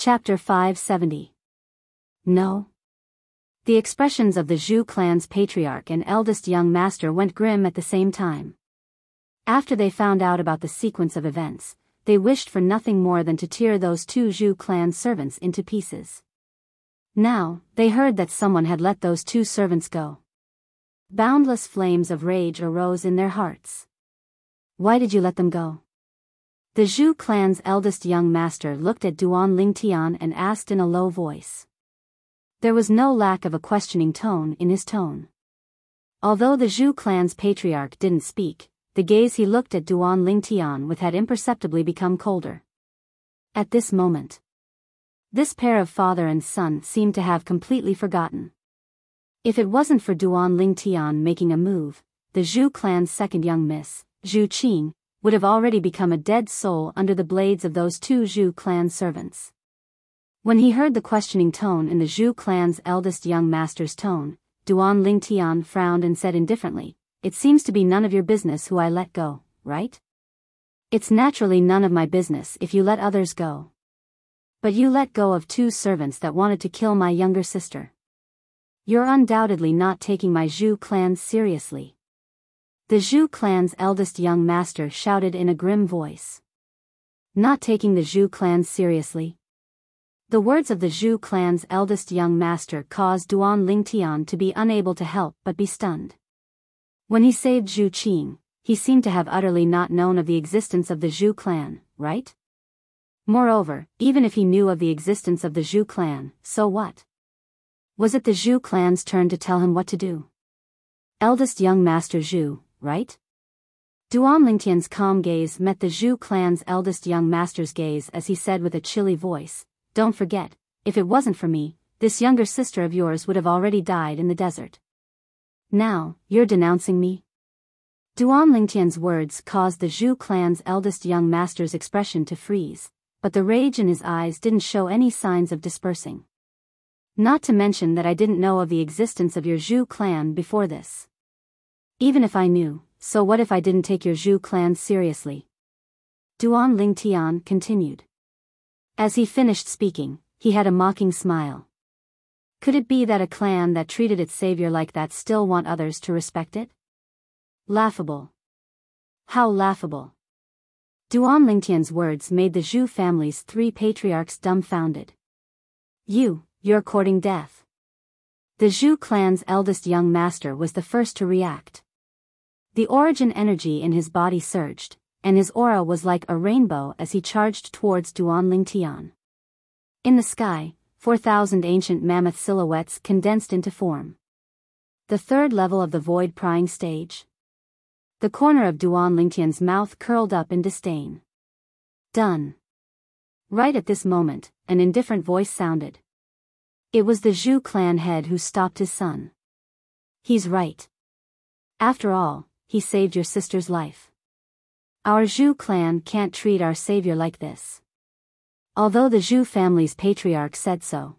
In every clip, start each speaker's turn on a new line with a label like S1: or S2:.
S1: Chapter 570. No. The expressions of the Zhu clan's patriarch and eldest young master went grim at the same time. After they found out about the sequence of events, they wished for nothing more than to tear those two Zhu clan servants into pieces. Now, they heard that someone had let those two servants go. Boundless flames of rage arose in their hearts. Why did you let them go? The Zhu clan's eldest young master looked at Duan Lingtian and asked in a low voice. There was no lack of a questioning tone in his tone. Although the Zhu clan's patriarch didn't speak, the gaze he looked at Duan Lingtian with had imperceptibly become colder. At this moment, this pair of father and son seemed to have completely forgotten. If it wasn't for Duan Lingtian making a move, the Zhu clan's second young miss, Zhu Qing, would have already become a dead soul under the blades of those two Zhu clan servants. When he heard the questioning tone in the Zhu clan's eldest young master's tone, Duan Lingtian frowned and said indifferently, "It seems to be none of your business who I let go, right? It's naturally none of my business if you let others go. But you let go of two servants that wanted to kill my younger sister. You're undoubtedly not taking my Zhu clan seriously." The Zhu clan's eldest young master shouted in a grim voice. Not taking the Zhu clan seriously? The words of the Zhu clan's eldest young master caused Duan Lingtian to be unable to help but be stunned. When he saved Zhu Qing, he seemed to have utterly not known of the existence of the Zhu clan, right? Moreover, even if he knew of the existence of the Zhu clan, so what? Was it the Zhu clan's turn to tell him what to do? Eldest young master Zhu, right? Duan Lingtian's calm gaze met the Zhu clan's eldest young master's gaze as he said with a chilly voice, "Don't forget, if it wasn't for me, this younger sister of yours would have already died in the desert. Now, you're denouncing me?" Duan Lingtian's words caused the Zhu clan's eldest young master's expression to freeze, but the rage in his eyes didn't show any signs of dispersing. "Not to mention that I didn't know of the existence of your Zhu clan before this. Even if I knew, so what if I didn't take your Zhu clan seriously?" Duan Lingtian continued. As he finished speaking, he had a mocking smile. Could it be that a clan that treated its savior like that still want others to respect it? Laughable. How laughable. Duan Lingtian's words made the Zhu family's three patriarchs dumbfounded. You're courting death." The Zhu clan's eldest young master was the first to react. The origin energy in his body surged, and his aura was like a rainbow as he charged towards Duan Lingtian. In the sky, 4,000 ancient mammoth silhouettes condensed into form. The third level of the void prying stage. The corner of Duan Lingtian's mouth curled up in disdain. Done. Right at this moment, an indifferent voice sounded. It was the Zhu clan head who stopped his son. "He's right. After all, he saved your sister's life. Our Zhu clan can't treat our savior like this." Although the Zhu family's patriarch said so.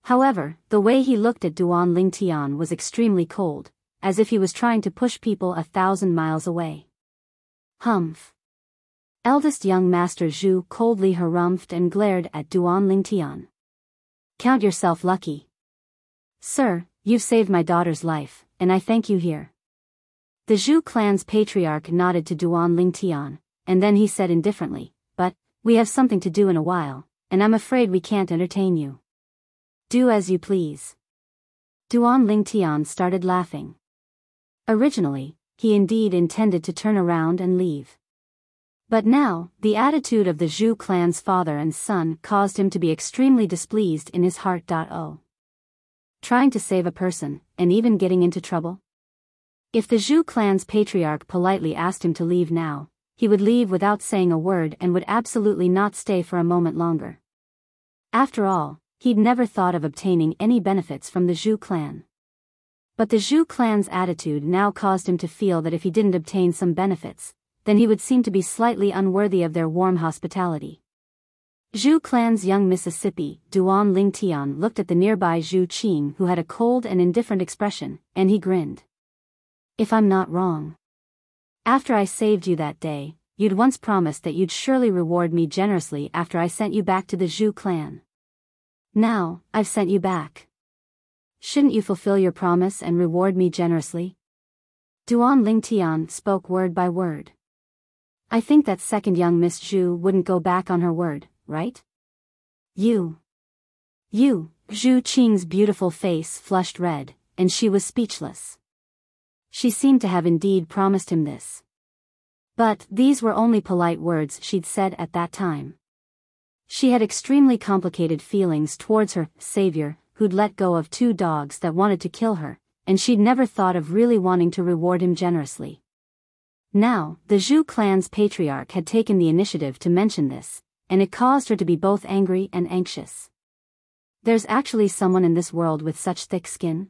S1: However, the way he looked at Duan Lingtian was extremely cold, as if he was trying to push people 1,000 miles away. Humph. Eldest young master Zhu coldly harumphed and glared at Duan Lingtian. "Count yourself lucky. Sir, you've saved my daughter's life, and I thank you here." The Zhu clan's patriarch nodded to Duan Lingtian, and then he said indifferently, "But, we have something to do in a while, and I'm afraid we can't entertain you." "Do as you please." Duan Lingtian started laughing. Originally, he indeed intended to turn around and leave. But now, the attitude of the Zhu clan's father and son caused him to be extremely displeased in his heart. Trying to save a person, and even getting into trouble? If the Zhu clan's patriarch politely asked him to leave now, he would leave without saying a word and would absolutely not stay for a moment longer. After all, he'd never thought of obtaining any benefits from the Zhu clan. But the Zhu clan's attitude now caused him to feel that if he didn't obtain some benefits, then he would seem to be slightly unworthy of their warm hospitality. Zhu clan's young Mississippi, Duan Lingtian, looked at the nearby Zhu Qing who had a cold and indifferent expression, and he grinned. "If I'm not wrong. After I saved you that day, you'd once promised that you'd surely reward me generously after I sent you back to the Zhu clan. Now, I've sent you back. Shouldn't you fulfill your promise and reward me generously? Duan Lingtian spoke word by word. I think that second young Miss Zhu wouldn't go back on her word, right? You, Zhu Qing's beautiful face flushed red, and she was speechless. She seemed to have indeed promised him this. But these were only polite words she'd said at that time. She had extremely complicated feelings towards her savior, who'd let go of 2 dogs that wanted to kill her, and she'd never thought of really wanting to reward him generously. Now, the Zhu clan's patriarch had taken the initiative to mention this, and it caused her to be both angry and anxious. There's actually someone in this world with such thick skin?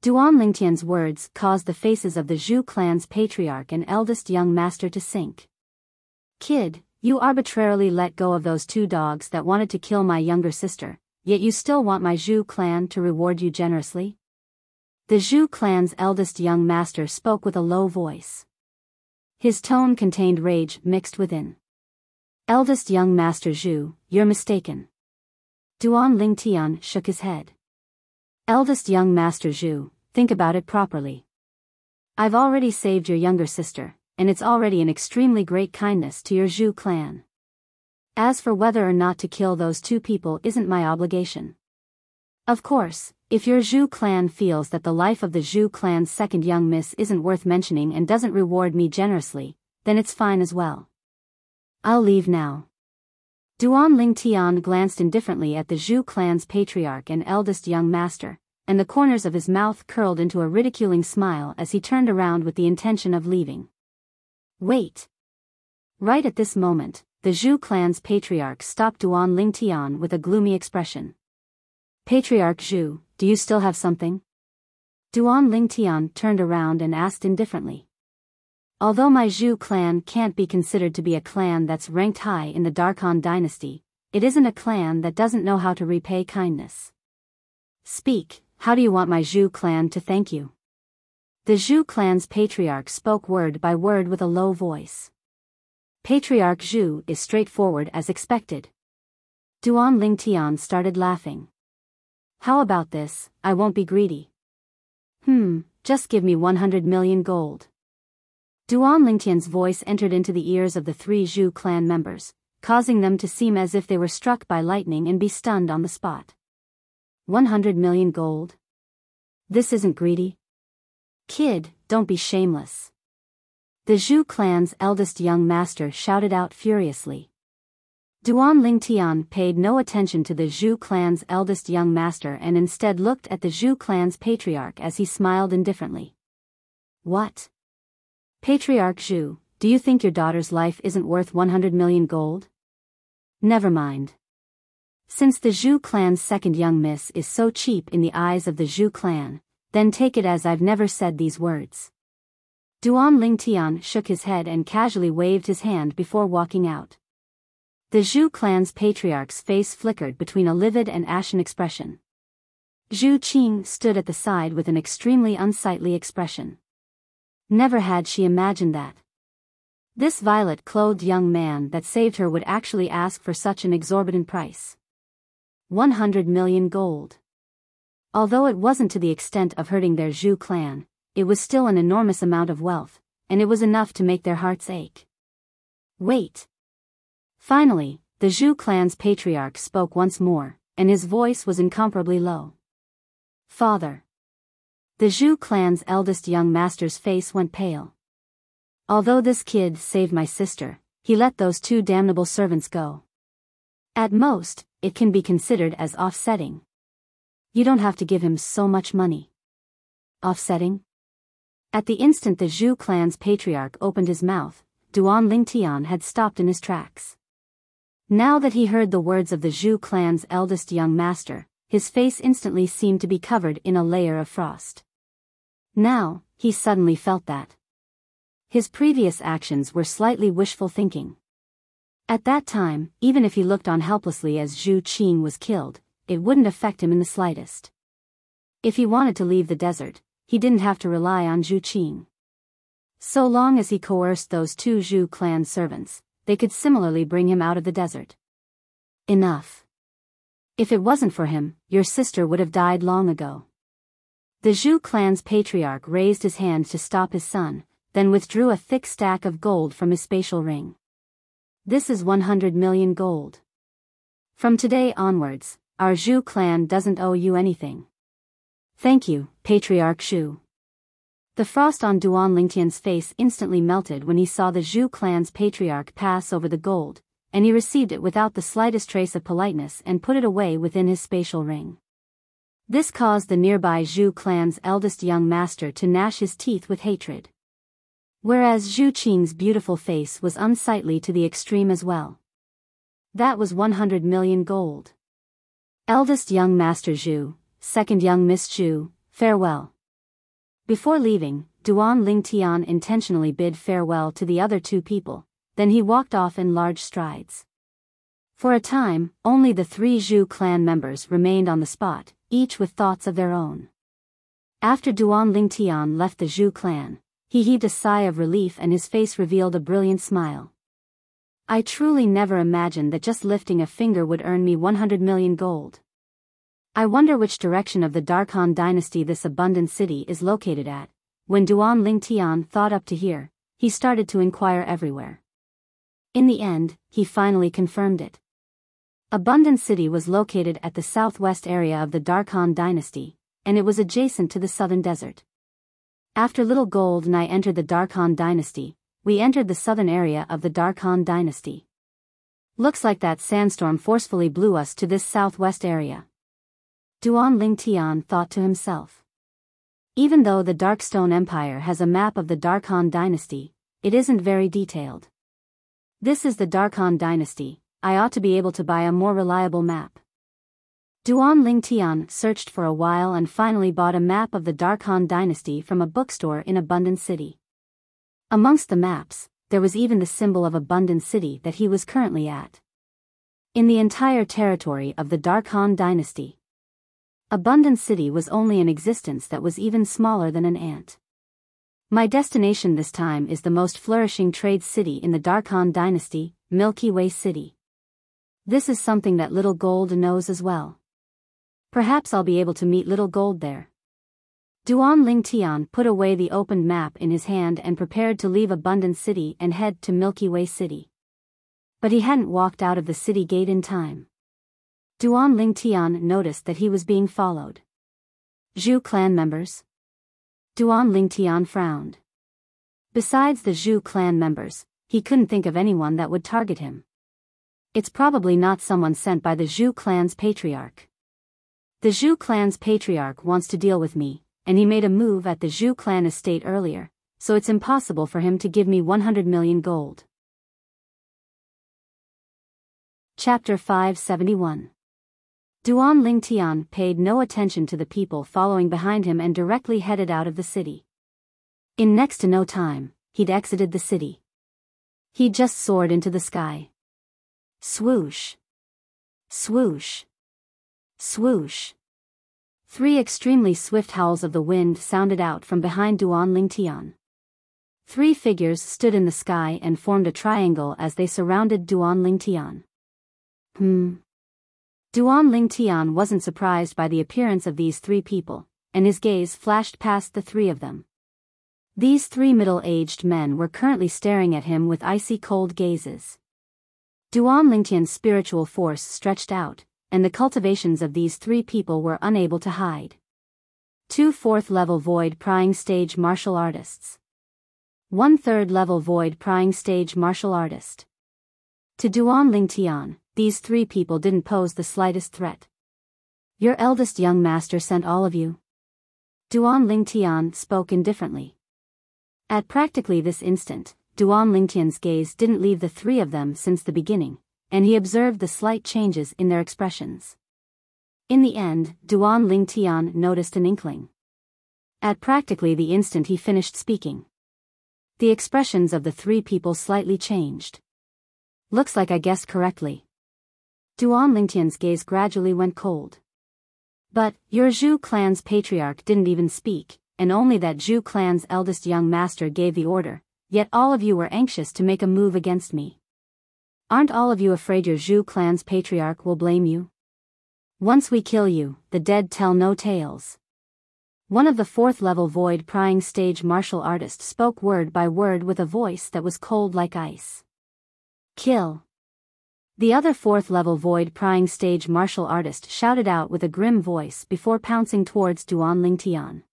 S1: Duan Lingtian's words caused the faces of the Zhu clan's patriarch and eldest young master to sink. Kid, you arbitrarily let go of those 2 dogs that wanted to kill my younger sister, yet you still want my Zhu clan to reward you generously? The Zhu clan's eldest young master spoke with a low voice. His tone contained rage mixed within. Eldest young master Zhu, you're mistaken. Duan Lingtian shook his head. Eldest young master Zhu, think about it properly. I've already saved your younger sister, and it's already an extremely great kindness to your Zhu clan. As for whether or not to kill those 2 people isn't my obligation. Of course, if your Zhu clan feels that the life of the Zhu clan's second young miss isn't worth mentioning and doesn't reward me generously, then it's fine as well. I'll leave now. Duan Lingtian glanced indifferently at the Zhu clan's patriarch and eldest young master, and the corners of his mouth curled into a ridiculing smile as he turned around with the intention of leaving. Wait. Right at this moment, the Zhu clan's patriarch stopped Duan Lingtian with a gloomy expression. Patriarch Zhu, do you still have something? Duan Lingtian turned around and asked indifferently. Although my Zhu clan can't be considered to be a clan that's ranked high in the Darkhan dynasty, it isn't a clan that doesn't know how to repay kindness. Speak, how do you want my Zhu clan to thank you? The Zhu clan's patriarch spoke word by word with a low voice. Patriarch Zhu is straightforward as expected. Duan Lingtian started laughing. How about this, I won't be greedy. Just give me 100 million gold. Duan Lingtian's voice entered into the ears of the 3 Zhu clan members, causing them to seem as if they were struck by lightning and be stunned on the spot. 100 million gold? This isn't greedy. Kid, don't be shameless. The Zhu clan's eldest young master shouted out furiously. Duan Lingtian paid no attention to the Zhu clan's eldest young master and instead looked at the Zhu clan's patriarch as he smiled indifferently. What? Patriarch Zhu, do you think your daughter's life isn't worth 100 million gold? Never mind. Since the Zhu clan's second young miss is so cheap in the eyes of the Zhu clan, then take it as I've never said these words. Duan Lingtian shook his head and casually waved his hand before walking out. The Zhu clan's patriarch's face flickered between a livid and ashen expression. Zhu Qing stood at the side with an extremely unsightly expression. Never had she imagined that this violet-clothed young man that saved her would actually ask for such an exorbitant price. 100 million gold. Although it wasn't to the extent of hurting their Zhu clan, it was still an enormous amount of wealth, and it was enough to make their hearts ache. Wait. Finally, the Zhu clan's patriarch spoke once more, and his voice was incomparably low. Father. The Zhu clan's eldest young master's face went pale. Although this kid saved my sister, he let those 2 damnable servants go. At most, it can be considered as offsetting. You don't have to give him so much money. Offsetting? At the instant the Zhu clan's patriarch opened his mouth, Duan Lingtian had stopped in his tracks. Now that he heard the words of the Zhu clan's eldest young master, his face instantly seemed to be covered in a layer of frost. Now, he suddenly felt that his previous actions were slightly wishful thinking. At that time, even if he looked on helplessly as Zhu Qing was killed, it wouldn't affect him in the slightest. If he wanted to leave the desert, he didn't have to rely on Zhu Qing. So long as he coerced those two Zhu clan servants, they could similarly bring him out of the desert. Enough. If it wasn't for him, your sister would have died long ago. The Zhu clan's patriarch raised his hand to stop his son, then withdrew a thick stack of gold from his spatial ring. This is 100 million gold. From today onwards, our Zhu clan doesn't owe you anything. Thank you, Patriarch Zhu. The frost on Duan Lingtian's face instantly melted when he saw the Zhu clan's patriarch pass over the gold, and he received it without the slightest trace of politeness and put it away within his spatial ring. This caused the nearby Zhu clan's eldest young master to gnash his teeth with hatred. Whereas Zhu Qing's beautiful face was unsightly to the extreme as well. That was 100 million gold. Eldest young master Zhu, second young Miss Zhu, farewell. Before leaving, Duan Lingtian intentionally bid farewell to the other two people, then he walked off in large strides. For a time, only the three Zhu clan members remained on the spot, each with thoughts of their own. After Duan Lingtian left the Zhu clan, he heaved a sigh of relief and his face revealed a brilliant smile. I truly never imagined that just lifting a finger would earn me 100 million gold. I wonder which direction of the Darkhan dynasty this abundant city is located at. When Duan Lingtian thought up to here, he started to inquire everywhere. In the end, he finally confirmed it. Abundant City was located at the southwest area of the Darkhan dynasty, and it was adjacent to the southern desert. After Little Gold and I entered the Darkhan dynasty, we entered the southern area of the Darkhan dynasty. Looks like that sandstorm forcefully blew us to this southwest area. Duan Lingtian thought to himself. Even though the Darkstone Empire has a map of the Darkhan dynasty, it isn't very detailed. This is the Darkhan dynasty, I ought to be able to buy a more reliable map. Duan Lingtian searched for a while and finally bought a map of the Darkhan dynasty from a bookstore in Abundant City. Amongst the maps, there was even the symbol of Abundant City that he was currently at. In the entire territory of the Darkhan dynasty, Abundant City was only an existence that was even smaller than an ant. My destination this time is the most flourishing trade city in the Darkhan dynasty, Milky Way City. This is something that Little Gold knows as well. Perhaps I'll be able to meet Little Gold there. Duan Lingtian put away the opened map in his hand and prepared to leave Abundant City and head to Milky Way City. But he hadn't walked out of the city gate in time. Duan Lingtian noticed that he was being followed. Zhu clan members? Duan Lingtian frowned. Besides the Zhu clan members, he couldn't think of anyone that would target him. It's probably not someone sent by the Zhu clan's patriarch. The Zhu clan's patriarch wants to deal with me, and he made a move at the Zhu clan estate earlier, so it's impossible for him to give me 100 million gold. Chapter 571. Duan Lingtian paid no attention to the people following behind him and directly headed out of the city. In next to no time, he'd exited the city. He just soared into the sky. Swoosh. Swoosh. Swoosh. Three extremely swift howls of the wind sounded out from behind Duan Lingtian. Three figures stood in the sky and formed a triangle as they surrounded Duan Lingtian. Duan Lingtian wasn't surprised by the appearance of these three people, and his gaze flashed past the three of them. These three middle-aged men were currently staring at him with icy cold gazes. Duan Lingtian's spiritual force stretched out, and the cultivations of these three people were unable to hide. 2 4th-level void prying stage martial artists. 1 3rd-level void prying stage martial artist. To Duan Lingtian, these three people didn't pose the slightest threat. Your eldest young master sent all of you? Duan Lingtian spoke indifferently. At practically this instant, Duan Lingtian's gaze didn't leave the three of them since the beginning, and he observed the slight changes in their expressions. In the end, Duan Lingtian noticed an inkling. At practically the instant he finished speaking, the expressions of the three people slightly changed. Looks like I guessed correctly. Duan Lingtian's gaze gradually went cold. But, your Zhu clan's patriarch didn't even speak, and only that Zhu clan's eldest young master gave the order, yet all of you were anxious to make a move against me. Aren't all of you afraid your Zhu clan's patriarch will blame you? Once we kill you, the dead tell no tales. One of the fourth-level void prying stage martial artists spoke word by word with a voice that was cold like ice. Kill. The other fourth-level void prying stage martial artist shouted out with a grim voice before pouncing towards Duan Lingtian.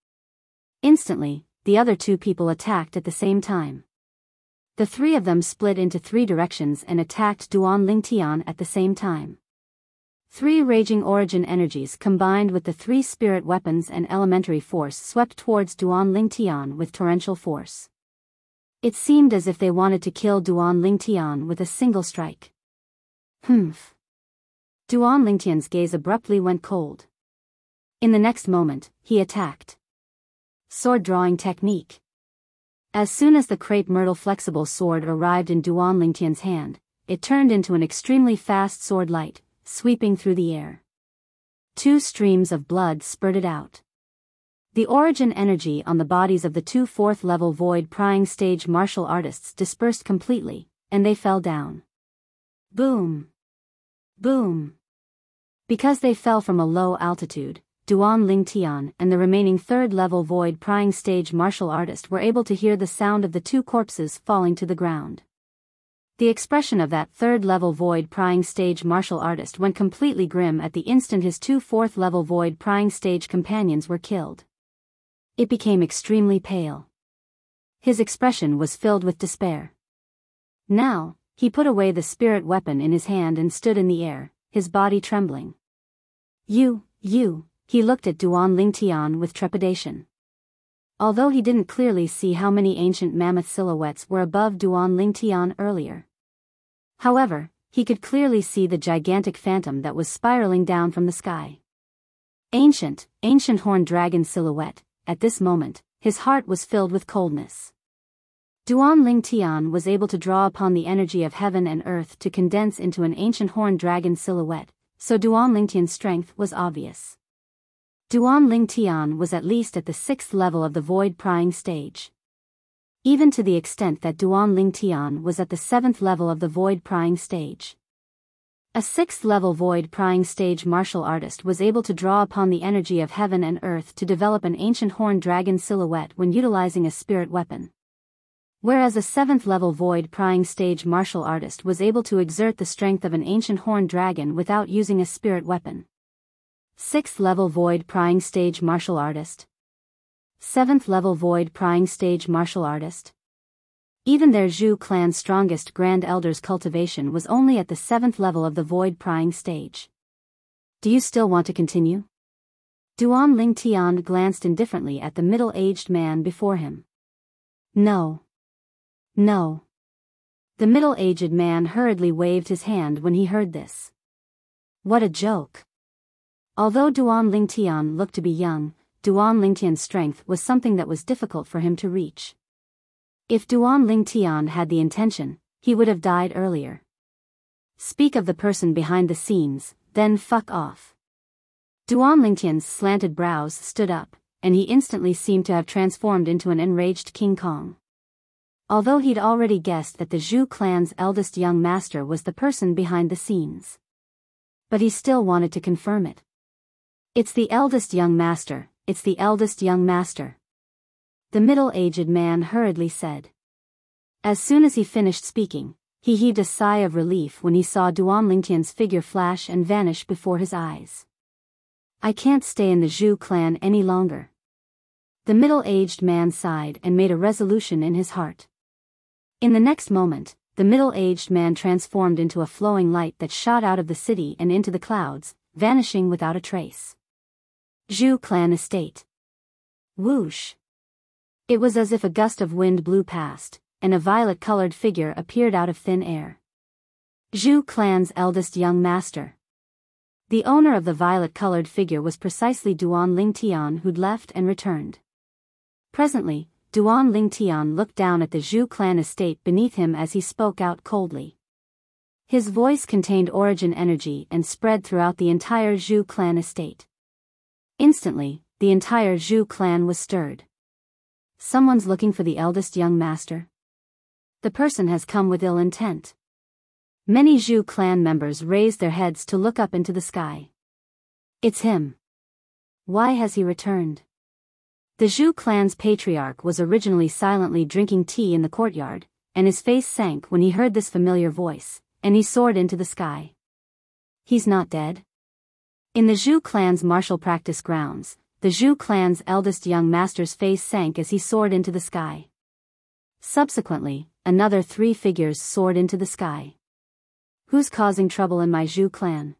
S1: Instantly, the other two people attacked at the same time. The three of them split into three directions and attacked Duan Lingtian at the same time. Three raging origin energies combined with the three spirit weapons and elementary force swept towards Duan Lingtian with torrential force. It seemed as if they wanted to kill Duan Lingtian with a single strike. Humph. Duan Lingtian's gaze abruptly went cold. In the next moment, he attacked. Sword drawing technique. As soon as the crepe myrtle flexible sword arrived in Duan Lingtian's hand, it turned into an extremely fast sword light, sweeping through the air. Two streams of blood spurted out. The origin energy on the bodies of the two fourth-level void prying stage martial artists dispersed completely, and they fell down. Boom! Boom! Because they fell from a low altitude, Duan Lingtian and the remaining third-level void prying stage martial artist were able to hear the sound of the two corpses falling to the ground. The expression of that third-level void prying stage martial artist went completely grim at the instant his two fourth-level void prying stage companions were killed. It became extremely pale. His expression was filled with despair. Now, he put away the spirit weapon in his hand and stood in the air, his body trembling. You, he looked at Duan Lingtian with trepidation. Although he didn't clearly see how many ancient mammoth silhouettes were above Duan Lingtian earlier. However, he could clearly see the gigantic phantom that was spiraling down from the sky. Ancient horned dragon silhouette. At this moment, his heart was filled with coldness. Duan Lingtian was able to draw upon the energy of heaven and earth to condense into an ancient horned dragon silhouette, so Duan Lingtian's strength was obvious. Duan Lingtian was at least at the 6th level of the void prying stage. Even to the extent that Duan Lingtian was at the 7th level of the void prying stage. A 6th level void prying stage martial artist was able to draw upon the energy of heaven and earth to develop an ancient horned dragon silhouette when utilizing a spirit weapon. Whereas a 7th level void prying stage martial artist was able to exert the strength of an ancient horned dragon without using a spirit weapon. 6th level void prying stage martial artist. 7th level void prying stage martial artist. Even their Zhu clan's strongest Grand Elder's cultivation was only at the 7th level of the void prying stage. Do you still want to continue? Duan Lingtian glanced indifferently at the middle-aged man before him. No. No. The middle-aged man hurriedly waved his hand when he heard this. What a joke. Although Duan Lingtian looked to be young, Duan Lingtian's strength was something that was difficult for him to reach. If Duan Lingtian had the intention, he would have died earlier. Speak of the person behind the scenes, then fuck off. Duan Lingtian's slanted brows stood up, and he instantly seemed to have transformed into an enraged King Kong. Although he'd already guessed that the Zhu clan's eldest young master was the person behind the scenes. But he still wanted to confirm it. It's the eldest young master, it's the eldest young master. The middle-aged man hurriedly said. As soon as he finished speaking, he heaved a sigh of relief when he saw Duan Lingtian's figure flash and vanish before his eyes. I can't stay in the Zhu clan any longer. The middle-aged man sighed and made a resolution in his heart. In the next moment, the middle-aged man transformed into a flowing light that shot out of the city and into the clouds, vanishing without a trace. Zhu clan estate. Whoosh. It was as if a gust of wind blew past, and a violet-colored figure appeared out of thin air. Zhu clan's eldest young master. The owner of the violet-colored figure was precisely Duan Lingtian, who'd left and returned. Presently, Duan Lingtian looked down at the Zhu clan estate beneath him as he spoke out coldly. His voice contained origin energy and spread throughout the entire Zhu clan estate. Instantly, the entire Zhu clan was stirred. Someone's looking for the eldest young master. The person has come with ill intent. Many Zhu clan members raised their heads to look up into the sky. It's him. Why has he returned? The Zhu clan's patriarch was originally silently drinking tea in the courtyard, and his face sank when he heard this familiar voice, and he soared into the sky. He's not dead? In the Zhu clan's martial practice grounds, the Zhu clan's eldest young master's face sank as he soared into the sky. Subsequently, another 3 figures soared into the sky. Who's causing trouble in my Zhu clan?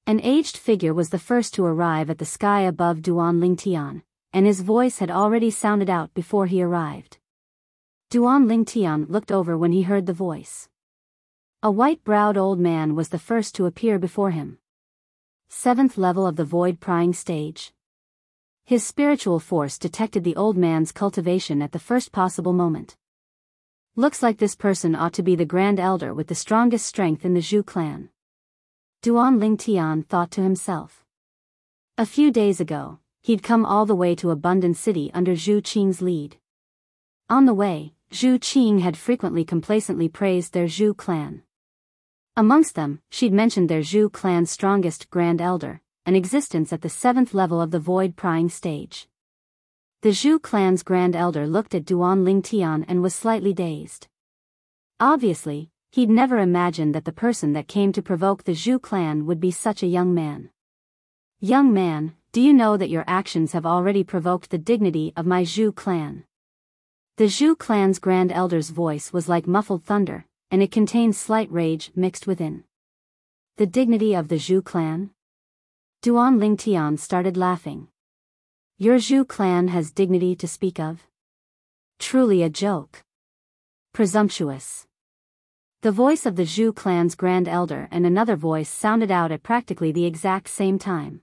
S1: An aged figure was the first to arrive at the sky above Duan Lingtian, and his voice had already sounded out before he arrived. Duan Lingtian looked over when he heard the voice. A white-browed old man was the first to appear before him. 7th level of the void prying stage. His spiritual force detected the old man's cultivation at the first possible moment. Looks like this person ought to be the Grand Elder with the strongest strength in the Zhu clan. Duan Lingtian thought to himself. A few days ago, he'd come all the way to Abundant City under Zhu Qing's lead. On the way, Zhu Qing had frequently complacently praised their Zhu clan. Amongst them, she'd mentioned their Zhu clan's strongest Grand Elder, an existence at the 7th level of the void prying stage. The Zhu clan's Grand Elder looked at Duan Lingtian and was slightly dazed. Obviously, he'd never imagined that the person that came to provoke the Zhu clan would be such a young man. Young man, do you know that your actions have already provoked the dignity of my Zhu clan? The Zhu clan's Grand Elder's voice was like muffled thunder, and it contained slight rage mixed within. The dignity of the Zhu clan? Duan Lingtian started laughing. Your Zhu clan has dignity to speak of? Truly a joke. Presumptuous. The voice of the Zhu clan's Grand Elder and another voice sounded out at practically the exact same time.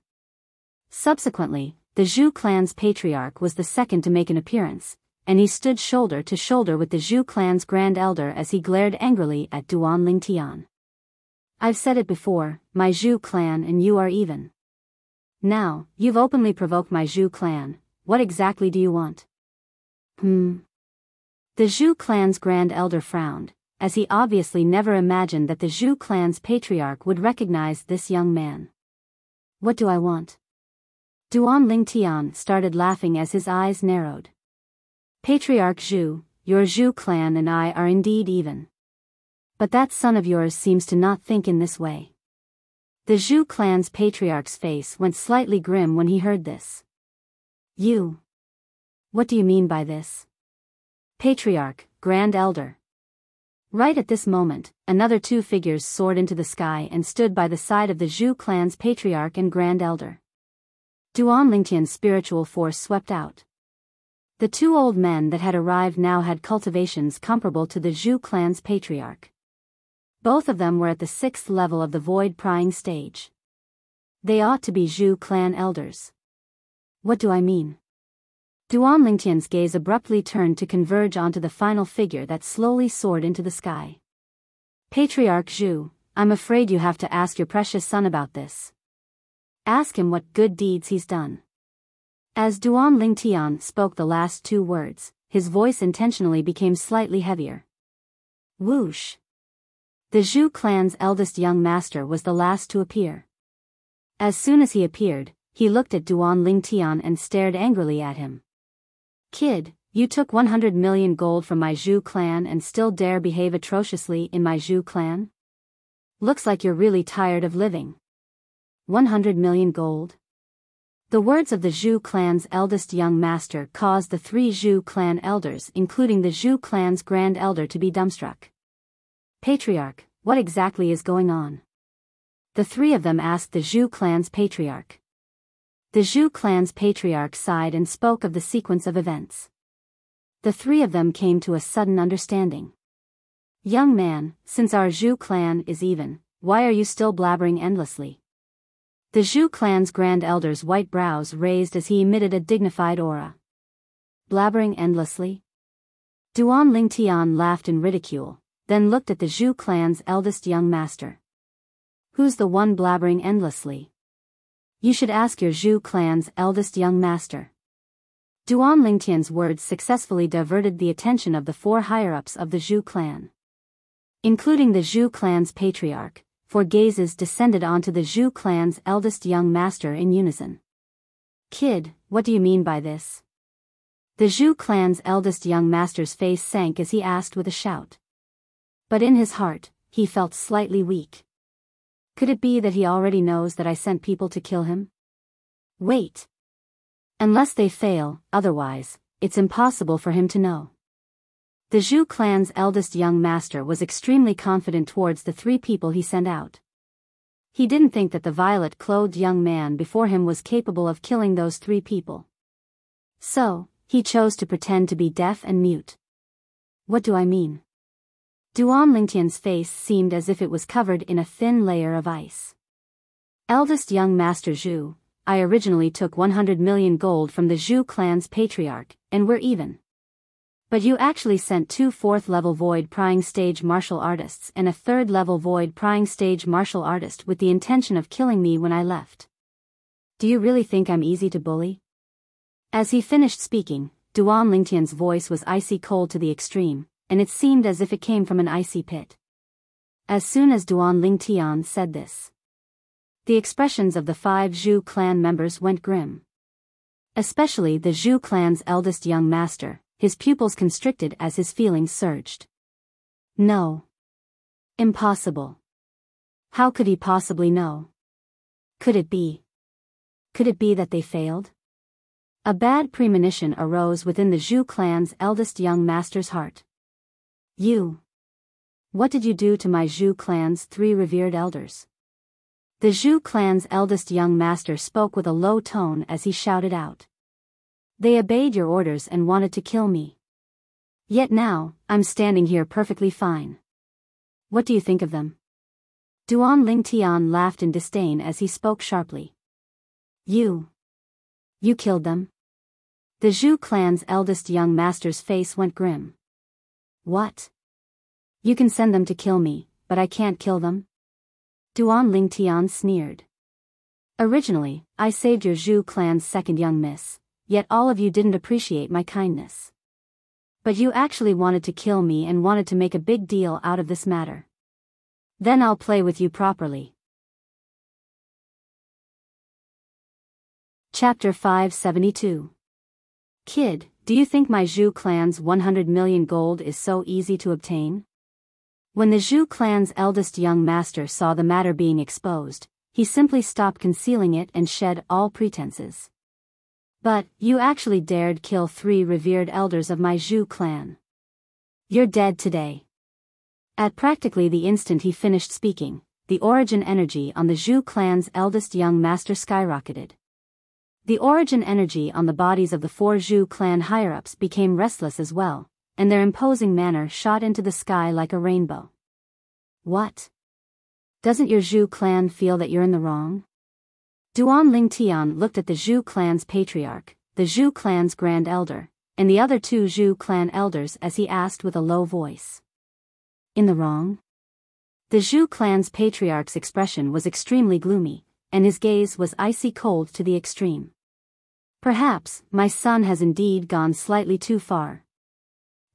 S1: Subsequently, the Zhu clan's patriarch was the second to make an appearance, and he stood shoulder to shoulder with the Zhu clan's Grand Elder as he glared angrily at Duan Lingtian. I've said it before, my Zhu clan and you are even. Now, you've openly provoked my Zhu clan, what exactly do you want? The Zhu clan's Grand Elder frowned, as he obviously never imagined that the Zhu clan's patriarch would recognize this young man. What do I want? Duan Lingtian started laughing as his eyes narrowed. Patriarch Zhu, your Zhu clan and I are indeed even. But that son of yours seems to not think in this way. The Zhu clan's patriarch's face went slightly grim when he heard this. You. What do you mean by this? Patriarch, Grand Elder. Right at this moment, another 2 figures soared into the sky and stood by the side of the Zhu clan's patriarch and Grand Elder. Duan Lingtian's spiritual force swept out. The 2 old men that had arrived now had cultivations comparable to the Zhu clan's patriarch. Both of them were at the 6th level of the void prying stage. They ought to be Zhu clan elders. What do I mean? Duan Lingtian's gaze abruptly turned to converge onto the final figure that slowly soared into the sky. Patriarch Zhu, I'm afraid you have to ask your precious son about this. Ask him what good deeds he's done. As Duan Lingtian spoke the last 2 words, his voice intentionally became slightly heavier. Whoosh. The Zhu clan's eldest young master was the last to appear. As soon as he appeared, he looked at Duan Lingtian and stared angrily at him. Kid, you took 100 million gold from my Zhu clan and still dare behave atrociously in my Zhu clan? Looks like you're really tired of living. 100 million gold? The words of the Zhu clan's eldest young master caused the 3 Zhu clan elders, including the Zhu clan's Grand Elder, to be dumbstruck. Patriarch, what exactly is going on? The 3 of them asked the Zhu clan's patriarch. The Zhu clan's patriarch sighed and spoke of the sequence of events. The 3 of them came to a sudden understanding. Young man, since our Zhu clan is even, why are you still blabbering endlessly? The Zhu clan's Grand Elder's white brows raised as he emitted a dignified aura. Blabbering endlessly? Duan Lingtian laughed in ridicule, then looked at the Zhu clan's eldest young master. Who's the one blabbering endlessly? You should ask your Zhu clan's eldest young master. Duan Lingtian's words successfully diverted the attention of the four higher-ups of the Zhu clan. Including the Zhu clan's patriarch, four gazes descended onto the Zhu clan's eldest young master in unison. Kid, what do you mean by this? The Zhu clan's eldest young master's face sank as he asked with a shout. But in his heart, he felt slightly weak. Could it be that he already knows that I sent people to kill him? Wait. Unless they fail, otherwise, it's impossible for him to know. The Zhu clan's eldest young master was extremely confident towards the three people he sent out. He didn't think that the violet-clothed young man before him was capable of killing those three people. So, he chose to pretend to be deaf and mute. What do I mean? Duan Lingtian's face seemed as if it was covered in a thin layer of ice. Eldest young Master Zhu, I originally took 100 million gold from the Zhu clan's patriarch, and we're even. But you actually sent 2 4th-level void prying stage martial artists and a 3rd-level void prying stage martial artist with the intention of killing me when I left. Do you really think I'm easy to bully? As he finished speaking, Duan Lingtian's voice was icy cold to the extreme, and it seemed as if it came from an icy pit. As soon as Duan Lingtian said this, the expressions of the 5 Zhu clan members went grim. Especially the Zhu clan's eldest young master, his pupils constricted as his feelings surged. No. Impossible. How could he possibly know? Could it be that they failed? A bad premonition arose within the Zhu clan's eldest young master's heart. You. What did you do to my Zhu clan's 3 revered elders? The Zhu clan's eldest young master spoke with a low tone as he shouted out. They obeyed your orders and wanted to kill me. Yet now, I'm standing here perfectly fine. What do you think of them? Duan Lingtian laughed in disdain as he spoke sharply. You killed them? The Zhu clan's eldest young master's face went grim. What? You can send them to kill me, but I can't kill them? Duan Lingtian sneered. Originally, I saved your Zhu clan's second young miss, yet all of you didn't appreciate my kindness. But you actually wanted to kill me and wanted to make a big deal out of this matter. Then I'll play with you properly. Chapter 572. Kid, do you think my Zhu clan's 100 million gold is so easy to obtain? When the Zhu clan's eldest young master saw the matter being exposed, he simply stopped concealing it and shed all pretenses. But, you actually dared kill 3 revered elders of my Zhu clan. You're dead today. At practically the instant he finished speaking, the origin energy on the Zhu clan's eldest young master skyrocketed. The origin energy on the bodies of the 4 Zhu clan higher-ups became restless as well, and their imposing manner shot into the sky like a rainbow. What? Doesn't your Zhu clan feel that you're in the wrong? Duan Lingtian looked at the Zhu clan's patriarch, the Zhu clan's grand elder, and the other 2 Zhu clan elders as he asked with a low voice. In the wrong? The Zhu clan's patriarch's expression was extremely gloomy, and his gaze was icy cold to the extreme. Perhaps, my son has indeed gone slightly too far.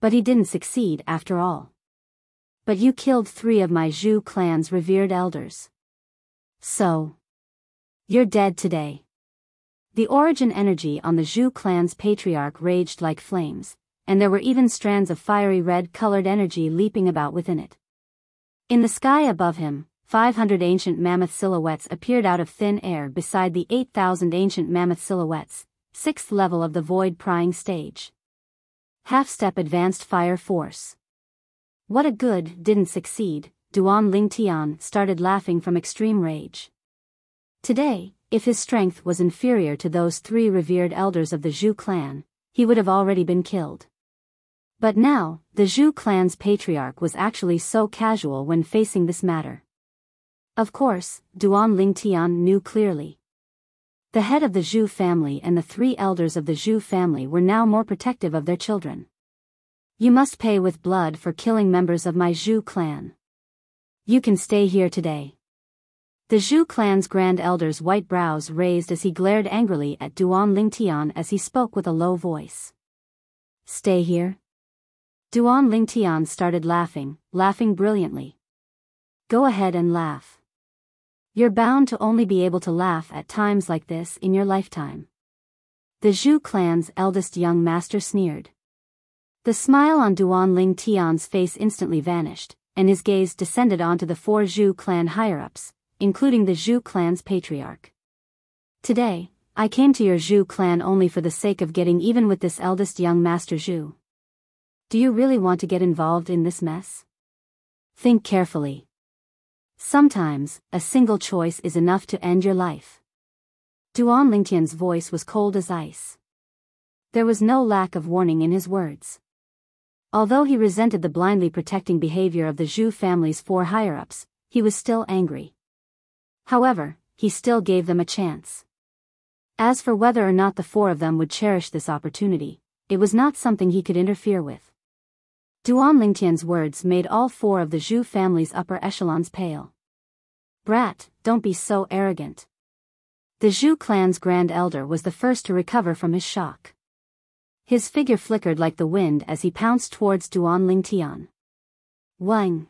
S1: But he didn't succeed after all. But you killed 3 of my Zhu clan's revered elders. So. You're dead today. The origin energy on the Zhu clan's patriarch raged like flames, and there were even strands of fiery red-colored energy leaping about within it. In the sky above him, 500 ancient mammoth silhouettes appeared out of thin air beside the 8,000 ancient mammoth silhouettes, 6th level of the void prying stage. Half-step advanced fire force. What a good didn't succeed, Duan Lingtian started laughing from extreme rage. Today, if his strength was inferior to those 3 revered elders of the Zhu clan, he would have already been killed. But now, the Zhu clan's patriarch was actually so casual when facing this matter. Of course, Duan Lingtian knew clearly. The head of the Zhu family and the 3 elders of the Zhu family were now more protective of their children. You must pay with blood for killing members of my Zhu clan. You can stay here today. The Zhu clan's Grand Elder's white brows raised as he glared angrily at Duan Lingtian as he spoke with a low voice. Stay here? Duan Lingtian started laughing brilliantly. Go ahead and laugh. You're bound to only be able to laugh at times like this in your lifetime. The Zhu clan's eldest young master sneered. The smile on Duan Lingtian's face instantly vanished, and his gaze descended onto the 4 Zhu clan higher-ups, including the Zhu clan's patriarch. Today, I came to your Zhu clan only for the sake of getting even with this eldest young master Zhu. Do you really want to get involved in this mess? Think carefully. Sometimes, a single choice is enough to end your life. Duan Lingtian's voice was cold as ice. There was no lack of warning in his words. Although he resented the blindly protecting behavior of the Zhu family's 4 higher-ups, he was still angry. However, he still gave them a chance. As for whether or not the 4 of them would cherish this opportunity, it was not something he could interfere with. Duan Lingtian's words made all 4 of the Zhu family's upper echelons pale. Brat, don't be so arrogant. The Zhu clan's Grand Elder was the first to recover from his shock. His figure flickered like the wind as he pounced towards Duan Lingtian. Wang!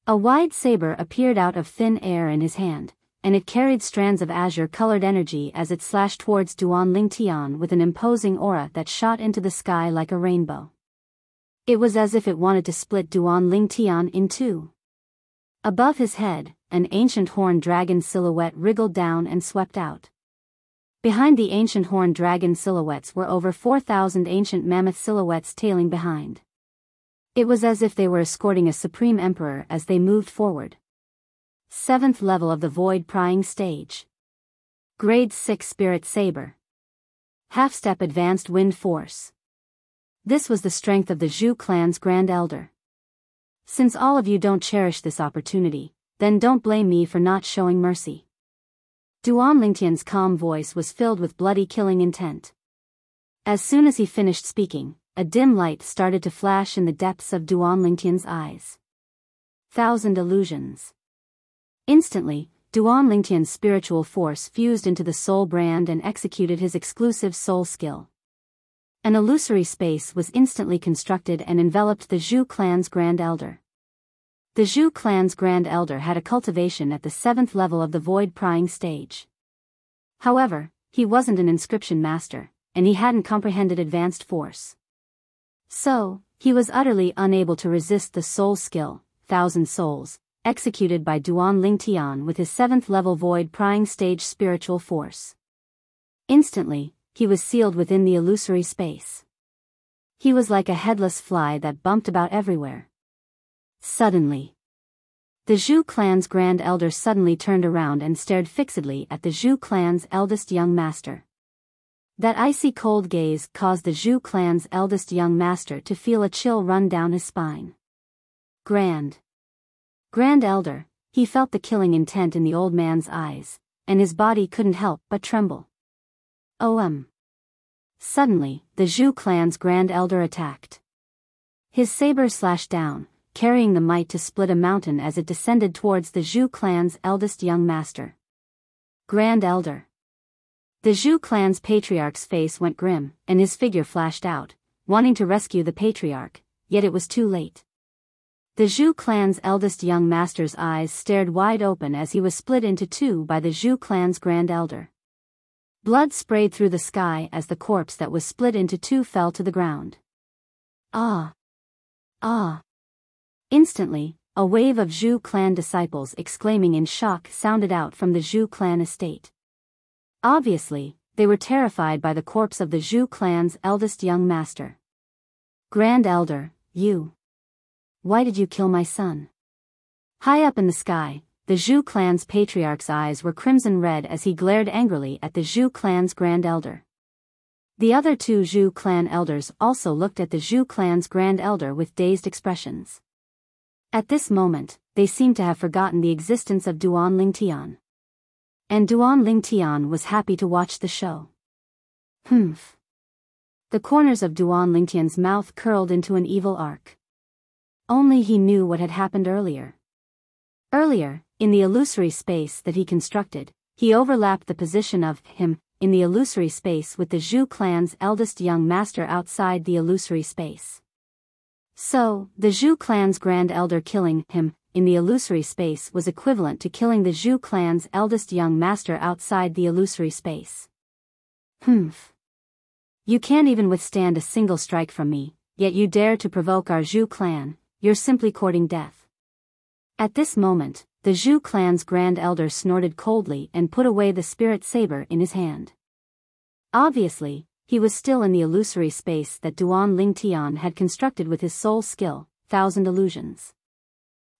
S1: A wide saber appeared out of thin air in his hand, and it carried strands of azure-colored energy as it slashed towards Duan Lingtian with an imposing aura that shot into the sky like a rainbow. It was as if it wanted to split Duan Lingtian in two. Above his head, an ancient horned dragon silhouette wriggled down and swept out. Behind the ancient horned dragon silhouettes were over 4,000 ancient mammoth silhouettes tailing behind. It was as if they were escorting a supreme emperor as they moved forward. 7th level of the Void Prying Stage. Grade 6 Spirit Saber. Half-step Advanced Wind Force. This was the strength of the Zhu clan's Grand Elder. Since all of you don't cherish this opportunity, then don't blame me for not showing mercy. Duan Lingtian's calm voice was filled with bloody killing intent. As soon as he finished speaking, a dim light started to flash in the depths of Duan Lingtian's eyes. 1,000 illusions. Instantly, Duan Lingtian's spiritual force fused into the soul brand and executed his exclusive soul skill. An illusory space was instantly constructed and enveloped the Zhu clan's Grand Elder. The Zhu clan's Grand Elder had a cultivation at the 7th level of the Void Prying Stage. However, he wasn't an inscription master, and he hadn't comprehended advanced force. So, he was utterly unable to resist the soul skill, 1,000 souls, executed by Duan Lingtian with his 7th level Void Prying Stage spiritual force. Instantly, he was sealed within the illusory space. He was like a headless fly that bumped about everywhere. Suddenly, the Zhu clan's Grand Elder suddenly turned around and stared fixedly at the Zhu clan's eldest young master. That icy cold gaze caused the Zhu clan's eldest young master to feel a chill run down his spine. Grand Elder, he felt the killing intent in the old man's eyes, and his body couldn't help but tremble. Suddenly, the Zhu clan's Grand Elder attacked. His saber slashed down, carrying the might to split a mountain as it descended towards the Zhu clan's eldest young master. Grand Elder. The Zhu clan's patriarch's face went grim, and his figure flashed out, wanting to rescue the patriarch, yet it was too late. The Zhu clan's eldest young master's eyes stared wide open as he was split into two by the Zhu clan's Grand Elder. Blood sprayed through the sky as the corpse that was split into two fell to the ground. Ah! Instantly, a wave of Zhu clan disciples exclaiming in shock sounded out from the Zhu clan estate. Obviously, they were terrified by the corpse of the Zhu clan's eldest young master. Grand Elder, you. Why did you kill my son? High up in the sky, the Zhu clan's patriarch's eyes were crimson red as he glared angrily at the Zhu clan's Grand Elder. The other 2 Zhu clan elders also looked at the Zhu clan's Grand Elder with dazed expressions. At this moment, they seemed to have forgotten the existence of Duan Lingtian. And Duan Lingtian was happy to watch the show. Humph. The corners of Duan Lingtian's mouth curled into an evil arc. Only he knew what had happened earlier. Earlier, in the illusory space that he constructed, he overlapped the position of him in the illusory space with the Zhu clan's eldest young master outside the illusory space. So, the Zhu clan's grand elder killing him in the illusory space was equivalent to killing the Zhu clan's eldest young master outside the illusory space. Humph. You can't even withstand a single strike from me, yet you dare to provoke our Zhu clan. You're simply courting death. At this moment, the Zhu clan's grand elder snorted coldly and put away the spirit saber in his hand. Obviously, he was still in the illusory space that Duan Lingtian had constructed with his soul skill, 1,000 illusions.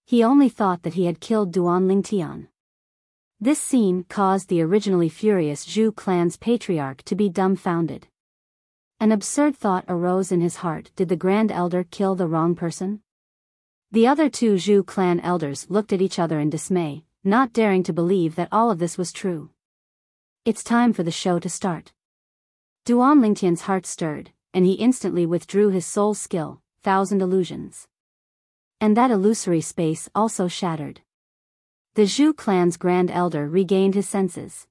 S1: He only thought that he had killed Duan Lingtian. This scene caused the originally furious Zhu clan's patriarch to be dumbfounded. An absurd thought arose in his heart: did the grand elder kill the wrong person? The other two Zhu clan elders looked at each other in dismay, not daring to believe that all of this was true. It's time for the show to start. Duan Lingtian's heart stirred, and he instantly withdrew his soul skill, 1,000 illusions. And that illusory space also shattered. The Zhu clan's grand elder regained his senses.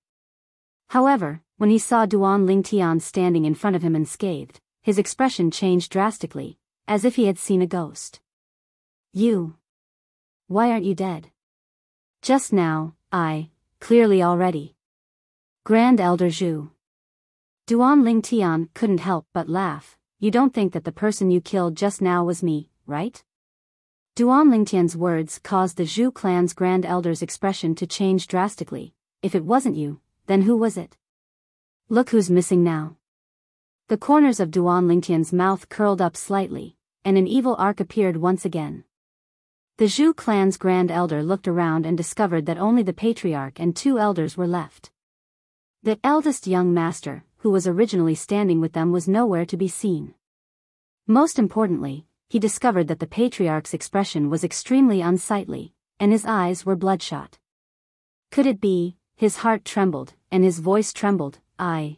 S1: However, when he saw Duan Lingtian standing in front of him unscathed, his expression changed drastically, as if he had seen a ghost. You. Why aren't you dead? Just now, clearly already. Grand Elder Zhu. Duan Lingtian couldn't help but laugh. You don't think that the person you killed just now was me, right? Duan Lingtian's words caused the Zhu clan's grand elder's expression to change drastically. If it wasn't you, then who was it? Look who's missing now. The corners of Duan Lingtian's mouth curled up slightly, and an evil arc appeared once again. The Zhu clan's grand elder looked around and discovered that only the patriarch and two elders were left. The eldest young master, who was originally standing with them, was nowhere to be seen. Most importantly, he discovered that the patriarch's expression was extremely unsightly, and his eyes were bloodshot. Could it be? His heart trembled, and his voice trembled. I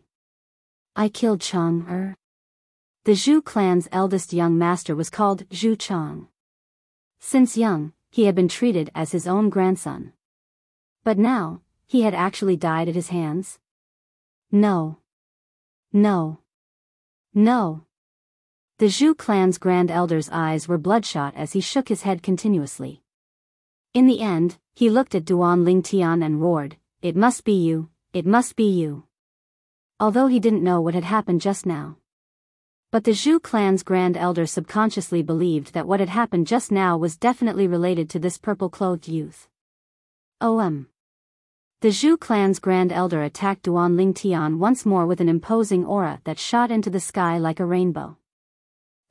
S1: killed Chang. The Zhu clan's eldest young master was called Zhu Chang. Since young, he had been treated as his own grandson. But now, he had actually died at his hands? No. No. No. The Zhu clan's grand elder's eyes were bloodshot as he shook his head continuously. In the end, he looked at Duan Lingtian and roared, "It must be you, it must be you." Although he didn't know what had happened just now. But the Zhu clan's grand elder subconsciously believed that what had happened just now was definitely related to this purple-clothed youth. The Zhu clan's grand elder attacked Duan Lingtian once more with an imposing aura that shot into the sky like a rainbow.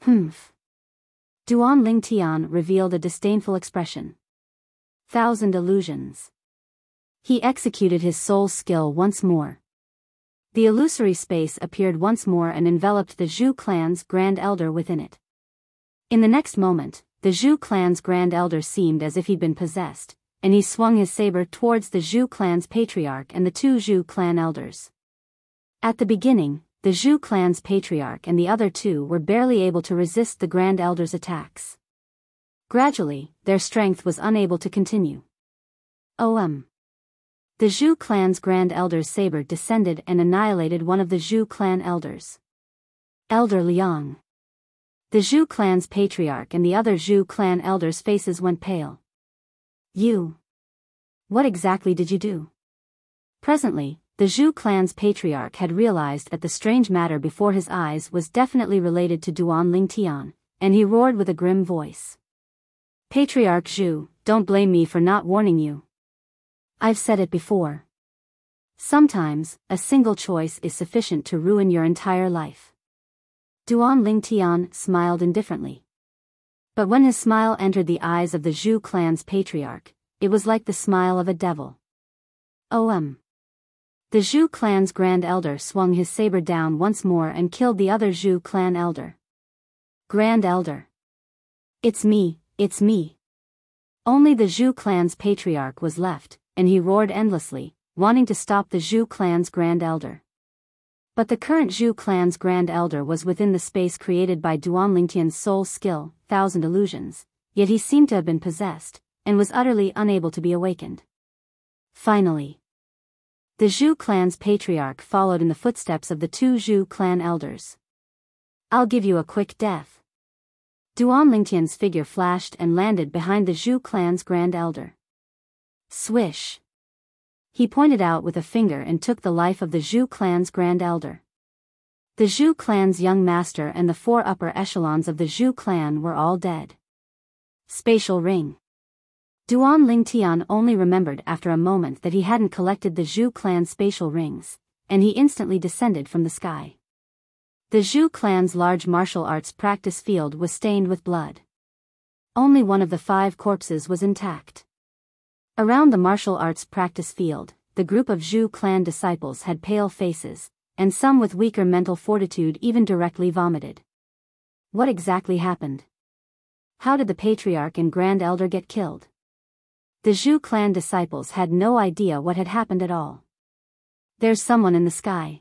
S1: Humph. Duan Lingtian revealed a disdainful expression. 1,000 illusions. He executed his soul skill once more. The illusory space appeared once more and enveloped the Zhu clan's grand elder within it. In the next moment, the Zhu clan's grand elder seemed as if he'd been possessed, and he swung his saber towards the Zhu clan's patriarch and the two Zhu clan elders. At the beginning, the Zhu clan's patriarch and the other two were barely able to resist the grand elder's attacks. Gradually, their strength was unable to continue. The Zhu clan's grand elder's saber descended and annihilated one of the Zhu clan elders. Elder Liang. The Zhu clan's patriarch and the other Zhu clan elders' faces went pale. You. What exactly did you do? Presently, the Zhu clan's patriarch had realized that the strange matter before his eyes was definitely related to Duan Lingtian, and he roared with a grim voice. Patriarch Zhu, don't blame me for not warning you. I've said it before. Sometimes, a single choice is sufficient to ruin your entire life. Duan Lingtian smiled indifferently. But when his smile entered the eyes of the Zhu clan's patriarch, it was like the smile of a devil. The Zhu clan's grand elder swung his saber down once more and killed the other Zhu clan elder. Grand elder. It's me, it's me. Only the Zhu clan's patriarch was left, and he roared endlessly, wanting to stop the Zhu clan's grand elder. But the current Zhu clan's grand elder was within the space created by Duan Lingtian's soul skill, 1,000 illusions, yet he seemed to have been possessed, and was utterly unable to be awakened. Finally, the Zhu clan's patriarch followed in the footsteps of the two Zhu clan elders. I'll give you a quick death. Duan Lingtian's figure flashed and landed behind the Zhu clan's grand elder. Swish! He pointed out with a finger and took the life of the Zhu clan's grand elder. The Zhu clan's young master and the four upper echelons of the Zhu clan were all dead. Spatial ring. Duan Lingtian only remembered after a moment that he hadn't collected the Zhu clan's spatial rings, and he instantly descended from the sky. The Zhu clan's large martial arts practice field was stained with blood. Only one of the 5 corpses was intact. Around the martial arts practice field, the group of Zhu clan disciples had pale faces, and some with weaker mental fortitude even directly vomited. What exactly happened? How did the patriarch and grand elder get killed? The Zhu clan disciples had no idea what had happened at all. There's someone in the sky.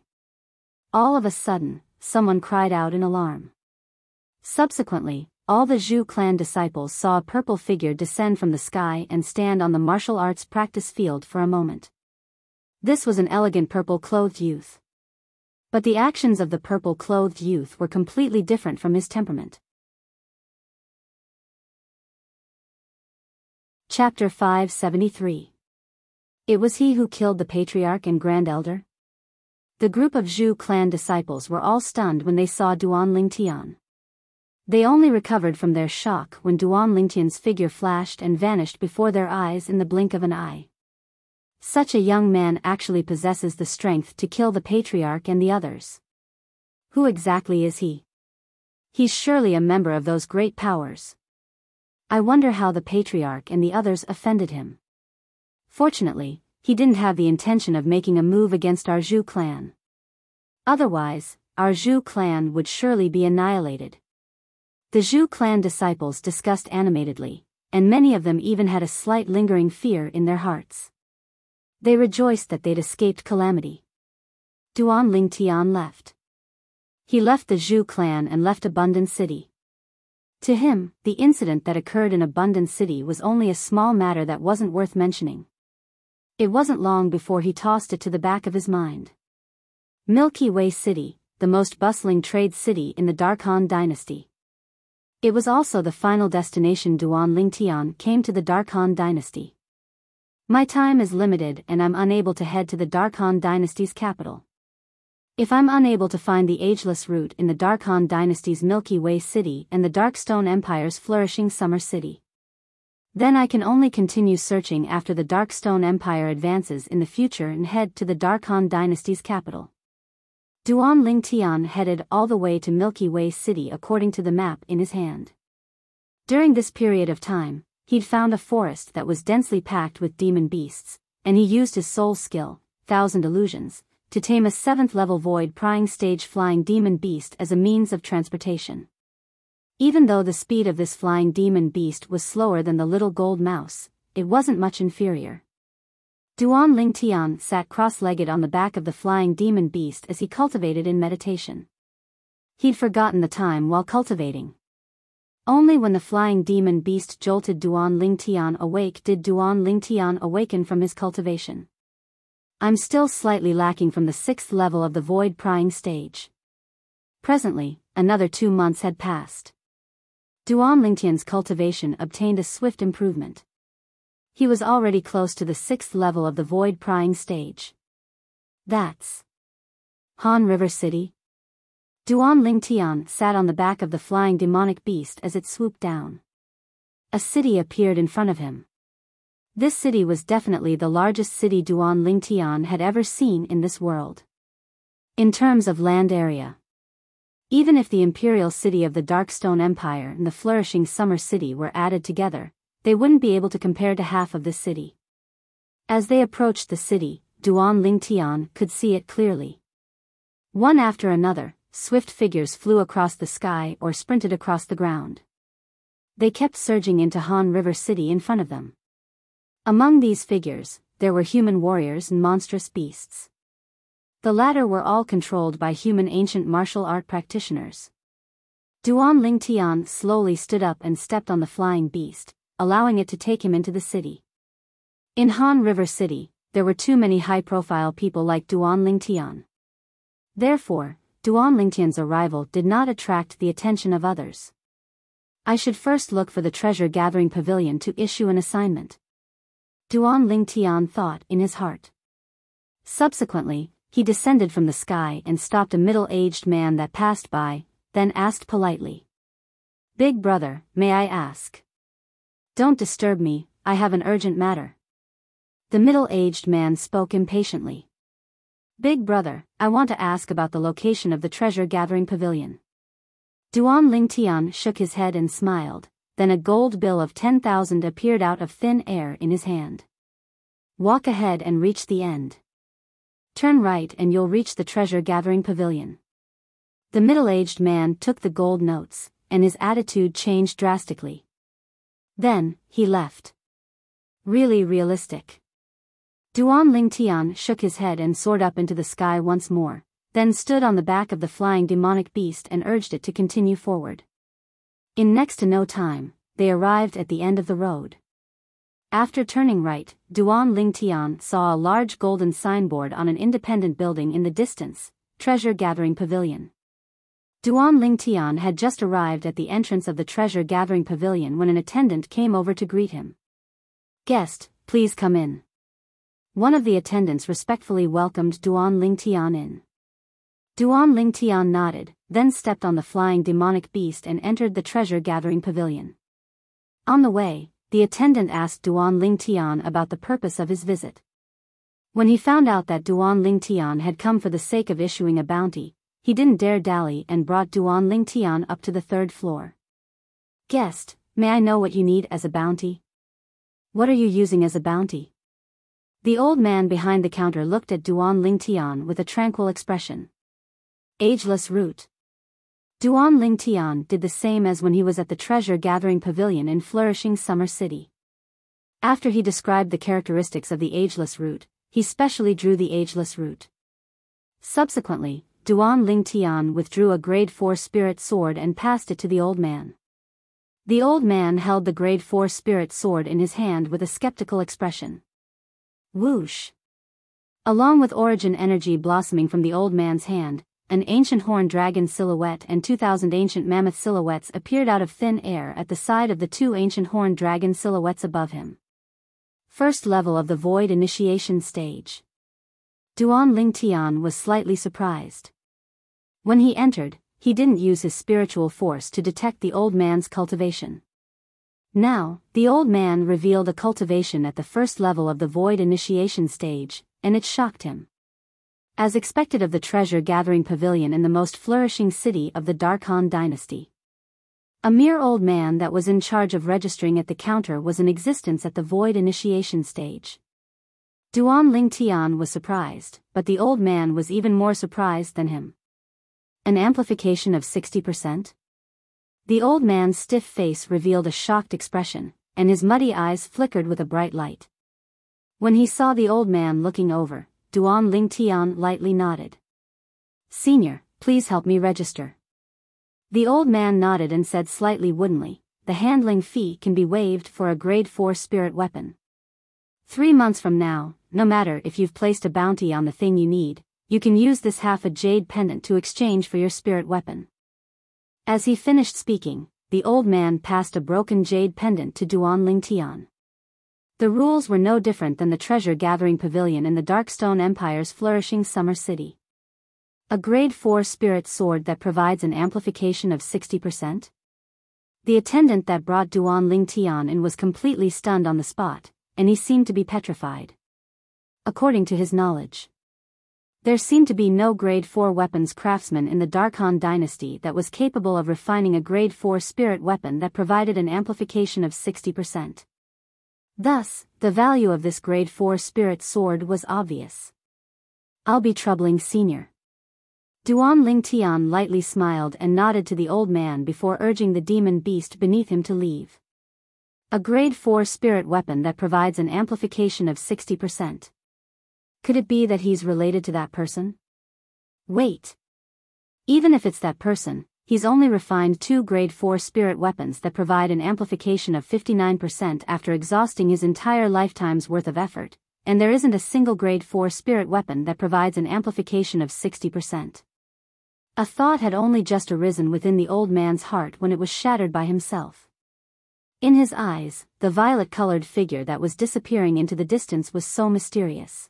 S1: All of a sudden, someone cried out in alarm. Subsequently, all the Zhu clan disciples saw a purple figure descend from the sky and stand on the martial arts practice field for a moment. This was an elegant purple-clothed youth. But the actions of the purple-clothed youth were completely different from his temperament. Chapter 573. It was he who killed the patriarch and grand elder? The group of Zhu clan disciples were all stunned when they saw Duan Lingtian. They only recovered from their shock when Duan Lingtian's figure flashed and vanished before their eyes in the blink of an eye. Such a young man actually possesses the strength to kill the patriarch and the others. Who exactly is he? He's surely a member of those great powers. I wonder how the patriarch and the others offended him. Fortunately, he didn't have the intention of making a move against our Zhu clan. Otherwise, our Zhu clan would surely be annihilated. The Zhu clan disciples discussed animatedly, and many of them even had a slight lingering fear in their hearts. They rejoiced that they'd escaped calamity. Duan Lingtian left. He left the Zhu clan and left Abundant City. To him, the incident that occurred in Abundant City was only a small matter that wasn't worth mentioning. It wasn't long before he tossed it to the back of his mind. Milky Way City, the most bustling trade city in the Darkhan dynasty. It was also the final destination Duan Lingtian came to the Darkhan dynasty. My time is limited and I'm unable to head to the Darkhan dynasty's capital. If I'm unable to find the ageless route in the Darkhan dynasty's Milky Way City and the Darkstone Empire's flourishing Summer City, then I can only continue searching after the Darkstone Empire advances in the future and head to the Darkhan dynasty's capital. Duan Lingtian headed all the way to Milky Way City according to the map in his hand. During this period of time, he'd found a forest that was densely packed with demon beasts, and he used his soul skill, 1,000 illusions, to tame a 7th-level void-prying stage flying demon beast as a means of transportation. Even though the speed of this flying demon beast was slower than the little gold mouse, it wasn't much inferior. Duan Lingtian sat cross-legged on the back of the flying demon beast as he cultivated in meditation. He'd forgotten the time while cultivating. Only when the flying demon beast jolted Duan Lingtian awake did Duan Lingtian awaken from his cultivation. I'm still slightly lacking from the 6th level of the void-prying stage. Presently, another 2 months had passed. Duan Lingtian's cultivation obtained a swift improvement. He was already close to the 6th level of the void-prying stage. That's Han River City. Duan Lingtian sat on the back of the flying demonic beast as it swooped down. A city appeared in front of him. This city was definitely the largest city Duan Lingtian had ever seen in this world. In terms of land area. Even if the imperial city of the Darkstone Empire and the flourishing Summer City were added together, they wouldn't be able to compare to half of this city. As they approached the city, Duan Lingtian could see it clearly. One after another, swift figures flew across the sky or sprinted across the ground. They kept surging into Han River City in front of them. Among these figures, there were human warriors and monstrous beasts. The latter were all controlled by human ancient martial art practitioners. Duan Lingtian slowly stood up and stepped on the flying beast, allowing it to take him into the city. In Han River City, there were too many high-profile people like Duan Lingtian. Therefore, Duan Lingtian's arrival did not attract the attention of others. I should first look for the treasure-gathering pavilion to issue an assignment, Duan Lingtian thought in his heart. Subsequently, he descended from the sky and stopped a middle-aged man that passed by, then asked politely, "Big brother, may I ask?" "Don't disturb me, I have an urgent matter." The middle-aged man spoke impatiently. "Big brother, I want to ask about the location of the treasure-gathering pavilion." Duan Lingtian shook his head and smiled, then a gold bill of 10,000 appeared out of thin air in his hand. "Walk ahead and reach the end. Turn right and you'll reach the treasure-gathering pavilion." The middle-aged man took the gold notes, and his attitude changed drastically. Then, he left. Really realistic. Duan Lingtian shook his head and soared up into the sky once more, then stood on the back of the flying demonic beast and urged it to continue forward. In next to no time, they arrived at the end of the road. After turning right, Duan Lingtian saw a large golden signboard on an independent building in the distance, Treasure-Gathering Pavilion. Duan Lingtian had just arrived at the entrance of the treasure-gathering pavilion when an attendant came over to greet him. "Guest, please come in." One of the attendants respectfully welcomed Duan Lingtian in. Duan Lingtian nodded, then stepped on the flying demonic beast and entered the treasure-gathering pavilion. On the way, the attendant asked Duan Lingtian about the purpose of his visit. When he found out that Duan Lingtian had come for the sake of issuing a bounty, he didn't dare dally and brought Duan Lingtian up to the 3rd floor. "Guest, may I know what you need as a bounty?" "What are you using as a bounty?" The old man behind the counter looked at Duan Lingtian with a tranquil expression. "Ageless root." Duan Lingtian did the same as when he was at the treasure-gathering pavilion in flourishing Summer City. After he described the characteristics of the ageless root, he specially drew the ageless root. Subsequently, Duan Lingtian withdrew a grade 4 spirit sword and passed it to the old man. The old man held the grade 4 spirit sword in his hand with a skeptical expression. Whoosh! Along with origin energy blossoming from the old man's hand, an ancient horned dragon silhouette and 2,000 ancient mammoth silhouettes appeared out of thin air at the side of the 2 ancient horned dragon silhouettes above him. First level of the void initiation stage. Duan Lingtian was slightly surprised. When he entered, he didn't use his spiritual force to detect the old man's cultivation. Now, the old man revealed a cultivation at the first level of the void initiation stage, and it shocked him. As expected of the treasure-gathering pavilion in the most flourishing city of the Dark Han dynasty. A mere old man that was in charge of registering at the counter was in existence at the void initiation stage. Duan Lingtian was surprised, but the old man was even more surprised than him. An amplification of 60%? The old man's stiff face revealed a shocked expression, and his muddy eyes flickered with a bright light. When he saw the old man looking over, Duan Lingtian lightly nodded. "Senior, please help me register." The old man nodded and said slightly woodenly, "The handling fee can be waived for a grade 4 spirit weapon. 3 months from now, no matter if you've placed a bounty on the thing you need, you can use this half a jade pendant to exchange for your spirit weapon." As he finished speaking, the old man passed a broken jade pendant to Duan Lingtian. The rules were no different than the treasure-gathering pavilion in the Darkstone Empire's flourishing Summer City. A grade 4 spirit sword that provides an amplification of 60%? The attendant that brought Duan Lingtian in was completely stunned on the spot, and he seemed to be petrified. According to his knowledge, there seemed to be no grade 4 weapons craftsman in the Dark Han dynasty that was capable of refining a grade 4 spirit weapon that provided an amplification of 60%. Thus, the value of this grade 4 spirit sword was obvious. "I'll be troubling senior." Duan Lingtian lightly smiled and nodded to the old man before urging the demon beast beneath him to leave. A grade 4 spirit weapon that provides an amplification of 60%. Could it be that he's related to that person? Wait. Even if it's that person, he's only refined 2 grade 4 spirit weapons that provide an amplification of 59% after exhausting his entire lifetime's worth of effort, and there isn't a single grade 4 spirit weapon that provides an amplification of 60%. A thought had only just arisen within the old man's heart when it was shattered by himself. In his eyes, the violet-colored figure that was disappearing into the distance was so mysterious.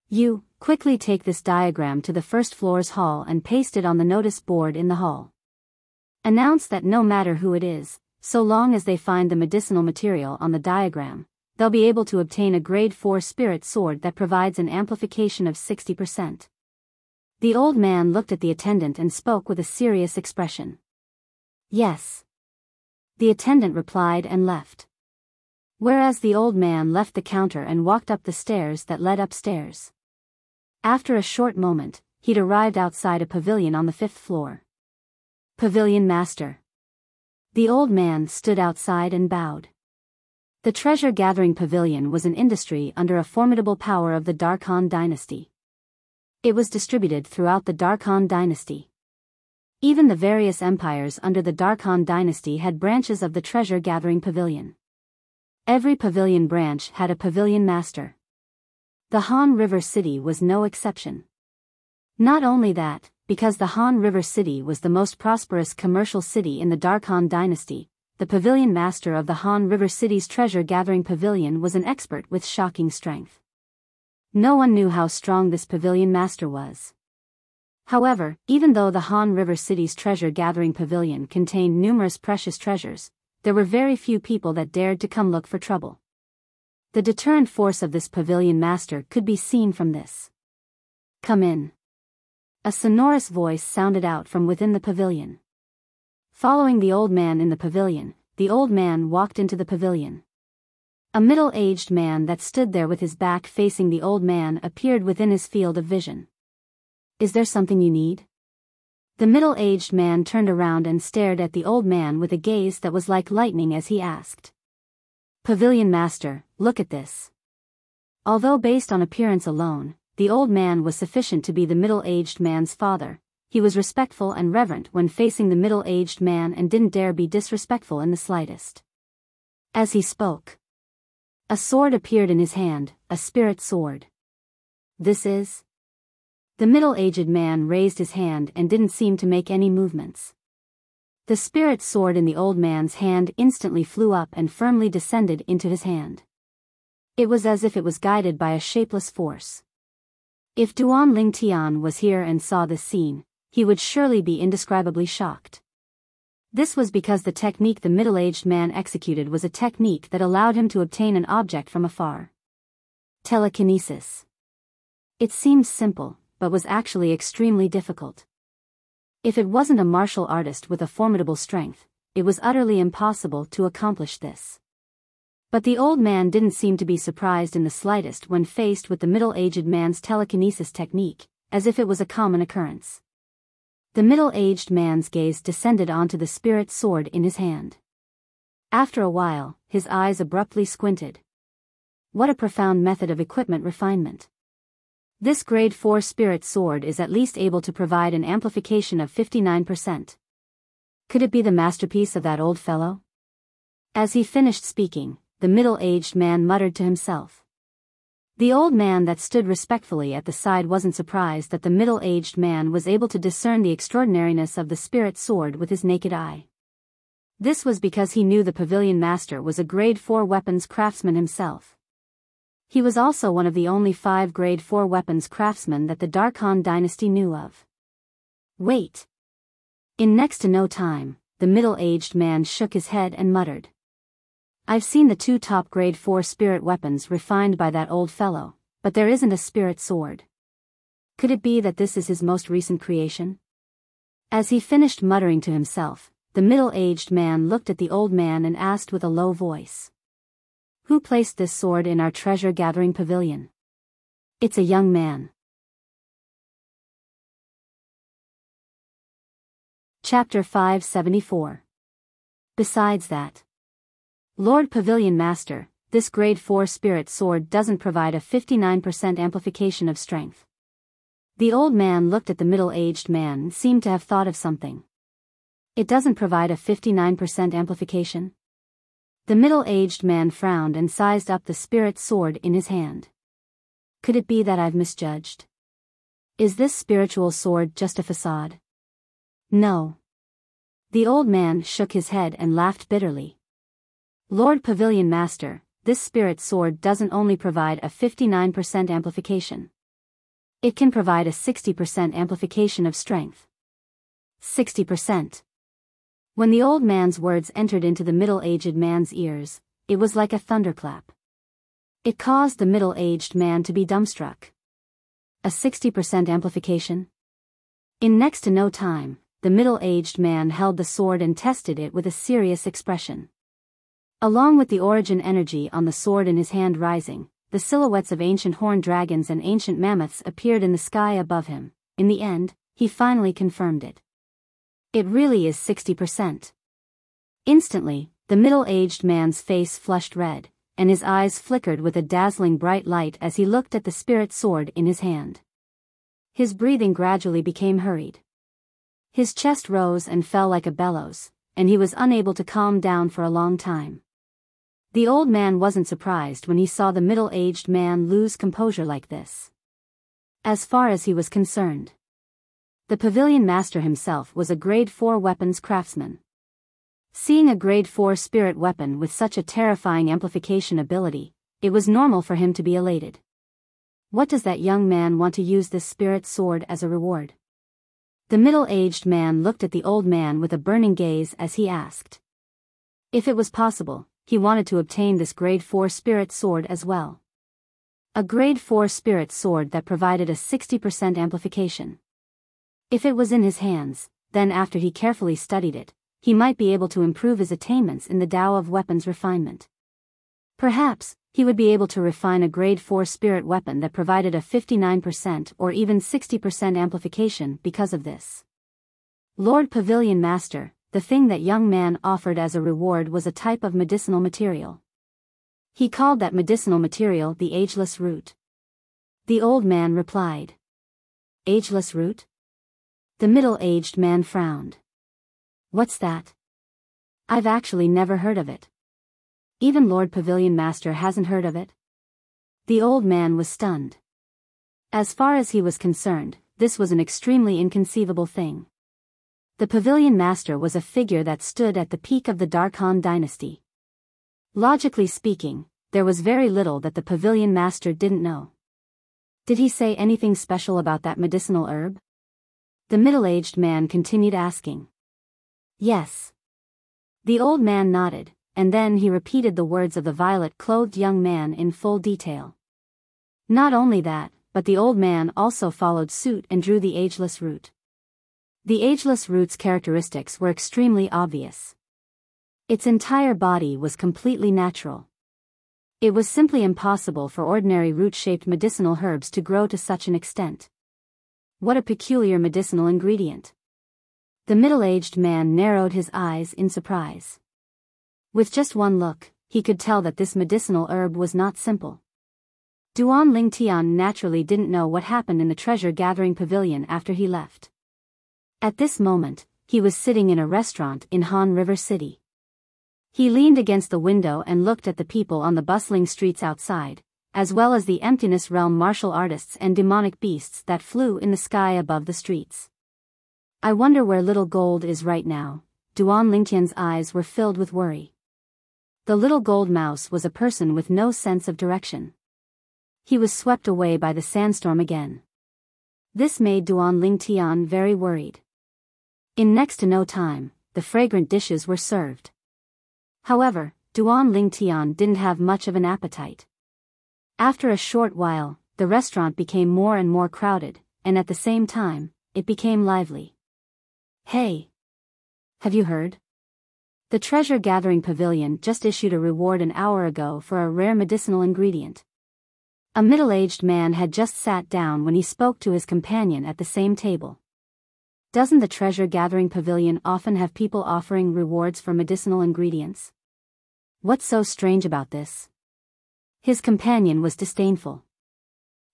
S1: You, quickly take this diagram to the first floor's hall and paste it on the notice board in the hall. Announce that no matter who it is, so long as they find the medicinal material on the diagram, they'll be able to obtain a grade 4 spirit sword that provides an amplification of 60%. The old man looked at the attendant and spoke with a serious expression. Yes. The attendant replied and left. Whereas the old man left the counter and walked up the stairs that led upstairs. After a short moment, he'd arrived outside a pavilion on the 5th floor. Pavilion Master. The old man stood outside and bowed. The treasure-gathering pavilion was an industry under a formidable power of the Darkhan dynasty. It was distributed throughout the Darkhan dynasty. Even the various empires under the Darkhan dynasty had branches of the treasure-gathering pavilion. Every pavilion branch had a pavilion master. The Han River City was no exception. Not only that, because the Han River City was the most prosperous commercial city in the Darkhan dynasty, the pavilion master of the Han River City's treasure-gathering pavilion was an expert with shocking strength. No one knew how strong this pavilion master was. However, even though the Han River City's treasure-gathering pavilion contained numerous precious treasures, there were very few people that dared to come look for trouble. The deterrent force of this pavilion master could be seen from this. Come in. A sonorous voice sounded out from within the pavilion. Following the old man in the pavilion, the old man walked into the pavilion. A middle-aged man that stood there with his back facing the old man appeared within his field of vision. Is there something you need? The middle-aged man turned around and stared at the old man with a gaze that was like lightning as he asked. Pavilion Master, look at this. Although based on appearance alone, the old man was sufficient to be the middle-aged man's father, he was respectful and reverent when facing the middle-aged man and didn't dare be disrespectful in the slightest. As he spoke, a sword appeared in his hand, a spirit sword. This is? The middle-aged man raised his hand and didn't seem to make any movements. The spirit sword in the old man's hand instantly flew up and firmly descended into his hand. It was as if it was guided by a shapeless force. If Duan Ling Tian was here and saw this scene, he would surely be indescribably shocked. This was because the technique the middle-aged man executed was a technique that allowed him to obtain an object from afar. Telekinesis. It seemed simple, but was actually extremely difficult. If it wasn't a martial artist with a formidable strength, it was utterly impossible to accomplish this. But the old man didn't seem to be surprised in the slightest when faced with the middle-aged man's telekinesis technique, as if it was a common occurrence. The middle-aged man's gaze descended onto the spirit sword in his hand. After a while, his eyes abruptly squinted. What a profound method of equipment refinement. This grade 4 spirit sword is at least able to provide an amplification of 59%. Could it be the masterpiece of that old fellow? As he finished speaking, the middle-aged man muttered to himself. The old man that stood respectfully at the side wasn't surprised that the middle-aged man was able to discern the extraordinariness of the spirit sword with his naked eye. This was because he knew the pavilion master was a grade 4 weapons craftsman himself. He was also one of the only 5 grade 4 weapons craftsmen that the Darkhan dynasty knew of. Wait. In next to no time, the middle-aged man shook his head and muttered. I've seen the 2 top grade 4 spirit weapons refined by that old fellow, but there isn't a spirit sword. Could it be that this is his most recent creation? As he finished muttering to himself, the middle-aged man looked at the old man and asked with a low voice. Who placed this sword in our treasure-gathering pavilion? It's a young man. Chapter 574. Besides that, Lord Pavilion Master, this grade 4 spirit sword doesn't provide a 59% amplification of strength. The old man looked at the middle-aged man and seemed to have thought of something. It doesn't provide a 59% amplification? The middle-aged man frowned and sized up the spirit sword in his hand. Could it be that I've misjudged? Is this spiritual sword just a facade? No. The old man shook his head and laughed bitterly. Lord Pavilion Master, this spirit sword doesn't only provide a 59% amplification. It can provide a 60% amplification of strength. 60%. When the old man's words entered into the middle-aged man's ears, it was like a thunderclap. It caused the middle-aged man to be dumbstruck. A 60% amplification? In next to no time, the middle-aged man held the sword and tested it with a serious expression. Along with the origin energy on the sword in his hand rising, the silhouettes of ancient horned dragons and ancient mammoths appeared in the sky above him. In the end, he finally confirmed it. It really is 60%. Instantly, the middle-aged man's face flushed red, and his eyes flickered with a dazzling bright light as he looked at the spirit sword in his hand. His breathing gradually became hurried. His chest rose and fell like a bellows, and he was unable to calm down for a long time. The old man wasn't surprised when he saw the middle-aged man lose composure like this. As far as he was concerned, the pavilion master himself was a grade 4 weapons craftsman. Seeing a grade 4 spirit weapon with such a terrifying amplification ability, it was normal for him to be elated. What does that young man want to use this spirit sword as a reward? The middle-aged man looked at the old man with a burning gaze as he asked. If it was possible, he wanted to obtain this grade 4 spirit sword as well. A grade 4 spirit sword that provided a 60% amplification. If it was in his hands, then after he carefully studied it, he might be able to improve his attainments in the Tao of weapons refinement. Perhaps, he would be able to refine a grade 4 spirit weapon that provided a 59% or even 60% amplification because of this. Lord Pavilion Master, the thing that young man offered as a reward was a type of medicinal material. He called that medicinal material the ageless root. The old man replied. Ageless root? The middle-aged man frowned. What's that? I've actually never heard of it. Even Lord Pavilion Master hasn't heard of it? The old man was stunned. As far as he was concerned, this was an extremely inconceivable thing. The Pavilion Master was a figure that stood at the peak of the Darkhan dynasty. Logically speaking, there was very little that the Pavilion Master didn't know. Did he say anything special about that medicinal herb? The middle-aged man continued asking. Yes. The old man nodded, and then he repeated the words of the violet-clothed young man in full detail. Not only that, but the old man also followed suit and drew the ageless root. The ageless root's characteristics were extremely obvious. Its entire body was completely natural. It was simply impossible for ordinary root-shaped medicinal herbs to grow to such an extent. What a peculiar medicinal ingredient. The middle-aged man narrowed his eyes in surprise. With just one look, he could tell that this medicinal herb was not simple. Duan Lingtian naturally didn't know what happened in the treasure-gathering pavilion after he left. At this moment, he was sitting in a restaurant in Han River City. He leaned against the window and looked at the people on the bustling streets outside, as well as the emptiness realm martial artists and demonic beasts that flew in the sky above the streets. I wonder where little gold is right now. Duan Lingtian's eyes were filled with worry. The little gold mouse was a person with no sense of direction. He was swept away by the sandstorm again. This made Duan Lingtian very worried. In next to no time, the fragrant dishes were served. However, Duan Lingtian didn't have much of an appetite. After a short while, the restaurant became more and more crowded, and at the same time, it became lively. Hey! Have you heard? The treasure-gathering pavilion just issued a reward an hour ago for a rare medicinal ingredient. A middle-aged man had just sat down when he spoke to his companion at the same table. Doesn't the treasure-gathering pavilion often have people offering rewards for medicinal ingredients? What's so strange about this? His companion was disdainful.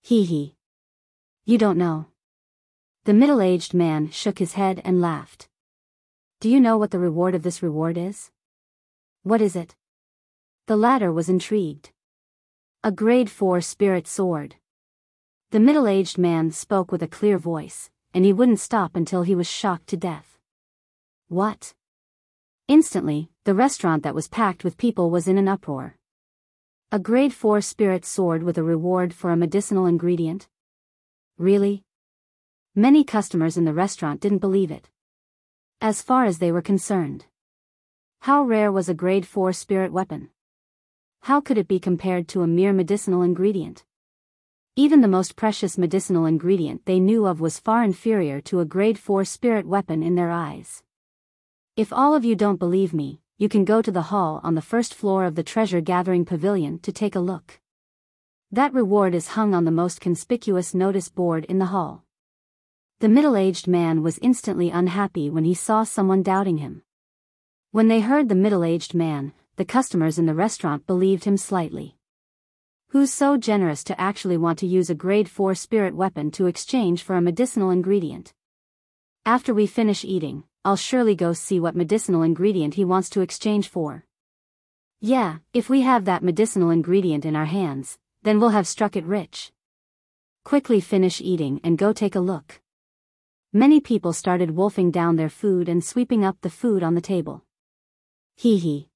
S1: Hee. You don't know. The middle-aged man shook his head and laughed. Do you know what the reward of this reward is? What is it? The latter was intrigued. A grade 4 spirit sword. The middle-aged man spoke with a clear voice, and he wouldn't stop until he was shocked to death. What? Instantly, the restaurant that was packed with people was in an uproar. A grade 4 spirit sword with a reward for a medicinal ingredient? Really? Many customers in the restaurant didn't believe it. As far as they were concerned. How rare was a grade 4 spirit weapon? How could it be compared to a mere medicinal ingredient? Even the most precious medicinal ingredient they knew of was far inferior to a grade 4 spirit weapon in their eyes. If all of you don't believe me, you can go to the hall on the first floor of the treasure-gathering pavilion to take a look. That reward is hung on the most conspicuous notice board in the hall. The middle-aged man was instantly unhappy when he saw someone doubting him. When they heard the middle-aged man, the customers in the restaurant believed him slightly. Who's so generous to actually want to use a grade 4 spirit weapon to exchange for a medicinal ingredient? After we finish eating, I'll surely go see what medicinal ingredient he wants to exchange for. Yeah, if we have that medicinal ingredient in our hands, then we'll have struck it rich. Quickly finish eating and go take a look. Many people started wolfing down their food and sweeping up the food on the table. Hee hee.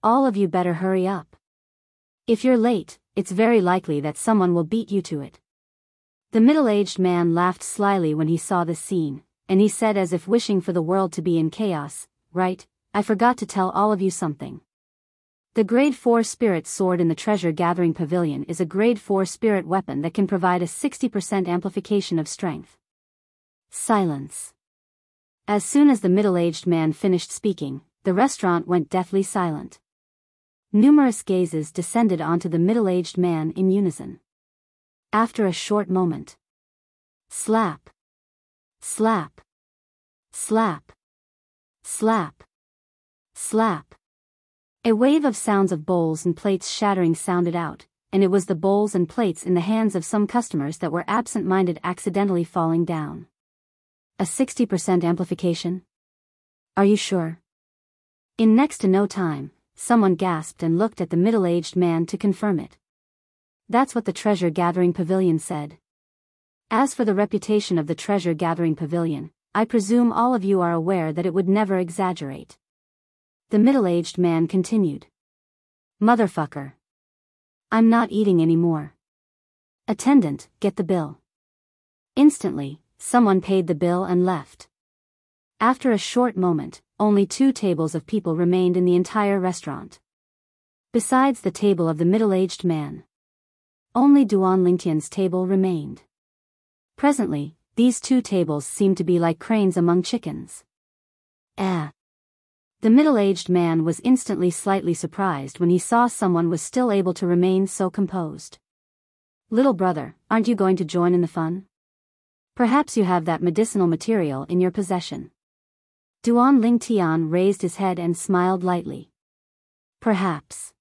S1: All of you better hurry up. If you're late, it's very likely that someone will beat you to it. The middle-aged man laughed slyly when he saw this scene, and he said as if wishing for the world to be in chaos, "Right, I forgot to tell all of you something. The grade 4 spirit sword in the treasure-gathering pavilion is a grade 4 spirit weapon that can provide a 60% amplification of strength." Silence. As soon as the middle-aged man finished speaking, the restaurant went deathly silent. Numerous gazes descended onto the middle-aged man in unison. After a short moment. Slap. Slap. Slap. Slap. Slap. A wave of sounds of bowls and plates shattering sounded out, and it was the bowls and plates in the hands of some customers that were absent-minded accidentally falling down. A 60% amplification? Are you sure? In next to no time, someone gasped and looked at the middle-aged man to confirm it. That's what the treasure-gathering pavilion said. As for the reputation of the treasure-gathering pavilion, I presume all of you are aware that it would never exaggerate. The middle-aged man continued. Motherfucker. I'm not eating anymore. Attendant, get the bill. Instantly, someone paid the bill and left. After a short moment, only 2 tables of people remained in the entire restaurant. Besides the table of the middle-aged man. Only Duan Lingtian's table remained. Presently, these 2 tables seemed to be like cranes among chickens. The middle-aged man was instantly slightly surprised when he saw someone was still able to remain so composed. Little brother, aren't you going to join in the fun? Perhaps you have that medicinal material in your possession. Duan Lingtian raised his head and smiled lightly. Perhaps.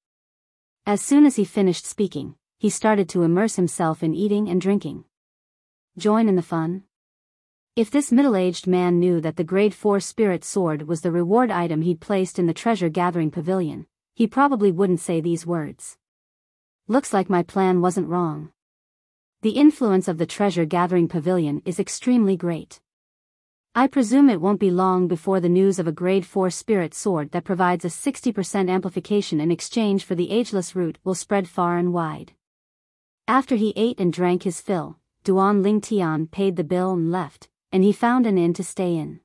S1: As soon as he finished speaking, he started to immerse himself in eating and drinking. Join in the fun? If this middle-aged man knew that the grade 4 spirit sword was the reward item he'd placed in the treasure-gathering pavilion, he probably wouldn't say these words. Looks like my plan wasn't wrong. The influence of the treasure-gathering pavilion is extremely great. I presume it won't be long before the news of a grade 4 spirit sword that provides a 60% amplification in exchange for the ageless root will spread far and wide. After he ate and drank his fill, Duan Lingtian paid the bill and left, and he found an inn to stay in.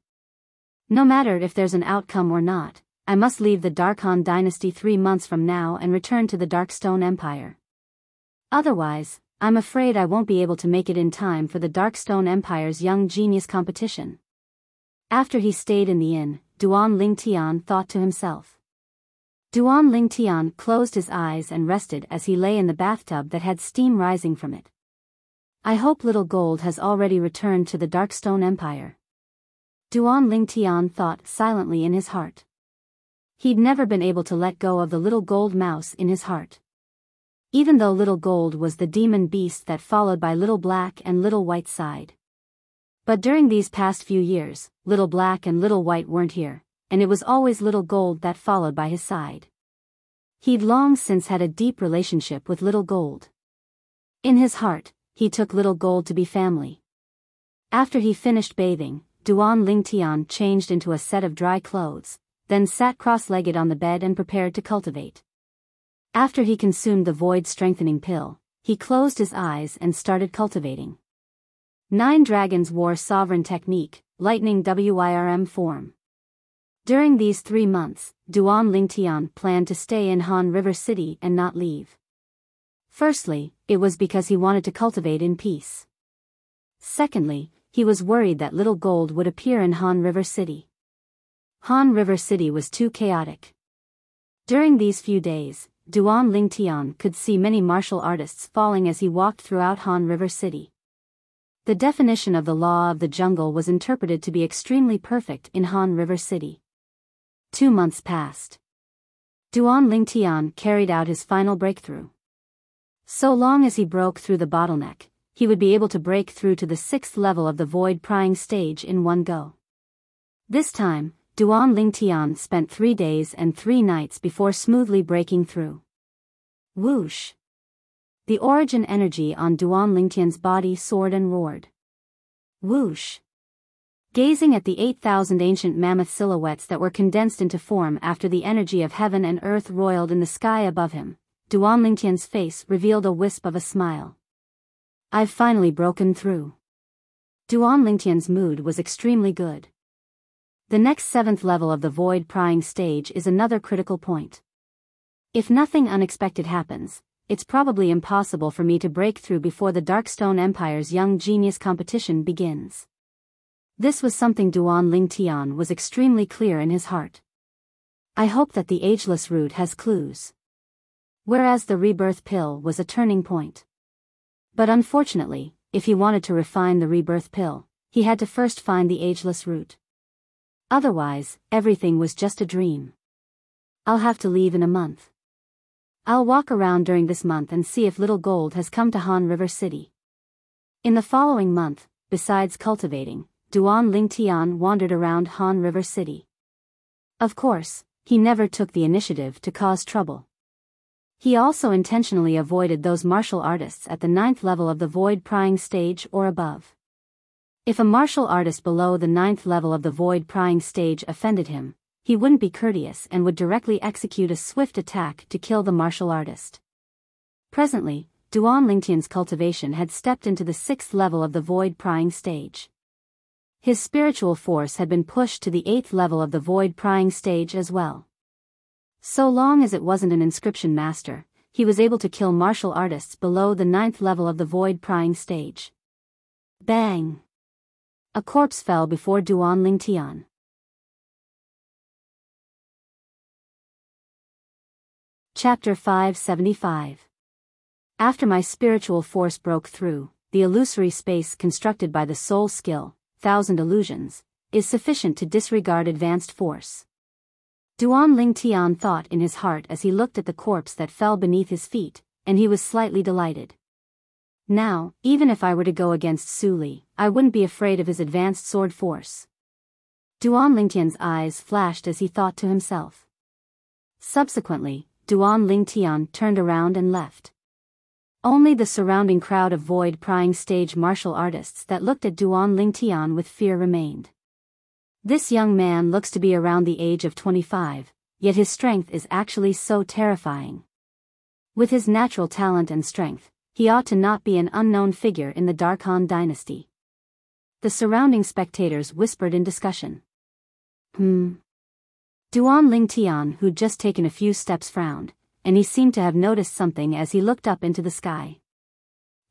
S1: No matter if there's an outcome or not, I must leave the Dark Han dynasty 3 months from now and return to the Darkstone Empire. Otherwise, I'm afraid I won't be able to make it in time for the Darkstone Empire's Young Genius competition. After he stayed in the inn, Duan Lingtian thought to himself. Duan Lingtian closed his eyes and rested as he lay in the bathtub that had steam rising from it. I hope Little Gold has already returned to the Darkstone Empire. Duan Lingtian thought silently in his heart. He'd never been able to let go of the little gold mouse in his heart. Even though Little Gold was the demon beast that followed by Little Black and Little White side. But during these past few years, Little Black and Little White weren't here, and it was always Little Gold that followed by his side. He'd long since had a deep relationship with Little Gold. In his heart, he took Little Gold to be family. After he finished bathing, Duan Lingtian changed into a set of dry clothes, then sat cross-legged on the bed and prepared to cultivate. After he consumed the void-strengthening pill, he closed his eyes and started cultivating. 9 dragons wore sovereign technique, lightning WIRM form. During these 3 months, Duan Lingtian planned to stay in Han River City and not leave. Firstly, it was because he wanted to cultivate in peace. Secondly, he was worried that Little Gold would appear in Han River City. Han River City was too chaotic. During these few days, Duan Lingtian could see many martial artists falling as he walked throughout Han River City. The definition of the law of the jungle was interpreted to be extremely perfect in Han River City. 2 months passed. Duan Lingtian carried out his final breakthrough. So long as he broke through the bottleneck, he would be able to break through to the 6th level of the void prying stage in one go. This time, Duan Lingtian spent 3 days and 3 nights before smoothly breaking through. Whoosh! The origin energy on Duan Lingtian's body soared and roared. Whoosh! Gazing at the 8,000 ancient mammoth silhouettes that were condensed into form after the energy of heaven and earth roiled in the sky above him, Duan Lingtian's face revealed a wisp of a smile. I've finally broken through. Duan Lingtian's mood was extremely good. The next 7th level of the void prying stage is another critical point. If nothing unexpected happens, it's probably impossible for me to break through before the Darkstone Empire's Young Genius competition begins. This was something Duan Lingtian was extremely clear in his heart. I hope that the ageless root has clues. Whereas the rebirth pill was a turning point. But unfortunately, if he wanted to refine the rebirth pill, he had to first find the ageless root. Otherwise, everything was just a dream. I'll have to leave in a month. I'll walk around during this month and see if Little Gold has come to Han River City. In the following month, besides cultivating, Duan Lingtian wandered around Han River City. Of course, he never took the initiative to cause trouble. He also intentionally avoided those martial artists at the 9th level of the void prying stage or above. If a martial artist below the 9th level of the void prying stage offended him, he wouldn't be courteous and would directly execute a swift attack to kill the martial artist. Presently, Duan Lingtian's cultivation had stepped into the 6th level of the void prying stage. His spiritual force had been pushed to the 8th level of the void prying stage as well. So long as it wasn't an inscription master, he was able to kill martial artists below the 9th level of the void prying stage. Bang! A corpse fell before Duan Lingtian. Chapter 575. After my spiritual force broke through, the illusory space constructed by the soul skill, 1,000 illusions, is sufficient to disregard advanced force. Duan Lingtian thought in his heart as he looked at the corpse that fell beneath his feet, and he was slightly delighted. Now, even if I were to go against Su Li, I wouldn't be afraid of his advanced sword force. Duan Lingtian's eyes flashed as he thought to himself. Subsequently, Duan Lingtian turned around and left. Only the surrounding crowd of void prying stage martial artists that looked at Duan Lingtian with fear remained. This young man looks to be around the age of 25, yet his strength is actually so terrifying. With his natural talent and strength, he ought to not be an unknown figure in the Dark Han dynasty. The surrounding spectators whispered in discussion. Duan Lingtian, who'd just taken a few steps, frowned, and he seemed to have noticed something as he looked up into the sky.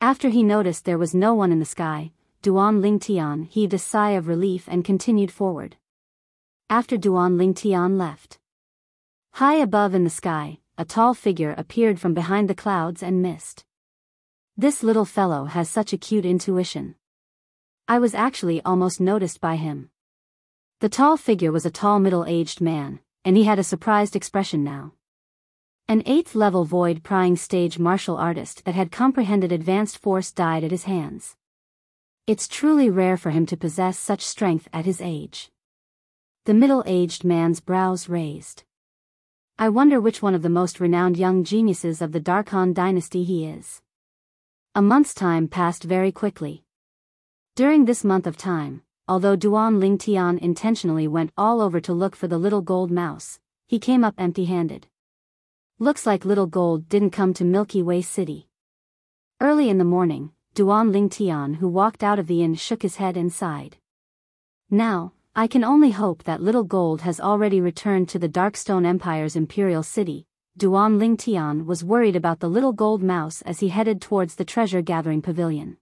S1: After he noticed there was no one in the sky, Duan Lingtian heaved a sigh of relief and continued forward. After Duan Lingtian left, high above in the sky, a tall figure appeared from behind the clouds and mist. This little fellow has such acute intuition. I was actually almost noticed by him. The tall figure was a tall middle-aged man, and he had a surprised expression now. An 8th level void prying stage martial artist that had comprehended advanced force died at his hands. It's truly rare for him to possess such strength at his age. The middle-aged man's brows raised. I wonder which one of the most renowned young geniuses of the Dark Han dynasty he is. A month's time passed very quickly. During this month of time, although Duan Lingtian intentionally went all over to look for the little gold mouse, he came up empty-handed. Looks like little gold didn't come to Milky Way City. Early in the morning, Duan Lingtian, who walked out of the inn, shook his head and sighed. Now, I can only hope that little gold has already returned to the Darkstone Empire's imperial city. Duan Lingtian was worried about the little gold mouse as he headed towards the treasure-gathering pavilion.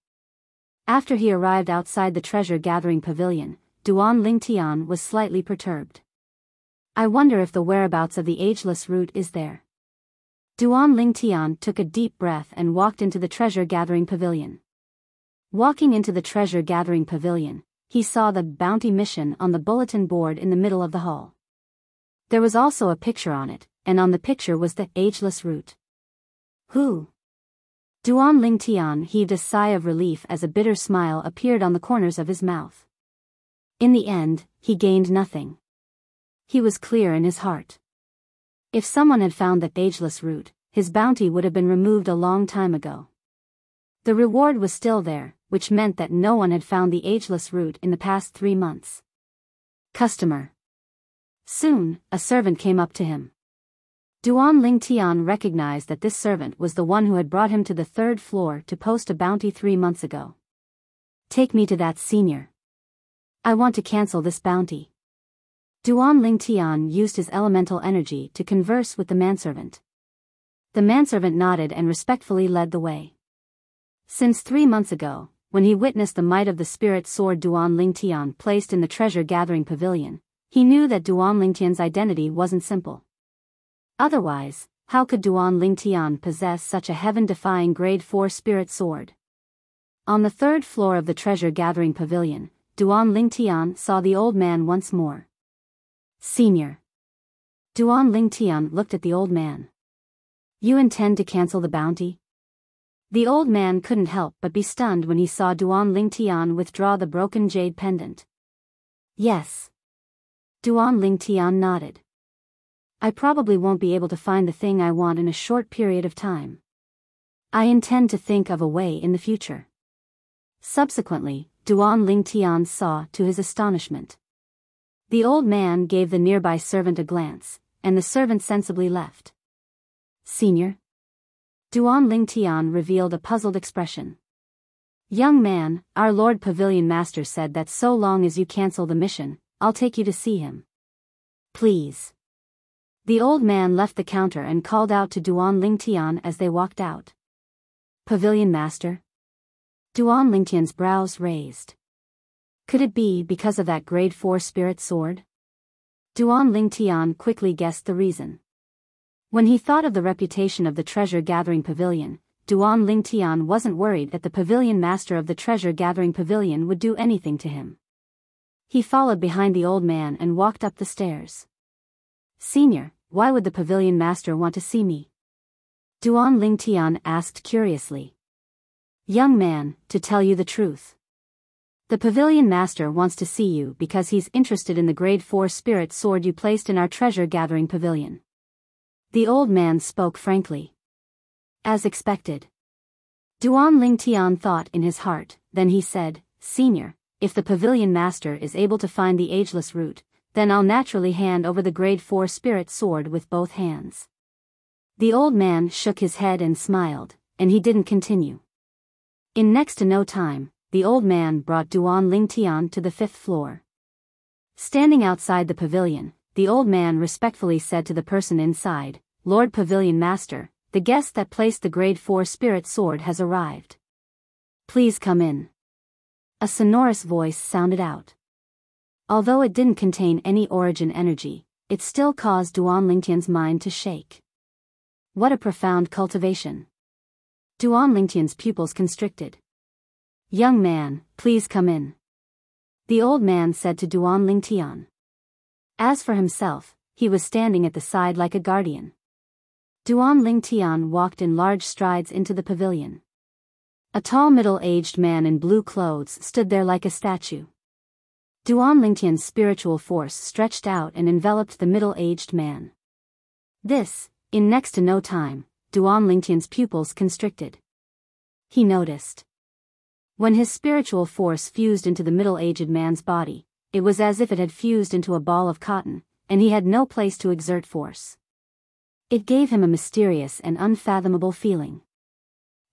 S1: After he arrived outside the treasure-gathering pavilion, Duan Lingtian was slightly perturbed. I wonder if the whereabouts of the ageless root is there. Duan Lingtian took a deep breath and walked into the treasure-gathering pavilion. Walking into the treasure-gathering pavilion, he saw the bounty mission on the bulletin board in the middle of the hall. There was also a picture on it, and on the picture was the ageless root. Who? Duan Lingtian heaved a sigh of relief as a bitter smile appeared on the corners of his mouth. In the end, he gained nothing. He was clear in his heart. If someone had found the ageless root, his bounty would have been removed a long time ago. The reward was still there, which meant that no one had found the ageless root in the past 3 months. Customer. Soon, a servant came up to him. Duan Lingtian recognized that this servant was the one who had brought him to the 3rd floor to post a bounty 3 months ago. Take me to that senior. I want to cancel this bounty. Duan Lingtian used his elemental energy to converse with the manservant. The manservant nodded and respectfully led the way. Since 3 months ago, when he witnessed the might of the spirit sword Duan Lingtian placed in the treasure-gathering pavilion, he knew that Duan Lingtian's identity wasn't simple. Otherwise, how could Duan Lingtian possess such a heaven-defying grade 4 spirit sword? On the 3rd floor of the treasure-gathering pavilion, Duan Lingtian saw the old man once more. Senior. Duan Lingtian looked at the old man. You intend to cancel the bounty? The old man couldn't help but be stunned when he saw Duan Lingtian withdraw the broken jade pendant. Yes. Duan Lingtian nodded. I probably won't be able to find the thing I want in a short period of time. I intend to think of a way in the future. Subsequently, Duan Lingtian saw to his astonishment. The old man gave the nearby servant a glance, and the servant sensibly left. Senior? Duan Lingtian revealed a puzzled expression. Young man, our Lord Pavilion Master said that so long as you cancel the mission, I'll take you to see him. Please. The old man left the counter and called out to Duan Lingtian as they walked out. Pavilion Master? Duan Lingtian's brows raised. Could it be because of that grade 4 spirit sword? Duan Lingtian quickly guessed the reason. When he thought of the reputation of the treasure-gathering pavilion, Duan Lingtian wasn't worried that the pavilion master of the treasure-gathering pavilion would do anything to him. He followed behind the old man and walked up the stairs. Senior, why would the pavilion master want to see me? Duan Lingtian asked curiously. Young man, to tell you the truth. The pavilion master wants to see you because he's interested in the grade 4 spirit sword you placed in our treasure-gathering pavilion. The old man spoke frankly. As expected. Duan Lingtian thought in his heart, then he said, Senior, if the pavilion master is able to find the ageless root, then I'll naturally hand over the grade 4 spirit sword with both hands. The old man shook his head and smiled, and he didn't continue. In next to no time, the old man brought Duan Lingtian to the 5th floor. Standing outside the pavilion, the old man respectfully said to the person inside, Lord Pavilion Master, the guest that placed the grade 4 spirit sword has arrived. Please come in. A sonorous voice sounded out. Although it didn't contain any origin energy, it still caused Duan Lingtian's mind to shake. What a profound cultivation. Duan Lingtian's pupils constricted. Young man, please come in. The old man said to Duan Lingtian. As for himself, he was standing at the side like a guardian. Duan Lingtian walked in large strides into the pavilion. A tall middle-aged man in blue clothes stood there like a statue. Duan Lingtian's spiritual force stretched out and enveloped the middle-aged man. This, in next to no time, Duan Lingtian's pupils constricted. he noticed. When his spiritual force fused into the middle-aged man's body, it was as if it had fused into a ball of cotton, and he had no place to exert force. It gave him a mysterious and unfathomable feeling.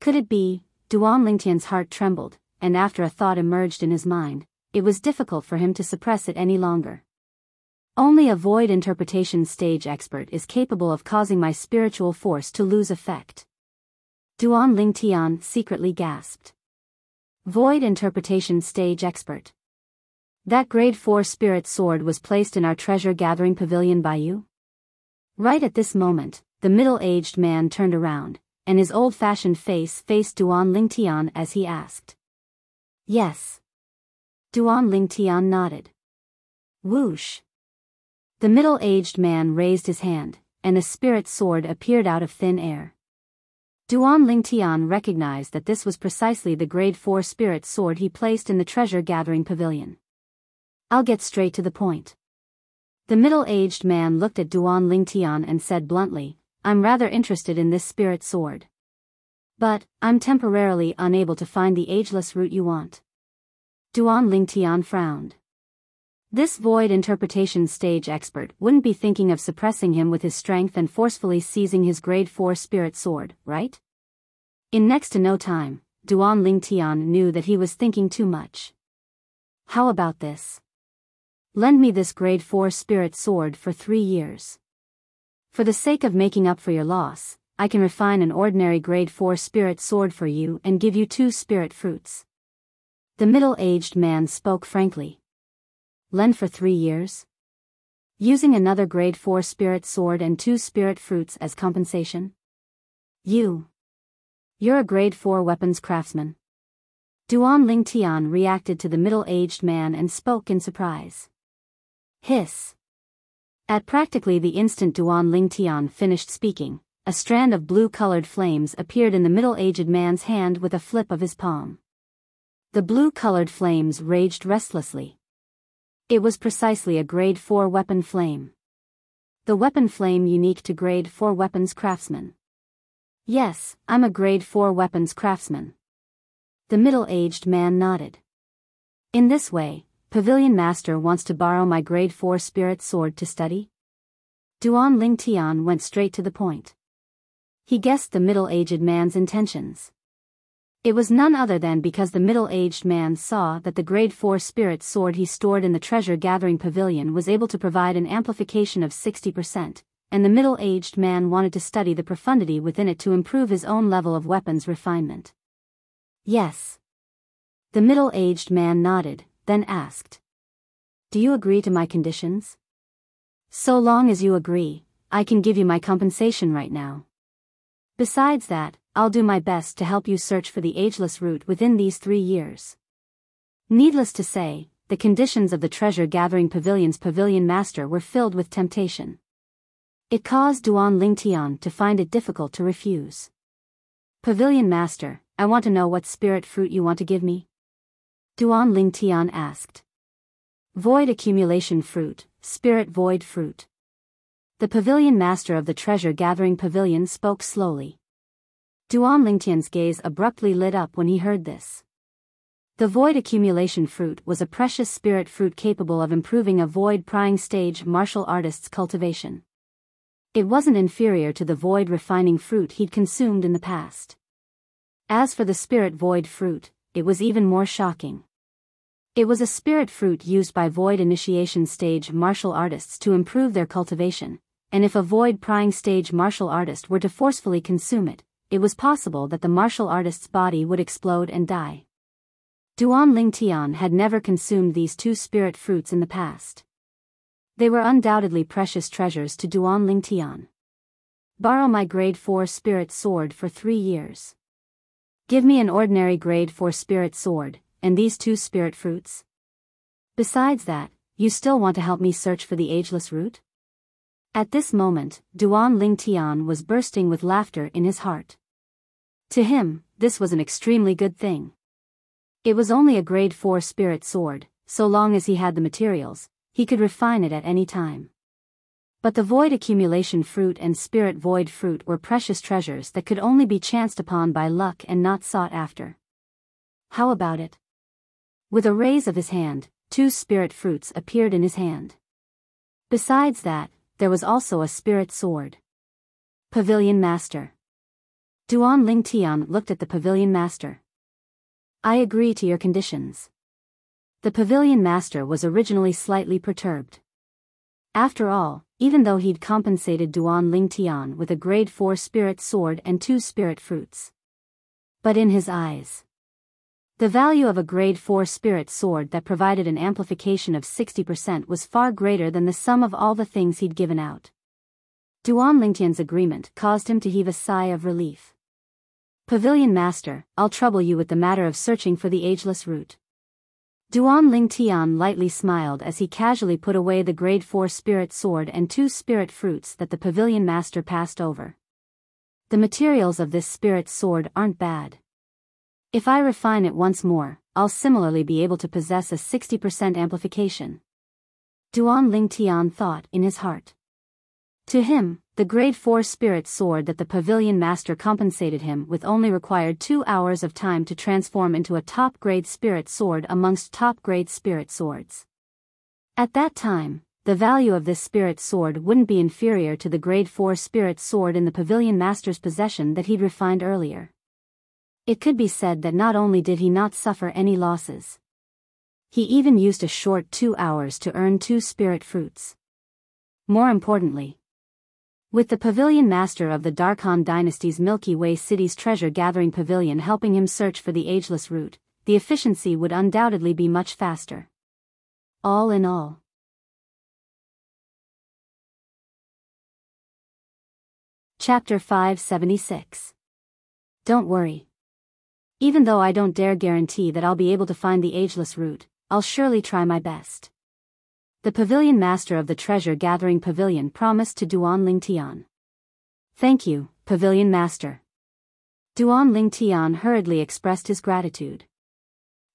S1: Could it be? Duan Lingtian's heart trembled, and after a thought emerged in his mind, it was difficult for him to suppress it any longer. Only a void interpretation stage expert is capable of causing my spiritual force to lose effect. Duan Lingtian secretly gasped. Void interpretation stage expert. That grade 4 spirit sword was placed in our treasure-gathering pavilion by you? Right at this moment, the middle-aged man turned around, and his old-fashioned face faced Duan Lingtian as he asked. Yes. Duan Lingtian nodded. Whoosh. The middle-aged man raised his hand, and a spirit sword appeared out of thin air. Duan Lingtian recognized that this was precisely the grade 4 spirit sword he placed in the treasure-gathering pavilion. I'll get straight to the point. The middle-aged man looked at Duan Lingtian and said bluntly, I'm rather interested in this spirit sword. But, I'm temporarily unable to find the ageless root you want. Duan Lingtian frowned. This void interpretation stage expert wouldn't be thinking of suppressing him with his strength and forcefully seizing his grade 4 spirit sword, right? In next to no time, Duan Lingtian knew that he was thinking too much. How about this? Lend me this grade 4 spirit sword for 3 years. For the sake of making up for your loss, I can refine an ordinary grade 4 spirit sword for you and give you 2 spirit fruits. The middle-aged man spoke frankly. Lend for 3 years? Using another grade 4 spirit sword and 2 spirit fruits as compensation? You're a grade 4 weapons craftsman. Duan Lingtian reacted to the middle-aged man and spoke in surprise. Hiss. At practically the instant Duan Lingtian finished speaking, a strand of blue-colored flames appeared in the middle-aged man's hand with a flip of his palm. The blue-colored flames raged restlessly. It was precisely a grade 4 weapon flame. The weapon flame unique to grade 4 weapons craftsman. Yes, I'm a grade 4 weapons craftsman. The middle-aged man nodded. In this way, Pavilion Master wants to borrow my grade 4 spirit sword to study? Duan Lingtian went straight to the point. He guessed the middle-aged man's intentions. It was none other than because the middle-aged man saw that the grade 4 spirit sword he stored in the treasure-gathering pavilion was able to provide an amplification of 60%, and the middle-aged man wanted to study the profundity within it to improve his own level of weapons refinement. Yes. The middle-aged man nodded, then asked. Do you agree to my conditions? So long as you agree, I can give you my compensation right now. Besides that, I'll do my best to help you search for the ageless root within these 3 years. Needless to say, the conditions of the treasure-gathering pavilion's pavilion master were filled with temptation. It caused Duan Lingtian to find it difficult to refuse. Pavilion master, I want to know what spirit fruit you want to give me? Duan Lingtian asked. Void accumulation fruit, spirit void fruit. The pavilion master of the treasure-gathering pavilion spoke slowly. Duan Lingtian's gaze abruptly lit up when he heard this. The void accumulation fruit was a precious spirit fruit capable of improving a void prying stage martial artist's cultivation. It wasn't inferior to the void refining fruit he'd consumed in the past. As for the spirit void fruit, it was even more shocking. It was a spirit fruit used by void initiation stage martial artists to improve their cultivation, and if a void prying stage martial artist were to forcefully consume it, it was possible that the martial artist's body would explode and die. Duan Lingtian had never consumed these 2 spirit fruits in the past. They were undoubtedly precious treasures to Duan Lingtian. Borrow my grade 4 spirit sword for 3 years. Give me an ordinary grade 4 spirit sword, and these 2 spirit fruits. Besides that, you still want to help me search for the ageless root? At this moment, Duan Lingtian was bursting with laughter in his heart. To him, this was an extremely good thing. It was only a grade 4 spirit sword, so long as he had the materials, he could refine it at any time. But the void accumulation fruit and spirit void fruit were precious treasures that could only be chanced upon by luck and not sought after. How about it? With a raise of his hand, 2 spirit fruits appeared in his hand. Besides that, there was also a spirit sword. Pavilion Master. Duan Lingtian looked at the Pavilion Master. I agree to your conditions. The Pavilion Master was originally slightly perturbed. After all, even though he'd compensated Duan Lingtian with a grade 4 spirit sword and 2 spirit fruits. But in his eyes, the value of a grade 4 spirit sword that provided an amplification of 60% was far greater than the sum of all the things he'd given out. Duan Lingtian's agreement caused him to heave a sigh of relief. Pavilion Master, I'll trouble you with the matter of searching for the ageless root. Duan Lingtian lightly smiled as he casually put away the grade 4 spirit sword and 2 spirit fruits that the Pavilion Master passed over. The materials of this spirit sword aren't bad. If I refine it once more, I'll similarly be able to possess a 60% amplification. Duan Lingtian thought in his heart. To him, the grade 4 spirit sword that the Pavilion Master compensated him with only required 2 hours of time to transform into a top-grade spirit sword amongst top-grade spirit swords. At that time, the value of this spirit sword wouldn't be inferior to the grade 4 spirit sword in the Pavilion Master's possession that he'd refined earlier. It could be said that not only did he not suffer any losses, he even used a short 2 hours to earn 2 spirit fruits. More importantly, with the Pavilion Master of the Darkhan Dynasty's Milky Way City's treasure-gathering pavilion helping him search for the ageless root, the efficiency would undoubtedly be much faster. All in all. Chapter 576. Don't worry. Even though I don't dare guarantee that I'll be able to find the ageless root, I'll surely try my best. The Pavilion Master of the treasure-gathering pavilion promised to Duan Lingtian. Thank you, Pavilion Master. Duan Lingtian hurriedly expressed his gratitude.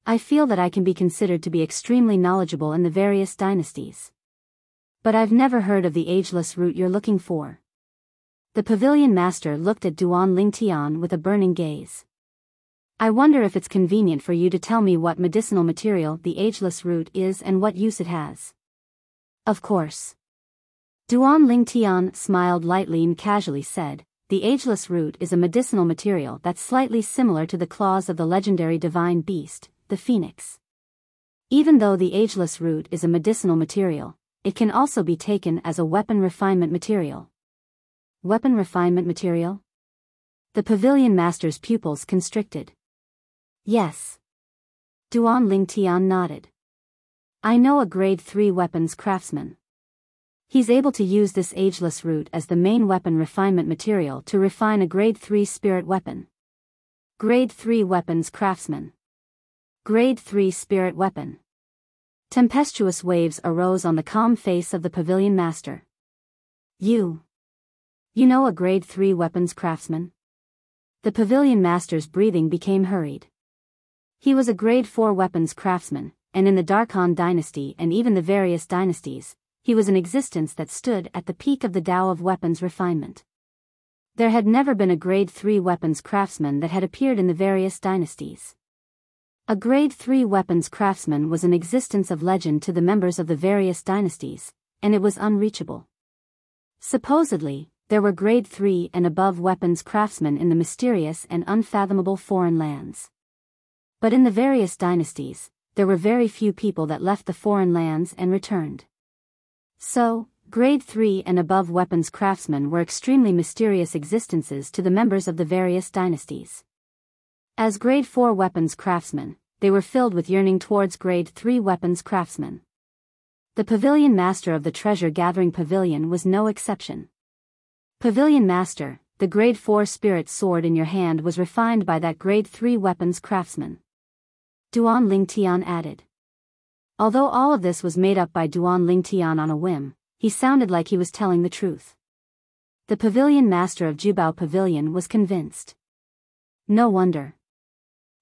S1: I feel that I can be considered to be extremely knowledgeable in the various dynasties. But I've never heard of the ageless root you're looking for. The Pavilion Master looked at Duan Lingtian with a burning gaze. I wonder if it's convenient for you to tell me what medicinal material the ageless root is and what use it has. Of course. Duan Lingtian smiled lightly and casually said, the ageless root is a medicinal material that's slightly similar to the claws of the legendary divine beast, the phoenix. Even though the ageless root is a medicinal material, it can also be taken as a weapon refinement material. Weapon refinement material? The Pavilion Master's pupils constricted. Yes. Duan Lingtian nodded. I know a grade 3 weapons craftsman. He's able to use this ageless root as the main weapon refinement material to refine a grade 3 spirit weapon. Grade 3 weapons craftsman. Grade 3 spirit weapon. Tempestuous waves arose on the calm face of the Pavilion Master. You know a grade 3 weapons craftsman? The Pavilion Master's breathing became hurried. He was a grade 4 weapons craftsman, and in the Darkhan dynasty and even the various dynasties, he was an existence that stood at the peak of the Tao of weapons refinement. There had never been a grade 3 weapons craftsman that had appeared in the various dynasties. A grade 3 weapons craftsman was an existence of legend to the members of the various dynasties, and it was unreachable. Supposedly, there were grade 3 and above weapons craftsmen in the mysterious and unfathomable foreign lands. But in the various dynasties, there were very few people that left the foreign lands and returned. So, grade 3 and above weapons craftsmen were extremely mysterious existences to the members of the various dynasties. As grade 4 weapons craftsmen, they were filled with yearning towards grade 3 weapons craftsmen. The Pavilion Master of the treasure-gathering pavilion was no exception. Pavilion Master, the grade 4 spirit sword in your hand was refined by that grade 3 weapons craftsman. Duan Lingtian added. Although all of this was made up by Duan Lingtian on a whim, he sounded like he was telling the truth. The Pavilion Master of Biyao Pavilion was convinced. No wonder.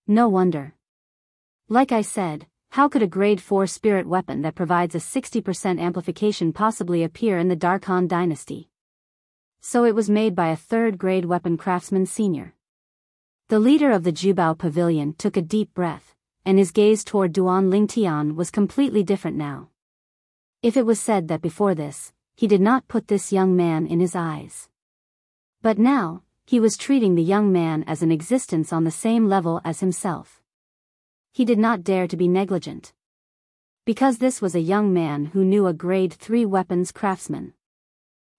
S1: No wonder. Like I said, How could a grade 4 spirit weapon that provides a 60% amplification possibly appear in the Darkhan dynasty? So it was made by a 3rd grade weapon craftsman senior. The leader of the Jubao pavilion took a deep breath, and his gaze toward Duan Lingtian was completely different now. If it was said that before this, he did not put this young man in his eyes. But now, he was treating the young man as an existence on the same level as himself. He did not dare to be negligent. Because this was a young man who knew a grade 3 weapons craftsman.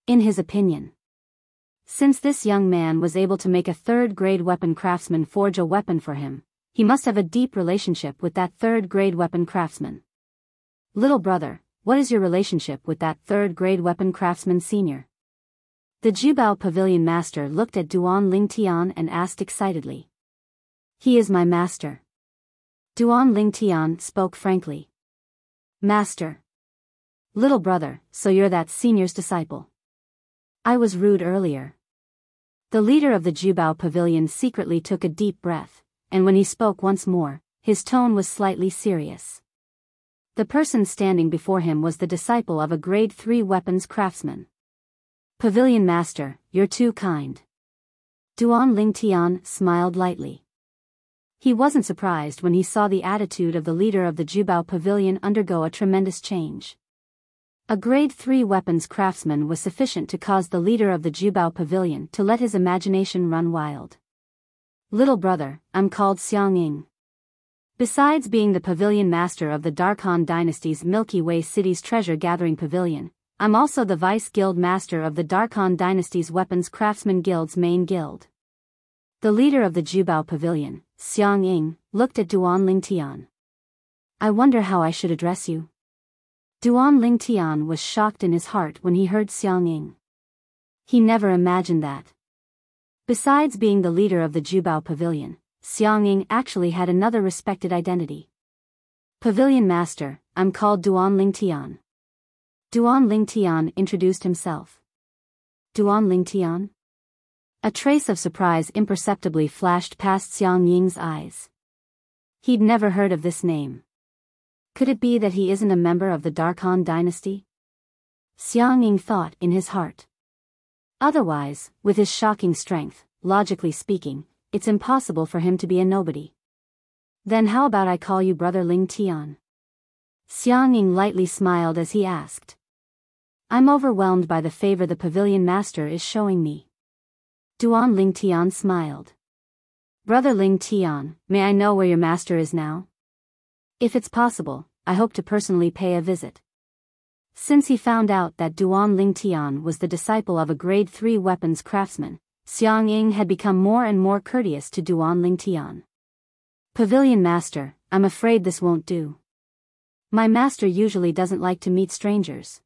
S1: In his opinion. Since this young man was able to make a 3rd grade weapon craftsman forge a weapon for him, he must have a deep relationship with that 3rd grade weapon craftsman. Little brother, what is your relationship with that 3rd grade weapon craftsman senior? The Jubao pavilion master looked at Duan Lingtian and asked excitedly. He is my master. Duan Lingtian spoke frankly. Master. Little brother, so you're that senior's disciple. I was rude earlier. The leader of the Jubao pavilion secretly took a deep breath, and when he spoke once more, his tone was slightly serious. The person standing before him was the disciple of a grade 3 weapons craftsman. Pavilion master, you're too kind. Duan Lingtian smiled lightly. He wasn't surprised when he saw the attitude of the leader of the Jubao pavilion undergo a tremendous change. A grade 3 weapons craftsman was sufficient to cause the leader of the Jubao pavilion to let his imagination run wild. Little brother, I'm called Xiangying. Besides being the pavilion master of the Darkhan dynasty's Milky Way City's treasure-gathering pavilion, I'm also the vice guild master of the Darkhan dynasty's weapons craftsman guild's main guild. The leader of the Jubao pavilion, Xiangying, looked at Duan Lingtian. I wonder how I should address you. Duan Lingtian was shocked in his heart when he heard Xiangying. He never imagined that. Besides being the leader of the Jubao pavilion, Xiangying actually had another respected identity. Pavilion master, I'm called Duan Lingtian. Duan Lingtian introduced himself. Duan Lingtian? A trace of surprise imperceptibly flashed past Xiangying's eyes. He'd never heard of this name. Could it be that he isn't a member of the Darkhan dynasty? Xiangying thought in his heart. Otherwise, with his shocking strength, logically speaking, it's impossible for him to be a nobody. Then how about I call you Brother Lingtian? Xiangying lightly smiled as he asked. I'm overwhelmed by the favor the pavilion master is showing me. Duan Lingtian smiled. Brother Lingtian, may I know where your master is now? If it's possible, I hope to personally pay a visit. Since he found out that Duan Lingtian was the disciple of a grade 3 weapons craftsman, Xiangying had become more and more courteous to Duan Lingtian. Pavilion master, I'm afraid this won't do. My master usually doesn't like to meet strangers.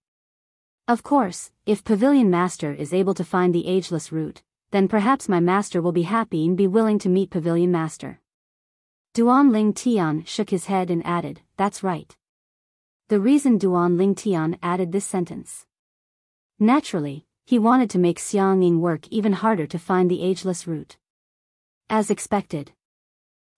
S1: Of course, if Pavilion Master is able to find the ageless root, then perhaps my master will be happy and be willing to meet Pavilion Master. Duan Lingtian shook his head and added, that's right. The reason Duan Lingtian added this sentence. Naturally, he wanted to make Xiangying work even harder to find the ageless root. As expected.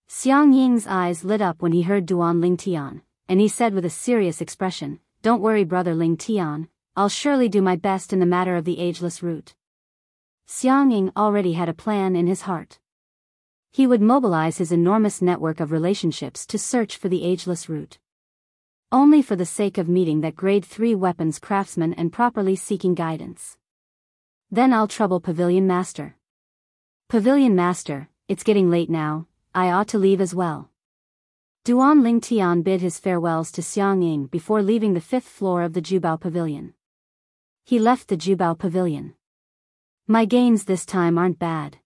S1: Xiangying's eyes lit up when he heard Duan Lingtian, and he said with a serious expression, don't worry Brother Lingtian, I'll surely do my best in the matter of the ageless root. Xiangying already had a plan in his heart. He would mobilize his enormous network of relationships to search for the ageless root. Only for the sake of meeting that grade 3 weapons craftsman and properly seeking guidance. Then I'll trouble Pavilion Master. Pavilion Master, it's getting late now, I ought to leave as well. Duan Lingtian bid his farewells to Xiangying before leaving the 5th floor of the Jubao Pavilion. He left the Jubao Pavilion. My gains this time aren't bad.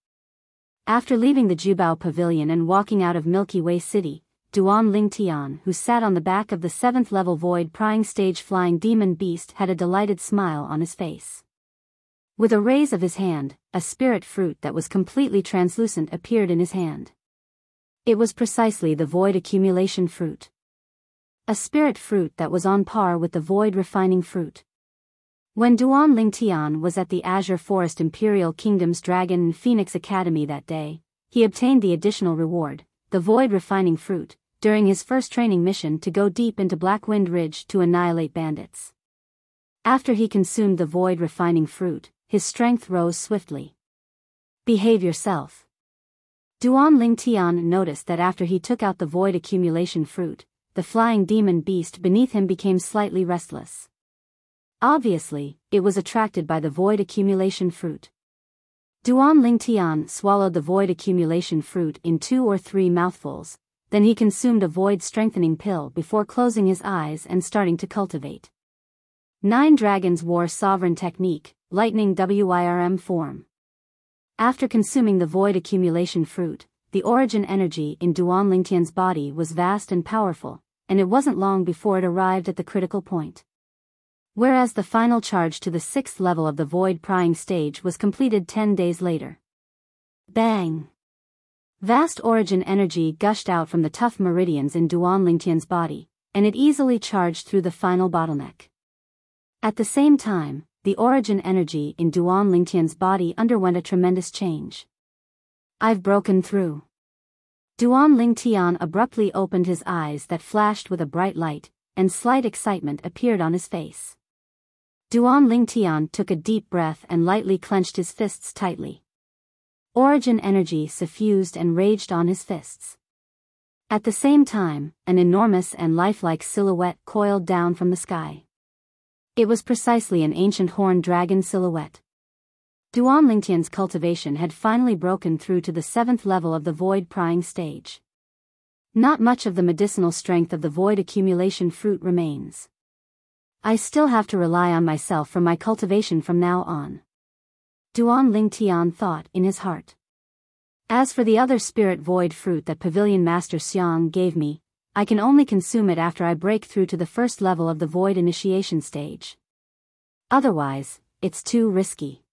S1: After leaving the Jubao Pavilion and walking out of Milky Way City, Duan Lingtian, who sat on the back of the 7th level void prying stage flying demon beast, had a delighted smile on his face. With a raise of his hand, a spirit fruit that was completely translucent appeared in his hand. It was precisely the void accumulation fruit. A spirit fruit that was on par with the void refining fruit. When Duan Lingtian was at the Azure Forest Imperial Kingdom's Dragon and Phoenix Academy that day, he obtained the additional reward, the void refining fruit, during his first training mission to go deep into Blackwind Ridge to annihilate bandits. After he consumed the void-refining fruit, his strength rose swiftly. Behave yourself. Duan Lingtian noticed that after he took out the void accumulation fruit, the flying demon beast beneath him became slightly restless. Obviously, it was attracted by the void accumulation fruit. Duan Lingtian swallowed the void accumulation fruit in 2 or 3 mouthfuls, then he consumed a void-strengthening pill before closing his eyes and starting to cultivate 9 Dragons War Sovereign Technique, Lightning WIRM form. After consuming the void accumulation fruit, the origin energy in Duan Lingtian's body was vast and powerful, and it wasn't long before it arrived at the critical point. Whereas the final charge to the 6th level of the void prying stage was completed 10 days later. Bang! Vast origin energy gushed out from the tough meridians in Duan Lingtian's body, and it easily charged through the final bottleneck. At the same time, the origin energy in Duan Lingtian's body underwent a tremendous change. I've broken through. Duan Lingtian abruptly opened his eyes that flashed with a bright light, and slight excitement appeared on his face. Duan Lingtian took a deep breath and lightly clenched his fists tightly. Origin energy suffused and raged on his fists. At the same time, an enormous and lifelike silhouette coiled down from the sky. It was precisely an ancient horned dragon silhouette. Duan Lingtian's cultivation had finally broken through to the 7th level of the void prying stage. Not much of the medicinal strength of the void accumulation fruit remains. I still have to rely on myself for my cultivation from now on. Duan Lingtian thought in his heart. As for the other spirit void fruit that Pavilion Master Xiang gave me, I can only consume it after I break through to the 1st level of the void initiation stage. Otherwise, it's too risky.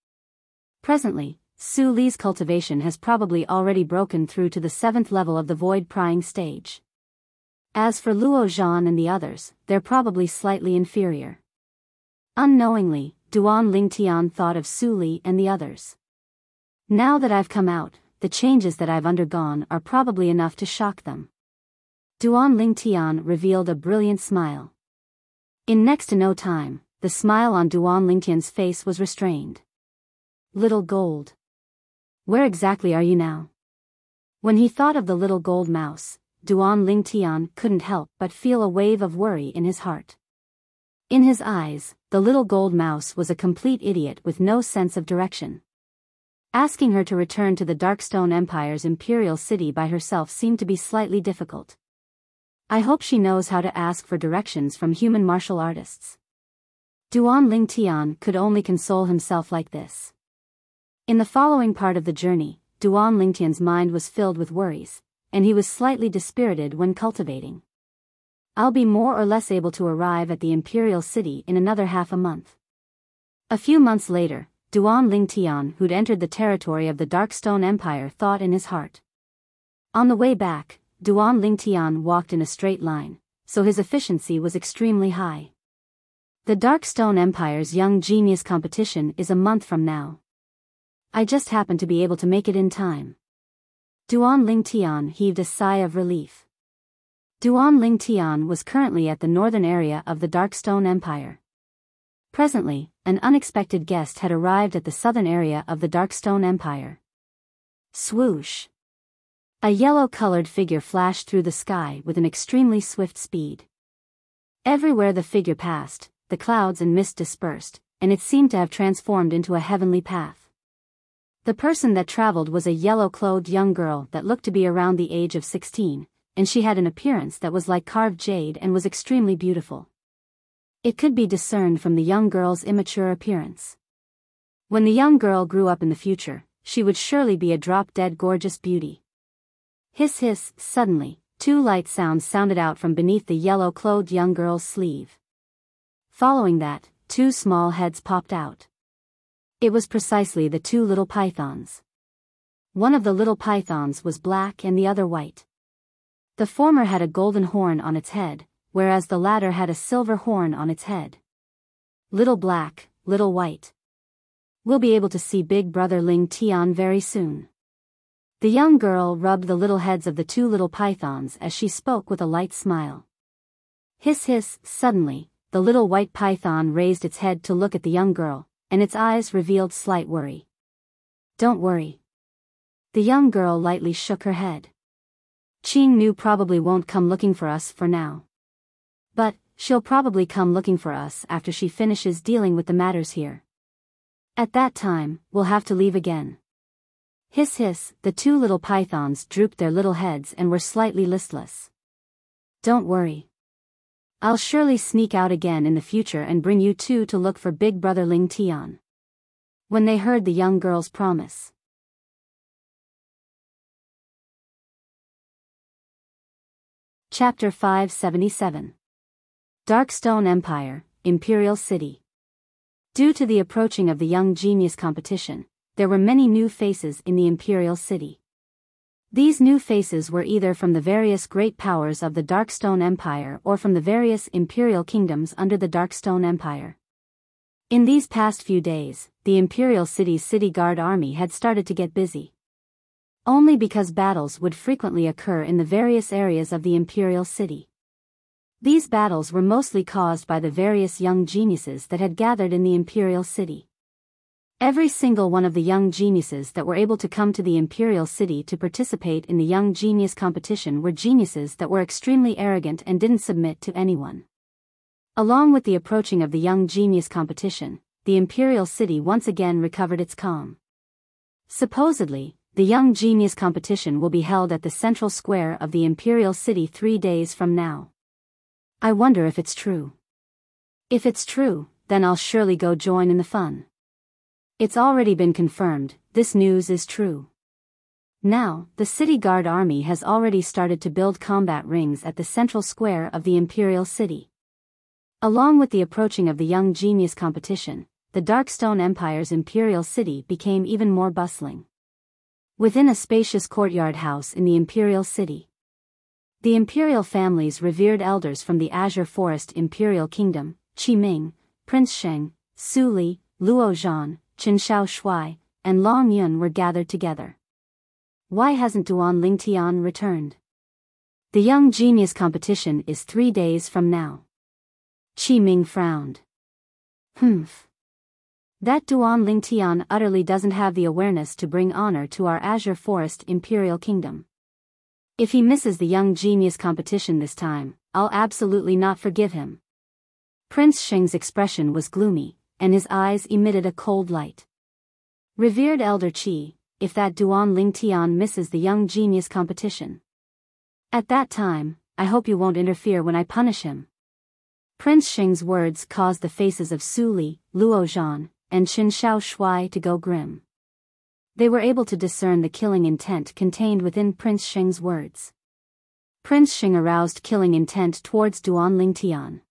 S1: Presently, Su Li's cultivation has probably already broken through to the 7th level of the void prying stage. As for Luo Zhan and the others, they're probably slightly inferior. Unknowingly, Duan Lingtian thought of Su Li and the others. Now that I've come out, the changes that I've undergone are probably enough to shock them. Duan Lingtian revealed a brilliant smile. In next to no time, the smile on Duan Lingtian's face was restrained. Little gold. Where exactly are you now? When he thought of the little gold mouse, Duan Lingtian couldn't help but feel a wave of worry in his heart. In his eyes, the little gold mouse was a complete idiot with no sense of direction. Asking her to return to the Darkstone Empire's imperial city by herself seemed to be slightly difficult. I hope she knows how to ask for directions from human martial artists. Duan Lingtian could only console himself like this. In the following part of the journey, Duan Lingtian's mind was filled with worries, and he was slightly dispirited when cultivating. I'll be more or less able to arrive at the imperial city in another half a month. A few months later, Duan Lingtian, who'd entered the territory of the Darkstone Empire, thought in his heart. On the way back, Duan Lingtian walked in a straight line, so his efficiency was extremely high. The Darkstone Empire's Young Genius competition is a month from now. I just happened to be able to make it in time. Duan Lingtian heaved a sigh of relief. Duan Lingtian was currently at the northern area of the Darkstone Empire. Presently, an unexpected guest had arrived at the southern area of the Darkstone Empire. Swoosh! A yellow-colored figure flashed through the sky with an extremely swift speed. Everywhere the figure passed, the clouds and mist dispersed, and it seemed to have transformed into a heavenly path. The person that traveled was a yellow-clothed young girl that looked to be around the age of 16, and she had an appearance that was like carved jade and was extremely beautiful. It could be discerned from the young girl's immature appearance. When the young girl grew up in the future, she would surely be a drop-dead gorgeous beauty. Hiss hiss, suddenly, 2 light sounds sounded out from beneath the yellow-clothed young girl's sleeve. Following that, 2 small heads popped out. It was precisely the 2 little pythons. One of the little pythons was black and the other white. The former had a golden horn on its head, whereas the latter had a silver horn on its head. Little black, little white. We'll be able to see Big Brother Ling Tian very soon. The young girl rubbed the little heads of the two little pythons as she spoke with a light smile. Hiss hiss, suddenly, the little white python raised its head to look at the young girl, and its eyes revealed slight worry. Don't worry. The young girl lightly shook her head. Qing Nu probably won't come looking for us for now. But, she'll probably come looking for us after she finishes dealing with the matters here. At that time, we'll have to leave again. Hiss hiss, the two little pythons drooped their little heads and were slightly listless. Don't worry. I'll surely sneak out again in the future and bring you two to look for Big Brother Ling Tian. When they heard the young girl's promise. Chapter 577. Darkstone Empire, Imperial City. Due to the approaching of the Young Genius competition, there were many new faces in the Imperial City. These new faces were either from the various great powers of the Darkstone Empire or from the various imperial kingdoms under the Darkstone Empire. In these past few days, the Imperial City's city guard army had started to get busy. Only because battles would frequently occur in the various areas of the Imperial City. These battles were mostly caused by the various young geniuses that had gathered in the Imperial City. Every single one of the young geniuses that were able to come to the Imperial City to participate in the Young Genius competition were geniuses that were extremely arrogant and didn't submit to anyone. Along with the approaching of the Young Genius competition, the Imperial City once again recovered its calm. Supposedly, the Young Genius competition will be held at the central square of the Imperial City 3 days from now. I wonder if it's true. If it's true, then I'll surely go join in the fun. It's already been confirmed, this news is true. Now, the city guard army has already started to build combat rings at the central square of the Imperial City. Along with the approaching of the Young Genius competition, the Darkstone Empire's Imperial City became even more bustling. Within a spacious courtyard house in the Imperial City, the imperial family's revered elders from the Azure Forest Imperial Kingdom, Qi Ming, Prince Sheng, Su Li, Luo Zhan, Qin Shao Shuai, and Long Yun were gathered together. Why hasn't Duan Ling Tian returned? The Young Genius competition is 3 days from now. Qi Ming frowned. That Duan Ling Tian utterly doesn't have the awareness to bring honor to our Azure Forest Imperial Kingdom. If he misses the Young Genius competition this time, I'll absolutely not forgive him. Prince Sheng's expression was gloomy, and his eyes emitted a cold light. Revered Elder Qi, if that Duan Ling Tian misses the Young Genius competition, at that time, I hope you won't interfere when I punish him. Prince Sheng's words caused the faces of Su Li, Luo Zhan, and Qin Shao Shuai to go grim. They were able to discern the killing intent contained within Prince Sheng's words. Prince Sheng aroused killing intent towards Duan Ling Tian.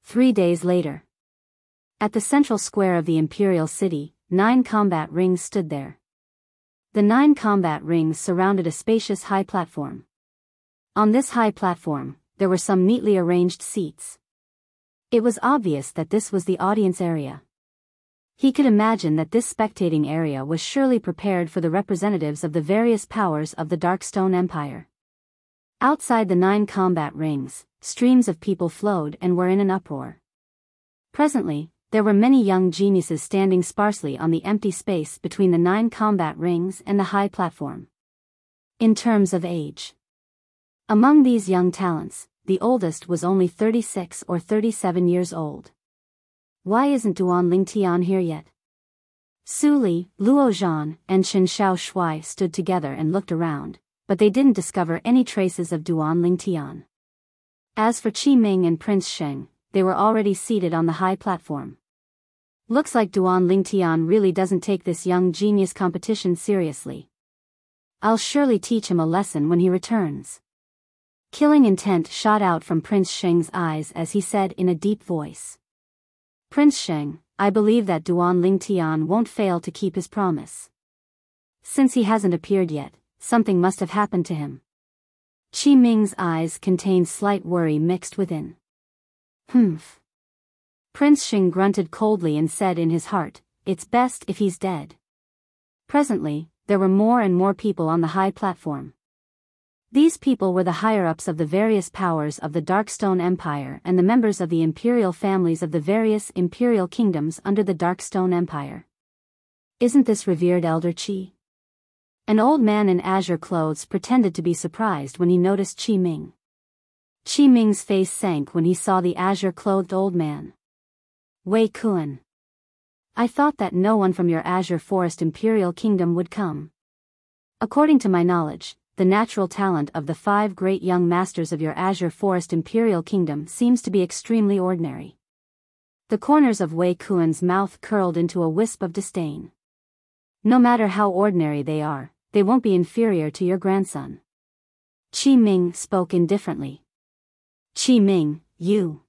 S1: 3 days later, at the central square of the Imperial City, 9 combat rings stood there. The 9 combat rings surrounded a spacious high platform. On this high platform, there were some neatly arranged seats. It was obvious that this was the audience area. He could imagine that this spectating area was surely prepared for the representatives of the various powers of the Darkstone Empire. Outside the 9 combat rings, streams of people flowed and were in an uproar. Presently, there were many young geniuses standing sparsely on the empty space between the 9 combat rings and the high platform. In terms of age, among these young talents, the oldest was only 36 or 37 years old. Why isn't Duan Ling Tian here yet? Su Li, Luo Zhan, and Qin Shao Shuai stood together and looked around, but they didn't discover any traces of Duan Ling Tian. As for Qi Ming and Prince Sheng, they were already seated on the high platform. Looks like Duan Ling Tian really doesn't take this Young Genius competition seriously. I'll surely teach him a lesson when he returns. Killing intent shot out from Prince Sheng's eyes as he said in a deep voice. Prince Sheng, I believe that Duan Ling Tian won't fail to keep his promise. Since he hasn't appeared yet, something must have happened to him. Qi Ming's eyes contained slight worry mixed within. Prince Sheng grunted coldly and said in his heart, it's best if he's dead. Presently, there were more and more people on the high platform. These people were the higher-ups of the various powers of the Darkstone Empire and the members of the imperial families of the various imperial kingdoms under the Darkstone Empire. Isn't this revered Elder Qi? An old man in azure clothes pretended to be surprised when he noticed Qi Ming. Qi Ming's face sank when he saw the azure-clothed old man. Wei Kuan. I thought that no one from your Azure Forest Imperial Kingdom would come. According to my knowledge, the natural talent of the 5 great young masters of your Azure Forest Imperial Kingdom seems to be extremely ordinary. The corners of Wei Kuan's mouth curled into a wisp of disdain. No matter how ordinary they are, they won't be inferior to your grandson. Qi Ming spoke indifferently. Qi Ming, you.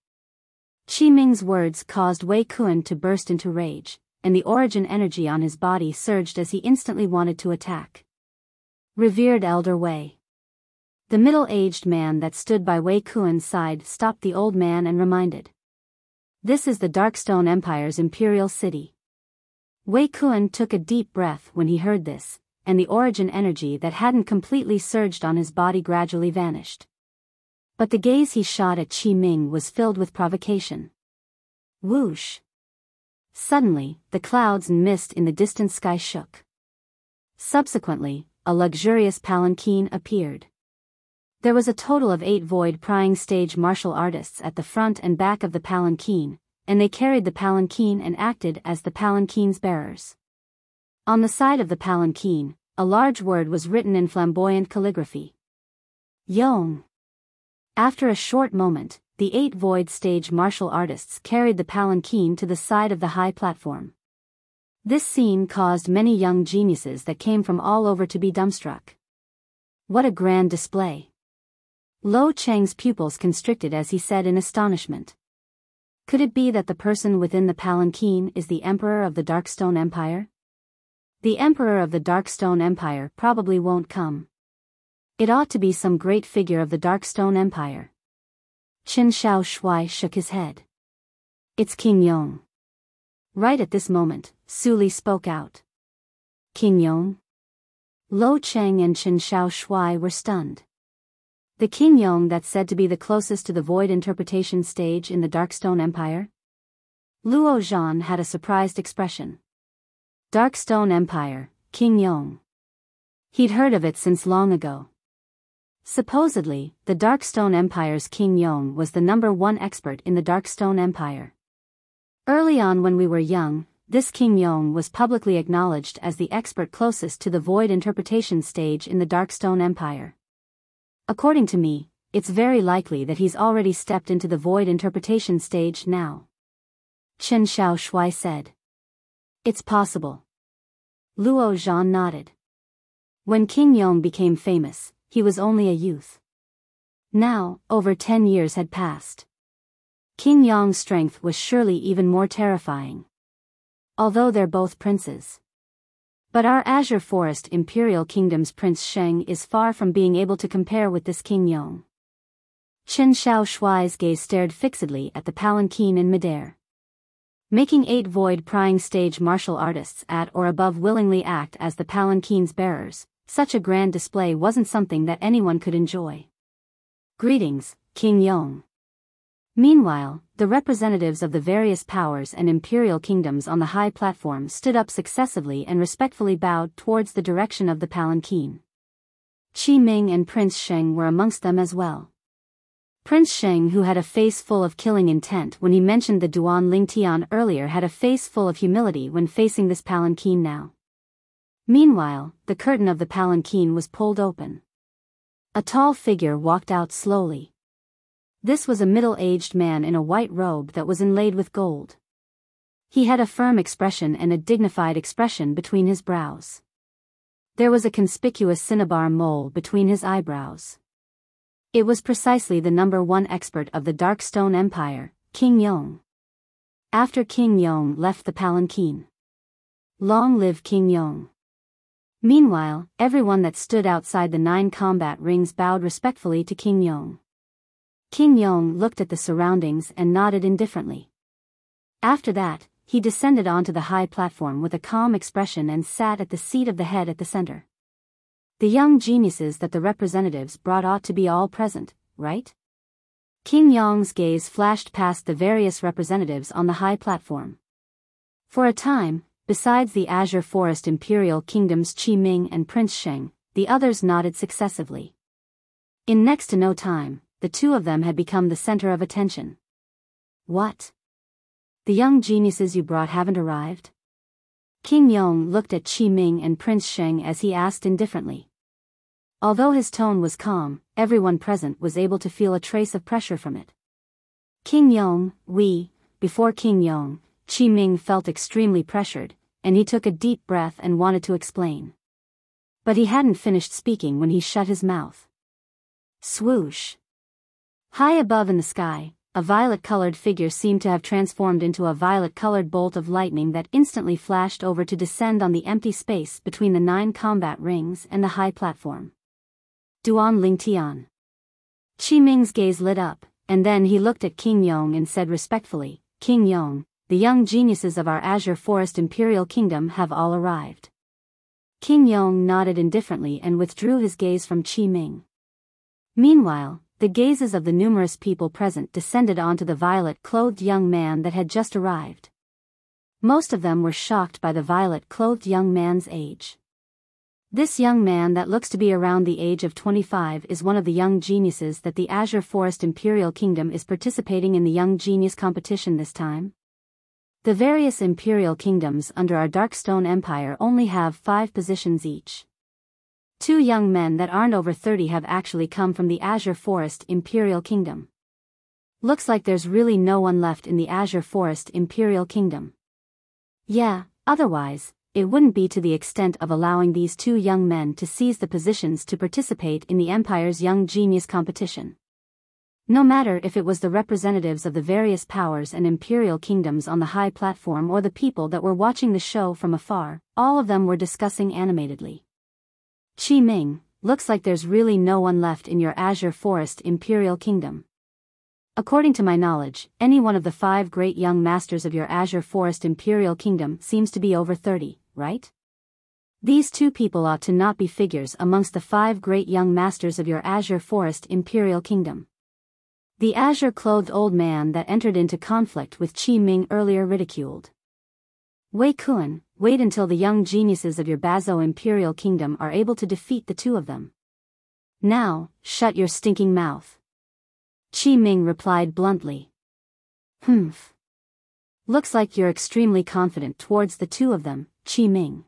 S1: Qi Ming's words caused Wei Kuan to burst into rage, and the origin energy on his body surged as he instantly wanted to attack. Revered Elder Wei. The middle-aged man that stood by Wei Kuan's side stopped the old man and reminded. This is the Darkstone Empire's imperial city. Wei Kuan took a deep breath when he heard this, and the origin energy that hadn't completely surged on his body gradually vanished. But the gaze he shot at Qi Ming was filled with provocation. Whoosh! Suddenly, the clouds and mist in the distant sky shook. Subsequently, a luxurious palanquin appeared. There was a total of 8 void-prying stage martial artists at the front and back of the palanquin, and they carried the palanquin and acted as the palanquin's bearers. On the side of the palanquin, a large word was written in flamboyant calligraphy. Yong. After a short moment, the 8 void stage martial artists carried the palanquin to the side of the high platform. This scene caused many young geniuses that came from all over to be dumbstruck. What a grand display! Lo Cheng's pupils constricted as he said in astonishment. Could it be that the person within the palanquin is the Emperor of the Darkstone Empire? The Emperor of the Darkstone Empire probably won't come. It ought to be some great figure of the Darkstone Empire. Qin Shao Shui shook his head. It's King Yong. Right at this moment, Su Li spoke out. King Yong? Lo Cheng and Qin Shao Shui were stunned. The King Yong that's said to be the closest to the void interpretation stage in the Darkstone Empire? Luo Zhan had a surprised expression. Darkstone Empire, King Yong. He'd heard of it since long ago. Supposedly, the Darkstone Empire's King Yong was the #1 expert in the Darkstone Empire. Early on when we were young, this King Yong was publicly acknowledged as the expert closest to the void interpretation stage in the Darkstone Empire. According to me, it's very likely that he's already stepped into the void interpretation stage now. Qin Shao Shui said. It's possible. Luo Zhan nodded. When King Yong became famous, he was only a youth. Now, over 10 years had passed. King Yong's strength was surely even more terrifying. Although they're both princes. But our Azure Forest Imperial Kingdom's Prince Sheng is far from being able to compare with this King Yong. Qin Shao Shui's gaze stared fixedly at the palanquin in midair. Making 8 void-prying stage martial artists at or above willingly act as the palanquin's bearers, such a grand display wasn't something that anyone could enjoy. Greetings, King Yong. Meanwhile, the representatives of the various powers and imperial kingdoms on the high platform stood up successively and respectfully bowed towards the direction of the palanquin. Qi Ming and Prince Sheng were amongst them as well. Prince Sheng, who had a face full of killing intent when he mentioned the Duan Lingtian earlier, had a face full of humility when facing this palanquin now. Meanwhile, the curtain of the palanquin was pulled open. A tall figure walked out slowly. This was a middle-aged man in a white robe that was inlaid with gold. He had a firm expression and a dignified expression between his brows. There was a conspicuous cinnabar mole between his eyebrows. It was precisely the #1 expert of the Darkstone Empire, King Yong. After King Yong left the palanquin. Long live King Yong. Meanwhile, everyone that stood outside the 9 combat rings bowed respectfully to King Yong. King Yong looked at the surroundings and nodded indifferently. After that, he descended onto the high platform with a calm expression and sat at the seat of the head at the center. The young geniuses that the representatives brought ought to be all present, right? King Yong's gaze flashed past the various representatives on the high platform. For a time, besides the Azure Forest Imperial Kingdom's Qi Ming and Prince Sheng, the others nodded successively. In next to no time, the two of them had become the center of attention. What? The young geniuses you brought haven't arrived? King Yong looked at Qi Ming and Prince Sheng as he asked indifferently. Although his tone was calm, everyone present was able to feel a trace of pressure from it. King Yong, before King Yong, Qi Ming felt extremely pressured, and he took a deep breath and wanted to explain. But he hadn't finished speaking when he shut his mouth. Swoosh! High above in the sky, a violet-colored figure seemed to have transformed into a violet-colored bolt of lightning that instantly flashed over to descend on the empty space between the 9 combat rings and the high platform. Duan Lingtian. Qi Ming's gaze lit up, and then he looked at King Yong and said respectfully, King Yong, the young geniuses of our Azure Forest Imperial Kingdom have all arrived. King Yong nodded indifferently and withdrew his gaze from Qi Ming. Meanwhile, the gazes of the numerous people present descended onto the violet-clothed young man that had just arrived. Most of them were shocked by the violet-clothed young man's age. This young man that looks to be around the age of 25 is one of the young geniuses that the Azure Forest Imperial Kingdom is participating in the Young Genius competition this time. The various Imperial Kingdoms under our Darkstone Empire only have 5 positions each. 2 young men that aren't over 30 have actually come from the Azure Forest Imperial Kingdom. Looks like there's really no one left in the Azure Forest Imperial Kingdom. Yeah, otherwise, it wouldn't be to the extent of allowing these 2 young men to seize the positions to participate in the Empire's Young Genius competition. No matter if it was the representatives of the various powers and imperial kingdoms on the high platform or the people that were watching the show from afar, all of them were discussing animatedly. Qi Ming, looks like there's really no one left in your Azure Forest Imperial Kingdom. According to my knowledge, any one of the 5 great young masters of your Azure Forest Imperial Kingdom seems to be over 30, right? These 2 people ought to not be figures amongst the 5 great young masters of your Azure Forest Imperial Kingdom. The azure-clothed old man that entered into conflict with Qi Ming earlier ridiculed. Wei Kun, wait until the young geniuses of your Bazo Imperial Kingdom are able to defeat the 2 of them. Now, shut your stinking mouth. Qi Ming replied bluntly. Humph. Looks like you're extremely confident towards the 2 of them, Qi Ming.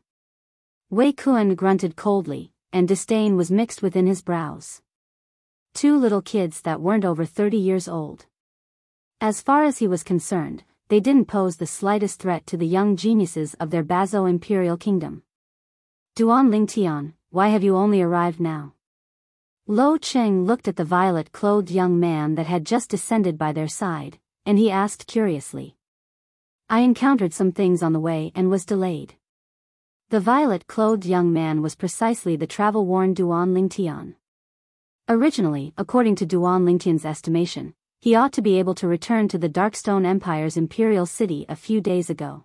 S1: Wei Kun grunted coldly, and disdain was mixed within his brows. 2 little kids that weren't over 30 years old. As far as he was concerned, they didn't pose the slightest threat to the young geniuses of their Bazo Imperial Kingdom. Duan Lingtian, why have you only arrived now? Lo Cheng looked at the violet-clothed young man that had just descended by their side, and he asked curiously. I encountered some things on the way and was delayed. The violet-clothed young man was precisely the travel-worn Duan Lingtian. Originally, according to Duan Lingtian's estimation, he ought to be able to return to the Darkstone Empire's imperial city a few days ago.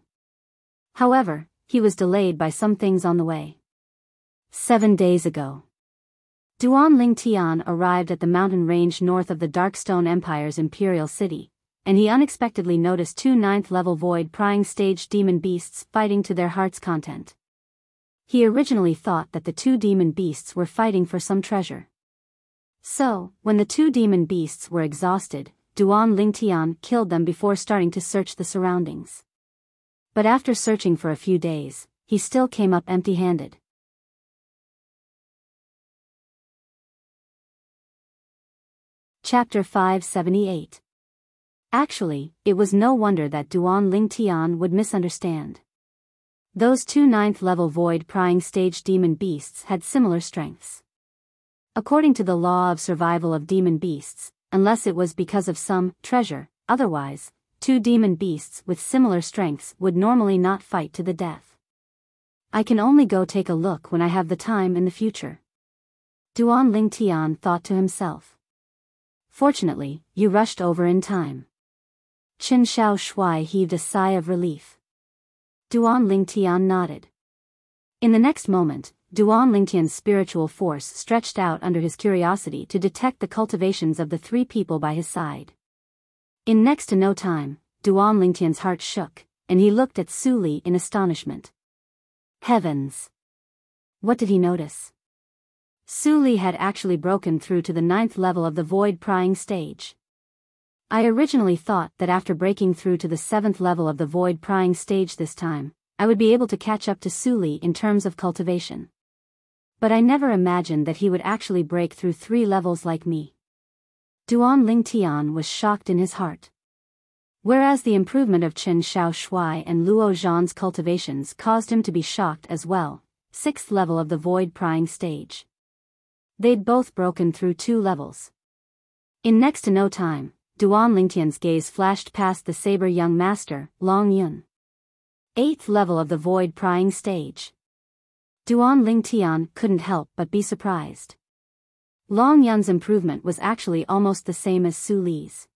S1: However, he was delayed by some things on the way. 7 days ago. Duan Lingtian arrived at the mountain range north of the Darkstone Empire's imperial city, and he unexpectedly noticed 2 9th-level void-prying stage demon beasts fighting to their heart's content. He originally thought that the 2 demon beasts were fighting for some treasure. So, when the 2 demon beasts were exhausted, Duan Lingtian killed them before starting to search the surroundings. But after searching for a few days, he still came up empty-handed. Chapter 578. Actually, it was no wonder that Duan Lingtian would misunderstand. Those 2 9th-level void-prying stage demon beasts had similar strengths. According to the law of survival of demon beasts, unless it was because of some treasure, otherwise, 2 demon beasts with similar strengths would normally not fight to the death. I can only go take a look when I have the time in the future. Duan Lingtian thought to himself. Fortunately, you rushed over in time. Qin Shao Shui heaved a sigh of relief. Duan Lingtian nodded. In the next moment, Duan Lingtian's spiritual force stretched out under his curiosity to detect the cultivations of the three people by his side. In next to no time, Duan Lingtian's heart shook, and he looked at Su Li in astonishment. Heavens! What did he notice? Su Li had actually broken through to the 9th level of the void prying stage. I originally thought that after breaking through to the 7th level of the void prying stage this time, I would be able to catch up to Su Li in terms of cultivation. But I never imagined that he would actually break through 3 levels like me. Duan Lingtian was shocked in his heart. Whereas the improvement of Chen Xiaoshui and Luo Zhan's cultivations caused him to be shocked as well, 6th level of the void prying stage. They'd both broken through 2 levels. In next to no time, Duan Lingtian's gaze flashed past the saber young master, Long Yun. 8th level of the void prying stage. Duan Lingtian couldn't help but be surprised. Long Yun's improvement was actually almost the same as Su Li's.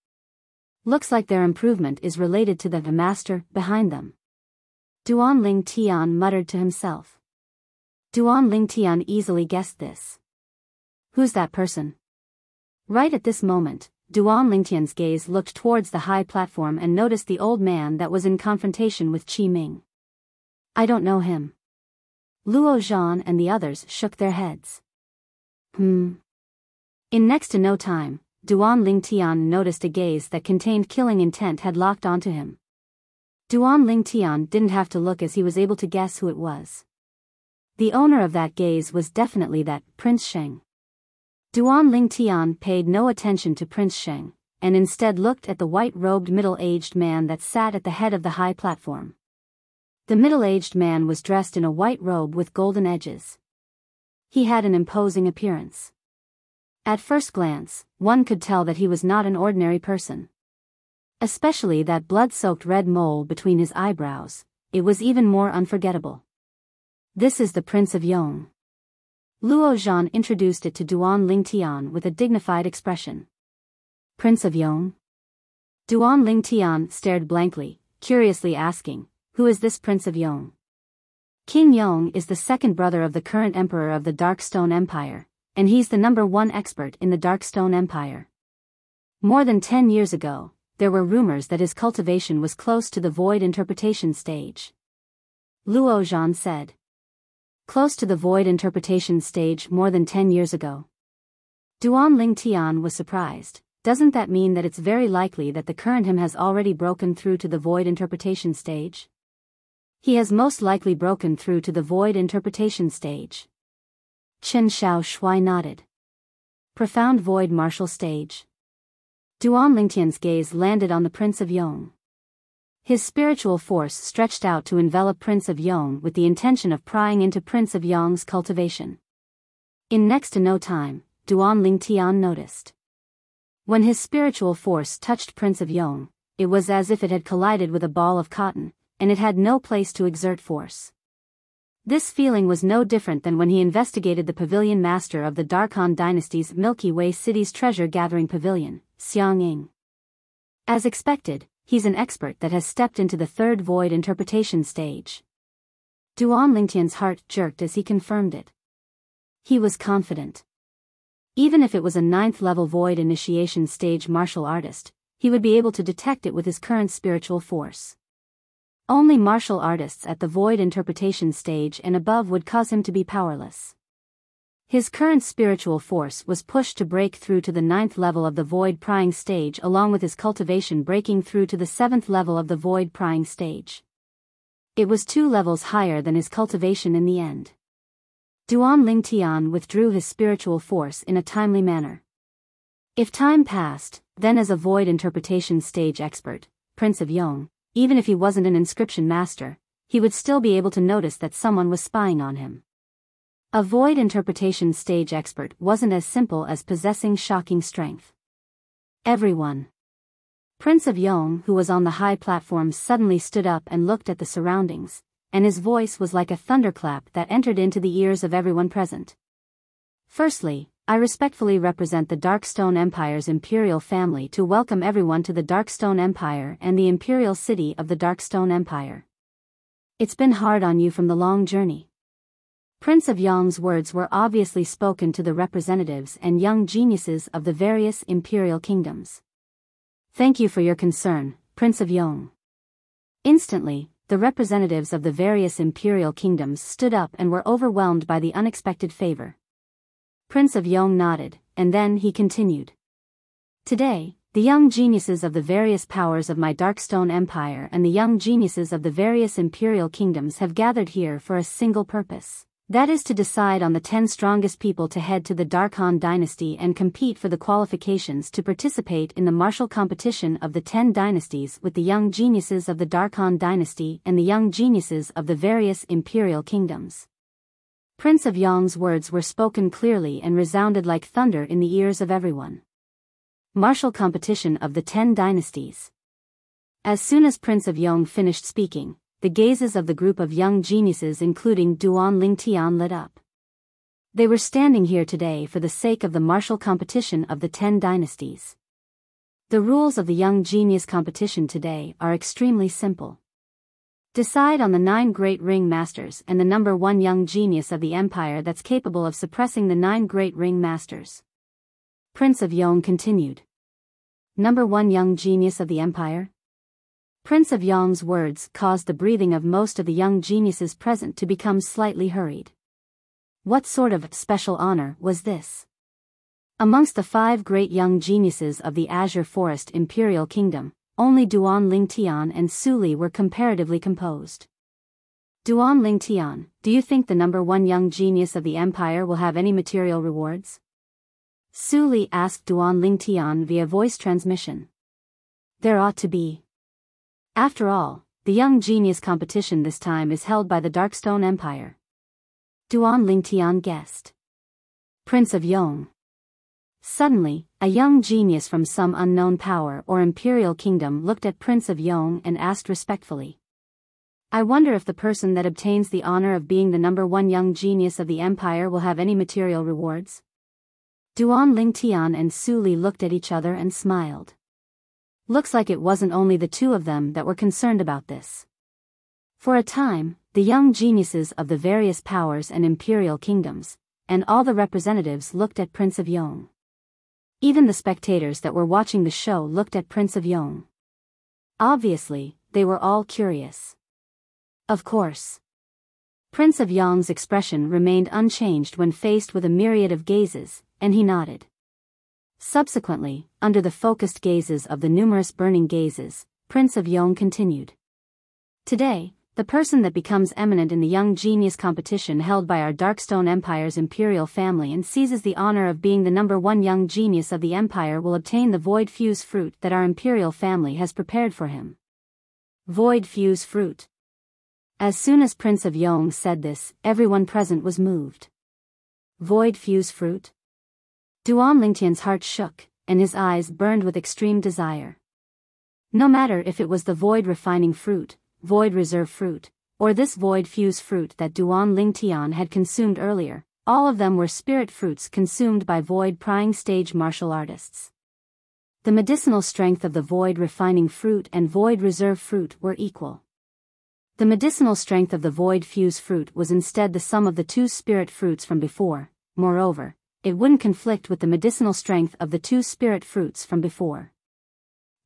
S1: Looks like their improvement is related to the master behind them. Duan Lingtian muttered to himself. Duan Lingtian easily guessed this. Who's that person? Right at this moment, Duan Lingtian's gaze looked towards the high platform and noticed the old man that was in confrontation with Qi Ming. I don't know him. Luo Zhan and the others shook their heads. In next to no time, Duan Lingtian noticed a gaze that contained killing intent had locked onto him. Duan Lingtian didn't have to look as he was able to guess who it was. The owner of that gaze was definitely that Prince Sheng. Duan Lingtian paid no attention to Prince Sheng, and instead looked at the white-robed middle-aged man that sat at the head of the high platform. The middle-aged man was dressed in a white robe with golden edges. He had an imposing appearance. At first glance, one could tell that he was not an ordinary person. Especially that blood-soaked red mole between his eyebrows, it was even more unforgettable. This is the Prince of Yong. Luo Zhan introduced it to Duan Lingtian with a dignified expression. Prince of Yong? Duan Lingtian stared blankly, curiously asking, who is this Prince of Yong? King Yong is the second brother of the current emperor of the Darkstone Empire, and he's the #1 expert in the Darkstone Empire. More than 10 years ago, there were rumors that his cultivation was close to the void interpretation stage. Luo Zhan said. Close to the void interpretation stage more than 10 years ago. Duan Lingtian was surprised. Doesn't that mean that it's very likely that the current him has already broken through to the void interpretation stage? He has most likely broken through to the void interpretation stage. Chen Xiaoshui nodded. Profound void martial stage. Duan Lingtian's gaze landed on the Prince of Yong. His spiritual force stretched out to envelop Prince of Yong with the intention of prying into Prince of Yong's cultivation. In next to no time, Duan Lingtian noticed. When his spiritual force touched Prince of Yong, it was as if it had collided with a ball of cotton, and it had no place to exert force. This feeling was no different than when he investigated the pavilion master of the Darkhan dynasty's Milky Way City's treasure-gathering pavilion, Xiangying. As expected, he's an expert that has stepped into the 3rd void interpretation stage. Duan Lingtian's heart jerked as he confirmed it. He was confident. Even if it was a 9th level void initiation stage martial artist, he would be able to detect it with his current spiritual force. Only martial artists at the void interpretation stage and above would cause him to be powerless. His current spiritual force was pushed to break through to the 9th level of the void prying stage along with his cultivation breaking through to the 7th level of the void prying stage. It was 2 levels higher than his cultivation in the end. Duan Lingtian withdrew his spiritual force in a timely manner. If time passed, then as a void interpretation stage expert, Prince of Yong, even if he wasn't an inscription master, he would still be able to notice that someone was spying on him. A void interpretation stage expert wasn't as simple as possessing shocking strength. Everyone. Prince of Yong, who was on the high platform, suddenly stood up and looked at the surroundings, and his voice was like a thunderclap that entered into the ears of everyone present. Firstly, I respectfully represent the Darkstone Empire's imperial family to welcome everyone to the Darkstone Empire and the imperial city of the Darkstone Empire. It's been hard on you from the long journey. Prince of Yong's words were obviously spoken to the representatives and young geniuses of the various imperial kingdoms. Thank you for your concern, Prince of Yong. Instantly, the representatives of the various imperial kingdoms stood up and were overwhelmed by the unexpected favor. Prince of Yong nodded, and then he continued. Today, the young geniuses of the various powers of my Darkstone Empire and the young geniuses of the various imperial kingdoms have gathered here for a single purpose. That is to decide on the 10 strongest people to head to the Dark Han dynasty and compete for the qualifications to participate in the martial competition of the 10 dynasties with the young geniuses of the Dark Han dynasty and the young geniuses of the various imperial kingdoms. Prince of Yong's words were spoken clearly and resounded like thunder in the ears of everyone. Martial competition of the 10 dynasties. As soon as Prince of Yong finished speaking, the gazes of the group of young geniuses including Duan Lingtian lit up. They were standing here today for the sake of the martial competition of the 10 dynasties. The rules of the young genius competition today are extremely simple. Decide on the 9 great ring masters and the number 1 young genius of the empire that's capable of suppressing the 9 great ring masters. Prince of Yong continued. Number 1 young genius of the empire? Prince of Yong's words caused the breathing of most of the young geniuses present to become slightly hurried. What sort of special honor was this? Amongst the 5 great young geniuses of the Azure Forest Imperial Kingdom, only Duan Lingtian and Su Li were comparatively composed. Duan Lingtian, do you think the number 1 young genius of the empire will have any material rewards? Su Li asked Duan Lingtian via voice transmission. There ought to be. After all, the young genius competition this time is held by the Darkstone Empire. Duan Lingtian guessed. Prince of Yong. Suddenly, a young genius from some unknown power or imperial kingdom looked at Prince of Yong and asked respectfully. I wonder if the person that obtains the honor of being the number 1 young genius of the empire will have any material rewards? Duan Lingtian and Su Li looked at each other and smiled. Looks like it wasn't only the 2 of them that were concerned about this. For a time, the young geniuses of the various powers and imperial kingdoms, and all the representatives looked at Prince of Yong. Even the spectators that were watching the show looked at Prince of Yong. Obviously, they were all curious. Of course. Prince of Yong's expression remained unchanged when faced with a myriad of gazes, and he nodded. Subsequently, under the focused gazes of the numerous burning gazes, Prince of Yong continued. Today, the person that becomes eminent in the young genius competition held by our Darkstone Empire's imperial family and seizes the honor of being the number 1 young genius of the empire will obtain the Void Fuse fruit that our imperial family has prepared for him. Void Fuse fruit. As soon as Prince of Yong said this, everyone present was moved. Void Fuse fruit? Duan Lingtian's heart shook, and his eyes burned with extreme desire. No matter if it was the Void Refining fruit, Void Reserve fruit, or this Void Fuse fruit that Duan Lingtian had consumed earlier, all of them were spirit fruits consumed by Void Prying stage martial artists. The medicinal strength of the Void Refining fruit and Void Reserve fruit were equal. The medicinal strength of the Void Fuse fruit was instead the sum of the 2 spirit fruits from before. Moreover, it wouldn't conflict with the medicinal strength of the 2 spirit fruits from before.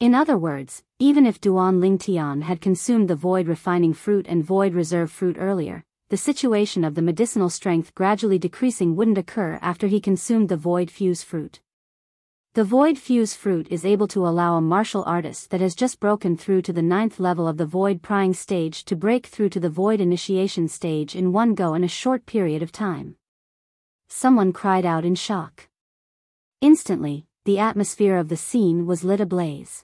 S1: In other words, even if Duan Lingtian had consumed the Void Refining fruit and Void Reserve fruit earlier, the situation of the medicinal strength gradually decreasing wouldn't occur after he consumed the Void Fuse fruit. The Void Fuse fruit is able to allow a martial artist that has just broken through to the 9th level of the Void Prying stage to break through to the Void Initiation stage in one go in a short period of time. Someone cried out in shock. Instantly, the atmosphere of the scene was lit ablaze.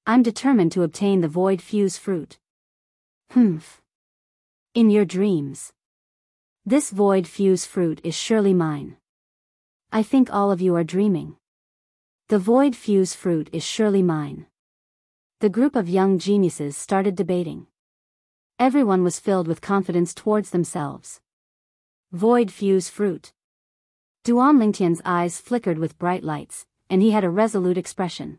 S1: I'm determined to obtain the Void Fuse fruit. Humph. In your dreams. This Void Fuse fruit is surely mine. I think all of you are dreaming. The Void Fuse fruit is surely mine. The group of young geniuses started debating. Everyone was filled with confidence towards themselves. Void Fuse fruit. Duan Lingtian's eyes flickered with bright lights, and he had a resolute expression.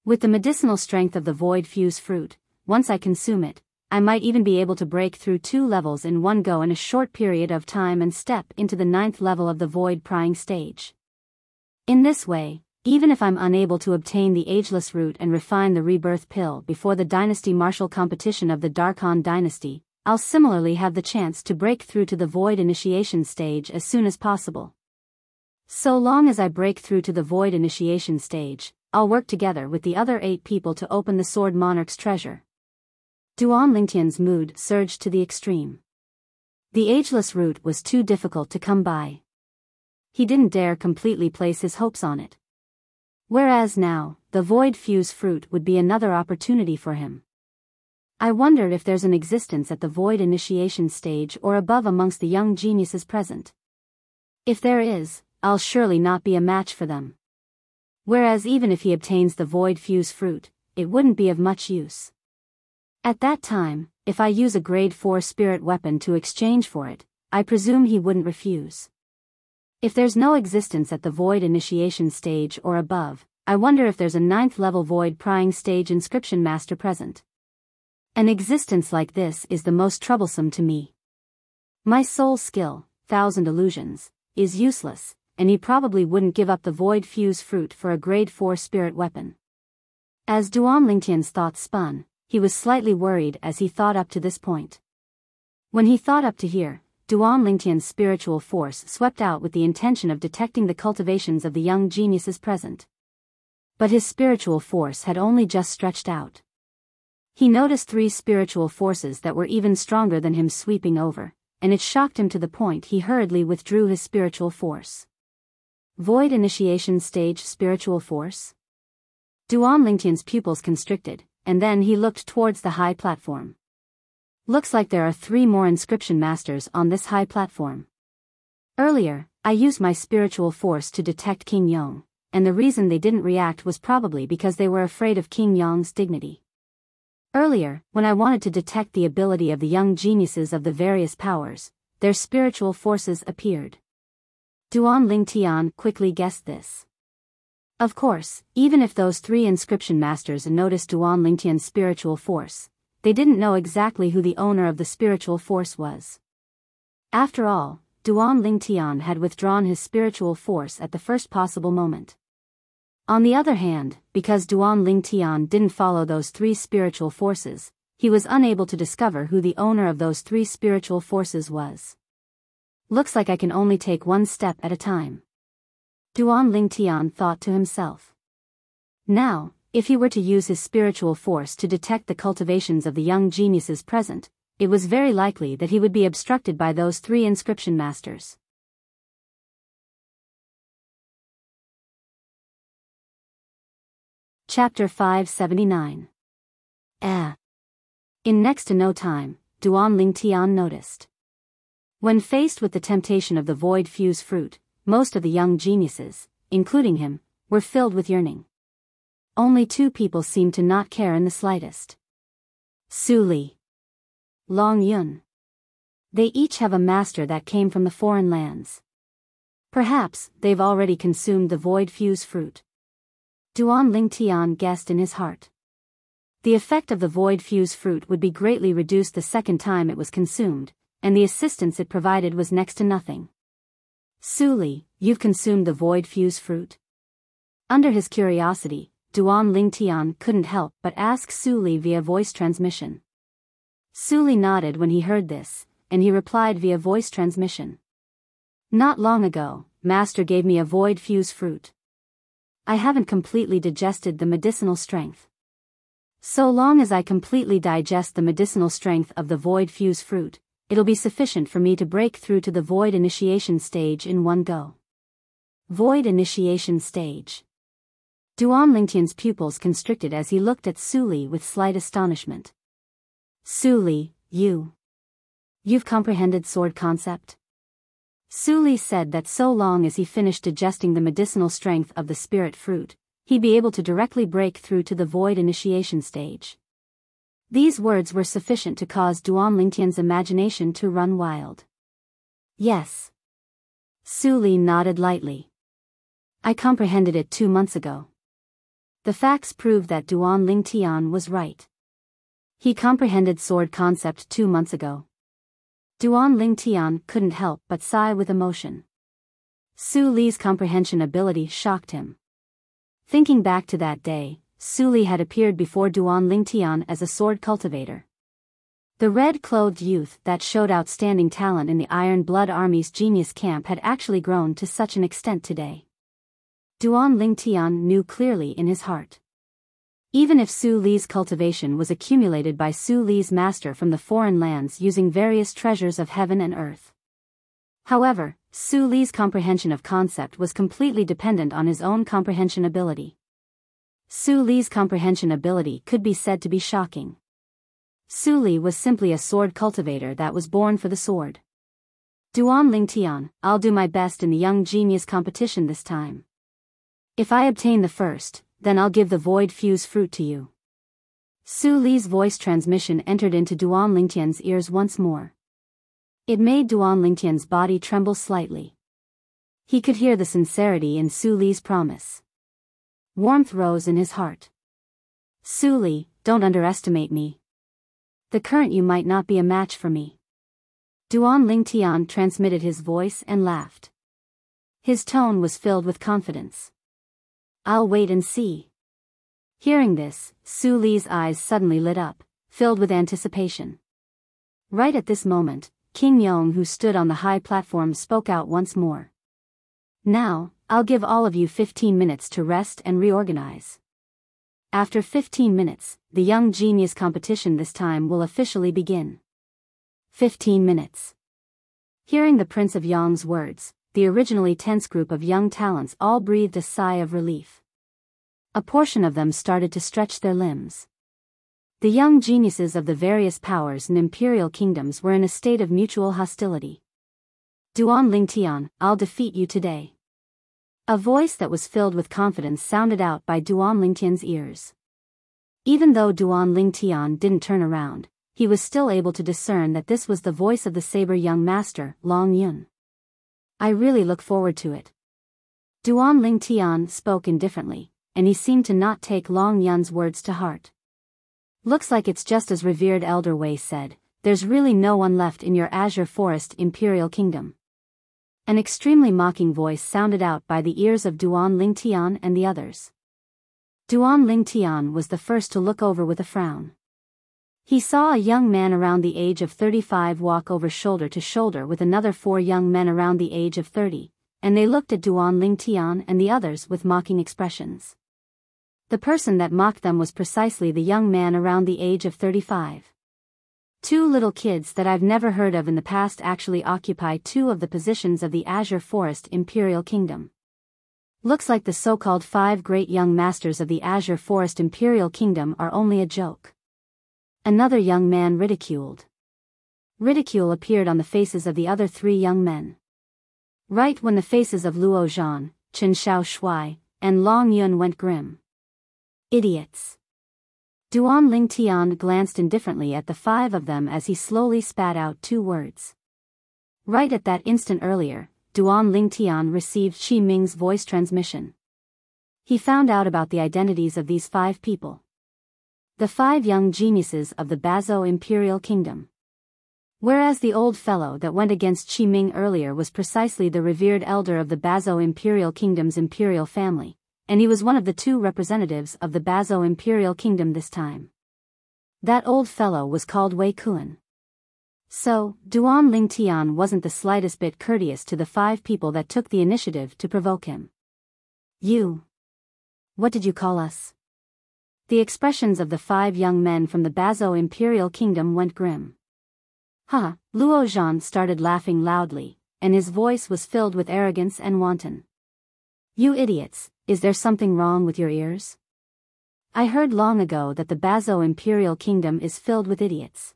S1: With the medicinal strength of the Void Fuse fruit, once I consume it, I might even be able to break through 2 levels in one go in a short period of time and step into the 9th level of the void prying stage. In this way, even if I'm unable to obtain the ageless root and refine the rebirth pill before the dynasty martial competition of the Darkhan dynasty, I'll similarly have the chance to break through to the void initiation stage as soon as possible. So long as I break through to the void initiation stage, I'll work together with the other 8 people to open the Sword Monarch's treasure. Duan Lingtian's mood surged to the extreme. The ageless root was too difficult to come by. He didn't dare completely place his hopes on it. Whereas now, the void fuse fruit would be another opportunity for him. I wondered if there's an existence at the void initiation stage or above amongst the young geniuses present. If there is, I'll surely not be a match for them. Whereas even if he obtains the void fuse fruit, it wouldn't be of much use. At that time, if I use a grade 4 spirit weapon to exchange for it, I presume he wouldn't refuse. If there's no existence at the void initiation stage or above, I wonder if there's a 9th level void prying stage inscription master present. An existence like this is the most troublesome to me. My soul skill, 1000 illusions, is useless, and he probably wouldn't give up the void fuse fruit for a grade 4 spirit weapon. As Duan Lingtian's thoughts spun, he was slightly worried as he thought up to this point. When he thought up to here, Duan Lingtian's spiritual force swept out with the intention of detecting the cultivations of the young geniuses present. But his spiritual force had only just stretched out. He noticed 3 spiritual forces that were even stronger than him sweeping over, and it shocked him to the point he hurriedly withdrew his spiritual force. Void initiation stage spiritual force? Duan Lingtian's pupils constricted, and then he looked towards the high platform. Looks like there are 3 more inscription masters on this high platform. Earlier, I used my spiritual force to detect King Yong, and the reason they didn't react was probably because they were afraid of King Yong's dignity. Earlier, when I wanted to detect the ability of the young geniuses of the various powers, their spiritual forces appeared. Duan Lingtian quickly guessed this. Of course, even if those 3 inscription masters noticed Duan Lingtian's spiritual force, they didn't know exactly who the owner of the spiritual force was. After all, Duan Lingtian had withdrawn his spiritual force at the first possible moment. On the other hand, because Duan Lingtian didn't follow those 3 spiritual forces, he was unable to discover who the owner of those 3 spiritual forces was. Looks like I can only take one step at a time. Duan Lingtian thought to himself. Now, if he were to use his spiritual force to detect the cultivations of the young geniuses present, it was very likely that he would be obstructed by those 3 inscription masters. Chapter 579. In next to no time, Duan Lingtian noticed. When faced with the temptation of the void fuse fruit, most of the young geniuses, including him, were filled with yearning. Only 2 people seemed to not care in the slightest. Su Li, Long Yun. They each have a master that came from the foreign lands. Perhaps they've already consumed the void fuse fruit. Duan Lingtian guessed in his heart. The effect of the void fuse fruit would be greatly reduced the second time it was consumed, and the assistance it provided was next to nothing. Su Li, you've consumed the void fuse fruit? Under his curiosity, Duan Lingtian couldn't help but ask Su Li via voice transmission. Su Li nodded when he heard this, and he replied via voice transmission. Not long ago, Master gave me a void fuse fruit. I haven't completely digested the medicinal strength. So long as I completely digest the medicinal strength of the void fuse fruit, it'll be sufficient for me to break through to the void initiation stage in one go. Void initiation stage. Duan Lingtian's pupils constricted as he looked at Su Li with slight astonishment. Su Li, you've comprehended sword concept? Su Li said that so long as he finished digesting the medicinal strength of the spirit fruit, he'd be able to directly break through to the void initiation stage. These words were sufficient to cause Duan Lingtian's imagination to run wild. Yes. Su Li nodded lightly. I comprehended it 2 months ago. The facts proved that Duan Lingtian was right. He comprehended sword concept 2 months ago. Duan Lingtian couldn't help but sigh with emotion. Su Li's comprehension ability shocked him. Thinking back to that day, Su Li had appeared before Duan Lingtian as a sword cultivator. The red-clothed youth that showed outstanding talent in the Iron Blood Army's genius camp had actually grown to such an extent today. Duan Lingtian knew clearly in his heart. Even if Su Li's cultivation was accumulated by Su Li's master from the foreign lands using various treasures of heaven and earth. However, Su Li's comprehension of concept was completely dependent on his own comprehension ability. Su Li's comprehension ability could be said to be shocking. Su Li was simply a sword cultivator that was born for the sword. Duan Lingtian, I'll do my best in the young genius competition this time. If I obtain the first, then I'll give the void fuse fruit to you. Su Li's voice transmission entered into Duan Lingtian's ears once more. It made Duan Lingtian's body tremble slightly. He could hear the sincerity in Su Li's promise. Warmth rose in his heart. Su Li, don't underestimate me. The current you might not be a match for me. Duan Lingtian transmitted his voice and laughed. His tone was filled with confidence. I'll wait and see. Hearing this, Su Li's eyes suddenly lit up, filled with anticipation. Right at this moment, King Yong, who stood on the high platform, spoke out once more. Now, I'll give all of you 15 minutes to rest and reorganize. After 15 minutes, the young genius competition this time will officially begin. 15 minutes. Hearing the Prince of Yong's words, the originally tense group of young talents all breathed a sigh of relief. A portion of them started to stretch their limbs. The young geniuses of the various powers and imperial kingdoms were in a state of mutual hostility. Duan Lingtian, I'll defeat you today. A voice that was filled with confidence sounded out by Duan Lingtian's ears. Even though Duan Lingtian didn't turn around, he was still able to discern that this was the voice of the saber young master, Long Yun. I really look forward to it. Duan Lingtian spoke indifferently, and he seemed to not take Long Yun's words to heart. Looks like it's just as revered Elder Wei said, there's really no one left in your Azure Forest Imperial Kingdom. An extremely mocking voice sounded out by the ears of Duan Lingtian and the others. Duan Lingtian was the first to look over with a frown. He saw a young man around the age of 35 walk over shoulder to shoulder with another 4 young men around the age of 30, and they looked at Duan Lingtian and the others with mocking expressions. The person that mocked them was precisely the young man around the age of 35. 2 little kids that I've never heard of in the past actually occupy 2 of the positions of the Azure Forest Imperial Kingdom. Looks like the so-called 5 great young masters of the Azure Forest Imperial Kingdom are only a joke. Another young man ridiculed. Ridicule appeared on the faces of the other 3 young men. Right when the faces of Luo Zhan, Chen Xiao Shuai, and Long Yun went grim. Idiots. Duan Lingtian glanced indifferently at the 5 of them as he slowly spat out 2 words. Right at that instant earlier, Duan Lingtian received Qi Ming's voice transmission. He found out about the identities of these 5 people. The 5 young geniuses of the Bazo Imperial Kingdom. Whereas the old fellow that went against Qi Ming earlier was precisely the revered elder of the Bazo Imperial Kingdom's imperial family, and he was one of the 2 representatives of the Bazo Imperial Kingdom this time. That old fellow was called Wei Kun. So, Duan Lingtian wasn't the slightest bit courteous to the 5 people that took the initiative to provoke him. You. What did you call us? The expressions of the 5 young men from the Bazo Imperial Kingdom went grim. Luo Zhan started laughing loudly, and his voice was filled with arrogance and wanton. You idiots, is there something wrong with your ears? I heard long ago that the Bazo Imperial Kingdom is filled with idiots.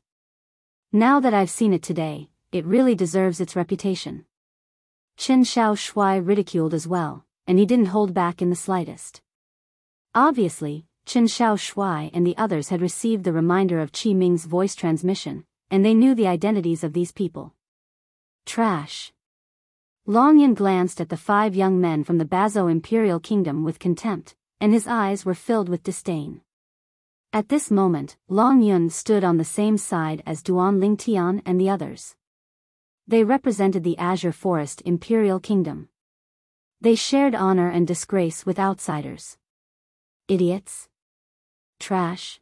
S1: Now that I've seen it today, it really deserves its reputation. Chen Xiao Shuai ridiculed as well, and he didn't hold back in the slightest. Obviously, Chen Xiao Shuai and the others had received the reminder of Qi Ming's voice transmission, and they knew the identities of these people. Trash. Long Yun glanced at the 5 young men from the Bazo Imperial Kingdom with contempt, and his eyes were filled with disdain. At this moment, Long Yun stood on the same side as Duan Lingtian and the others. They represented the Azure Forest Imperial Kingdom. They shared honor and disgrace with outsiders. Idiots. Trash.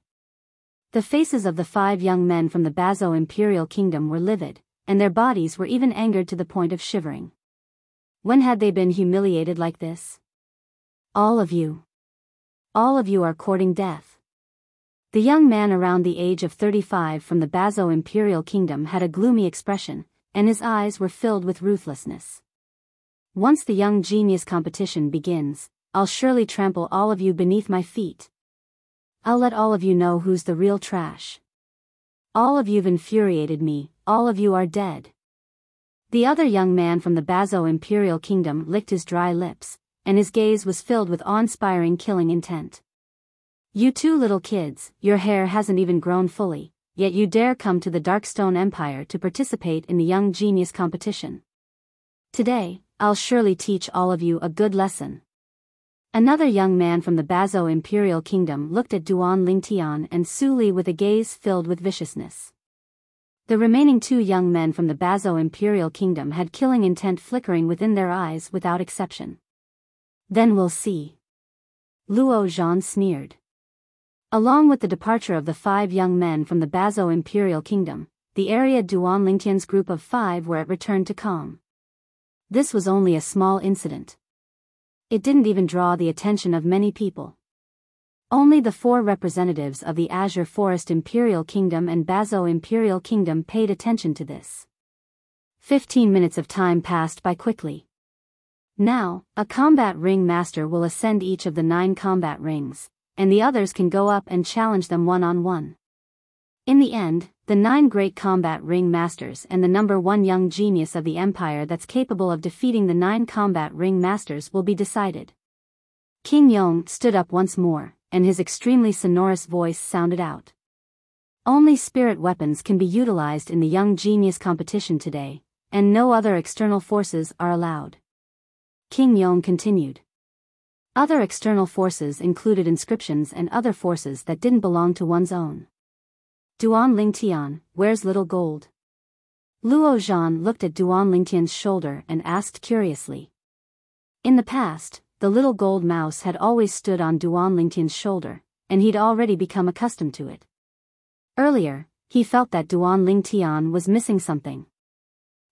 S1: The faces of the 5 young men from the Bazo Imperial Kingdom were livid, and their bodies were even angered to the point of shivering. When had they been humiliated like this? All of you are courting death. The young man around the age of 35 from the Bazo Imperial Kingdom had a gloomy expression, and his eyes were filled with ruthlessness. Once the young genius competition begins, I'll surely trample all of you beneath my feet. I'll let all of you know who's the real trash. All of you've infuriated me, all of you are dead. The other young man from the Bazo Imperial Kingdom licked his dry lips, and his gaze was filled with awe-inspiring killing intent. You 2 little kids, your hair hasn't even grown fully, yet you dare come to the Darkstone Empire to participate in the young genius competition. Today, I'll surely teach all of you a good lesson. Another young man from the Bazo Imperial Kingdom looked at Duan Lingtian and Su Li with a gaze filled with viciousness. The remaining 2 young men from the Bazo Imperial Kingdom had killing intent flickering within their eyes without exception. Then we'll see. Luo Zhan sneered. Along with the departure of the 5 young men from the Bazo Imperial Kingdom, the area Duan Lingtian's group of 5 were at returned to calm. This was only a small incident. It didn't even draw the attention of many people. Only the 4 representatives of the Azure Forest Imperial Kingdom and Bazo Imperial Kingdom paid attention to this. 15 minutes of time passed by quickly. Now, a combat ring master will ascend each of the 9 combat rings, and the others can go up and challenge them one-on-one. In the end, the 9 great combat ring masters and the number 1 young genius of the empire that's capable of defeating the 9 combat ring masters will be decided. King Yong stood up once more, and his extremely sonorous voice sounded out. Only spirit weapons can be utilized in the young genius competition today, and no other external forces are allowed. King Yong continued. Other external forces included inscriptions and other forces that didn't belong to one's own. Duan Lingtian, where's little gold? Luo Zhan looked at Duan Lingtian's shoulder and asked curiously. In the past, the little gold mouse had always stood on Duan Lingtian's shoulder, and he'd already become accustomed to it. Earlier, he felt that Duan Lingtian was missing something.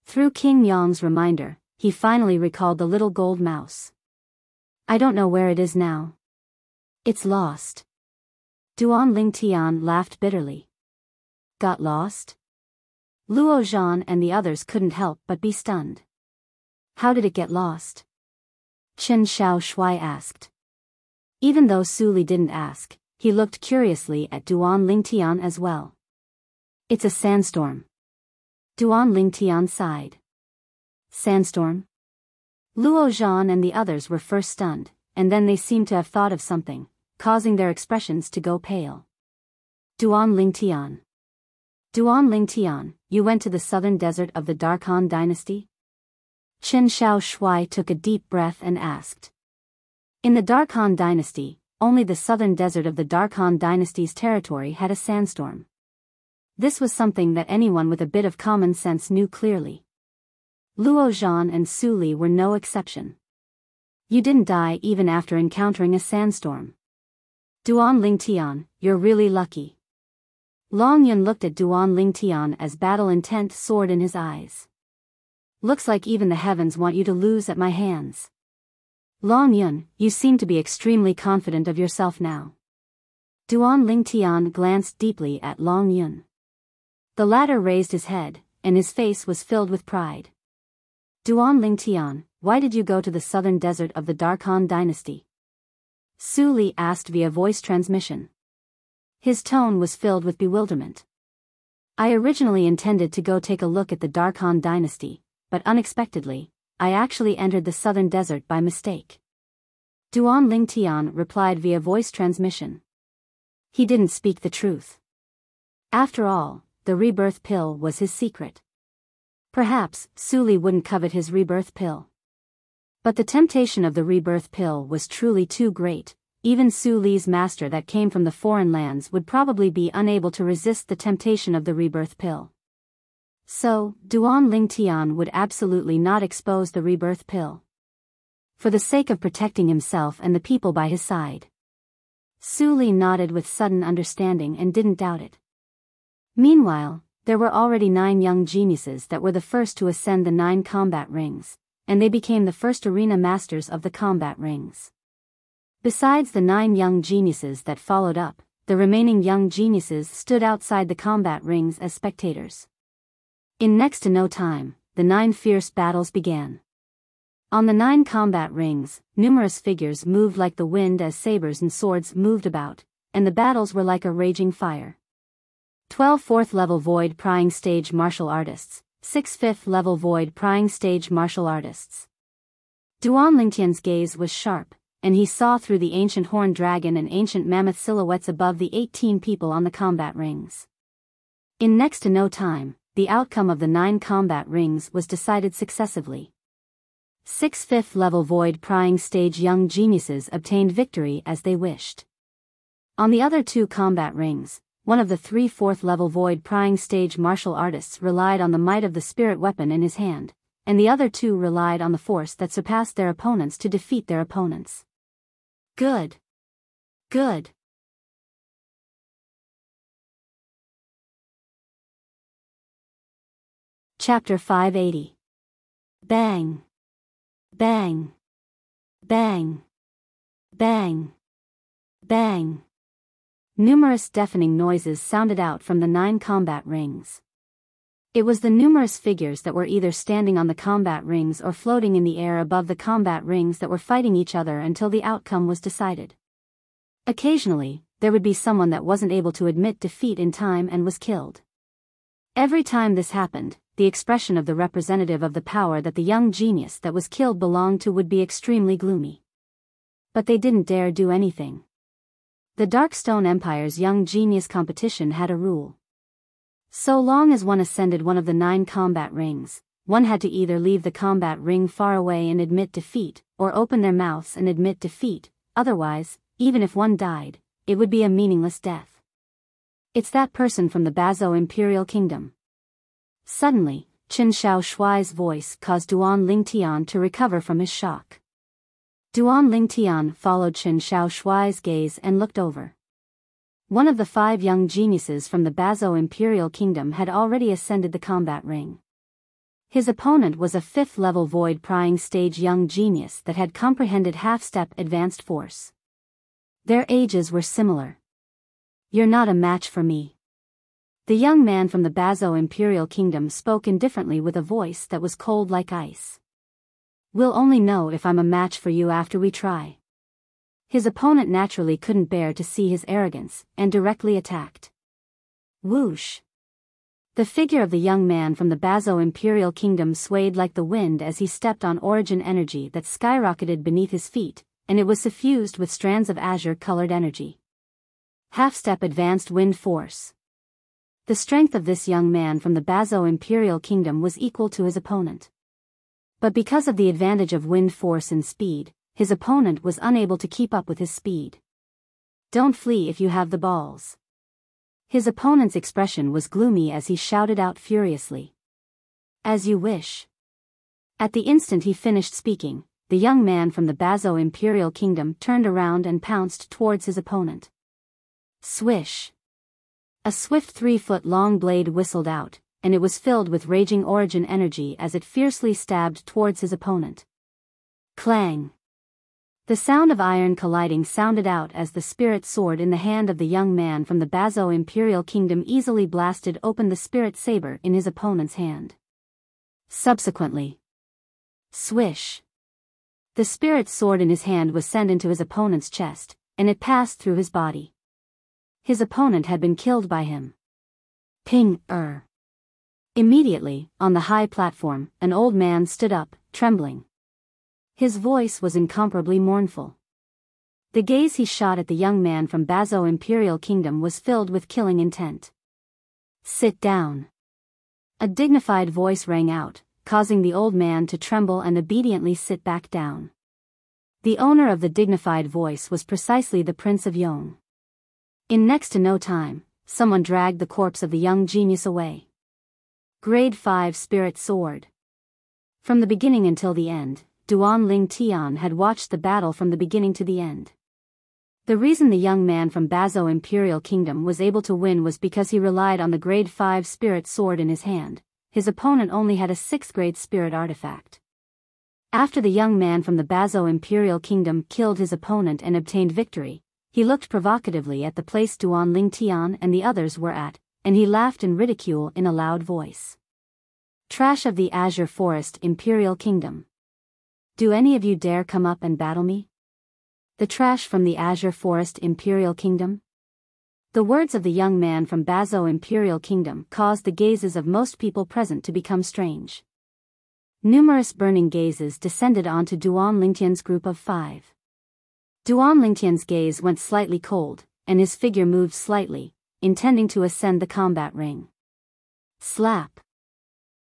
S1: Through King Yong's reminder, he finally recalled the little gold mouse. I don't know where it is now. It's lost. Duan Lingtian laughed bitterly. Got lost? Luo Zhan and the others couldn't help but be stunned. How did it get lost? Chen Xiao Shui asked. Even though Su Li didn't ask, he looked curiously at Duan Lingtian as well. It's a sandstorm. Duan Lingtian sighed. Sandstorm? Luo Zhan and the others were first stunned, and then they seemed to have thought of something, causing their expressions to go pale. Duan Lingtian. Duan Lingtian, you went to the southern desert of the Darkhan dynasty? Chen Xiao Shui took a deep breath and asked. In the Darkhan dynasty, only the southern desert of the Darkhan dynasty's territory had a sandstorm. This was something that anyone with a bit of common sense knew clearly. Luo Zhan and Su Li were no exception. You didn't die even after encountering a sandstorm. Duan Lingtian, you're really lucky. Long Yun looked at Duan Lingtian as battle intent soared in his eyes. Looks like even the heavens want you to lose at my hands. Long Yun, you seem to be extremely confident of yourself now. Duan Lingtian glanced deeply at Long Yun. The latter raised his head, and his face was filled with pride. Duan Lingtian, why did you go to the southern desert of the Darkhan dynasty? Su Li asked via voice transmission. His tone was filled with bewilderment. I originally intended to go take a look at the Darkhan dynasty, but unexpectedly, I actually entered the southern desert by mistake. Duan Lingtian replied via voice transmission. He didn't speak the truth. After all, the rebirth pill was his secret. Perhaps Su Li wouldn't covet his rebirth pill. But the temptation of the rebirth pill was truly too great, even Su Li's master that came from the foreign lands would probably be unable to resist the temptation of the rebirth pill. So, Duan Lingtian would absolutely not expose the rebirth pill. For the sake of protecting himself and the people by his side. Su Li nodded with sudden understanding and didn't doubt it. Meanwhile, there were already 9 young geniuses that were the first to ascend the 9 combat rings, and they became the first arena masters of the combat rings. Besides the 9 young geniuses that followed up, the remaining young geniuses stood outside the combat rings as spectators. In next to no time, the 9 fierce battles began. On the 9 combat rings, numerous figures moved like the wind as sabers and swords moved about, and the battles were like a raging fire. 12 4th-level void prying stage martial artists, 6 5th-level void prying stage martial artists. Duan Lingtian's gaze was sharp, and he saw through the ancient horned dragon and ancient mammoth silhouettes above the 18 people on the combat rings. In next to no time, the outcome of the 9 combat rings was decided successively. 6 5th-level void prying stage young geniuses obtained victory as they wished. On the other 2 combat rings, one of the 3 4th-level void prying stage martial artists relied on the might of the spirit weapon in his hand, and the other 2 relied on the force that surpassed their opponents to defeat their opponents. Good. Good. Chapter 580. Bang. Bang. Bang. Bang. Bang. Numerous deafening noises sounded out from the 9 combat rings. It was the numerous figures that were either standing on the combat rings or floating in the air above the combat rings that were fighting each other until the outcome was decided. Occasionally, there would be someone that wasn't able to admit defeat in time and was killed. Every time this happened, the expression of the representative of the power that the young genius that was killed belonged to would be extremely gloomy. But they didn't dare do anything. The Darkstone Empire's young genius competition had a rule. So long as one ascended one of the 9 combat rings, one had to either leave the combat ring far away and admit defeat, or open their mouths and admit defeat, otherwise, even if one died, it would be a meaningless death. It's that person from the Bazo Imperial Kingdom. Suddenly, Qin Shao Shuai's voice caused Duan Lingtian to recover from his shock. Duan Lingtian followed Qin Shao Shuai's gaze and looked over. One of the 5 young geniuses from the Bazo Imperial Kingdom had already ascended the combat ring. His opponent was a 5th-level void prying stage young genius that had comprehended half-step advanced force. Their ages were similar. "You're not a match for me." The young man from the Bazo Imperial Kingdom spoke indifferently with a voice that was cold like ice. "We'll only know if I'm a match for you after we try." His opponent naturally couldn't bear to see his arrogance, and directly attacked. Whoosh! The figure of the young man from the Bazo Imperial Kingdom swayed like the wind as he stepped on origin energy that skyrocketed beneath his feet, and it was suffused with strands of azure-colored energy. Half-step advanced wind force. The strength of this young man from the Bazo Imperial Kingdom was equal to his opponent. But because of the advantage of wind force and speed, his opponent was unable to keep up with his speed. "Don't flee if you have the balls." His opponent's expression was gloomy as he shouted out furiously. "As you wish." At the instant he finished speaking, the young man from the Bazo Imperial Kingdom turned around and pounced towards his opponent. Swish! A swift 3-foot-long blade whistled out, and it was filled with raging origin energy as it fiercely stabbed towards his opponent. Clang! The sound of iron colliding sounded out as the spirit sword in the hand of the young man from the Bazo Imperial Kingdom easily blasted open the spirit saber in his opponent's hand. Subsequently, swish! The spirit sword in his hand was sent into his opponent's chest, and it passed through his body. His opponent had been killed by him. Ping-er. Immediately, on the high platform, an old man stood up, trembling. His voice was incomparably mournful. The gaze he shot at the young man from Bazo Imperial Kingdom was filled with killing intent. "Sit down." A dignified voice rang out, causing the old man to tremble and obediently sit back down. The owner of the dignified voice was precisely the Prince of Yong. In next to no time, someone dragged the corpse of the young genius away. Grade 5 Spirit Sword. From the beginning until the end, Duan Ling Tian had watched the battle from the beginning to the end. The reason the young man from Biyao Imperial Kingdom was able to win was because he relied on the Grade 5 Spirit Sword in his hand. His opponent only had a 6th grade Spirit artifact. After the young man from the Biyao Imperial Kingdom killed his opponent and obtained victory, he looked provocatively at the place Duan Ling Tian and the others were at, and he laughed in ridicule in a loud voice. Trash of the Azure Forest Imperial Kingdom. Do any of you dare come up and battle me? The trash from the Azure Forest Imperial Kingdom? The words of the young man from Biyao Imperial Kingdom caused the gazes of most people present to become strange. Numerous burning gazes descended onto Duan Lingtian's group of 5. Duan Lingtian's gaze went slightly cold, and his figure moved slightly, intending to ascend the combat ring. Slap!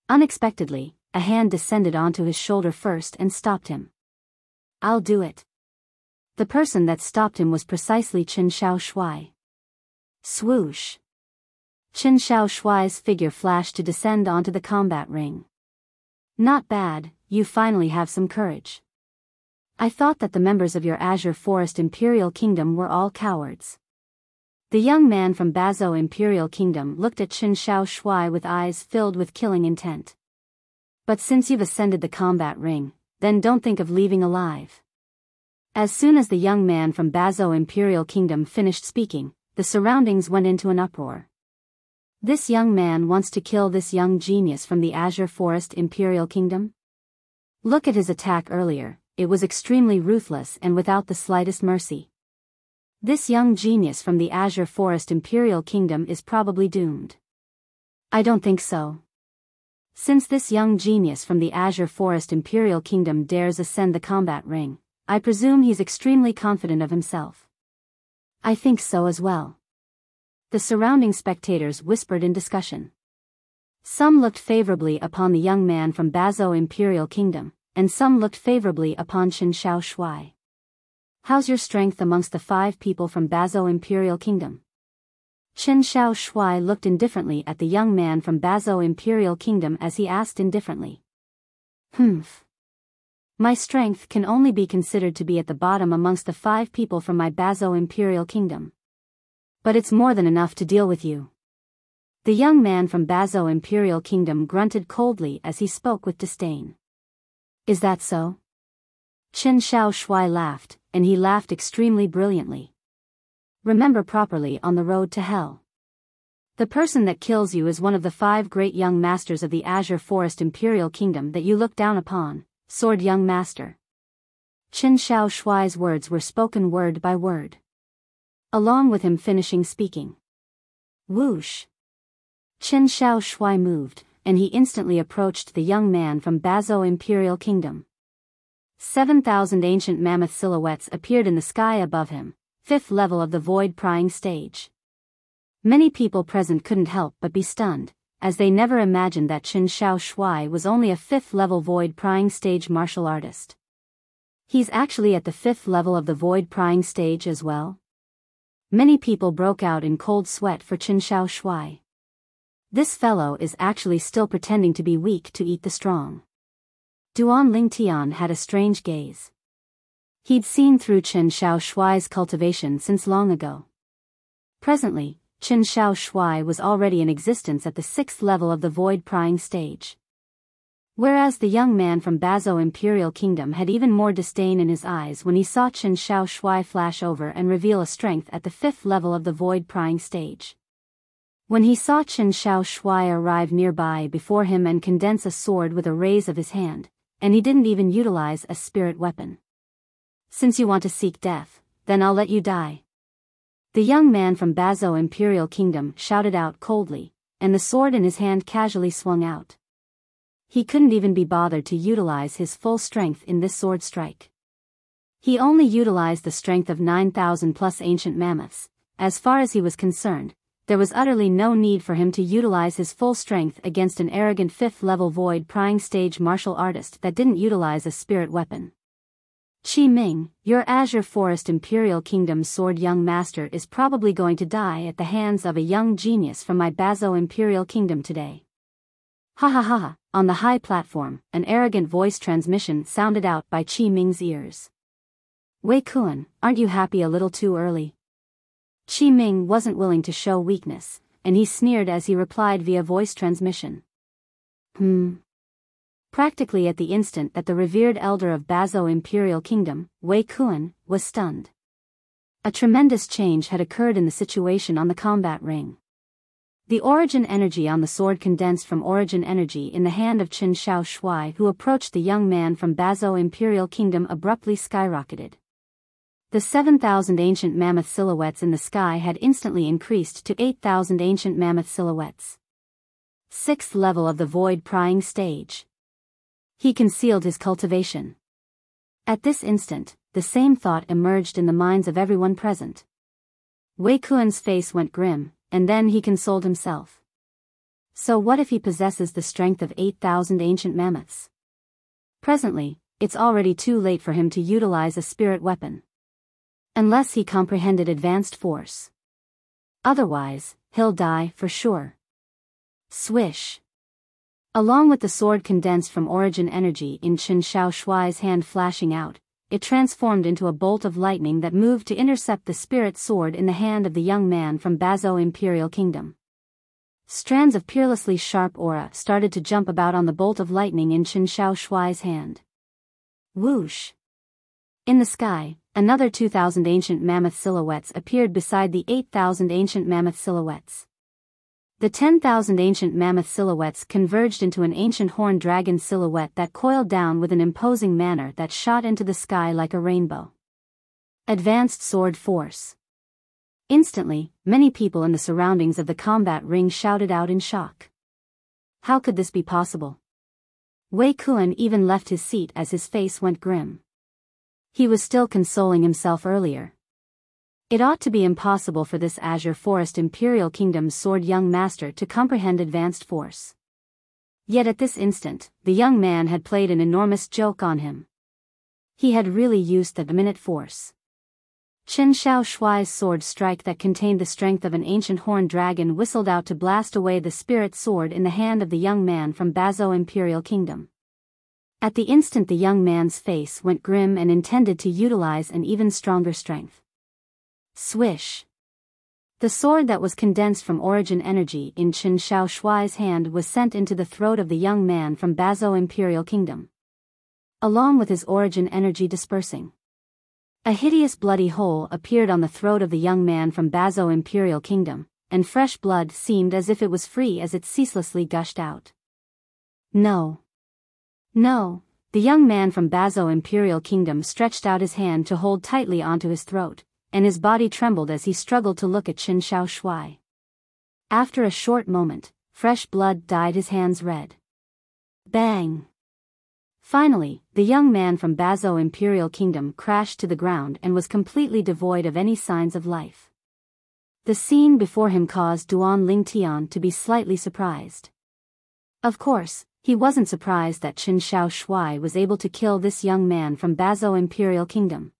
S1: Unexpectedly, a hand descended onto his shoulder first and stopped him. I'll do it. The person that stopped him was precisely Qin Shao Shui. Swoosh! Qin Shao Shui's figure flashed to descend onto the combat ring. Not bad, you finally have some courage. I thought that the members of your Azure Forest Imperial Kingdom were all cowards. The young man from Biyao Imperial Kingdom looked at Qin Shao Shui with eyes filled with killing intent. But since you've ascended the combat ring, then don't think of leaving alive. As soon as the young man from Biyao Imperial Kingdom finished speaking, the surroundings went into an uproar. This young man wants to kill this young genius from the Azure Forest Imperial Kingdom? Look at his attack earlier, it was extremely ruthless and without the slightest mercy. This young genius from the Azure Forest Imperial Kingdom is probably doomed. I don't think so. Since this young genius from the Azure Forest Imperial Kingdom dares ascend the combat ring, I presume he's extremely confident of himself. I think so as well. The surrounding spectators whispered in discussion. Some looked favorably upon the young man from Biyao Imperial Kingdom, and some looked favorably upon Qin Shao Shui. How's your strength amongst the 5 people from Biyao Imperial Kingdom? Qin Shao Shui looked indifferently at the young man from Biyao Imperial Kingdom as he asked indifferently. Humph. My strength can only be considered to be at the bottom amongst the 5 people from my Biyao Imperial Kingdom. But it's more than enough to deal with you. The young man from Biyao Imperial Kingdom grunted coldly as he spoke with disdain. Is that so? Qin Shao Shui laughed, and he laughed extremely brilliantly. Remember properly on the road to hell. The person that kills you is one of the 5 great young masters of the Azure Forest Imperial Kingdom that you look down upon, Sword Young Master. Qin Shao Shui's words were spoken word by word, along with him finishing speaking. Whoosh! Qin Shao Shui moved, and he instantly approached the young man from Biyao Imperial Kingdom. 7,000 ancient mammoth silhouettes appeared in the sky above him, 5th level of the void prying stage. Many people present couldn't help but be stunned, as they never imagined that Qin Shao Shui was only a 5th level void prying stage martial artist. He's actually at the 5th level of the void prying stage as well? Many people broke out in cold sweat for Qin Shao Shui. This fellow is actually still pretending to be weak to eat the strong. Duan Ling Tian had a strange gaze. He'd seen through Qin Shao Shui's cultivation since long ago. Presently, Qin Shao Shui was already in existence at the 6th level of the void prying stage. Whereas the young man from Biyao Imperial Kingdom had even more disdain in his eyes when he saw Qin Shao Shui flash over and reveal a strength at the 5th level of the void prying stage. When he saw Qin Shao Shui arrive nearby before him and condense a sword with a raise of his hand, and he didn't even utilize a spirit weapon. Since you want to seek death, then I'll let you die. The young man from Biyao Imperial Kingdom shouted out coldly, and the sword in his hand casually swung out. He couldn't even be bothered to utilize his full strength in this sword strike. He only utilized the strength of 9,000 plus ancient mammoths. As far as he was concerned, there was utterly no need for him to utilize his full strength against an arrogant 5th level void prying stage martial artist that didn't utilize a spirit weapon. Qi Ming, your Azure Forest Imperial Kingdom Sword young master is probably going to die at the hands of a young genius from my Bazo Imperial Kingdom today. Ha ha ha. On the high platform, an arrogant voice transmission sounded out by Qi Ming's ears. Wei Kuan, aren't you happy a little too early? Qi Ming wasn't willing to show weakness, and he sneered as he replied via voice transmission. Practically at the instant that the revered elder of Bazo Imperial Kingdom, Wei Kuan, was stunned. A tremendous change had occurred in the situation on the combat ring. The origin energy on the sword condensed from origin energy in the hand of Qin Shao Shuai, who approached the young man from Bazo Imperial Kingdom, abruptly skyrocketed. The 7,000 ancient mammoth silhouettes in the sky had instantly increased to 8,000 ancient mammoth silhouettes. 6th level of the void prying stage. He concealed his cultivation. At this instant, the same thought emerged in the minds of everyone present. Wei Kuan's face went grim, and then he consoled himself. So what if he possesses the strength of 8,000 ancient mammoths? Presently, it's already too late for him to utilize a spirit weapon. Unless he comprehended advanced force. Otherwise, he'll die for sure. Swish. Along with the sword condensed from origin energy in Qin Shao Shuai's hand flashing out, it transformed into a bolt of lightning that moved to intercept the spirit sword in the hand of the young man from Bazo Imperial Kingdom. Strands of peerlessly sharp aura started to jump about on the bolt of lightning in Qin Shao Shuai's hand. Whoosh! In the sky, another 2,000 ancient mammoth silhouettes appeared beside the 8,000 ancient mammoth silhouettes. The 10,000 ancient mammoth silhouettes converged into an ancient horned dragon silhouette that coiled down with an imposing manner that shot into the sky like a rainbow. Advanced sword force. Instantly, many people in the surroundings of the combat ring shouted out in shock. How could this be possible? Wei Kuan even left his seat as his face went grim. He was still consoling himself earlier. It ought to be impossible for this Azure Forest Imperial Kingdom's sword young master to comprehend advanced force. Yet at this instant, the young man had played an enormous joke on him. He had really used the minute force. Qin Shao Shuai's sword strike that contained the strength of an ancient horned dragon whistled out to blast away the spirit sword in the hand of the young man from Bazo Imperial Kingdom. At the instant the young man's face went grim and intended to utilize an even stronger strength. Swish! The sword that was condensed from origin energy in Qin Shao Shuai's hand was sent into the throat of the young man from Bazo Imperial Kingdom. Along with his origin energy dispersing. A hideous bloody hole appeared on the throat of the young man from Bazo Imperial Kingdom, and fresh blood seemed as if it was free as it ceaselessly gushed out. No. No, the young man from Bazo Imperial Kingdom stretched out his hand to hold tightly onto his throat, and his body trembled as he struggled to look at Qin Shao Shuai. After a short moment, fresh blood dyed his hands red. Bang! Finally, the young man from Bazo Imperial Kingdom crashed to the ground and was completely devoid of any signs of life. The scene before him caused Duan Lingtian to be slightly surprised. Of course, he wasn't surprised that Qin Shao Shuai was able to kill this young man from Bazo Imperial Kingdom.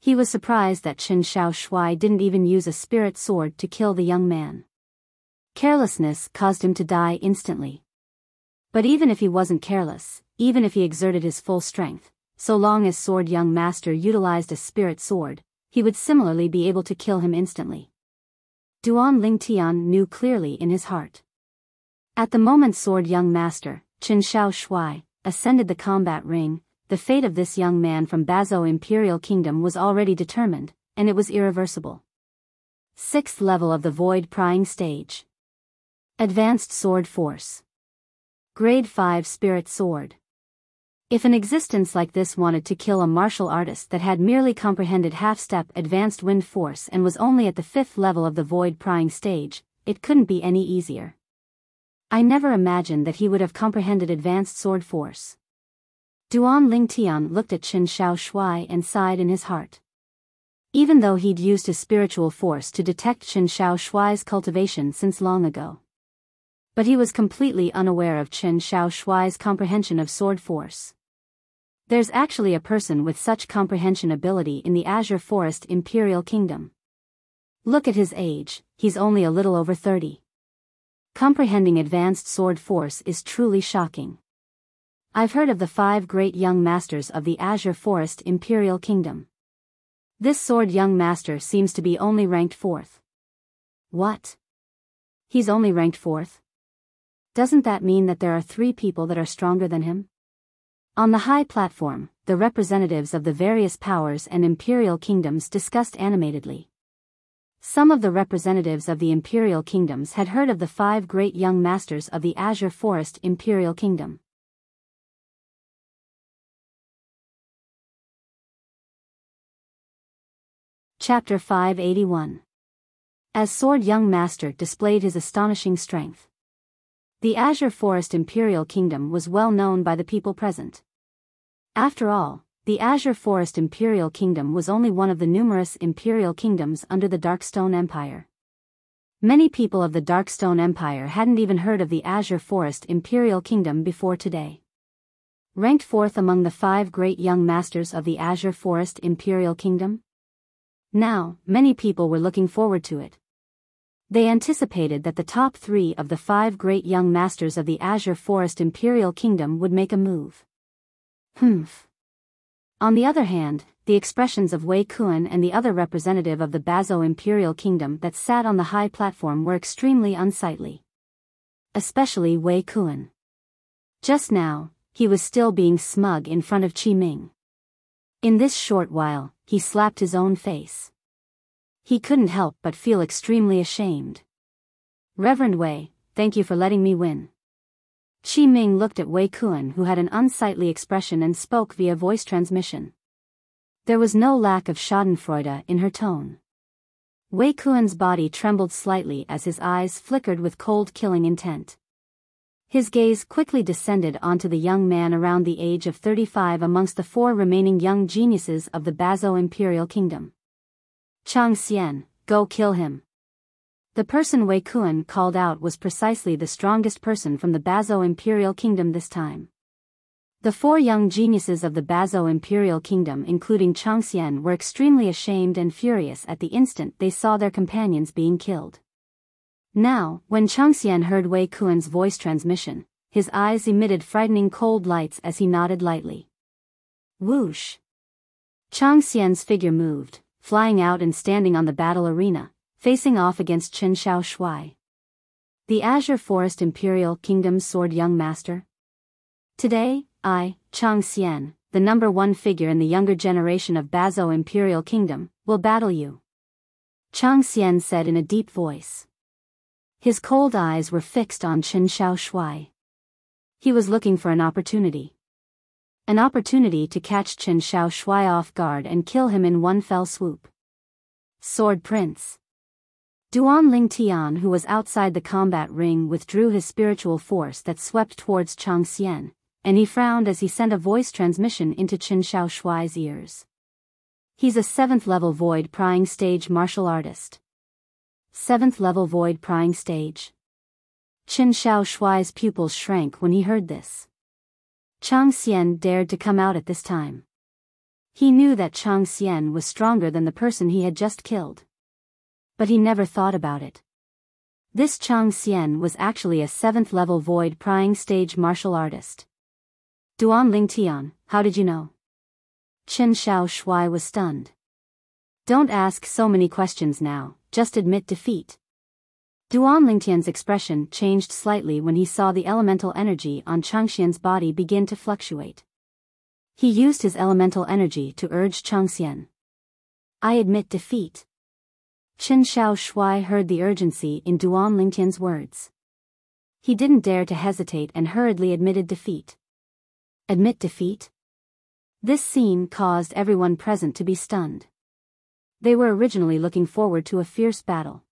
S1: He was surprised that Qin Shao Shuai didn't even use a spirit sword to kill the young man. Carelessness caused him to die instantly. But even if he wasn't careless, even if he exerted his full strength, so long as sword young master utilized a spirit sword, he would similarly be able to kill him instantly. Duan Lingtian knew clearly in his heart. At the moment sword young master, Qin Shao Shuai, ascended the combat ring, the fate of this young man from Bazo Imperial Kingdom was already determined, and it was irreversible. 6th level of the void prying stage. Advanced sword force. Grade 5 spirit sword. If an existence like this wanted to kill a martial artist that had merely comprehended half-step advanced wind force and was only at the 5th level of the void prying stage, it couldn't be any easier. I never imagined that he would have comprehended advanced sword force. Duan Lingtian looked at Qin Shao Shuai and sighed in his heart. Even though he'd used his spiritual force to detect Qin Shao Shuai's cultivation since long ago. But he was completely unaware of Qin Shao Shuai's comprehension of sword force. There's actually a person with such comprehension ability in the Azure Forest Imperial Kingdom. Look at his age, he's only a little over 30. Comprehending advanced sword force is truly shocking. I've heard of the 5 great young masters of the Azure Forest Imperial Kingdom. This sword young master seems to be only ranked 4th. What? He's only ranked 4th? Doesn't that mean that there are 3 people that are stronger than him? On the high platform, the representatives of the various powers and imperial kingdoms discussed animatedly. Some of the representatives of the imperial kingdoms had heard of the 5 great young masters of the Azure Forest Imperial Kingdom. Chapter 581. As Sword Young Master displayed his astonishing strength. The Azure Forest Imperial Kingdom was well known by the people present. After all, the Azure Forest Imperial Kingdom was only one of the numerous imperial kingdoms under the Darkstone Empire. Many people of the Darkstone Empire hadn't even heard of the Azure Forest Imperial Kingdom before today. Ranked 4th among the 5 great young masters of the Azure Forest Imperial Kingdom? Now, many people were looking forward to it. They anticipated that the top 3 of the 5 great young masters of the Azure Forest Imperial Kingdom would make a move. On the other hand, the expressions of Wei Kuan and the other representative of the Biyao Imperial Kingdom that sat on the high platform were extremely unsightly. Especially Wei Kuan. Just now, he was still being smug in front of Qi Ming. In this short while, he slapped his own face. He couldn't help but feel extremely ashamed. Reverend Wei, thank you for letting me win. Qi Ming looked at Wei Kuan, who had an unsightly expression, and spoke via voice transmission. There was no lack of schadenfreude in her tone. Wei Kuan's body trembled slightly as his eyes flickered with cold killing intent. His gaze quickly descended onto the young man around the age of 35 amongst the 4 remaining young geniuses of the Biyao Imperial Kingdom. Chang Xian, go kill him. The person Wei Kuan called out was precisely the strongest person from the Biyao Imperial Kingdom this time. The 4 young geniuses of the Biyao Imperial Kingdom, including Chang Xian, were extremely ashamed and furious at the instant they saw their companions being killed. Now, when Chang Xian heard Wei Kuan's voice transmission, his eyes emitted frightening cold lights as he nodded lightly. Whoosh! Chang Xian's figure moved, flying out and standing on the battle arena, facing off against Qin Shao Shuai. The Azure Forest Imperial Kingdom's sword young master. Today, I, Chang Xian, the number 1 figure in the younger generation of Biyao Imperial Kingdom, will battle you. Chang Xian said in a deep voice. His cold eyes were fixed on Qin Shao Shuai. He was looking for an opportunity. An opportunity to catch Qin Shao Shuai off guard and kill him in one fell swoop. Sword Prince. Duan Ling Tian, who was outside the combat ring, withdrew his spiritual force that swept towards Chang Xian, and he frowned as he sent a voice transmission into Qin Shao Shuai's ears. He's a 7th level void prying stage martial artist. 7th level void prying stage. Qin Shao Shuai's pupils shrank when he heard this. Chang Xian dared to come out at this time. He knew that Chang Xian was stronger than the person he had just killed. But he never thought about it. This Chang Xian was actually a 7th level void prying stage martial artist. Duan Ling Tian, how did you know? Qin Shao Shuai was stunned. Don't ask so many questions now, just admit defeat. Duan Ling Tian's expression changed slightly when he saw the elemental energy on Chang Xian's body begin to fluctuate. He used his elemental energy to urge Chang Xian. I admit defeat. Qin Shao Shuai heard the urgency in Duan Ling Tian's words. He didn't dare to hesitate and hurriedly admitted defeat. Admit defeat? This scene caused everyone present to be stunned. They were originally looking forward to a fierce battle.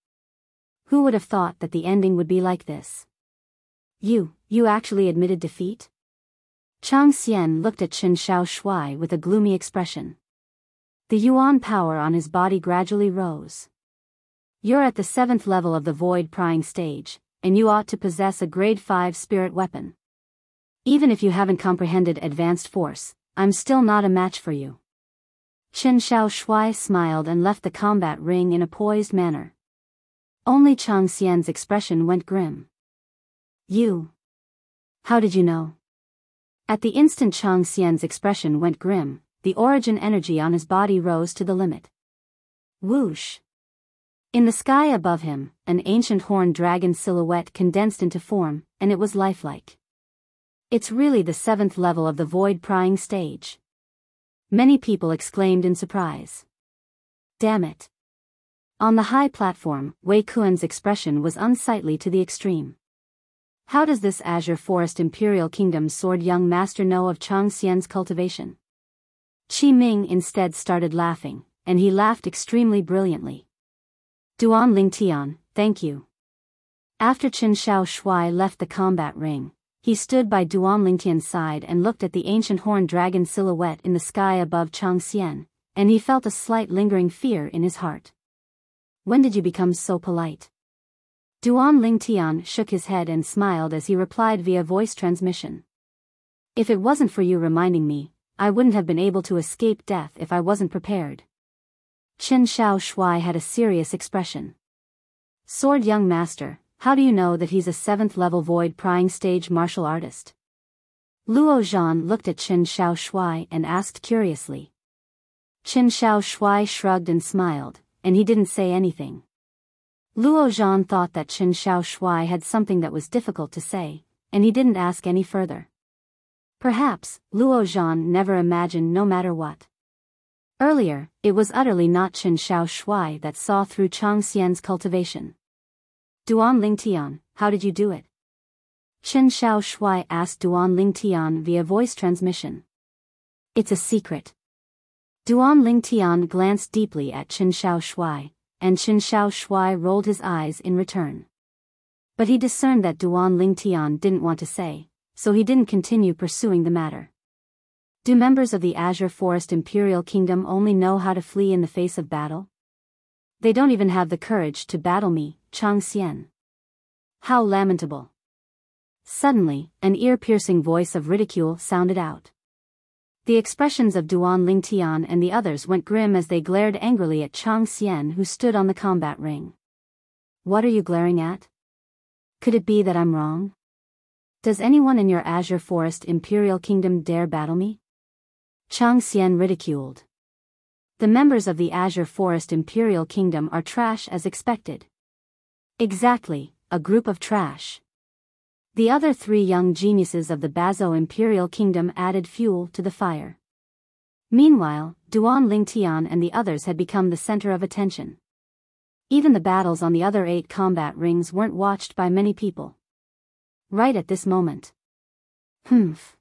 S1: Who would have thought that the ending would be like this? You actually admitted defeat? Chang Xian looked at Qin Shao Shuai with a gloomy expression. The yuan power on his body gradually rose. You're at the 7th level of the void prying stage, and you ought to possess a grade 5 spirit weapon. Even if you haven't comprehended advanced force, I'm still not a match for you. Chen Xiaoshui smiled and left the combat ring in a poised manner. Only Chang Xian's expression went grim. You? How did you know? At the instant Chang Xian's expression went grim, the origin energy on his body rose to the limit. Whoosh! In the sky above him, an ancient horned dragon silhouette condensed into form, and it was lifelike. It's really the 7th level of the void prying stage. Many people exclaimed in surprise. Damn it. On the high platform, Wei Kuan's expression was unsightly to the extreme. How does this Azure Forest Imperial Kingdom's sword young master know of Chang Xian's cultivation? Qi Ming instead started laughing, and he laughed extremely brilliantly. Duan Lingtian, thank you. After Chen Xiaoshui left the combat ring, he stood by Duan Lingtian's side and looked at the ancient horned dragon silhouette in the sky above Chang Xian, and he felt a slight lingering fear in his heart. When did you become so polite? Duan Lingtian shook his head and smiled as he replied via voice transmission. If it wasn't for you reminding me, I wouldn't have been able to escape death if I wasn't prepared. Chen Xiaoshui had a serious expression. Sword young master, how do you know that he's a 7th level void prying stage martial artist? Luo Zhan looked at Chen Xiaoshui and asked curiously. Chen Xiaoshui shrugged and smiled, and he didn't say anything. Luo Zhan thought that Chen Xiaoshui had something that was difficult to say, and he didn't ask any further. Perhaps, Luo Zhan never imagined no matter what. Earlier, it was utterly not Chen Xiaoshui that saw through Chang Xian's cultivation. Duan Lingtian, how did you do it? Chen Xiaoshui asked Duan Lingtian via voice transmission. It's a secret. Duan Lingtian glanced deeply at Chen Xiaoshui, and Chen Xiaoshui rolled his eyes in return. But he discerned that Duan Lingtian didn't want to say, so he didn't continue pursuing the matter. Do members of the Azure Forest Imperial Kingdom only know how to flee in the face of battle? They don't even have the courage to battle me, Chang Xian. How lamentable. Suddenly, an ear-piercing voice of ridicule sounded out. The expressions of Duan Lingtian and the others went grim as they glared angrily at Chang Xian, who stood on the combat ring. What are you glaring at? Could it be that I'm wrong? Does anyone in your Azure Forest Imperial Kingdom dare battle me? Chang Xian ridiculed. The members of the Azure Forest Imperial Kingdom are trash as expected. Exactly, a group of trash. The other 3 young geniuses of the Bazo Imperial Kingdom added fuel to the fire. Meanwhile, Duan Lingtian and the others had become the center of attention. Even the battles on the other 8 combat rings weren't watched by many people. Right at this moment. Humph.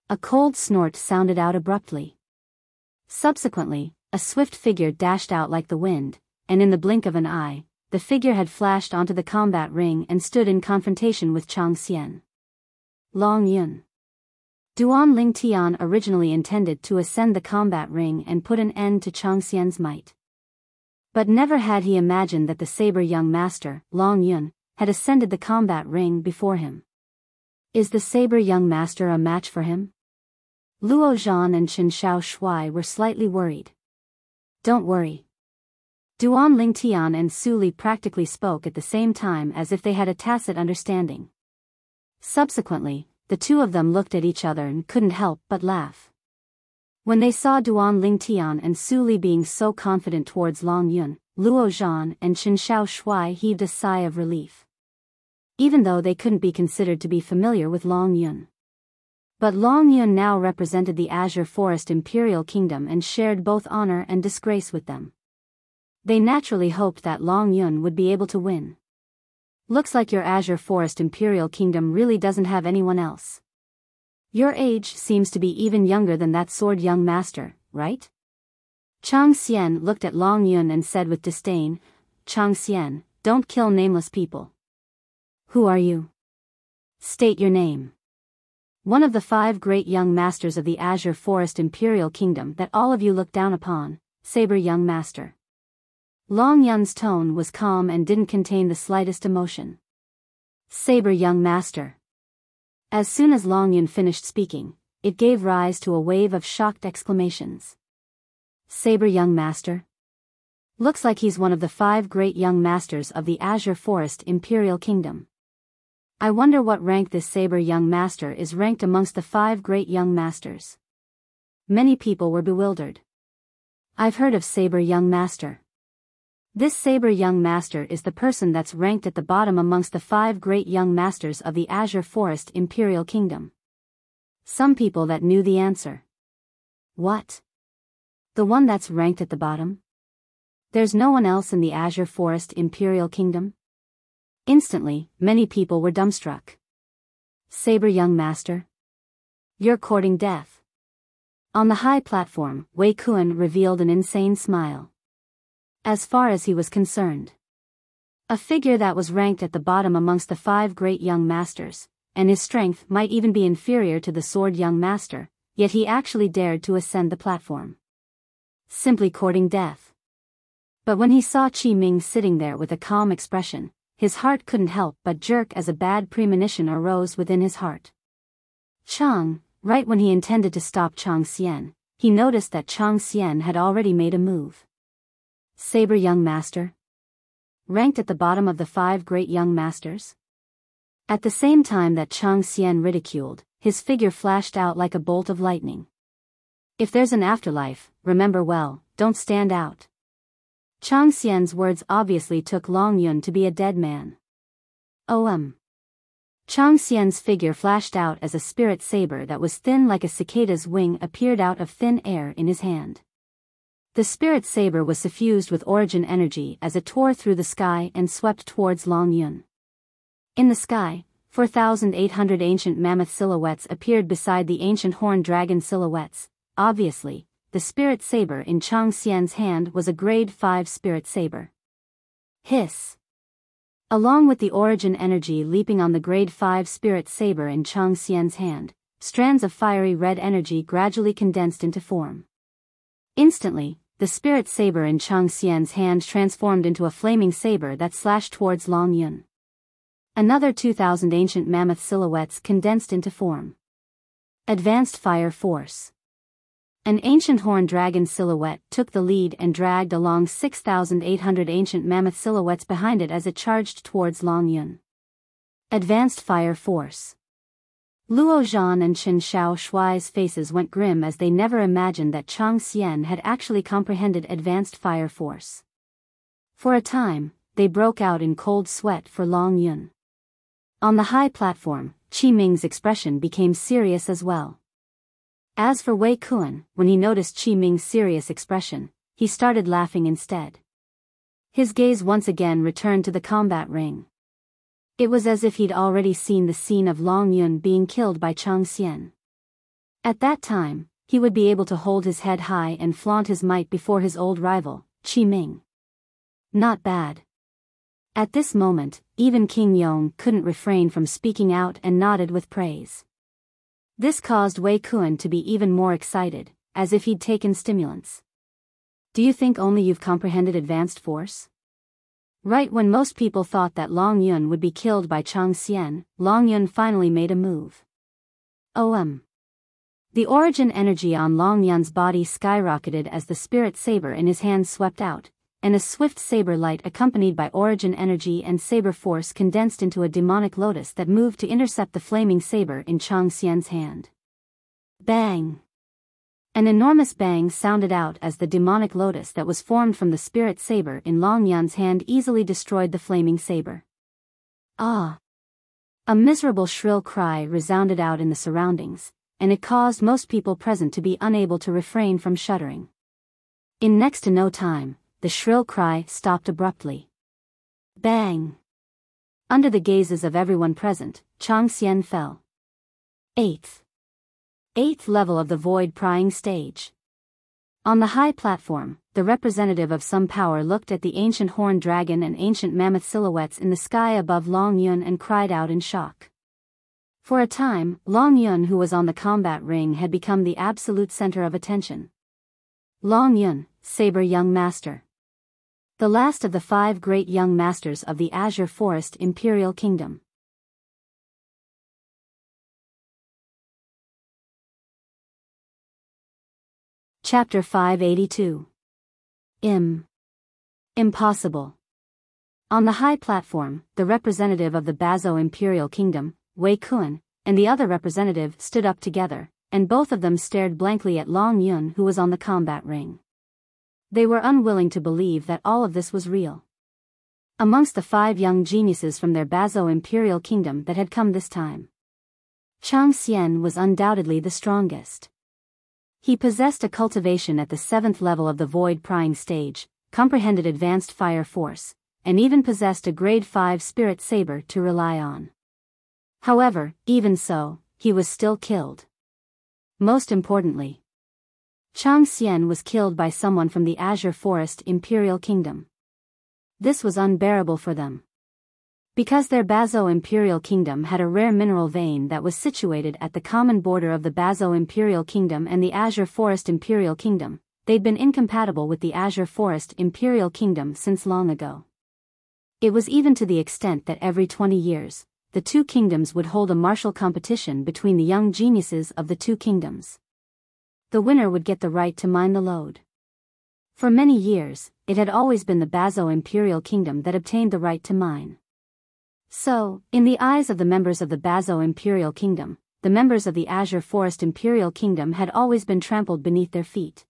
S1: A cold snort sounded out abruptly. Subsequently, a swift figure dashed out like the wind, and in the blink of an eye, the figure had flashed onto the combat ring and stood in confrontation with Chang Xian. Long Yun. Duan Lingtian originally intended to ascend the combat ring and put an end to Chang Xian's might. But never had he imagined that the saber young master, Long Yun, had ascended the combat ring before him. Is the saber young master a match for him? Luo Zhan and Chen Xiaoshui were slightly worried. Don't worry. Duan Lingtian and Su Li practically spoke at the same time as if they had a tacit understanding. Subsequently, the 2 of them looked at each other and couldn't help but laugh. When they saw Duan Lingtian and Su Li being so confident towards Long Yun, Luo Zhan and Chen Xiaoshui heaved a sigh of relief. Even though they couldn't be considered to be familiar with Long Yun. But Long Yun now represented the Azure Forest Imperial Kingdom and shared both honor and disgrace with them. They naturally hoped that Long Yun would be able to win. Looks like your Azure Forest Imperial Kingdom really doesn't have anyone else. Your age seems to be even younger than that sword young master, right? Chang Xian looked at Long Yun and said with disdain, Chang Xian, don't kill nameless people. Who are you? State your name. One of the 5 great young masters of the Azure Forest Imperial Kingdom that all of you look down upon, saber young master. Long Yun's tone was calm and didn't contain the slightest emotion. Saber young master. As soon as Long Yun finished speaking, it gave rise to a wave of shocked exclamations. Saber Young Master? Looks like he's one of the 5 great young masters of the Azure Forest Imperial Kingdom. I wonder what rank this Saber Young Master is ranked amongst the 5 great young masters. Many people were bewildered. I've heard of Saber Young Master. This Saber Young Master is the person that's ranked at the bottom amongst the 5 great young masters of the Azure Forest Imperial Kingdom. Some people that knew the answer. What? The one that's ranked at the bottom? There's no one else in the Azure Forest Imperial Kingdom? Instantly, many people were dumbstruck. Saber Young Master? You're courting death. On the high platform, Wei Kuan revealed an insane smile. As far as he was concerned, a figure that was ranked at the bottom amongst the 5 great young masters, and his strength might even be inferior to the Sword Young Master, yet he actually dared to ascend the platform. Simply courting death. But when he saw Qi Ming sitting there with a calm expression, his heart couldn't help but jerk as a bad premonition arose within his heart. Chang, right when he intended to stop Chang Xian, he noticed that Chang Xian had already made a move. Saber Young Master? Ranked at the bottom of the 5 great young masters? At the same time that Chang Xian ridiculed, his figure flashed out like a bolt of lightning. If there's an afterlife, remember well, don't stand out. Chang Xian's words obviously took Long Yun to be a dead man. Chang Xian's figure flashed out as a spirit saber that was thin like a cicada's wing appeared out of thin air in his hand. The spirit saber was suffused with origin energy as it tore through the sky and swept towards Long Yun. In the sky, 4,800 ancient mammoth silhouettes appeared beside the ancient horned dragon silhouettes. Obviously, the spirit saber in Chang Xian's hand was a grade 5 spirit saber. Hiss! Along with the origin energy leaping on the grade 5 spirit saber in Chang Xian's hand, strands of fiery red energy gradually condensed into form. Instantly, the spirit saber in Chang Xian's hand transformed into a flaming saber that slashed towards Long Yun. Another 2,000 ancient mammoth silhouettes condensed into form. Advanced Fire Force. An ancient horned dragon silhouette took the lead and dragged along 6,800 ancient mammoth silhouettes behind it as it charged towards Long Yun. Advanced Fire Force. Luo Zhan and Chen Xiao Shuai's faces went grim as they never imagined that Chang Xian had actually comprehended Advanced Fire Force. For a time, they broke out in cold sweat for Long Yun. On the high platform, Qi Ming's expression became serious as well. As for Wei Kuan, when he noticed Qi Ming's serious expression, he started laughing instead. His gaze once again returned to the combat ring. It was as if he'd already seen the scene of Long Yun being killed by Chang Xian. At that time, he would be able to hold his head high and flaunt his might before his old rival, Qi Ming. Not bad. At this moment, even King Yong couldn't refrain from speaking out and nodded with praise. This caused Wei Kuan to be even more excited, as if he'd taken stimulants. Do you think only you've comprehended advanced force? Right when most people thought that Long Yun would be killed by Chang Xian, Long Yun finally made a move. The origin energy on Long Yun's body skyrocketed as the spirit saber in his hand swept out, and a swift saber light accompanied by origin energy and saber force condensed into a demonic lotus that moved to intercept the flaming saber in Chang Xian's hand. Bang! An enormous bang sounded out as the demonic lotus that was formed from the spirit saber in Long Yun's hand easily destroyed the flaming saber. Ah! A miserable shrill cry resounded out in the surroundings, and it caused most people present to be unable to refrain from shuddering. In next to no time, the shrill cry stopped abruptly. Bang! Under the gazes of everyone present, Chang Xian fell. 8th level of the void prying stage. On the high platform, the representative of some power looked at the ancient horned dragon and ancient mammoth silhouettes in the sky above Long Yun and cried out in shock. For a time, Long Yun, who was on the combat ring, had become the absolute center of attention. Long Yun, Saber Young Master. The last of the 5 great young masters of the Azure Forest Imperial Kingdom. Chapter 582. Impossible. On the high platform, the representative of the Biyao Imperial Kingdom, Wei Kun, and the other representative stood up together, and both of them stared blankly at Long Yun, who was on the combat ring. They were unwilling to believe that all of this was real. Amongst the 5 young geniuses from their Biyao Imperial Kingdom that had come this time, Chang Xian was undoubtedly the strongest. He possessed a cultivation at the 7th level of the void prying stage, comprehended advanced fire force, and even possessed a grade 5 spirit saber to rely on. However, even so, he was still killed. Most importantly, Chang Xian was killed by someone from the Azure Forest Imperial Kingdom. This was unbearable for them. Because their Biyao Imperial Kingdom had a rare mineral vein that was situated at the common border of the Biyao Imperial Kingdom and the Azure Forest Imperial Kingdom, they'd been incompatible with the Azure Forest Imperial Kingdom since long ago. It was even to the extent that every 20 years, the two kingdoms would hold a martial competition between the young geniuses of the two kingdoms. The winner would get the right to mine the lode. For many years, it had always been the Biyao Imperial Kingdom that obtained the right to mine. So, in the eyes of the members of the Biyao Imperial Kingdom, the members of the Azure Forest Imperial Kingdom had always been trampled beneath their feet.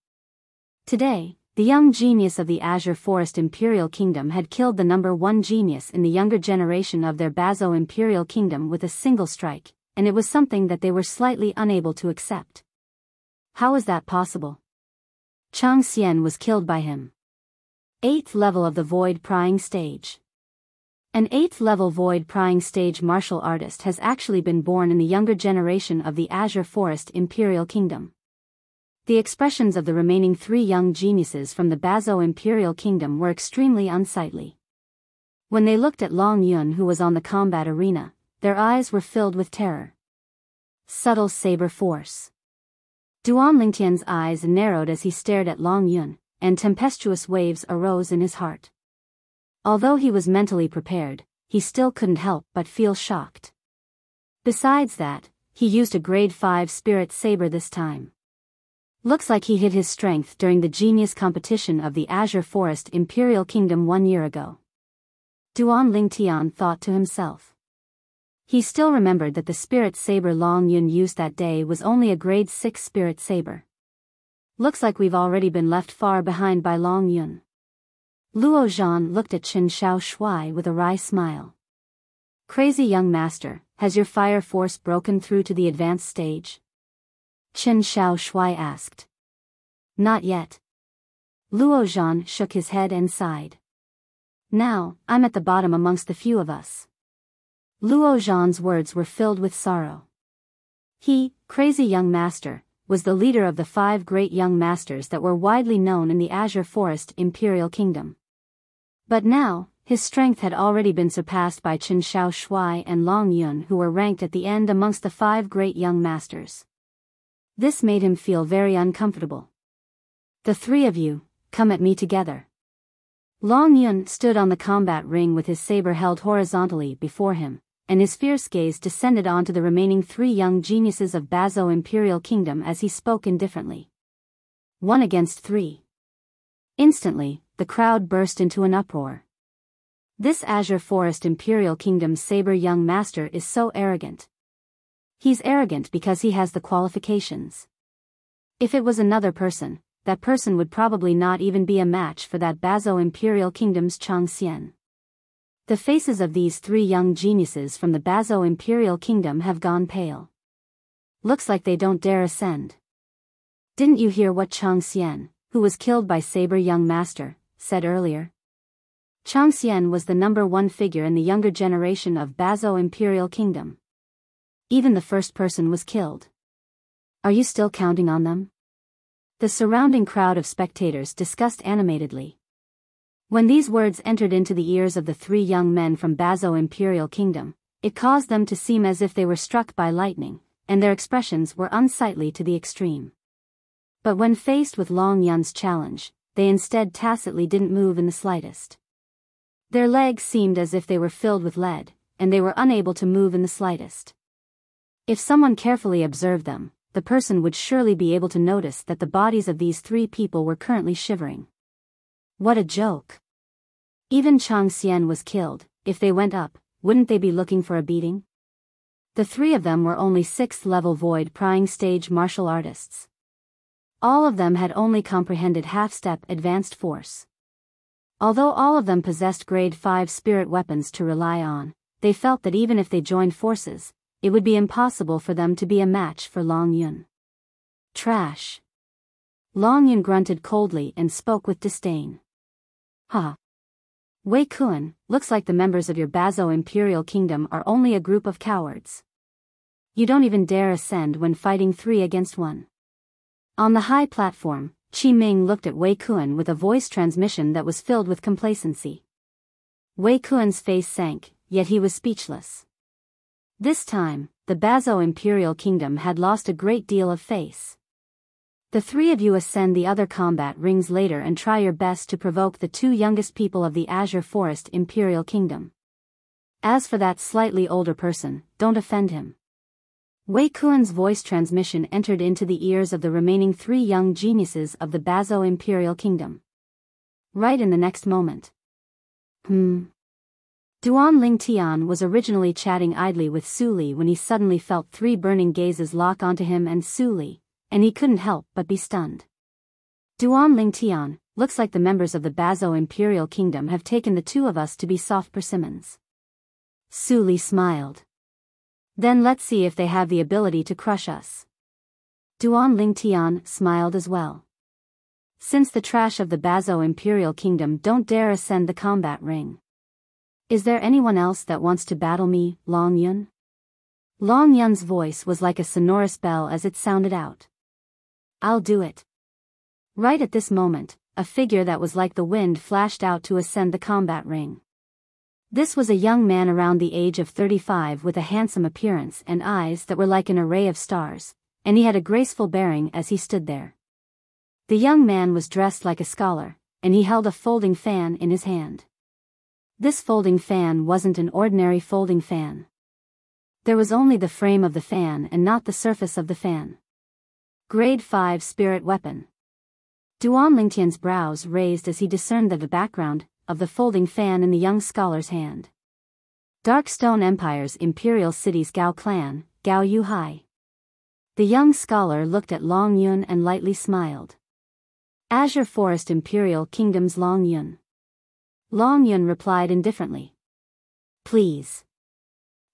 S1: Today, the young genius of the Azure Forest Imperial Kingdom had killed the number 1 genius in the younger generation of their Biyao Imperial Kingdom with a single strike, and it was something that they were slightly unable to accept. How was that possible? Chang Xian was killed by him. 8th level of the void prying stage. An 8th level void prying stage martial artist has actually been born in the younger generation of the Azure Forest Imperial Kingdom. The expressions of the remaining 3 young geniuses from the Biyao Imperial Kingdom were extremely unsightly. When they looked at Long Yun, who was on the combat arena, their eyes were filled with terror. Subtle saber force. Duan Lingtian's eyes narrowed as he stared at Long Yun, and tempestuous waves arose in his heart. Although he was mentally prepared, he still couldn't help but feel shocked. Besides that, he used a grade 5 spirit saber this time. Looks like he hid his strength during the genius competition of the Azure Forest Imperial Kingdom 1 year ago. Duan Lingtian thought to himself. He still remembered that the spirit saber Long Yun used that day was only a grade 6 spirit saber. Looks like we've already been left far behind by Long Yun. Luo Zhan looked at Qin Shao Shui with a wry smile. Crazy young master, has your fire force broken through to the advanced stage? Qin Shao Shui asked. Not yet. Luo Zhan shook his head and sighed. Now, I'm at the bottom amongst the few of us. Luo Zhan's words were filled with sorrow. He, crazy young master, was the leader of the 5 great young masters that were widely known in the Azure Forest Imperial Kingdom. But now, his strength had already been surpassed by Qin Shao Shui and Long Yun, who were ranked at the end amongst the 5 great young masters. This made him feel very uncomfortable. The 3 of you, come at me together. Long Yun stood on the combat ring with his saber held horizontally before him, and his fierce gaze descended onto the remaining 3 young geniuses of Biyao Imperial Kingdom as he spoke indifferently. 1 against 3. Instantly, the crowd burst into an uproar. This Azure Forest Imperial Kingdom's saber young master is so arrogant. He's arrogant because he has the qualifications. If it was another person, that person would probably not even be a match for that Biyao Imperial Kingdom's Chang Xian. The faces of these 3 young geniuses from the Biyao Imperial Kingdom have gone pale. Looks like they don't dare ascend. Didn't you hear what Chang Xian, who was killed by Saber Young Master, said earlier? Chang Xian was the number 1 figure in the younger generation of Biyao Imperial Kingdom. Even the first person was killed. Are you still counting on them? The surrounding crowd of spectators discussed animatedly. When these words entered into the ears of the 3 young men from Biyao Imperial Kingdom, it caused them to seem as if they were struck by lightning, and their expressions were unsightly to the extreme. But when faced with Long Yun's challenge, they instead tacitly didn't move in the slightest. Their legs seemed as if they were filled with lead, and they were unable to move in the slightest. If someone carefully observed them, the person would surely be able to notice that the bodies of these three people were currently shivering. What a joke. Even Chang Xian was killed. If they went up, wouldn't they be looking for a beating? The three of them were only 6th level void prying stage martial artists. All of them had only comprehended half-step advanced force. Although all of them possessed grade 5 spirit weapons to rely on, they felt that even if they joined forces, it would be impossible for them to be a match for Long Yun. Trash. Long Yun grunted coldly and spoke with disdain. Huh. Wei Kun, looks like the members of your Biyao Imperial Kingdom are only a group of cowards. You don't even dare ascend when fighting 3 against 1. On the high platform, Qi Ming looked at Wei Kun with a voice transmission that was filled with complacency. Wei Kun's face sank, yet he was speechless. This time, the Biyao Imperial Kingdom had lost a great deal of face. The three of you ascend the other combat rings later and try your best to provoke the 2 youngest people of the Azure Forest Imperial Kingdom. As for that slightly older person, don't offend him. Wei Kun's voice transmission entered into the ears of the remaining 3 young geniuses of the Biyao Imperial Kingdom. Right in the next moment. Duan Lingtian was originally chatting idly with Su Li when he suddenly felt 3 burning gazes lock onto him and Su Li, and he couldn't help but be stunned. Duan Lingtian, looks like the members of the Biyao Imperial Kingdom have taken the 2 of us to be soft persimmons. Su Li smiled. Then let's see if they have the ability to crush us. Duan Lingtian smiled as well. Since the trash of the Biyao Imperial Kingdom don't dare ascend the combat ring. Is there anyone else that wants to battle me, Long Yun? Long Yun's voice was like a sonorous bell as it sounded out. I'll do it. Right at this moment, a figure that was like the wind flashed out to ascend the combat ring. This was a young man around the age of 35 with a handsome appearance and eyes that were like an array of stars, and he had a graceful bearing as he stood there. The young man was dressed like a scholar, and he held a folding fan in his hand. This folding fan wasn't an ordinary folding fan. There was only the frame of the fan and not the surface of the fan. Grade 5 spirit weapon. Duan Lingtian's brows raised as he discerned the background of the folding fan in the young scholar's hand. Darkstone Empire's Imperial City's Gao clan, Gao Yuhai. The young scholar looked at Long Yun and lightly smiled. Azure Forest Imperial Kingdom's Long Yun. Long Yun replied indifferently. Please.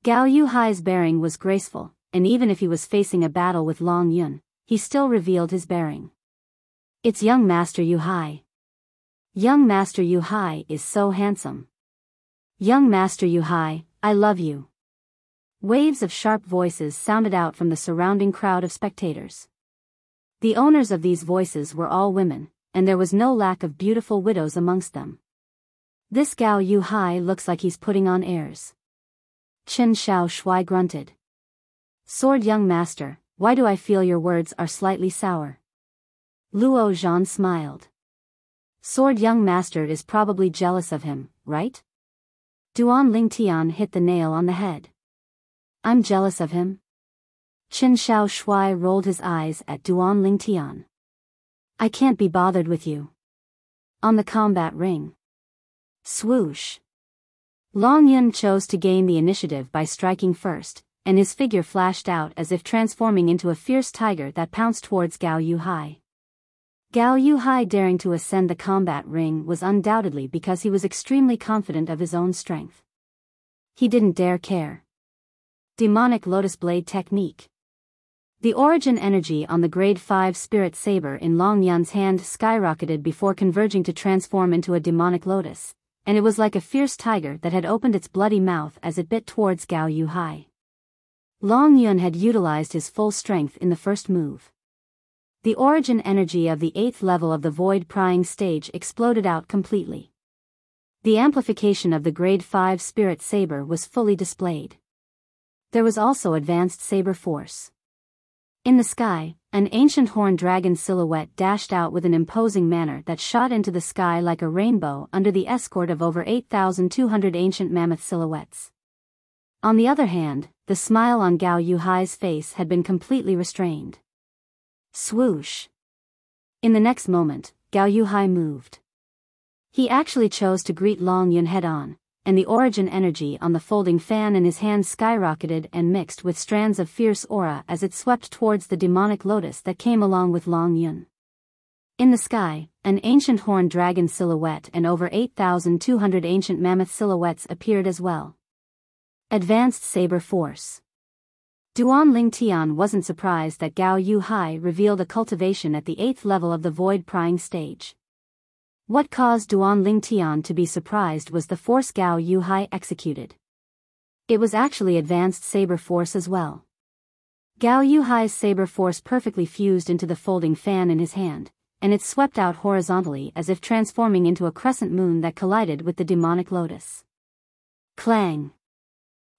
S1: Gao Yuhai's bearing was graceful, and even if he was facing a battle with Long Yun, he still revealed his bearing. It's young Master Yuhai. Young Master Yuhai is so handsome. Young Master Yuhai, I love you. Waves of sharp voices sounded out from the surrounding crowd of spectators. The owners of these voices were all women, and there was no lack of beautiful widows amongst them. This Gao Yuhai looks like he's putting on airs. Chen Xiao Shui grunted. Sword young master, why do I feel your words are slightly sour? Luo Zhan smiled. Sword young master is probably jealous of him, right? Duan Lingtian hit the nail on the head. I'm jealous of him? Chen Xiao Shui rolled his eyes at Duan Lingtian. I can't be bothered with you. On the combat ring. Swoosh. Long Yun chose to gain the initiative by striking first, and his figure flashed out as if transforming into a fierce tiger that pounced towards Gao Yuhai. Gao Yuhai daring to ascend the combat ring was undoubtedly because he was extremely confident of his own strength. He didn't dare care. Demonic Lotus Blade Technique. The origin energy on the grade 5 spirit saber in Long Yun's hand skyrocketed before converging to transform into a demonic lotus, and it was like a fierce tiger that had opened its bloody mouth as it bit towards Gao Yuhai. Long Yun had utilized his full strength in the first move. The origin energy of the 8th level of the void prying stage exploded out completely. The amplification of the grade 5 spirit saber was fully displayed. There was also advanced saber force. In the sky, an ancient horned dragon silhouette dashed out with an imposing manner that shot into the sky like a rainbow under the escort of over 8,200 ancient mammoth silhouettes. On the other hand, the smile on Gao Yuhai's face had been completely restrained. Swoosh. In the next moment, Gao Yuhai moved. He actually chose to greet Long Yun head-on, and the origin energy on the folding fan in his hand skyrocketed and mixed with strands of fierce aura as it swept towards the demonic lotus that came along with Long Yun. In the sky, an ancient horned dragon silhouette and over 8,200 ancient mammoth silhouettes appeared as well. Advanced Saber Force. Duan Ling Tian wasn't surprised that Gao Yuhai revealed a cultivation at the 8th level of the void prying stage. What caused Duan Ling Tian to be surprised was the force Gao Yuhai executed. It was actually advanced saber force as well. Gao Yuhai's saber force perfectly fused into the folding fan in his hand, and it swept out horizontally as if transforming into a crescent moon that collided with the demonic lotus. Clang!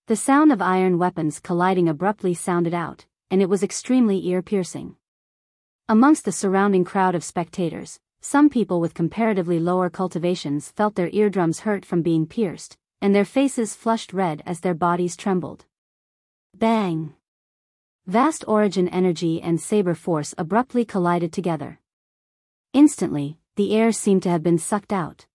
S1: The sound of iron weapons colliding abruptly sounded out, and it was extremely ear-piercing. Amongst the surrounding crowd of spectators, some people with comparatively lower cultivations felt their eardrums hurt from being pierced, and their faces flushed red as their bodies trembled. Bang! Vast origin energy and saber force abruptly collided together. Instantly, the air seemed to have been sucked out.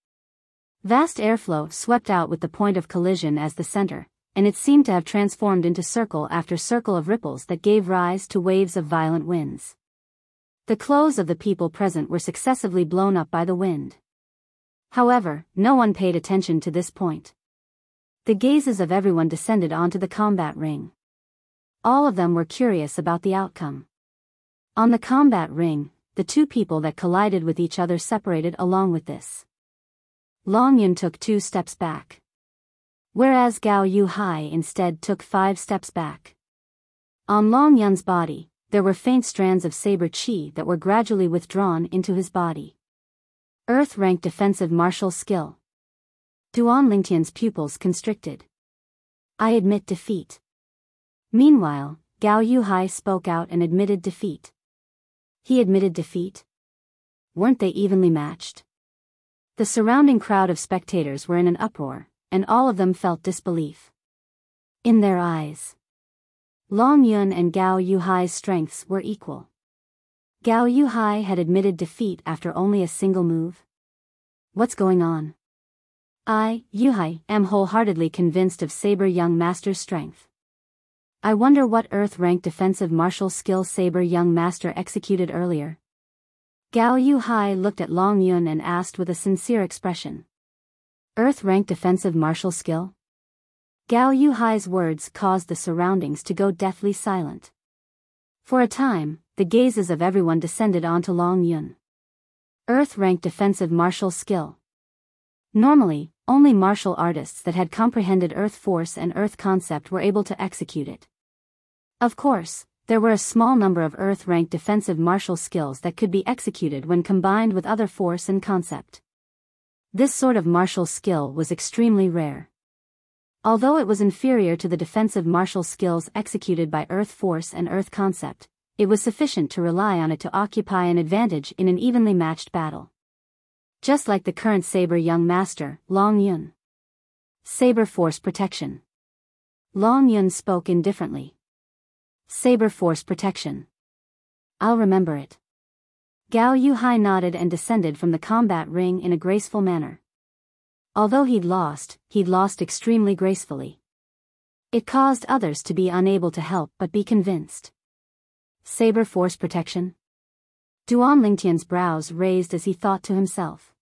S1: Vast airflow swept out with the point of collision as the center, and it seemed to have transformed into circle after circle of ripples that gave rise to waves of violent winds. The clothes of the people present were successively blown up by the wind. However, no one paid attention to this point. The gazes of everyone descended onto the combat ring. All of them were curious about the outcome. On the combat ring, the two people that collided with each other separated along with this. Long Yun took 2 steps back, whereas Gao Yuhai instead took 5 steps back. On Long Yun's body, there were faint strands of saber chi that were gradually withdrawn into his body. Earth-rank defensive martial skill. Duan Lingtian's pupils constricted. I admit defeat. Meanwhile, Gao Yuhai spoke out and admitted defeat. He admitted defeat? Weren't they evenly matched? The surrounding crowd of spectators were in an uproar, and all of them felt disbelief. In their eyes, Long Yun and Gao Yuhai's strengths were equal. Gao Yuhai had admitted defeat after only a single move. What's going on? I, Yuhai, am wholeheartedly convinced of Saber Young Master's strength. I wonder what Earth-rank defensive martial skill Saber Young Master executed earlier. Gao Yuhai looked at Long Yun and asked with a sincere expression. Earth-rank defensive martial skill? Gao Yuhai's words caused the surroundings to go deathly silent. For a time, the gazes of everyone descended onto Long Yun. Earth-rank defensive martial skill. Normally, only martial artists that had comprehended Earth force and Earth concept were able to execute it. Of course, there were a small number of Earth-rank defensive martial skills that could be executed when combined with other force and concept. This sort of martial skill was extremely rare. Although it was inferior to the defensive martial skills executed by Earth force and Earth concept, it was sufficient to rely on it to occupy an advantage in an evenly matched battle. Just like the current Saber Young Master, Long Yun. Saber Force Protection. Long Yun spoke indifferently. Saber Force Protection. I'll remember it. Gao Yuhai nodded and descended from the combat ring in a graceful manner. Although he'd lost extremely gracefully. It caused others to be unable to help but be convinced. Saber Force Protection? Duan Lingtian's brows raised as he thought to himself.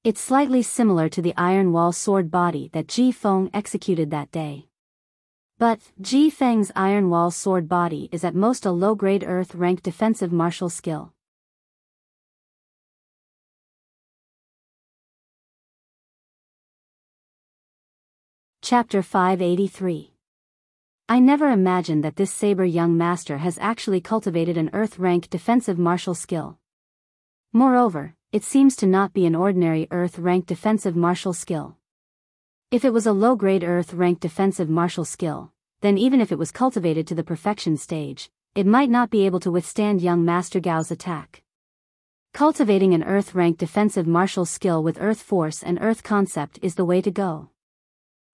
S1: It's slightly similar to the Iron Wall sword body that Ji Feng executed that day. But, Ji Feng's Iron Wall sword body is at most a low-grade Earth-rank defensive martial skill. Chapter 583. I never imagined that this Saber Young Master has actually cultivated an Earth-rank defensive martial skill. Moreover, it seems to not be an ordinary Earth-rank defensive martial skill. If it was a low-grade Earth-rank defensive martial skill, then even if it was cultivated to the perfection stage, it might not be able to withstand young Master Gao's attack. Cultivating an Earth-rank defensive martial skill with Earth force and Earth concept is the way to go.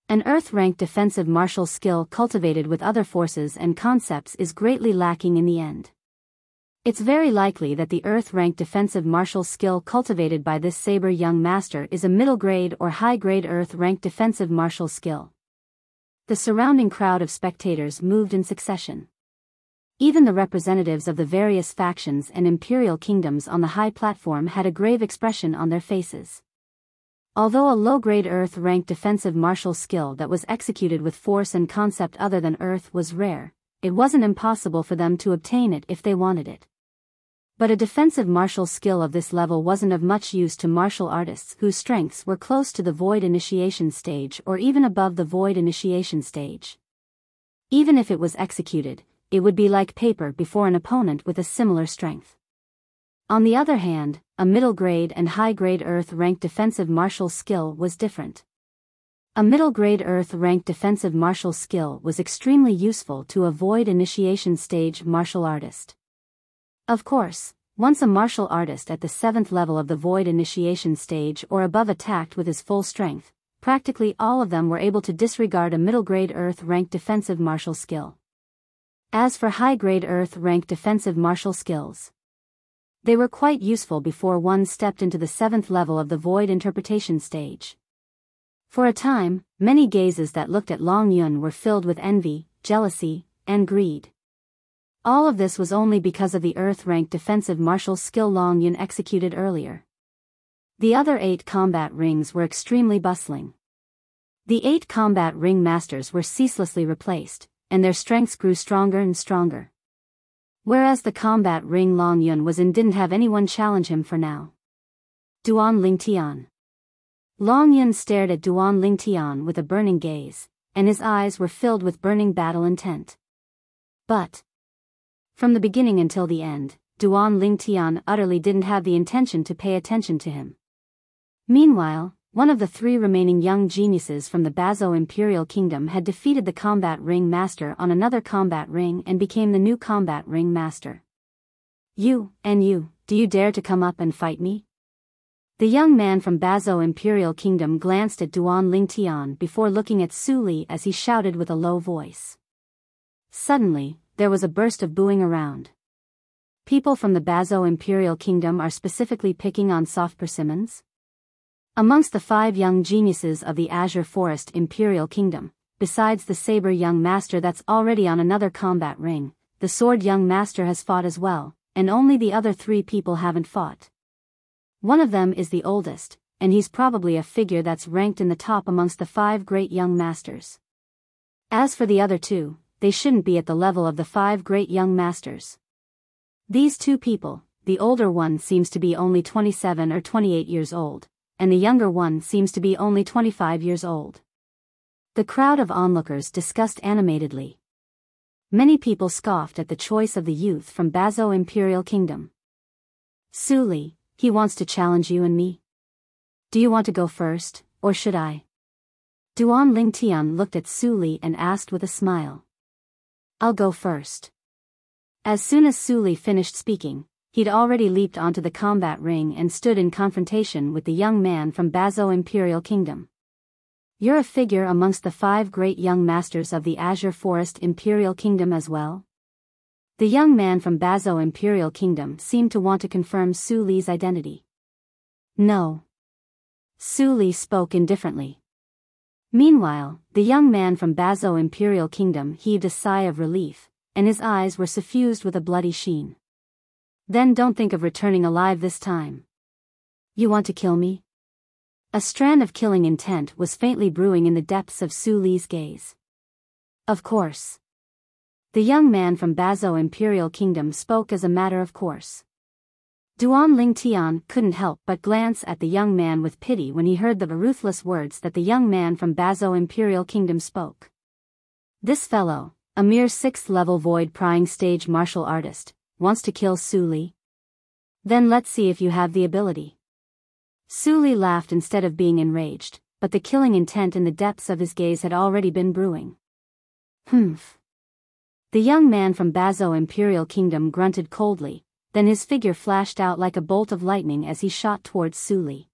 S1: An Earth-rank defensive martial skill cultivated with other forces and concepts is greatly lacking in the end. It's very likely that the Earth-rank defensive martial skill cultivated by this saber young master is a middle-grade or high-grade Earth-rank defensive martial skill. The surrounding crowd of spectators moved in succession. Even the representatives of the various factions and imperial kingdoms on the high platform had a grave expression on their faces. Although a low-grade Earth-rank defensive martial skill that was executed with force and concept other than Earth was rare, it wasn't impossible for them to obtain it if they wanted it. But a defensive martial skill of this level wasn't of much use to martial artists whose strengths were close to the void initiation stage or even above the void initiation stage. Even if it was executed, it would be like paper before an opponent with a similar strength. On the other hand, a middle-grade and high-grade Earth-rank defensive martial skill was different. A middle-grade Earth-rank defensive martial skill was extremely useful to a void initiation stage martial artist. Of course, once a martial artist at the 7th level of the void initiation stage or above attacked with his full strength, practically all of them were able to disregard a middle-grade Earth-rank defensive martial skill. As for high-grade Earth-rank defensive martial skills, they were quite useful before one stepped into the 7th level of the void interpretation stage. For a time, many gazes that looked at Long Yun were filled with envy, jealousy, and greed. All of this was only because of the Earth-rank defensive martial skill Long Yun executed earlier. The other 8 combat rings were extremely bustling. The 8 combat ring masters were ceaselessly replaced, and their strengths grew stronger and stronger. Whereas the combat ring Long Yun was in didn't have anyone challenge him for now. Duan Lingtian. Long Yun stared at Duan Lingtian with a burning gaze, and his eyes were filled with burning battle intent. But from the beginning until the end, Duan Lingtian utterly didn't have the intention to pay attention to him. Meanwhile, one of the 3 remaining young geniuses from the Biyao Imperial Kingdom had defeated the combat ring master on another combat ring and became the new combat ring master. You, do you dare to come up and fight me? The young man from Biyao Imperial Kingdom glanced at Duan Lingtian before looking at Su Li as he shouted with a low voice. Suddenly, there was a burst of booing around. People from the Biyao Imperial Kingdom are specifically picking on soft persimmons? Amongst the 5 young geniuses of the Azure Forest Imperial Kingdom, besides the saber young master that's already on another combat ring, the sword young master has fought as well, and only the other 3 people haven't fought. One of them is the oldest, and he's probably a figure that's ranked in the top amongst the 5 great young masters. As for the other 2, they shouldn't be at the level of the 5 great young masters. These 2 people, the older one seems to be only 27 or 28 years old, and the younger one seems to be only 25 years old. The crowd of onlookers discussed animatedly. Many people scoffed at the choice of the youth from Biyao Imperial Kingdom. Su Li, he wants to challenge you and me. Do you want to go first, or should I? Duan Lingtian looked at Su Li and asked with a smile. I'll go first. As soon as Su Li finished speaking, he'd already leaped onto the combat ring and stood in confrontation with the young man from Biyao Imperial Kingdom. You're a figure amongst the 5 great young masters of the Azure Forest Imperial Kingdom as well? The young man from Biyao Imperial Kingdom seemed to want to confirm Su Li's identity. No. Su Li spoke indifferently. Meanwhile, the young man from Biyao Imperial Kingdom heaved a sigh of relief, and his eyes were suffused with a bloody sheen. Then don't think of returning alive this time. You want to kill me? A strand of killing intent was faintly brewing in the depths of Su Li's gaze. Of course. The young man from Biyao Imperial Kingdom spoke as a matter of course. Duan Lingtian couldn't help but glance at the young man with pity when he heard the ruthless words that the young man from Biyao Imperial Kingdom spoke. This fellow, a mere 6th-level void-prying stage martial artist, wants to kill Su Li? Then let's see if you have the ability. Su Li laughed instead of being enraged, but the killing intent in the depths of his gaze had already been brewing. Humph. The young man from Biyao Imperial Kingdom grunted coldly, then his figure flashed out like a bolt of lightning as he shot towards Su Li.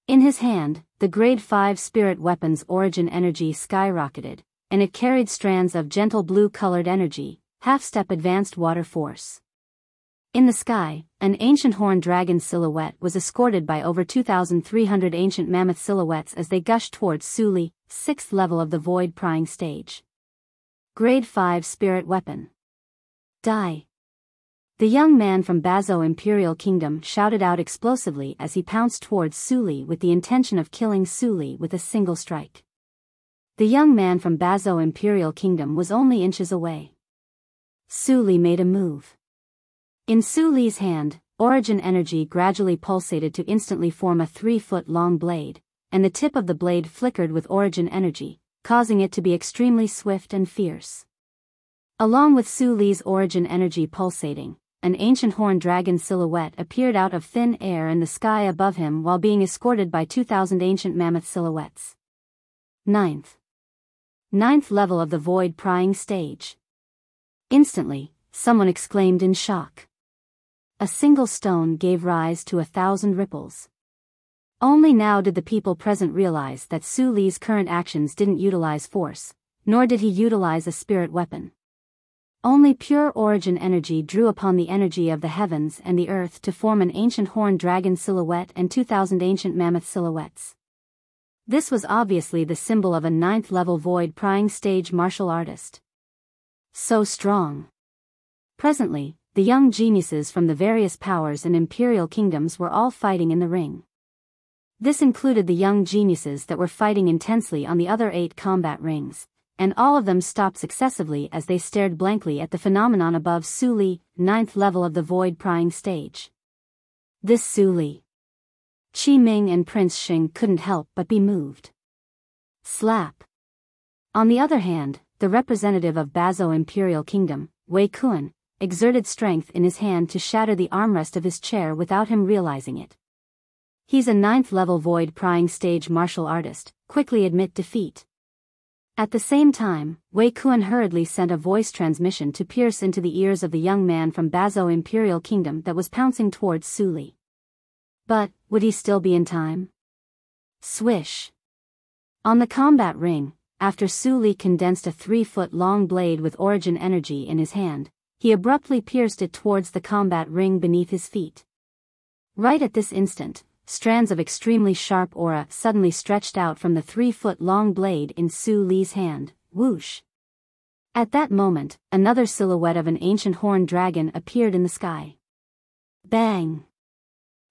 S1: In his hand, the Grade 5 spirit weapon's origin energy skyrocketed, and it carried strands of gentle blue-colored energy, half-step advanced water force. In the sky, an ancient horned dragon silhouette was escorted by over 2,300 ancient mammoth silhouettes as they gushed towards Su Li, 6th level of the void prying stage. Grade 5 Spirit Weapon. Die. The young man from Biyao Imperial Kingdom shouted out explosively as he pounced towards Su Li with the intention of killing Su Li with a single strike. The young man from Biyao Imperial Kingdom was only inches away. Su Li made a move. In Su Li's hand, origin energy gradually pulsated to instantly form a 3-foot-long blade, and the tip of the blade flickered with origin energy, causing it to be extremely swift and fierce. Along with Su Li's origin energy pulsating, an ancient horned dragon silhouette appeared out of thin air in the sky above him while being escorted by 2,000 ancient mammoth silhouettes. Ninth level of the void prying stage. Instantly, someone exclaimed in shock. A single stone gave rise to 1,000 ripples. Only now did the people present realize that Su Li's current actions didn't utilize force, nor did he utilize a spirit weapon. Only pure origin energy drew upon the energy of the heavens and the earth to form an ancient horned dragon silhouette and 2,000 ancient mammoth silhouettes. This was obviously the symbol of a 9th level void prying stage martial artist. So strong. Presently, the young geniuses from the various powers and imperial kingdoms were all fighting in the ring. This included the young geniuses that were fighting intensely on the other 8 combat rings, and all of them stopped successively as they stared blankly at the phenomenon above Su Li, 9th level of the void prying stage. This Su Li. Qi Ming and Prince Xing couldn't help but be moved. Slap. On the other hand, the representative of Biyao Imperial Kingdom, Wei Kun, exerted strength in his hand to shatter the armrest of his chair without him realizing it. He's a 9th level void prying stage martial artist, quickly admit defeat. At the same time, Wei Kun hurriedly sent a voice transmission to pierce into the ears of the young man from Biyao Imperial Kingdom that was pouncing towards Su Li. But, would he still be in time? Swish. On the combat ring, after Su Li condensed a 3-foot-long blade with origin energy in his hand, he abruptly pierced it towards the combat ring beneath his feet. Right at this instant, strands of extremely sharp aura suddenly stretched out from the 3-foot-long blade in Su Li's hand, whoosh. At that moment, another silhouette of an ancient horned dragon appeared in the sky. Bang!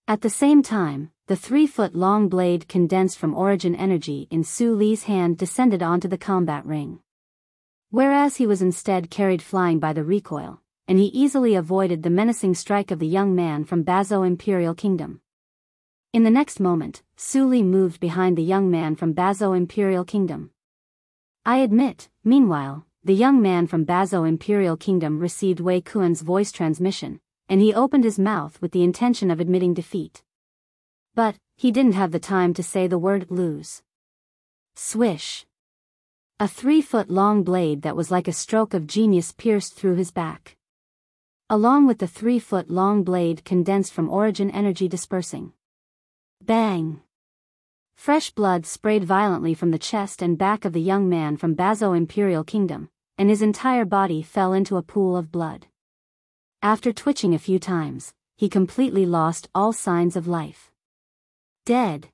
S1: At the same time, the 3-foot-long blade condensed from origin energy in Su Li's hand descended onto the combat ring. Whereas he was instead carried flying by the recoil, and he easily avoided the menacing strike of the young man from Biyao Imperial Kingdom. In the next moment, Su Li moved behind the young man from Biyao Imperial Kingdom. I admit, meanwhile, the young man from Biyao Imperial Kingdom received Wei Kun's voice transmission, and he opened his mouth with the intention of admitting defeat. But, he didn't have the time to say the word lose. Swish. A 3-foot-long blade that was like a stroke of genius pierced through his back. Along with the 3-foot-long blade condensed from origin energy dispersing. Bang! Fresh blood sprayed violently from the chest and back of the young man from Biyao Imperial Kingdom, and his entire body fell into a pool of blood. After twitching a few times, he completely lost all signs of life. Dead.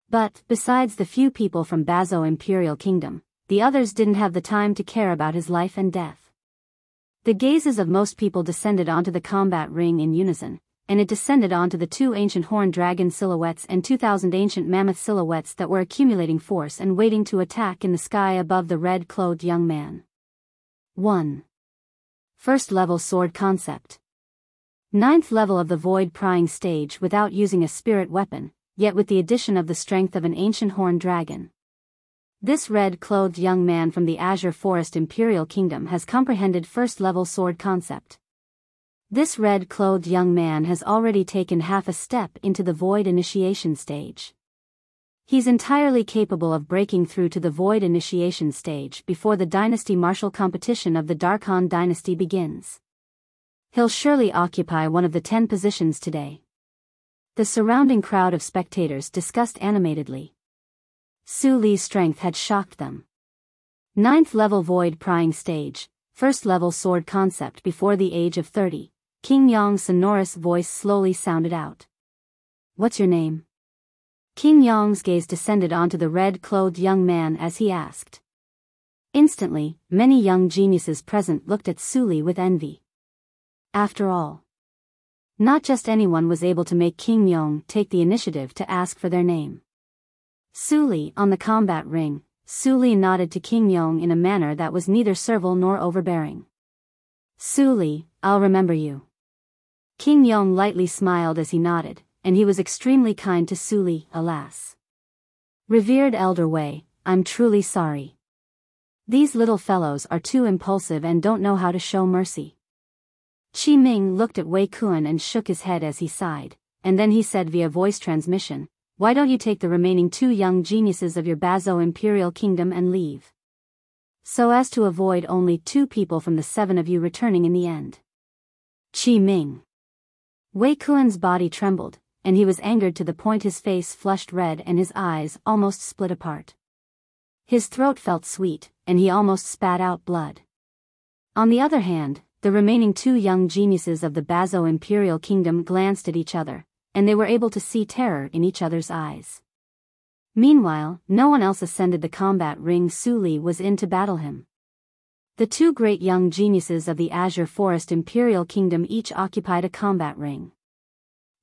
S1: But, besides the few people from Biyao Imperial Kingdom, the others didn't have the time to care about his life and death. The gazes of most people descended onto the combat ring in unison, and it descended onto the 2 ancient horned dragon silhouettes and 2,000 ancient mammoth silhouettes that were accumulating force and waiting to attack in the sky above the red-clothed young man. 1. First level sword concept. 9th level of the void prying stage without using a spirit weapon, yet with the addition of the strength of an ancient horned dragon. This red-clothed young man from the Azure Forest Imperial Kingdom has comprehended first-level sword concept. This red-clothed young man has already taken half a step into the void initiation stage. He's entirely capable of breaking through to the void initiation stage before the dynasty martial competition of the Darkhan dynasty begins. He'll surely occupy one of the 10 positions today. The surrounding crowd of spectators discussed animatedly. Su Li's strength had shocked them. 9th level void prying stage, first level sword concept before the age of 30, King Yong's sonorous voice slowly sounded out. "What's your name?" King Yong's gaze descended onto the red-clothed young man as he asked. Instantly, many young geniuses present looked at Suli with envy. After all, not just anyone was able to make King Yong take the initiative to ask for their name. Suli on the combat ring, Suli nodded to King Yong in a manner that was neither servile nor overbearing. "Suli, I'll remember you." King Yong lightly smiled as he nodded, and he was extremely kind to Suli, alas. "Revered Elder Wei, I'm truly sorry. These little fellows are too impulsive and don't know how to show mercy." Qi Ming looked at Wei Kuan and shook his head as he sighed, and then he said via voice transmission, "Why don't you take the remaining 2 young geniuses of your Bazo Imperial Kingdom and leave? So as to avoid only 2 people from the 7 of you returning in the end." Qi Ming. Wei Kuan's body trembled, and he was angered to the point his face flushed red and his eyes almost split apart. His throat felt sweet, and he almost spat out blood. On the other hand, the remaining 2 young geniuses of the Bazo Imperial Kingdom glanced at each other, and they were able to see terror in each other's eyes. Meanwhile, no one else ascended the combat ring Suli was in to battle him. The 2 great young geniuses of the Azure Forest Imperial Kingdom each occupied a combat ring.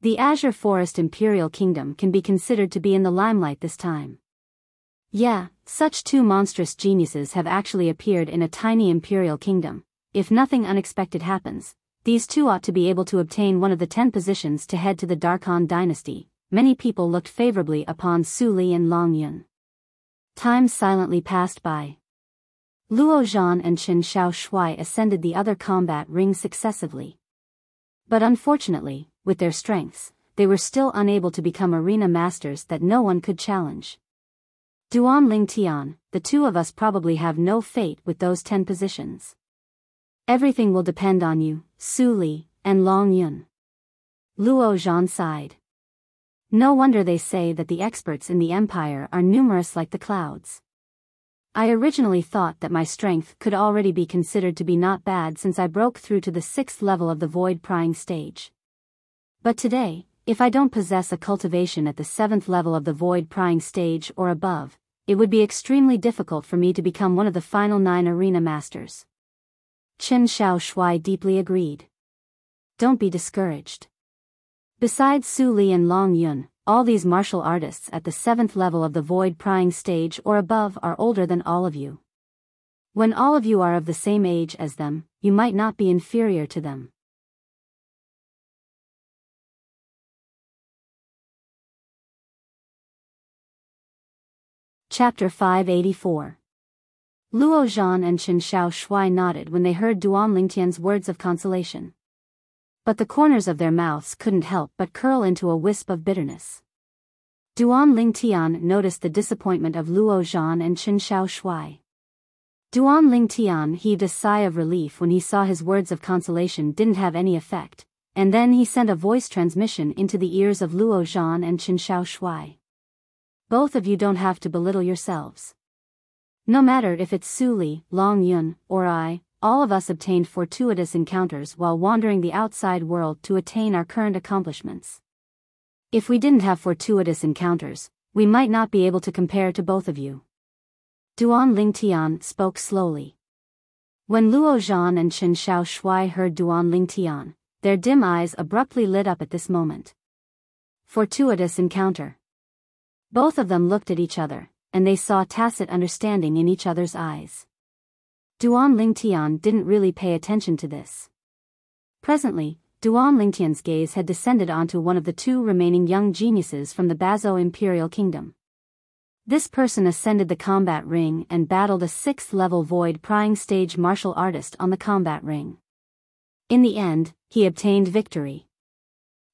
S1: The Azure Forest Imperial Kingdom can be considered to be in the limelight this time. Yeah, such 2 monstrous geniuses have actually appeared in a tiny Imperial Kingdom. If nothing unexpected happens, these 2 ought to be able to obtain one of the 10 positions to head to the Darkhan dynasty. Many people looked favorably upon Suli and Long Yun. Time silently passed by. Luo Zhan and Chen Xiao Shuai ascended the other combat rings successively. But unfortunately, with their strengths, they were still unable to become arena masters that no one could challenge. Duan Ling Tian, the 2 of us probably have no fate with those 10 positions. Everything will depend on you, Suli, and Long Yun. Luo Zhan sighed. No wonder they say that the experts in the empire are numerous like the clouds. I originally thought that my strength could already be considered to be not bad since I broke through to the 6th level of the void prying stage. But today, if I don't possess a cultivation at the 7th level of the void prying stage or above, it would be extremely difficult for me to become one of the final 9 arena masters. Chen Xiao Shuai deeply agreed. Don't be discouraged. Besides Su Li and Long Yun, all these martial artists at the 7th level of the void prying stage or above are older than all of you. When all of you are of the same age as them, you might not be inferior to them. Chapter 584. Luo Zhan and Chen Xiao Shuai nodded when they heard Duan Lingtian's words of consolation. But the corners of their mouths couldn't help but curl into a wisp of bitterness. Duan Lingtian noticed the disappointment of Luo Zhan and Chen Xiao Shuai. Duan Lingtian heaved a sigh of relief when he saw his words of consolation didn't have any effect, and then he sent a voice transmission into the ears of Luo Zhan and Chen Xiao Shuai. Both of you don't have to belittle yourselves. No matter if it's Su Li, Long Yun, or I, all of us obtained fortuitous encounters while wandering the outside world to attain our current accomplishments. If we didn't have fortuitous encounters, we might not be able to compare to both of you. Duan Lingtian spoke slowly. When Luo Zhan and Chen Xiao Shuai heard Duan Lingtian, their dim eyes abruptly lit up at this moment. Fortuitous encounter. Both of them looked at each other, and they saw tacit understanding in each other's eyes. Duan Lingtian didn't really pay attention to this. Presently, Duan Lingtian's gaze had descended onto one of the 2 remaining young geniuses from the Bazo Imperial Kingdom. This person ascended the combat ring and battled a 6th level void prying stage martial artist on the combat ring. In the end, he obtained victory.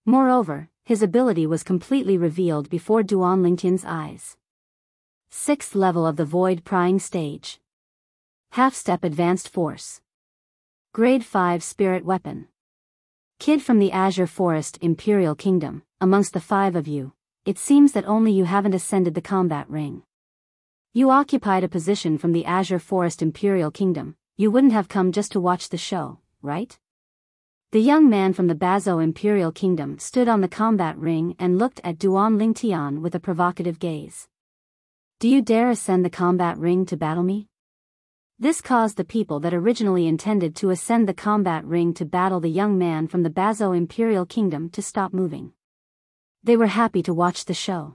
S1: Moreover, his ability was completely revealed before Duan Lingtian's eyes. 6th level of the void prying stage. Half-step advanced force. Grade 5 spirit weapon. Kid from the Azure Forest Imperial Kingdom, amongst the 5 of you, it seems that only you haven't ascended the combat ring. You occupied a position from the Azure Forest Imperial Kingdom, you wouldn't have come just to watch the show, right? The young man from the Bazo Imperial Kingdom stood on the combat ring and looked at Duan Lingtian with a provocative gaze. Do you dare ascend the combat ring to battle me? This caused the people that originally intended to ascend the combat ring to battle the young man from the Bazo Imperial Kingdom to stop moving. They were happy to watch the show.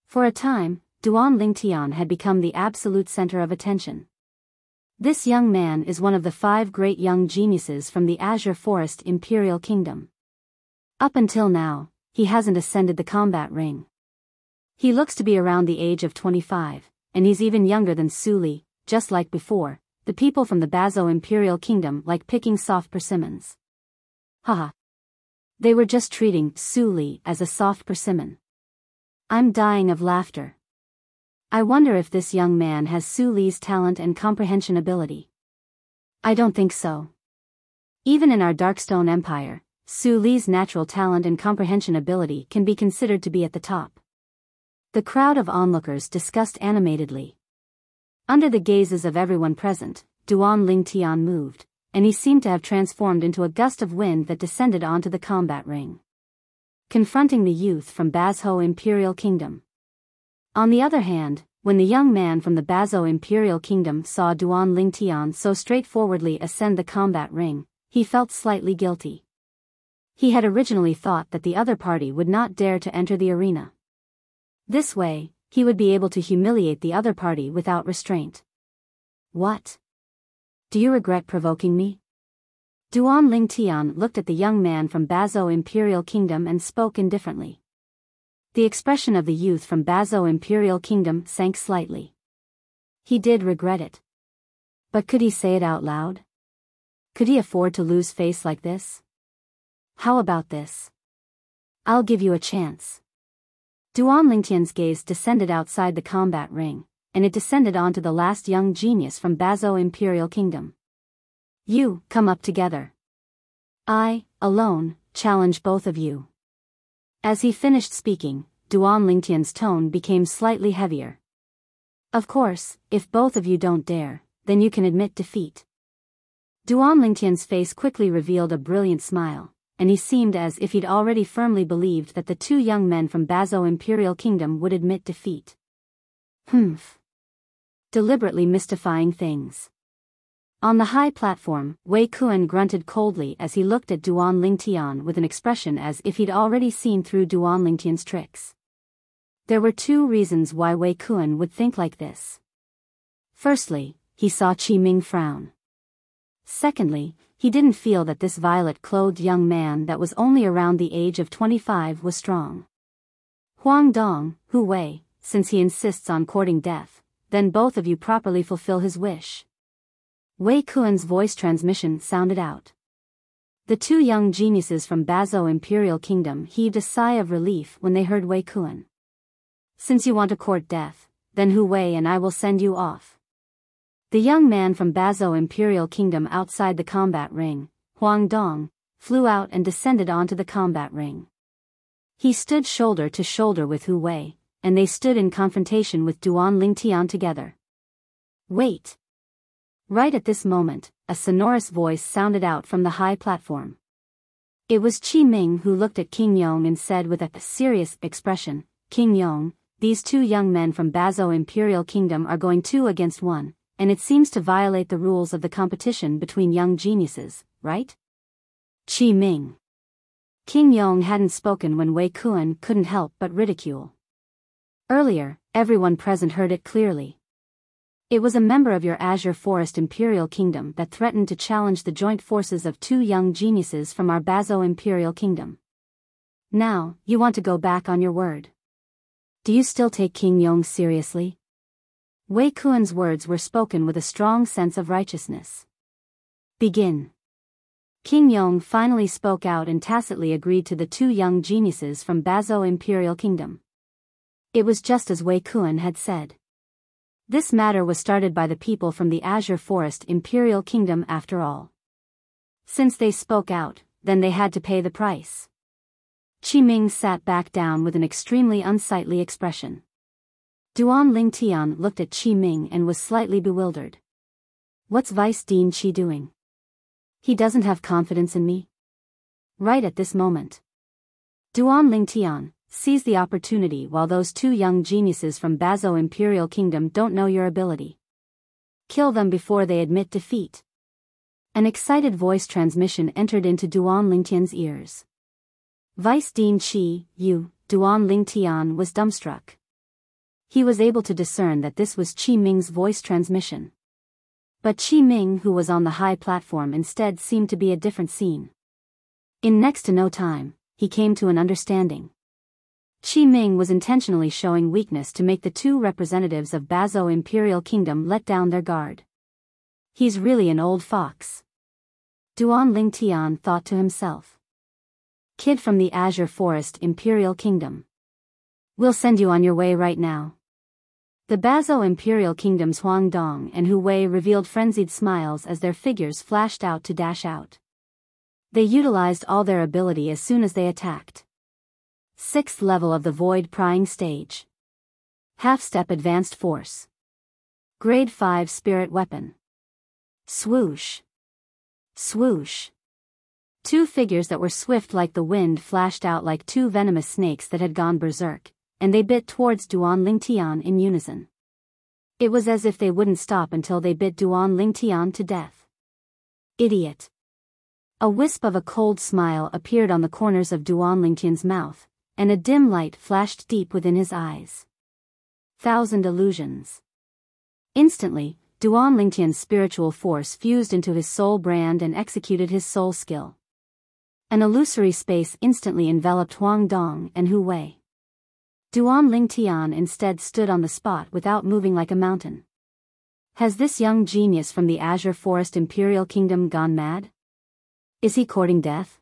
S1: For a time, Duan Lingtian had become the absolute center of attention. This young man is one of the 5 great young geniuses from the Azure Forest Imperial Kingdom. Up until now, he hasn't ascended the combat ring. He looks to be around the age of 25, and he's even younger than Su Li. Just like before, the people from the Bazo Imperial Kingdom like picking soft persimmons. Haha. They were just treating Su Li as a soft persimmon. I'm dying of laughter. I wonder if this young man has Su Li's talent and comprehension ability. I don't think so. Even in our Darkstone Empire, Su Li's natural talent and comprehension ability can be considered to be at the top. The crowd of onlookers discussed animatedly. Under the gazes of everyone present, Duan Lingtian moved, and he seemed to have transformed into a gust of wind that descended onto the combat ring, confronting the youth from Bazho Imperial Kingdom. On the other hand, when the young man from the Bazo Imperial Kingdom saw Duan Lingtian so straightforwardly ascend the combat ring, he felt slightly guilty. He had originally thought that the other party would not dare to enter the arena. This way, he would be able to humiliate the other party without restraint. What? Do you regret provoking me? Duan Lingtian looked at the young man from Bazo Imperial Kingdom and spoke indifferently. The expression of the youth from Bazo Imperial Kingdom sank slightly. He did regret it. But could he say it out loud? Could he afford to lose face like this? How about this? I'll give you a chance. Duan Lingtian's gaze descended outside the combat ring, and it descended onto the last young genius from Bazo Imperial Kingdom. You, come up together. I, alone, challenge both of you. As he finished speaking, Duan Lingtian's tone became slightly heavier. Of course, if both of you don't dare, then you can admit defeat. Duan Lingtian's face quickly revealed a brilliant smile, and he seemed as if he'd already firmly believed that the 2 young men from Bazo Imperial Kingdom would admit defeat. Humph. Deliberately mystifying things. On the high platform, Wei Kuan grunted coldly as he looked at Duan Lingtian with an expression as if he'd already seen through Duan Lingtian's tricks. There were 2 reasons why Wei Kuan would think like this. Firstly, he saw Qi Ming frown. Secondly, he didn't feel that this violet-clothed young man that was only around the age of 25 was strong. Huang Dong, Hu Wei, since he insists on courting death, then both of you properly fulfill his wish. Wei Kuan's voice transmission sounded out. The 2 young geniuses from Bazo Imperial Kingdom heaved a sigh of relief when they heard Wei Kuan. Since you want to court death, then Hu Wei and I will send you off. The young man from Bazo Imperial Kingdom outside the combat ring, Huang Dong, flew out and descended onto the combat ring. He stood shoulder to shoulder with Hu Wei, and they stood in confrontation with Duan Lingtian together. Wait! Right at this moment, a sonorous voice sounded out from the high platform. It was Qi Ming who looked at King Yong and said with a serious expression, King Yong, these 2 young men from Bazo Imperial Kingdom are going 2 against 1. And it seems to violate the rules of the competition between young geniuses, right? Qi Ming. King Yong hadn't spoken when Wei Kuan couldn't help but ridicule. Earlier, everyone present heard it clearly. It was a member of your Azure Forest Imperial Kingdom that threatened to challenge the joint forces of 2 young geniuses from our Bazo Imperial Kingdom. Now, you want to go back on your word. Do you still take King Yong seriously? Wei Kuan's words were spoken with a strong sense of righteousness. Begin. King Yong finally spoke out and tacitly agreed to the 2 young geniuses from Bazo Imperial Kingdom. It was just as Wei Kuan had said. This matter was started by the people from the Azure Forest Imperial Kingdom after all. Since they spoke out, then they had to pay the price. Qi Ming sat back down with an extremely unsightly expression. Duan Lingtian looked at Qi Ming and was slightly bewildered. What's Vice Dean Qi doing? He doesn't have confidence in me? Right at this moment, Duan Lingtian seize the opportunity while those two young geniuses from Bazo Imperial Kingdom don't know your ability. Kill them before they admit defeat. An excited voice transmission entered into Duan Lingtian's ears. Vice Dean Qi Yu, Duan Lingtian was dumbstruck. He was able to discern that this was Qi Ming's voice transmission. But Qi Ming, who was on the high platform, instead seemed to be a different scene. In next to no time, he came to an understanding. Qi Ming was intentionally showing weakness to make the two representatives of Bazo Imperial Kingdom let down their guard. He's really an old fox. Duan Lingtian thought to himself. Kid from the Azure Forest Imperial Kingdom. We'll send you on your way right now. The Bazo Imperial Kingdom's Huang Dong and Hu Wei revealed frenzied smiles as their figures flashed out to dash out. They utilized all their ability as soon as they attacked. 6th level of the Void Prying Stage. Half-step Advanced Force. Grade 5 Spirit Weapon. Swoosh. Swoosh. Two figures that were swift like the wind flashed out like two venomous snakes that had gone berserk, and they bit towards Duan Lingtian in unison. It was as if they wouldn't stop until they bit Duan Lingtian to death. Idiot. A wisp of a cold smile appeared on the corners of Duan Lingtian's mouth, and a dim light flashed deep within his eyes. 1,000 illusions. Instantly, Duan Lingtian's spiritual force fused into his soul brand and executed his soul skill. An illusory space instantly enveloped Huang Dong and Hu Wei. Duan Lingtian instead stood on the spot without moving like a mountain. Has this young genius from the Azure Forest Imperial Kingdom gone mad? Is he courting death?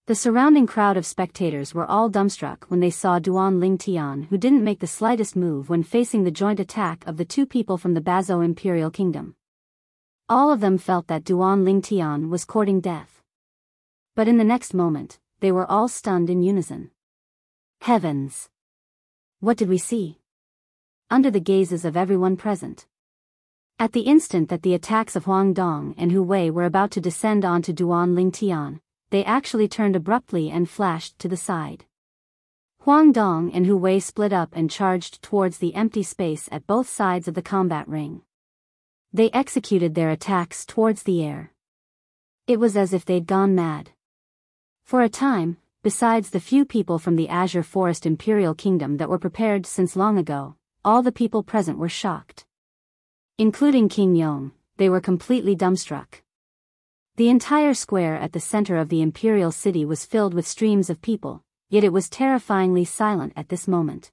S1: The surrounding crowd of spectators were all dumbstruck when they saw Duan Lingtian, who didn't make the slightest move when facing the joint attack of the two people from the Bazo Imperial Kingdom. All of them felt that Duan Lingtian was courting death. But in the next moment, they were all stunned in unison. Heavens! What did we see? Under the gazes of everyone present. At the instant that the attacks of Huang Dong and Hu Wei were about to descend onto Duan Lingtian, they actually turned abruptly and flashed to the side. Huang Dong and Hu Wei split up and charged towards the empty space at both sides of the combat ring. They executed their attacks towards the air. It was as if they'd gone mad. For a time, besides the few people from the Azure Forest Imperial Kingdom that were prepared since long ago, all the people present were shocked. Including King Yong, they were completely dumbstruck. The entire square at the center of the imperial city was filled with streams of people, yet it was terrifyingly silent at this moment.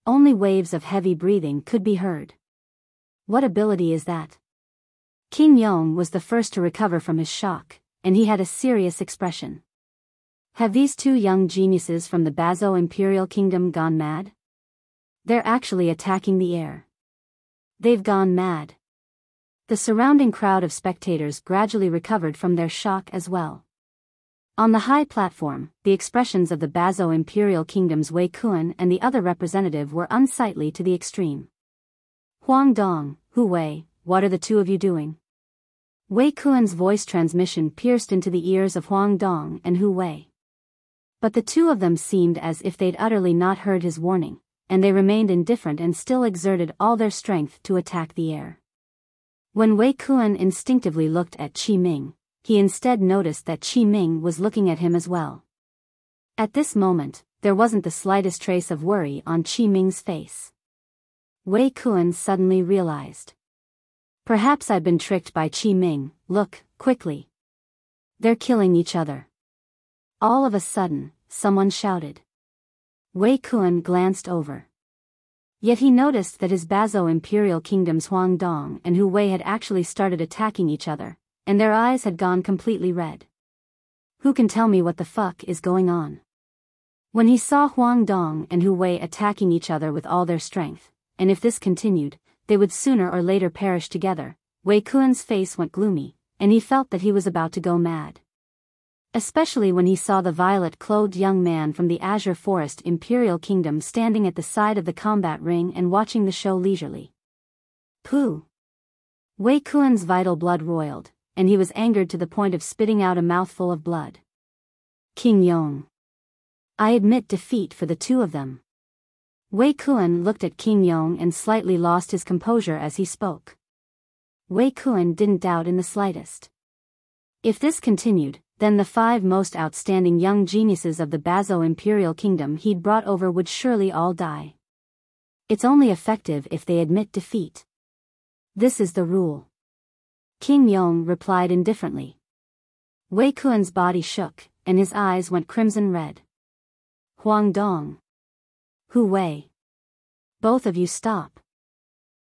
S1: Only waves of heavy breathing could be heard. What ability is that? King Yong was the first to recover from his shock, and he had a serious expression. Have these two young geniuses from the Bazo Imperial Kingdom gone mad? They're actually attacking the air. They've gone mad. The surrounding crowd of spectators gradually recovered from their shock as well. On the high platform, the expressions of the Bazo Imperial Kingdom's Wei Kun and the other representative were unsightly to the extreme. Huang Dong, Hu Wei, what are the two of you doing? Wei Kun's voice transmission pierced into the ears of Huang Dong and Hu Wei. But the two of them seemed as if they'd utterly not heard his warning, and they remained indifferent and still exerted all their strength to attack the air. When Wei Kun instinctively looked at Qi Ming, he instead noticed that Qi Ming was looking at him as well. At this moment, there wasn't the slightest trace of worry on Qi Ming's face. Wei Kun suddenly realized. Perhaps I've been tricked by Qi Ming. Look, quickly. They're killing each other. All of a sudden, someone shouted. Wei Kun glanced over. Yet he noticed that his Bazo Imperial Kingdom's Huang Dong and Hu Wei had actually started attacking each other, and their eyes had gone completely red. Who can tell me what the fuck is going on? When he saw Huang Dong and Hu Wei attacking each other with all their strength, and if this continued, they would sooner or later perish together, Wei Kun's face went gloomy, and he felt that he was about to go mad. Especially when he saw the violet-clothed young man from the Azure Forest Imperial Kingdom standing at the side of the combat ring and watching the show leisurely. Pooh! Wei Kun's vital blood roiled, and he was angered to the point of spitting out a mouthful of blood. King Yong. I admit defeat for the two of them. Wei Kuan looked at King Yong and slightly lost his composure as he spoke. Wei Kuan didn't doubt in the slightest. If this continued, then the 5 most outstanding young geniuses of the Biyao Imperial Kingdom he'd brought over would surely all die. It's only effective if they admit defeat. This is the rule. King Yong replied indifferently. Wei Kuan's body shook, and his eyes went crimson red. Huang Dong. Hu Wei. Both of you stop.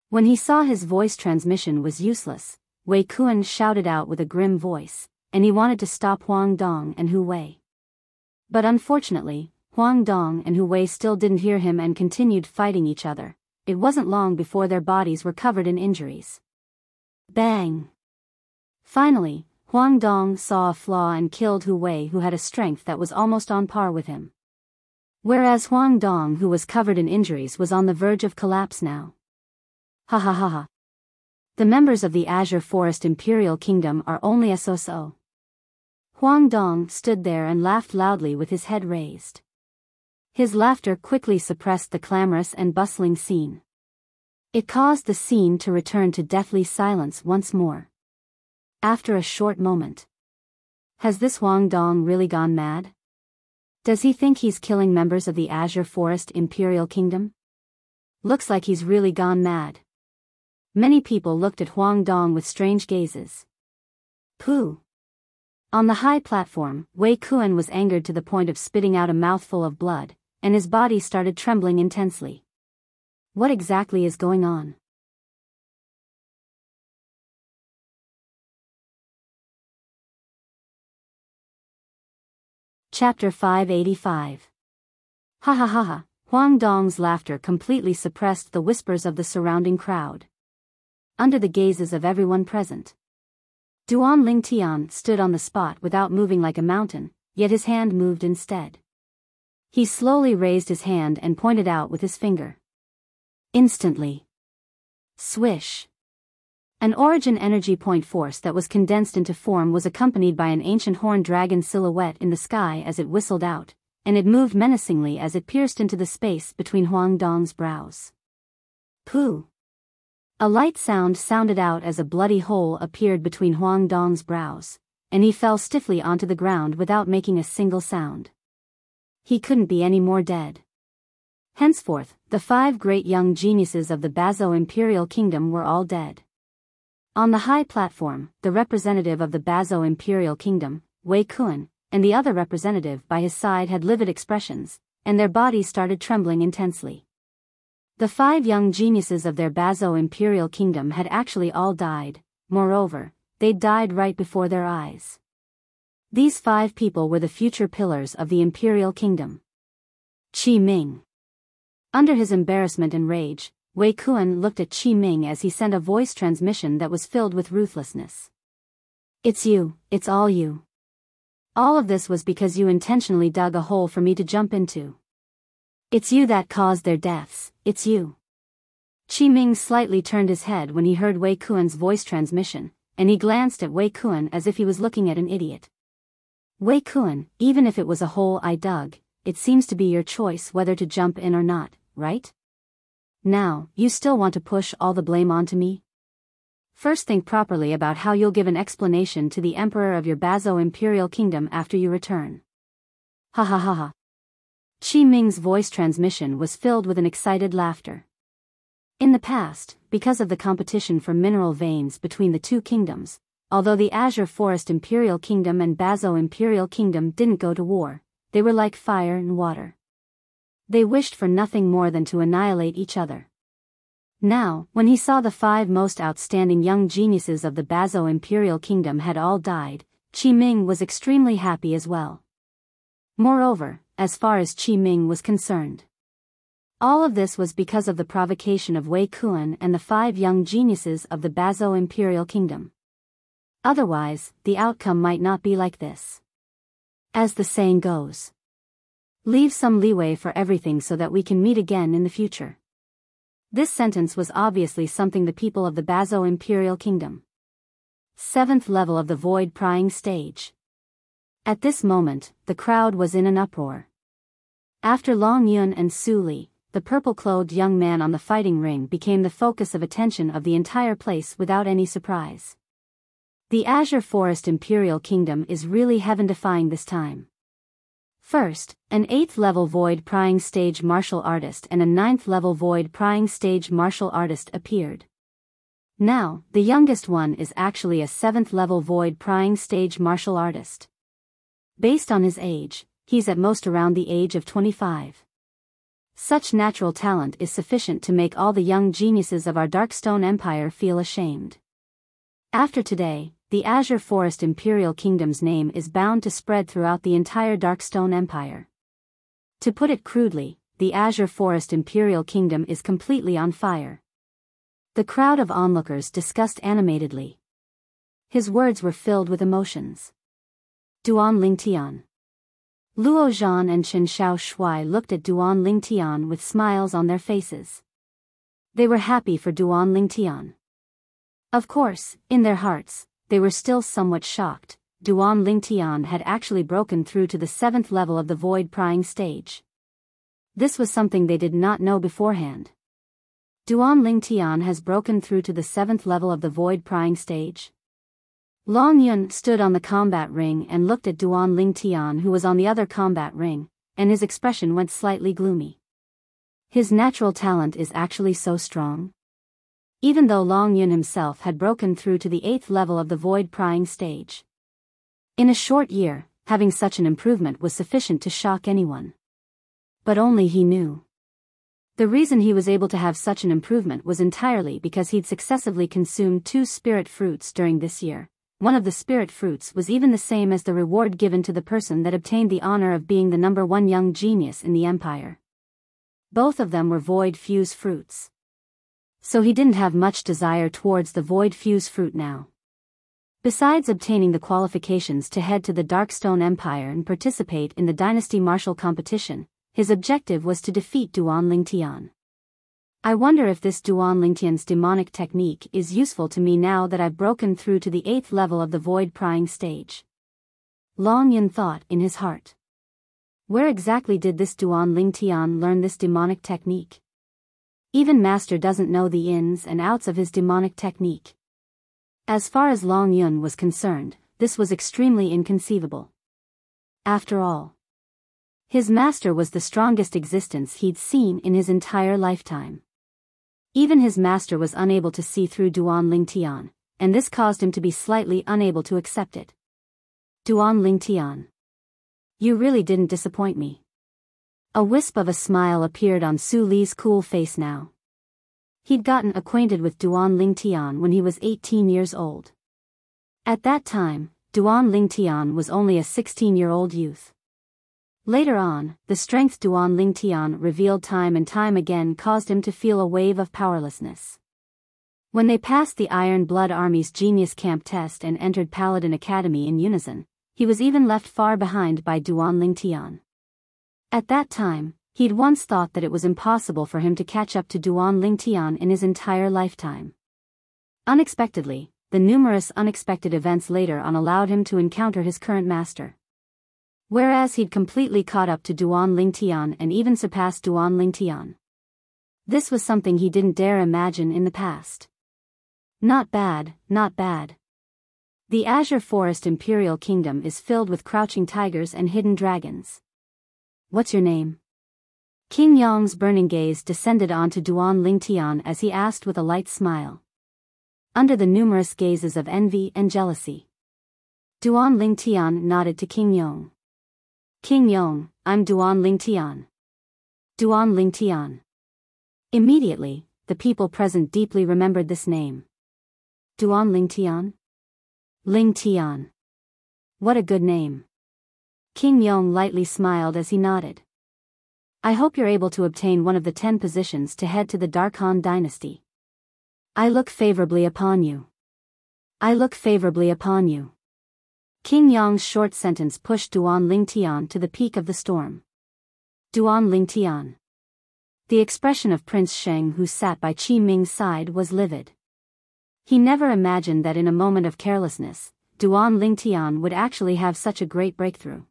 S1: When he saw his voice transmission was useless, Wei Kuan shouted out with a grim voice, and he wanted to stop Huang Dong and Hu Wei. But unfortunately, Huang Dong and Hu Wei still didn't hear him and continued fighting each other. It wasn't long before their bodies were covered in injuries. Bang! Finally, Huang Dong saw a flaw and killed Hu Wei, who had a strength that was almost on par with him. Whereas Huang Dong, who was covered in injuries, was on the verge of collapse now. Ha ha ha ha. The members of the Azure Forest Imperial Kingdom are only so-so. Huang Dong stood there and laughed loudly with his head raised. His laughter quickly suppressed the clamorous and bustling scene. It caused the scene to return to deathly silence once more. After a short moment. Has this Huang Dong really gone mad? Does he think he's killing members of the Azure Forest Imperial Kingdom? Looks like he's really gone mad. Many people looked at Huang Dong with strange gazes. Pooh! On the high platform, Wei Kuan was angered to the point of spitting out a mouthful of blood, and his body started trembling intensely. What exactly is going on? Chapter 585. Ha ha ha ha. Huang Dong's laughter completely suppressed the whispers of the surrounding crowd. Under the gazes of everyone present, Duan Lingtian stood on the spot without moving like a mountain, yet his hand moved instead. He slowly raised his hand and pointed out with his finger. Instantly. Swish. An origin energy point force that was condensed into form was accompanied by an ancient horned dragon silhouette in the sky as it whistled out, and it moved menacingly as it pierced into the space between Huang Dong's brows. Pooh! A light sound sounded out as a bloody hole appeared between Huang Dong's brows, and he fell stiffly onto the ground without making a single sound. He couldn't be any more dead. Henceforth, the 5 great young geniuses of the Biyao Imperial Kingdom were all dead. On the high platform, the representative of the Biyao Imperial Kingdom, Wei Kuan, and the other representative by his side had livid expressions, and their bodies started trembling intensely. The 5 young geniuses of their Biyao Imperial Kingdom had actually all died. Moreover, they died right before their eyes. These 5 people were the future pillars of the Imperial Kingdom. Qi Ming. Under his embarrassment and rage, Wei Kuan looked at Qi Ming as he sent a voice transmission that was filled with ruthlessness. It's you, it's all you. All of this was because you intentionally dug a hole for me to jump into. It's you that caused their deaths, it's you. Qi Ming slightly turned his head when he heard Wei Kuan's voice transmission, and he glanced at Wei Kuan as if he was looking at an idiot. Wei Kuan, even if it was a hole I dug, it seems to be your choice whether to jump in or not, right? Now, you still want to push all the blame onto me? First think properly about how you'll give an explanation to the Emperor of your Biyao Imperial Kingdom after you return. Ha ha ha ha. Qi Ming's voice transmission was filled with an excited laughter. In the past, because of the competition for mineral veins between the 2 kingdoms, although the Azure Forest Imperial Kingdom and Biyao Imperial Kingdom didn't go to war, they were like fire and water. They wished for nothing more than to annihilate each other. Now, when he saw the 5 most outstanding young geniuses of the Biyao Imperial Kingdom had all died, Qi Ming was extremely happy as well. Moreover, as far as Qi Ming was concerned, all of this was because of the provocation of Wei Kuan and the 5 young geniuses of the Biyao Imperial Kingdom. Otherwise, the outcome might not be like this. As the saying goes, leave some leeway for everything so that we can meet again in the future. This sentence was obviously something the people of the Biyao Imperial Kingdom. 7th level of the Void Prying Stage. At this moment, the crowd was in an uproar. After Long Yun and Su Li, the purple-clothed young man on the fighting ring became the focus of attention of the entire place without any surprise. The Azure Forest Imperial Kingdom is really heaven-defying this time. First, an 8th-level Void Prying Stage martial artist and a 9th-level Void Prying Stage martial artist appeared. Now, the youngest one is actually a 7th-level Void Prying Stage martial artist. Based on his age, he's at most around the age of 25. Such natural talent is sufficient to make all the young geniuses of our Darkstone Empire feel ashamed. After today, the Azure Forest Imperial Kingdom's name is bound to spread throughout the entire Darkstone Empire. To put it crudely, the Azure Forest Imperial Kingdom is completely on fire. The crowd of onlookers discussed animatedly. His words were filled with emotions. Duan Lingtian. Luo Zhan and Chen Xiao Shui looked at Duan Lingtian with smiles on their faces. They were happy for Duan Lingtian. Of course, in their hearts, they were still somewhat shocked. Duan Lingtian had actually broken through to the 7th level of the Void Prying Stage. This was something they did not know beforehand. Duan Lingtian has broken through to the 7th level of the Void Prying Stage. Long Yun stood on the combat ring and looked at Duan Lingtian, who was on the other combat ring, and his expression went slightly gloomy. His natural talent is actually so strong. Even though Long Yun himself had broken through to the 8th level of the Void Prying Stage. In a short year, having such an improvement was sufficient to shock anyone. But only he knew. The reason he was able to have such an improvement was entirely because he'd successively consumed 2 spirit fruits during this year. One of the spirit fruits was even the same as the reward given to the person that obtained the honor of being the #1 young genius in the empire. Both of them were void fuse fruits. So he didn't have much desire towards the void fuse fruit now. Besides obtaining the qualifications to head to the Darkstone Empire and participate in the Dynasty Martial Competition, his objective was to defeat Duan Lingtian. I wonder if this Duan Lingtian's demonic technique is useful to me now that I've broken through to the 8th level of the Void Prying Stage. Long Yun thought in his heart. Where exactly did this Duan Lingtian learn this demonic technique? Even Master doesn't know the ins and outs of his demonic technique. As far as Long Yun was concerned, this was extremely inconceivable. After all, his master was the strongest existence he'd seen in his entire lifetime. Even his master was unable to see through Duan Lingtian, and this caused him to be slightly unable to accept it. Duan Lingtian. You really didn't disappoint me. A wisp of a smile appeared on Su Li's cool face now. He'd gotten acquainted with Duan Lingtian when he was 18 years old. At that time, Duan Lingtian was only a 16-year-old youth. Later on, the strength Duan Lingtian revealed time and time again caused him to feel a wave of powerlessness. When they passed the Iron Blood Army's Genius Camp test and entered Paladin Academy in unison, he was even left far behind by Duan Lingtian. At that time, he'd once thought that it was impossible for him to catch up to Duan Lingtian in his entire lifetime. Unexpectedly, the numerous unexpected events later on allowed him to encounter his current master. Whereas he'd completely caught up to Duan Lingtian and even surpassed Duan Lingtian. This was something he didn't dare imagine in the past. Not bad, not bad. The Azure Forest Imperial Kingdom is filled with crouching tigers and hidden dragons. What's your name? King Yong's burning gaze descended onto Duan Lingtian as he asked with a light smile. Under the numerous gazes of envy and jealousy, Duan Lingtian nodded to King Yong. King Yong, I'm Duan Lingtian. Duan Lingtian. Immediately, the people present deeply remembered this name. Duan Lingtian? Lingtian. What a good name. King Yong lightly smiled as he nodded. I hope you're able to obtain one of the 10 positions to head to the Darkhan dynasty. I look favorably upon you. I look favorably upon you. King Yong's short sentence pushed Duan Lingtian to the peak of the storm. Duan Lingtian. The expression of Prince Sheng, who sat by Qi Ming's side, was livid. He never imagined that in a moment of carelessness, Duan Lingtian would actually have such a great breakthrough.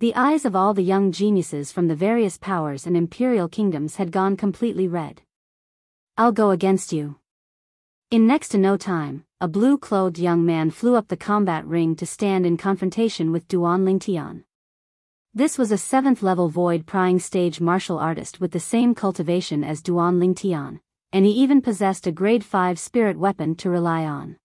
S1: The eyes of all the young geniuses from the various powers and imperial kingdoms had gone completely red. I'll go against you. In next to no time, a blue-clothed young man flew up the combat ring to stand in confrontation with Duan Lingtian. This was a 7th-level void-prying stage martial artist with the same cultivation as Duan Lingtian, and he even possessed a grade 5 spirit weapon to rely on.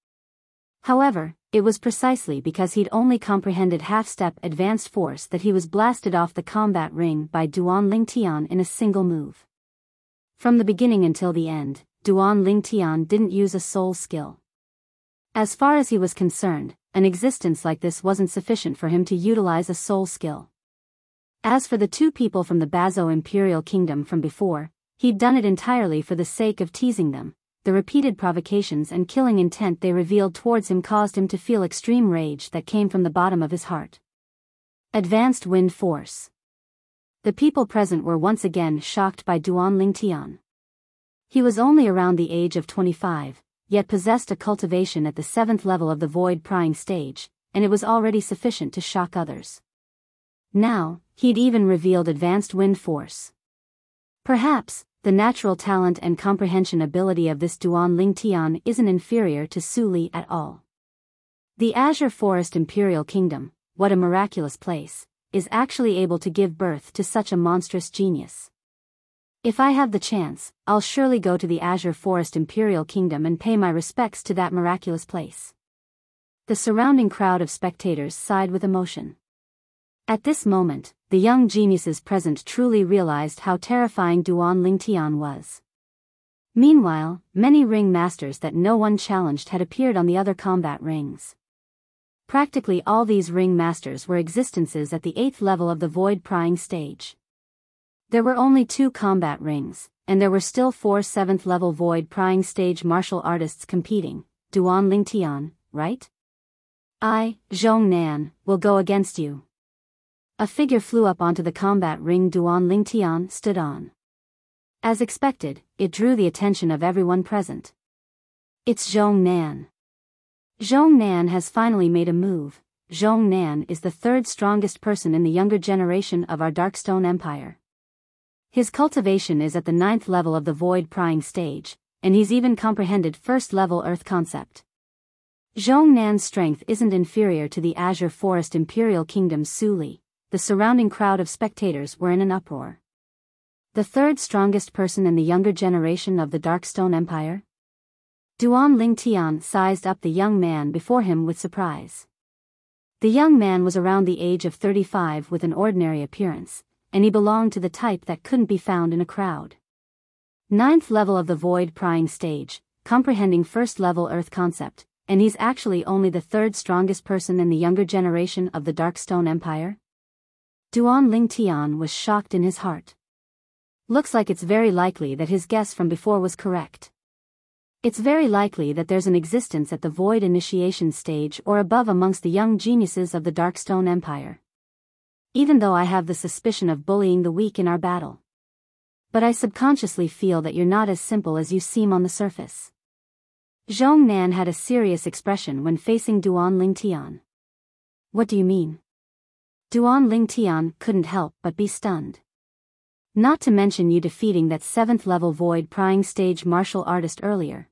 S1: However, it was precisely because he'd only comprehended half-step advanced force that he was blasted off the combat ring by Duan Lingtian in a single move. From the beginning until the end, Duan Lingtian didn't use a soul skill. As far as he was concerned, an existence like this wasn't sufficient for him to utilize a soul skill. As for the two people from the Biyao Imperial Kingdom from before, he'd done it entirely for the sake of teasing them. The repeated provocations and killing intent they revealed towards him caused him to feel extreme rage that came from the bottom of his heart. Advanced Wind Force. The people present were once again shocked by Duan Lingtian. He was only around the age of 25, yet possessed a cultivation at the 7th level of the void-prying stage, and it was already sufficient to shock others. Now, he'd even revealed Advanced Wind Force. Perhaps, the natural talent and comprehension ability of this Duan Lingtian isn't inferior to Su Li at all. The Azure Forest Imperial Kingdom, what a miraculous place, is actually able to give birth to such a monstrous genius. If I have the chance, I'll surely go to the Azure Forest Imperial Kingdom and pay my respects to that miraculous place. The surrounding crowd of spectators sighed with emotion. At this moment, the young geniuses present truly realized how terrifying Duan Lingtian was. Meanwhile, many ring masters that no one challenged had appeared on the other combat rings. Practically all these ring masters were existences at the 8th level of the void-prying stage. There were only 2 combat rings, and there were still 4 7th-level void-prying stage martial artists competing. Duan Lingtian, right? I, Zhong Nan, will go against you. A figure flew up onto the combat ring Duan Lingtian stood on. As expected, it drew the attention of everyone present. It's Zhong Nan. Zhong Nan has finally made a move. Zhong Nan is the 3rd strongest person in the younger generation of our Darkstone Empire. His cultivation is at the 9th level of the void-prying stage, and he's even comprehended 1st-level Earth concept. Zhong Nan's strength isn't inferior to the Azure Forest Imperial Kingdom's Su Li. The surrounding crowd of spectators were in an uproar. The 3rd strongest person in the younger generation of the Darkstone Empire? Duan Lingtian sized up the young man before him with surprise. The young man was around the age of 35 with an ordinary appearance, and he belonged to the type that couldn't be found in a crowd. 9th level of the void-prying stage, comprehending 1st-level Earth concept, and he's actually only the 3rd strongest person in the younger generation of the Darkstone Empire? Duan Lingtian was shocked in his heart. Looks like it's very likely that his guess from before was correct. It's very likely that there's an existence at the void initiation stage or above amongst the young geniuses of the Darkstone Empire. Even though I have the suspicion of bullying the weak in our battle. But I subconsciously feel that you're not as simple as you seem on the surface. Zhong Nan had a serious expression when facing Duan Lingtian. What do you mean? Duan Lingtian couldn't help but be stunned. Not to mention you defeating that 7th-level void-prying stage martial artist earlier.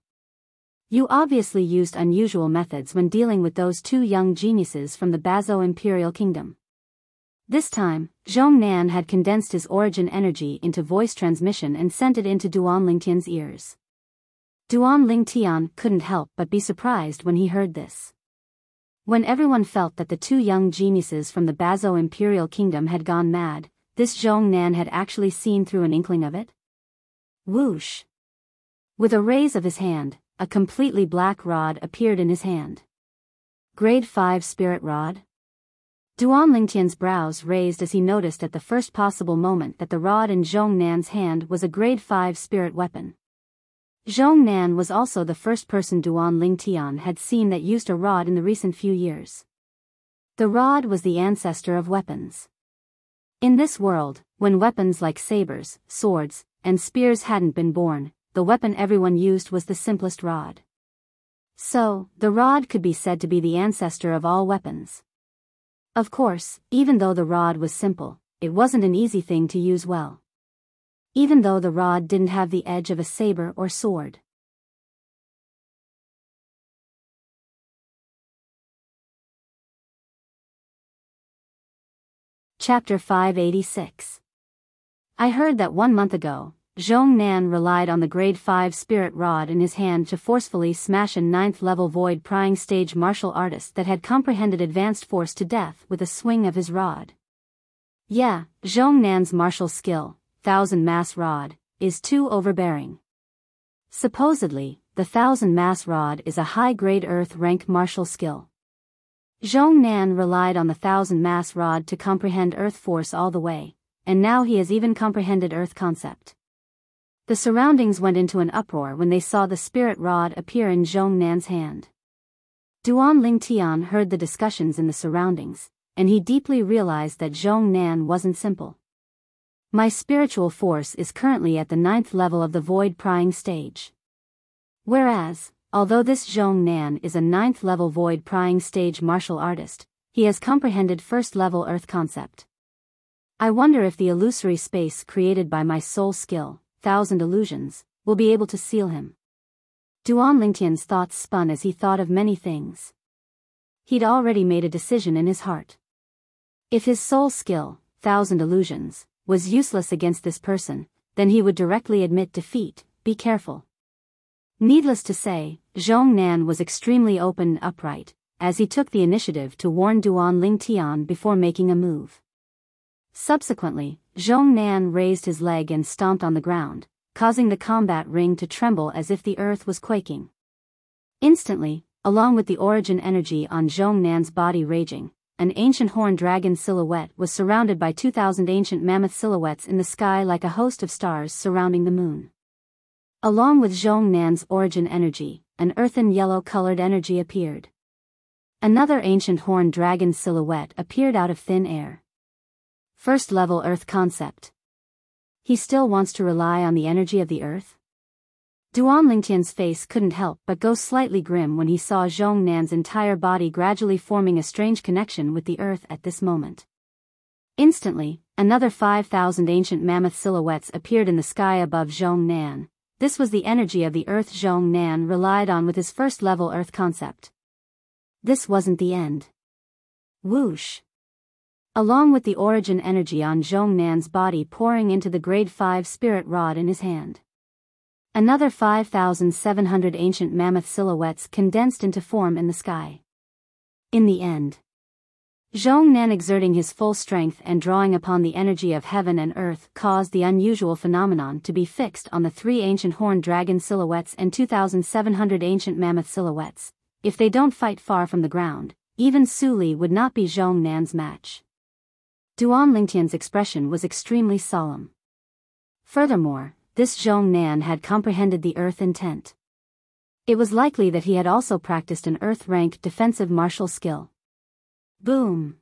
S1: You obviously used unusual methods when dealing with those 2 young geniuses from the Biyao Imperial Kingdom. This time, Zhong Nan had condensed his origin energy into voice transmission and sent it into Duan Lingtian's ears. Duan Lingtian couldn't help but be surprised when he heard this. When everyone felt that the 2 young geniuses from the Biyao Imperial Kingdom had gone mad, this Zhong Nan had actually seen through an inkling of it. Whoosh! With a raise of his hand, a completely black rod appeared in his hand. Grade 5 Spirit Rod? Duan Lingtian's brows raised as he noticed at the first possible moment that the rod in Zhong Nan's hand was a Grade 5 spirit weapon. Zhong Nan was also the first person Duan Lingtian had seen that used a rod in the recent few years. The rod was the ancestor of weapons. In this world, when weapons like sabers, swords, and spears hadn't been born, the weapon everyone used was the simplest rod. So, the rod could be said to be the ancestor of all weapons. Of course, even though the rod was simple, it wasn't an easy thing to use well. Even though the rod didn't have the edge of a saber or sword. Chapter 586. I heard that 1 month ago, Zhong Nan relied on the grade 5 spirit rod in his hand to forcefully smash a 9th level void prying stage martial artist that had comprehended advanced force to death with a swing of his rod. Yeah, Zhong Nan's martial skill, 1000 mass rod, is too overbearing. Supposedly, the 1000 mass rod is a high-grade earth rank martial skill. Zhong Nan relied on the 1000 mass rod to comprehend earth force all the way, and now he has even comprehended earth concept. The surroundings went into an uproar when they saw the spirit rod appear in Zhong Nan's hand. Duan Lingtian heard the discussions in the surroundings, and he deeply realized that Zhong Nan wasn't simple. My spiritual force is currently at the 9th level of the void prying stage. Whereas, although this Zhong Nan is a 9th level void prying stage martial artist, he has comprehended 1st level earth concept. I wonder if the illusory space created by my soul skill, 1000 illusions, will be able to seal him. Duan Lingtian's thoughts spun as he thought of many things. He'd already made a decision in his heart. If his soul skill, 1000 illusions, was useless against this person, then he would directly admit defeat. Be careful. Needless to say, Zhong Nan was extremely open and upright, as he took the initiative to warn Duan Lingtian before making a move. Subsequently, Zhong Nan raised his leg and stomped on the ground, causing the combat ring to tremble as if the earth was quaking. Instantly, along with the origin energy on Zhong Nan's body raging, an ancient horned dragon silhouette was surrounded by 2000 ancient mammoth silhouettes in the sky like a host of stars surrounding the moon. Along with Zhong Nan's origin energy, an earthen yellow-colored energy appeared. Another ancient horned dragon silhouette appeared out of thin air. 1st level earth concept. He still wants to rely on the energy of the earth? Duan Lingtian's face couldn't help but go slightly grim when he saw Zhong Nan's entire body gradually forming a strange connection with the earth at this moment. Instantly, another 5000 ancient mammoth silhouettes appeared in the sky above Zhong Nan. This was the energy of the earth Zhong Nan relied on with his 1st level earth concept. This wasn't the end. Whoosh! Along with the origin energy on Zhong Nan's body pouring into the grade 5 spirit rod in his hand. Another 5700 ancient mammoth silhouettes condensed into form in the sky. In the end, Zhong Nan exerting his full strength and drawing upon the energy of heaven and earth caused the unusual phenomenon to be fixed on the 3 ancient horned dragon silhouettes and 2700 ancient mammoth silhouettes. If they don't fight far from the ground, even Su Li would not be Zhong Nan's match. Duan Lingtian's expression was extremely solemn. Furthermore, this Zhong Nan had comprehended the earth intent. It was likely that he had also practiced an earth-rank defensive martial skill. Boom!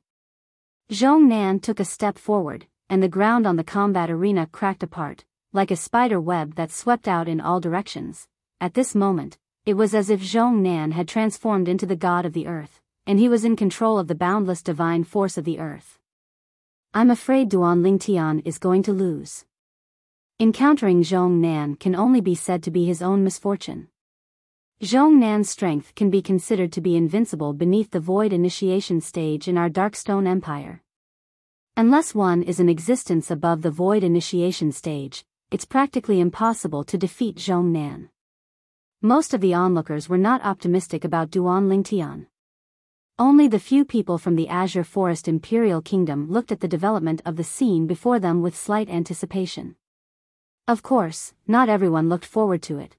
S1: Zhong Nan took a step forward, and the ground on the combat arena cracked apart, like a spider web that swept out in all directions. At this moment, it was as if Zhong Nan had transformed into the god of the earth, and he was in control of the boundless divine force of the earth. I'm afraid Duan Lingtian is going to lose. Encountering Zhong Nan can only be said to be his own misfortune. Zhong Nan's strength can be considered to be invincible beneath the void initiation stage in our Darkstone Empire. Unless one is in existence above the void initiation stage, it's practically impossible to defeat Zhong Nan. Most of the onlookers were not optimistic about Duan Lingtian. Only the few people from the Azure Forest Imperial Kingdom looked at the development of the scene before them with slight anticipation. Of course, not everyone looked forward to it.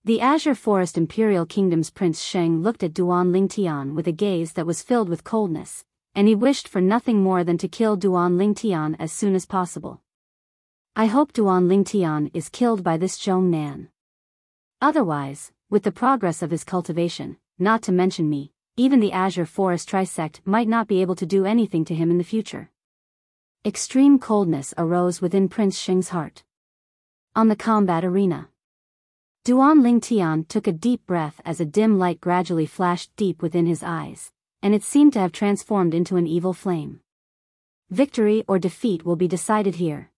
S1: The Azure Forest Imperial Kingdom's Prince Sheng looked at Duan Lingtian with a gaze that was filled with coldness, and he wished for nothing more than to kill Duan Lingtian as soon as possible. I hope Duan Lingtian is killed by this Zhong Nan. Otherwise, with the progress of his cultivation, not to mention me, even the Azure Forest Trisect might not be able to do anything to him in the future. Extreme coldness arose within Prince Sheng's heart. On the combat arena, Duan Lingtian took a deep breath as a dim light gradually flashed deep within his eyes, and it seemed to have transformed into an evil flame. Victory or defeat will be decided here.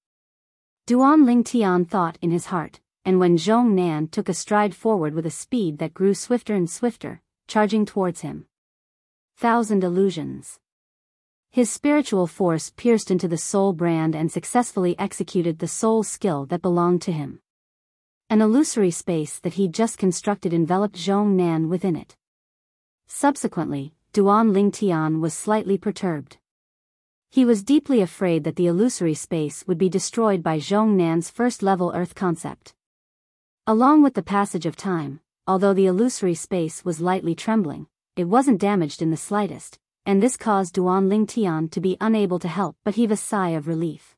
S1: Duan Lingtian thought in his heart, and when Zhong Nan took a stride forward with a speed that grew swifter and swifter, charging towards him. 1,000 illusions. His spiritual force pierced into the soul brand and successfully executed the soul skill that belonged to him. An illusory space that he'd just constructed enveloped Zhong Nan within it. Subsequently, Duan Lingtian was slightly perturbed. He was deeply afraid that the illusory space would be destroyed by Zhong Nan's first-level Earth concept. Along with the passage of time, although the illusory space was lightly trembling, it wasn't damaged in the slightest, and this caused Duan Lingtian to be unable to help but heave a sigh of relief.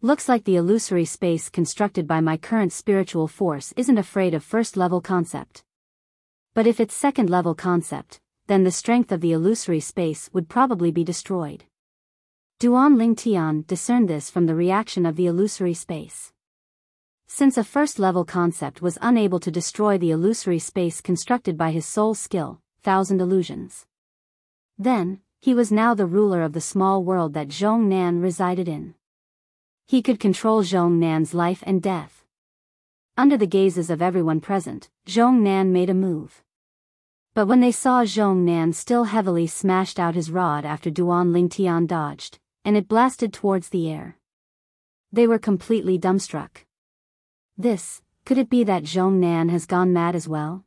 S1: Looks like the illusory space constructed by my current spiritual force isn't afraid of first-level concept. But if it's second-level concept, then the strength of the illusory space would probably be destroyed. Duan Lingtian discerned this from the reaction of the illusory space. Since a first-level concept was unable to destroy the illusory space constructed by his soul skill, 1,000 illusions. Then, he was now the ruler of the small world that Zhong Nan resided in. He could control Zhong Nan's life and death. Under the gazes of everyone present, Zhong Nan made a move. But when they saw Zhong Nan still heavily smashed out his rod after Duan Lingtian dodged, and it blasted towards the air. They were completely dumbstruck. Could it be that Zhong Nan has gone mad as well?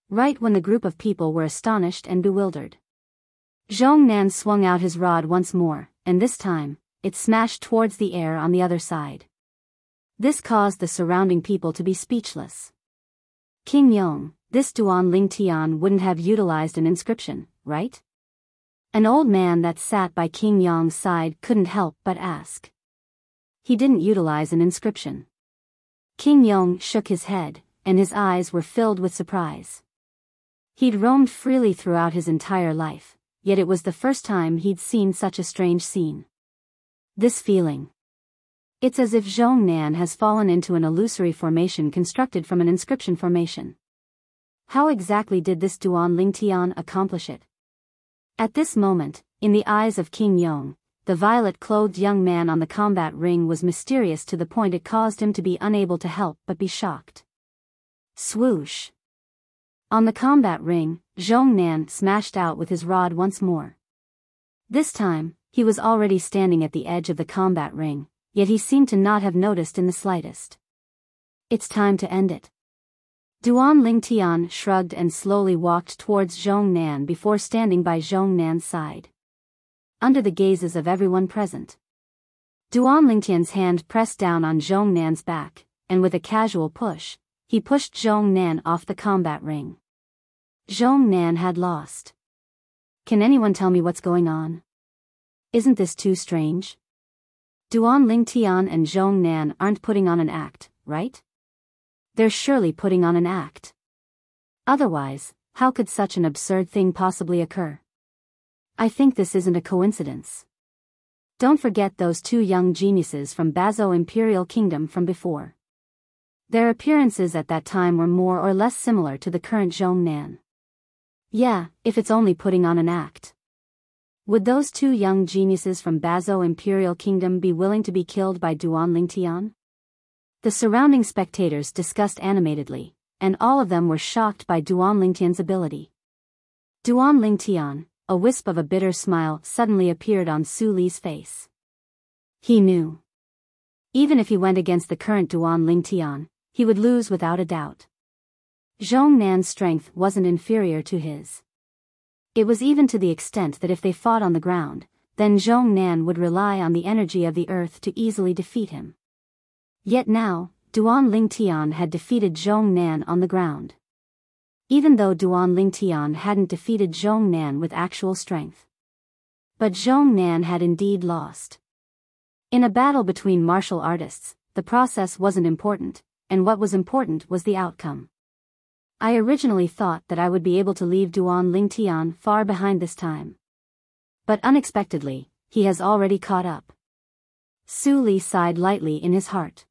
S1: Right when the group of people were astonished and bewildered. Zhong Nan swung out his rod once more, and this time, it smashed towards the air on the other side. This caused the surrounding people to be speechless. King Yong, this Duan Lingtian wouldn't have utilized an inscription, right? An old man that sat by King Yong's side couldn't help but ask. He didn't utilize an inscription. King Yong shook his head, and his eyes were filled with surprise. He'd roamed freely throughout his entire life, yet it was the first time he'd seen such a strange scene. This feeling. It's as if Zhong Nan has fallen into an illusory formation constructed from an inscription formation. How exactly did this Duan Lingtian accomplish it? At this moment, in the eyes of King Yong, the violet-clothed young man on the combat ring was mysterious to the point it caused him to be unable to help but be shocked. Swoosh! On the combat ring, Zhong Nan smashed out with his rod once more. This time, he was already standing at the edge of the combat ring, yet he seemed to not have noticed in the slightest. It's time to end it. Duan Lingtian shrugged and slowly walked towards Zhong Nan before standing by Zhong Nan's side. Under the gazes of everyone present. Duan Lingtian's hand pressed down on Zhong Nan's back, and with a casual push, he pushed Zhong Nan off the combat ring. Zhong Nan had lost. Can anyone tell me what's going on? Isn't this too strange? Duan Lingtian and Zhong Nan aren't putting on an act, right? They're surely putting on an act. Otherwise, how could such an absurd thing possibly occur? I think this isn't a coincidence. Don't forget those two young geniuses from Biyao Imperial Kingdom from before. Their appearances at that time were more or less similar to the current Zhong Nan. Yeah, if it's only putting on an act. Would those two young geniuses from Biyao Imperial Kingdom be willing to be killed by Duan Lingtian? The surrounding spectators discussed animatedly, and all of them were shocked by Duan Lingtian's ability. Duan Lingtian, a wisp of a bitter smile suddenly appeared on Su Li's face. He knew. Even if he went against the current Duan Lingtian, he would lose without a doubt. Zhong Nan's strength wasn't inferior to his. It was even to the extent that if they fought on the ground, then Zhong Nan would rely on the energy of the earth to easily defeat him. Yet now, Duan Lingtian had defeated Zhong Nan on the ground. Even though Duan Lingtian hadn't defeated Zhong Nan with actual strength. But Zhong Nan had indeed lost. In a battle between martial artists, the process wasn't important, and what was important was the outcome. I originally thought that I would be able to leave Duan Lingtian far behind this time. But unexpectedly, he has already caught up. Su Li sighed lightly in his heart.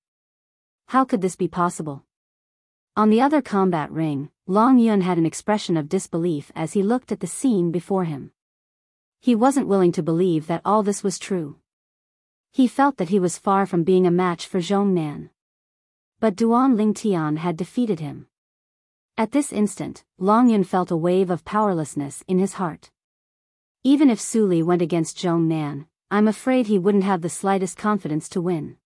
S1: How could this be possible? On the other combat ring, Long Yun had an expression of disbelief as he looked at the scene before him. He wasn't willing to believe that all this was true. He felt that he was far from being a match for Zhong Nan. But Duan Lingtian had defeated him. At this instant, Long Yun felt a wave of powerlessness in his heart. Even if Su Li went against Zhong Nan, I'm afraid he wouldn't have the slightest confidence to win.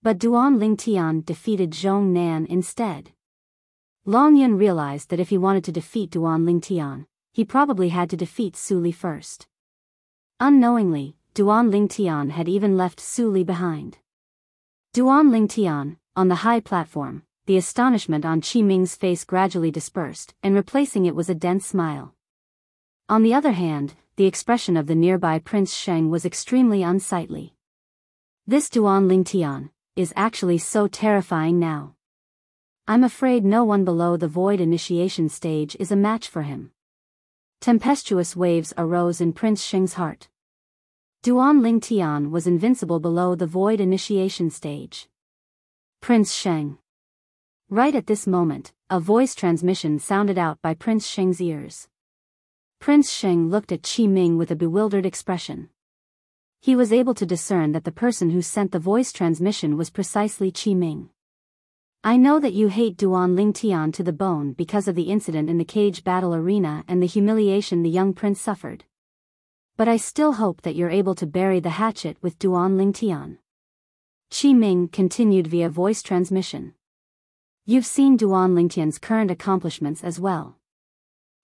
S1: But Duan Lingtian defeated Zhong Nan instead. Long Yun realized that if he wanted to defeat Duan Lingtian, he probably had to defeat Su Li first. Unknowingly, Duan Lingtian had even left Su Li behind. Duan Lingtian, on the high platform, the astonishment on Qi Ming's face gradually dispersed, and replacing it was a dense smile. On the other hand, the expression of the nearby Prince Sheng was extremely unsightly. This Duan Lingtian is actually so terrifying now. I'm afraid no one below the void initiation stage is a match for him. Tempestuous waves arose in Prince Sheng's heart. Duan Lingtian was invincible below the void initiation stage. Prince Sheng. Right at this moment, a voice transmission sounded out by Prince Sheng's ears. Prince Sheng looked at Qi Ming with a bewildered expression. He was able to discern that the person who sent the voice transmission was precisely Qi Ming. I know that you hate Duan Lingtian to the bone because of the incident in the cage battle arena and the humiliation the young prince suffered. But I still hope that you're able to bury the hatchet with Duan Lingtian. Qi Ming continued via voice transmission. You've seen Duan Lingtian's current accomplishments as well.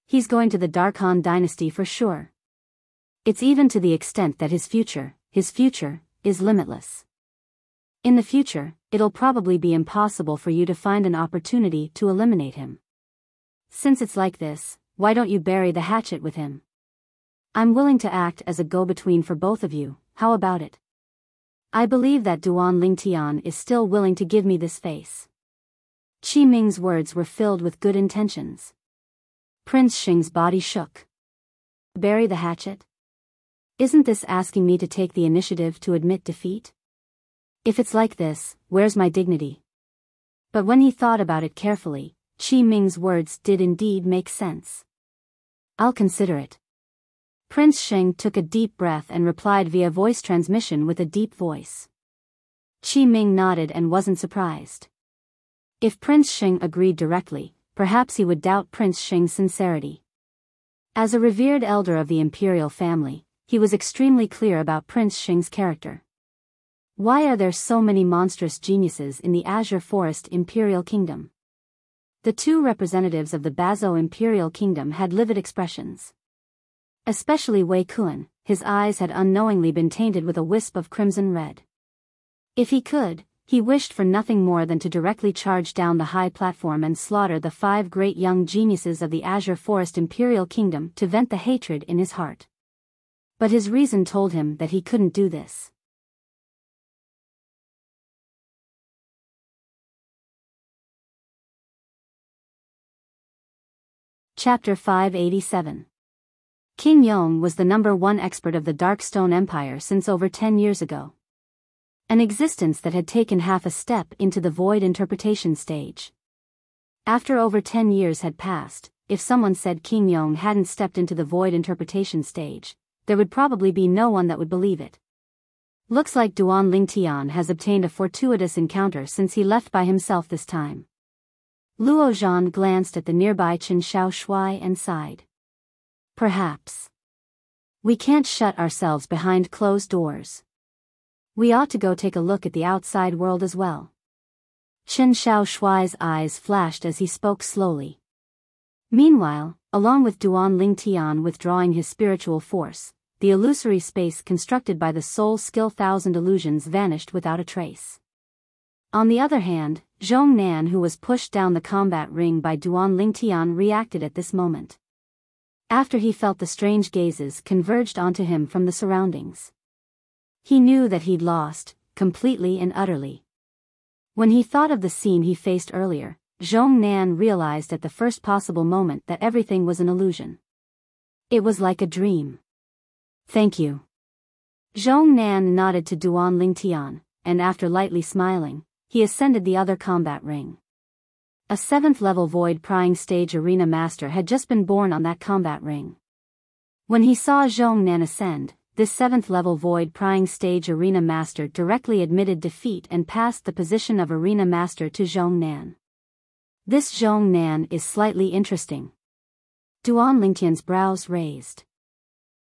S1: He's going to the Dark Han dynasty for sure. It's even to the extent that his future is limitless. In the future, it'll probably be impossible for you to find an opportunity to eliminate him. Since it's like this, why don't you bury the hatchet with him? I'm willing to act as a go-between for both of you, how about it? I believe that Duan Lingtian is still willing to give me this face. Qi Ming's words were filled with good intentions. Prince Sheng's body shook. Bury the hatchet? Isn't this asking me to take the initiative to admit defeat? If it's like this, where's my dignity? But when he thought about it carefully, Qi Ming's words did indeed make sense. I'll consider it. Prince Sheng took a deep breath and replied via voice transmission with a deep voice. Qi Ming nodded and wasn't surprised. If Prince Sheng agreed directly, perhaps he would doubt Prince Sheng's sincerity. As a revered elder of the imperial family, he was extremely clear about Prince Sheng's character. Why are there so many monstrous geniuses in the Azure Forest Imperial Kingdom? The two representatives of the Bazo Imperial Kingdom had livid expressions. Especially Wei Kun, his eyes had unknowingly been tainted with a wisp of crimson red. If he could, he wished for nothing more than to directly charge down the high platform and slaughter the 5 great young geniuses of the Azure Forest Imperial Kingdom to vent the hatred in his heart. But his reason told him that he couldn't do this. Chapter 587. King Yong was the #1 expert of the Darkstone Empire since over 10 years ago. An existence that had taken half a step into the void interpretation stage. After over 10 years had passed, if someone said King Yong hadn't stepped into the void interpretation stage, there would probably be no one that would believe it. Looks like Duan Lingtian has obtained a fortuitous encounter since he left by himself this time. Luo Zhan glanced at the nearby Chen Xiao Shui and sighed. Perhaps. We can't shut ourselves behind closed doors. We ought to go take a look at the outside world as well. Chen Xiao Shui's eyes flashed as he spoke slowly. Meanwhile, along with Duan Lingtian withdrawing his spiritual force, the illusory space constructed by the soul skill 1,000 illusions vanished without a trace. On the other hand, Zhong Nan, who was pushed down the combat ring by Duan Lingtian, reacted at this moment. After he felt the strange gazes converged onto him from the surroundings. He knew that he'd lost, completely and utterly. When he thought of the scene he faced earlier, Zhong Nan realized at the first possible moment that everything was an illusion. It was like a dream. Thank you. Zhong Nan nodded to Duan Lingtian, and after lightly smiling, he ascended the other combat ring. a 7th level void prying stage arena master had just been born on that combat ring. When he saw Zhong Nan ascend, this 7th level void prying stage arena master directly admitted defeat and passed the position of arena master to Zhong Nan. This Zhong Nan is slightly interesting. Duan Lingtian's brows raised.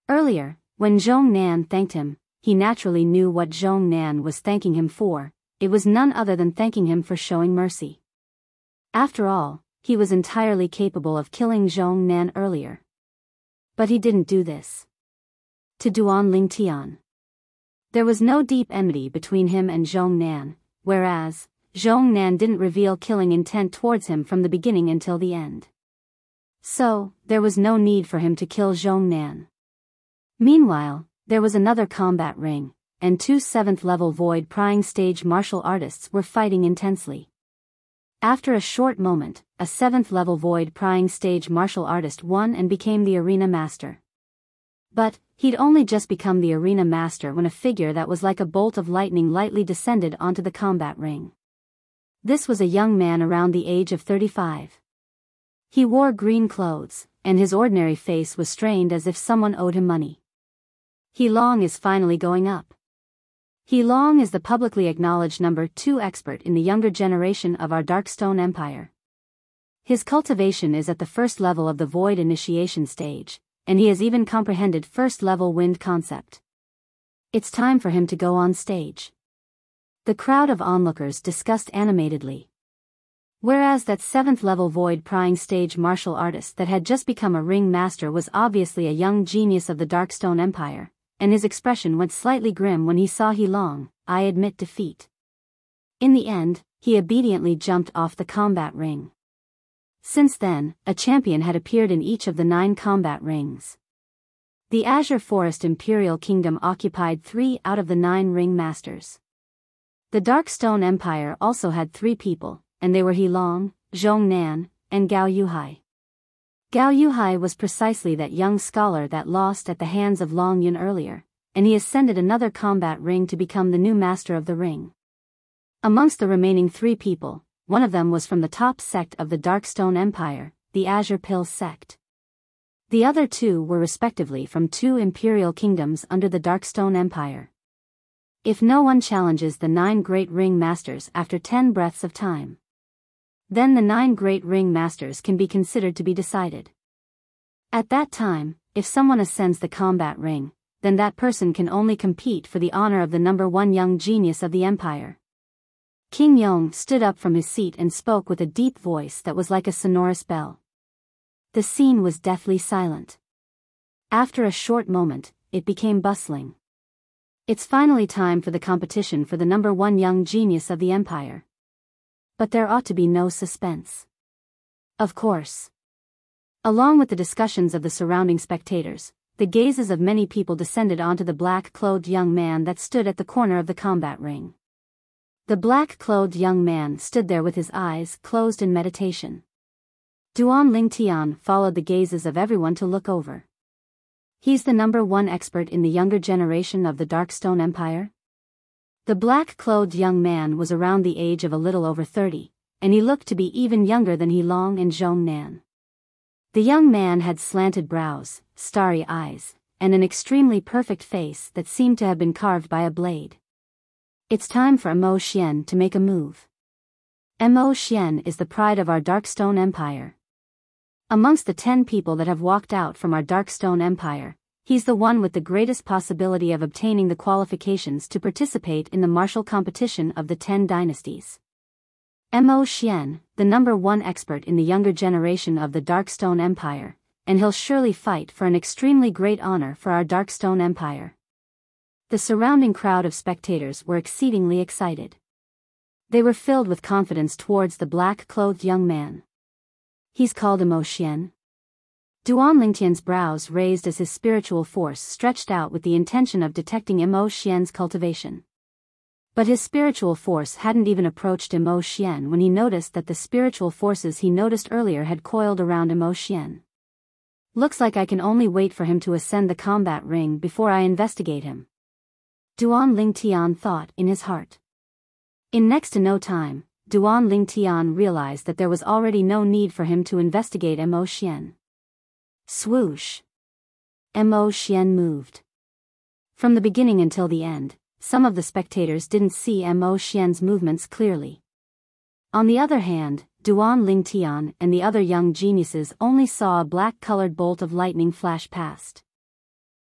S1: Earlier, when Zhong Nan thanked him, he naturally knew what Zhong Nan was thanking him for. It was none other than thanking him for showing mercy. After all, he was entirely capable of killing Zhong Nan earlier. But he didn't do this. To Duan Lingtian. There was no deep enmity between him and Zhong Nan, whereas, Zhong Nan didn't reveal killing intent towards him from the beginning until the end. So, there was no need for him to kill Zhong Nan. Meanwhile, there was another combat ring, and 2 7th level void prying stage martial artists were fighting intensely. After a short moment, a 7th level void prying stage martial artist won and became the arena master. But, he'd only just become the arena master when a figure that was like a bolt of lightning lightly descended onto the combat ring. This was a young man around the age of 35. He wore green clothes, and his ordinary face was strained as if someone owed him money. He Long is finally going up. He Long is the publicly acknowledged number 2 expert in the younger generation of our Darkstone Empire. His cultivation is at the first level of the Void Initiation stage, and he has even comprehended first-level wind concept. It's time for him to go on stage. The crowd of onlookers discussed animatedly. Whereas that 7th level void prying stage martial artist that had just become a ring master was obviously a young genius of the Darkstone Empire, and his expression went slightly grim when he saw He Long, I admit defeat. In the end, he obediently jumped off the combat ring. Since then, a champion had appeared in each of the 9 combat rings. The Azure Forest Imperial Kingdom occupied 3 out of the 9 ring masters. The Darkstone Empire also had 3 people, and they were He Long, Zhong Nan, and Gao Yuhai. Gao Yuhai was precisely that young scholar that lost at the hands of Long Yun earlier, and he ascended another combat ring to become the new master of the ring. Amongst the remaining 3 people, one of them was from the top sect of the Darkstone Empire, the Azure Pill sect. The other 2 were respectively from 2 imperial kingdoms under the Darkstone Empire. If no one challenges the 9 great ring masters after 10 breaths of time, then the 9 great ring masters can be considered to be decided. At that time, if someone ascends the combat ring, then that person can only compete for the honor of the number 1 young genius of the empire. King Yong stood up from his seat and spoke with a deep voice that was like a sonorous bell. The scene was deathly silent. After a short moment, it became bustling. It's finally time for the competition for the number 1 young genius of the empire. But there ought to be no suspense. Of course. Along with the discussions of the surrounding spectators, the gazes of many people descended onto the black-clothed young man that stood at the corner of the combat ring. The black-clothed young man stood there with his eyes closed in meditation. Duan Lingtian followed the gazes of everyone to look over. He's the number 1 expert in the younger generation of the Darkstone Empire? The black-clothed young man was around the age of a little over 30, and he looked to be even younger than He Long and Zhong Nan. The young man had slanted brows, starry eyes, and an extremely perfect face that seemed to have been carved by a blade. It's time for Mo Xian to make a move. Mo Xian is the pride of our Darkstone Empire. Amongst the 10 people that have walked out from our Darkstone Empire, he's the one with the greatest possibility of obtaining the qualifications to participate in the martial competition of the 10 dynasties. Mo Xian, the number 1 expert in the younger generation of the Darkstone Empire, and he'll surely fight for an extremely great honor for our Darkstone Empire. The surrounding crowd of spectators were exceedingly excited. They were filled with confidence towards the black-clothed young man. He's called Mo Xian. Duan Lingtian's brows raised as his spiritual force stretched out with the intention of detecting Mo Xian's cultivation. But his spiritual force hadn't even approached Mo Xian when he noticed that the spiritual forces he noticed earlier had coiled around Mo Xian. Looks like I can only wait for him to ascend the combat ring before I investigate him. Duan Lingtian thought in his heart. In next to no time, Duan Lingtian realized that there was already no need for him to investigate Mo Xian. Swoosh! Mo Xian moved. From the beginning until the end, some of the spectators didn't see Mo Xian's movements clearly. On the other hand, Duan Lingtian and the other young geniuses only saw a black-colored bolt of lightning flash past.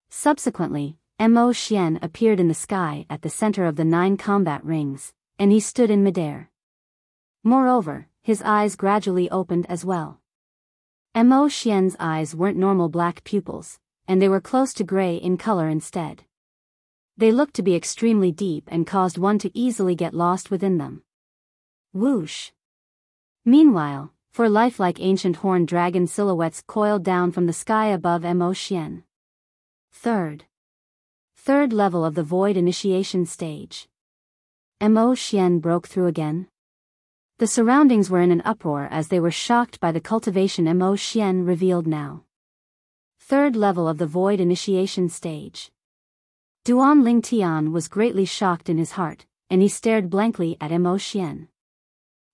S1: Subsequently, Mo Xian appeared in the sky at the center of the 9 combat rings, and he stood in midair. Moreover, his eyes gradually opened as well. Mo Xian's eyes weren't normal black pupils, and they were close to gray in color instead. They looked to be extremely deep and caused one to easily get lost within them. Whoosh! Meanwhile, for lifelike ancient horned dragon silhouettes coiled down from the sky above Mo Xian. Third level of the void initiation stage. Mo Xian broke through again. The surroundings were in an uproar as they were shocked by the cultivation Mo Xian revealed now. Third level of the void initiation stage. Duan Lingtian was greatly shocked in his heart, and he stared blankly at Mo Xian.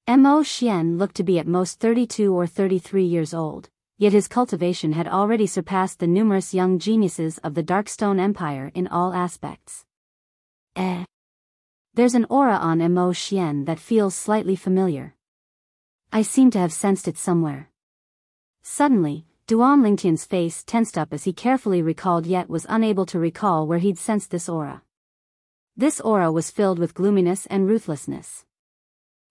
S1: Mo Xian looked to be at most 32 or 33 years old, yet his cultivation had already surpassed the numerous young geniuses of the Darkstone Empire in all aspects. There's an aura on Mo Xian that feels slightly familiar. I seem to have sensed it somewhere. Suddenly, Duan Lingtian's face tensed up as he carefully recalled yet was unable to recall where he'd sensed this aura. This aura was filled with gloominess and ruthlessness.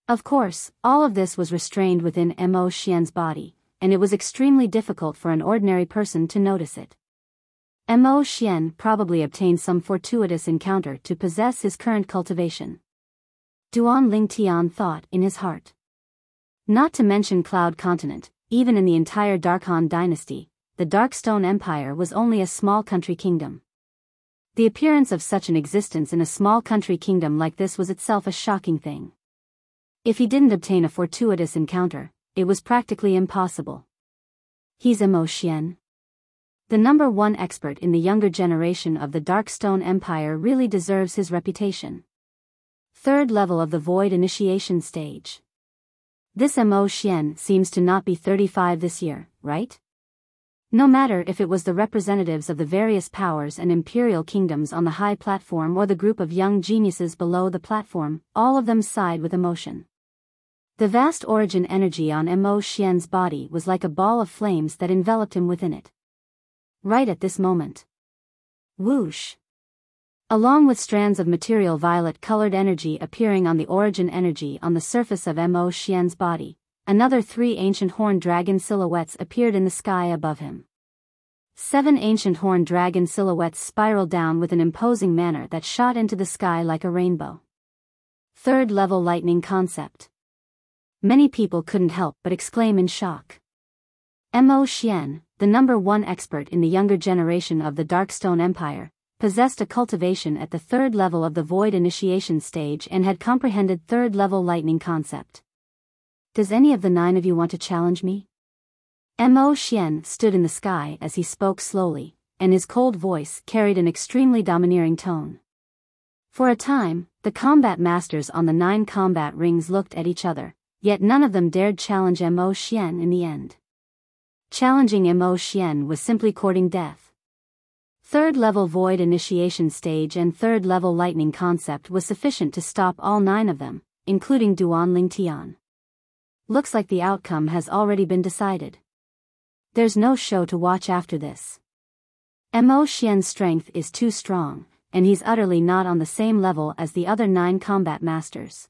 S1: Of course, all of this was restrained within Mo Xian's body, and it was extremely difficult for an ordinary person to notice it. Mo Xian probably obtained some fortuitous encounter to possess his current cultivation. Duan Lingtian thought in his heart. Not to mention Cloud Continent, even in the entire Darkhan dynasty, the Darkstone Empire was only a small country kingdom. The appearance of such an existence in a small country kingdom like this was itself a shocking thing. If he didn't obtain a fortuitous encounter, it was practically impossible. He's Mo Xian. The #1 expert in the younger generation of the Darkstone Empire really deserves his reputation. Third level of the void initiation stage. This Mo Xian seems to not be 35 this year, right? No matter if it was the representatives of the various powers and imperial kingdoms on the high platform or the group of young geniuses below the platform, all of them sighed with emotion. The vast origin energy on Mo Xian's body was like a ball of flames that enveloped him within it. Right at this moment. Whoosh! Along with strands of material violet-colored energy appearing on the origin energy on the surface of Mo Xian's body, another 3 ancient horned dragon silhouettes appeared in the sky above him. 7 ancient horned dragon silhouettes spiraled down with an imposing manner that shot into the sky like a rainbow. Third level lightning concept. Many people couldn't help but exclaim in shock. Mo Xian, the #1 expert in the younger generation of the Darkstone Empire, possessed a cultivation at the 3rd level of the void initiation stage and had comprehended 3rd level lightning concept. Does any of the 9 of you want to challenge me? Mo Xian stood in the sky as he spoke slowly, and his cold voice carried an extremely domineering tone. For a time, the combat masters on the 9 combat rings looked at each other, yet none of them dared challenge Mo Xian in the end. Challenging Mo Xian was simply courting death. 3rd level void initiation stage and 3rd level lightning concept was sufficient to stop all 9 of them, including Duan Lingtian. Looks like the outcome has already been decided. There's no show to watch after this. Mo Xian's strength is too strong, and he's utterly not on the same level as the other 9 combat masters.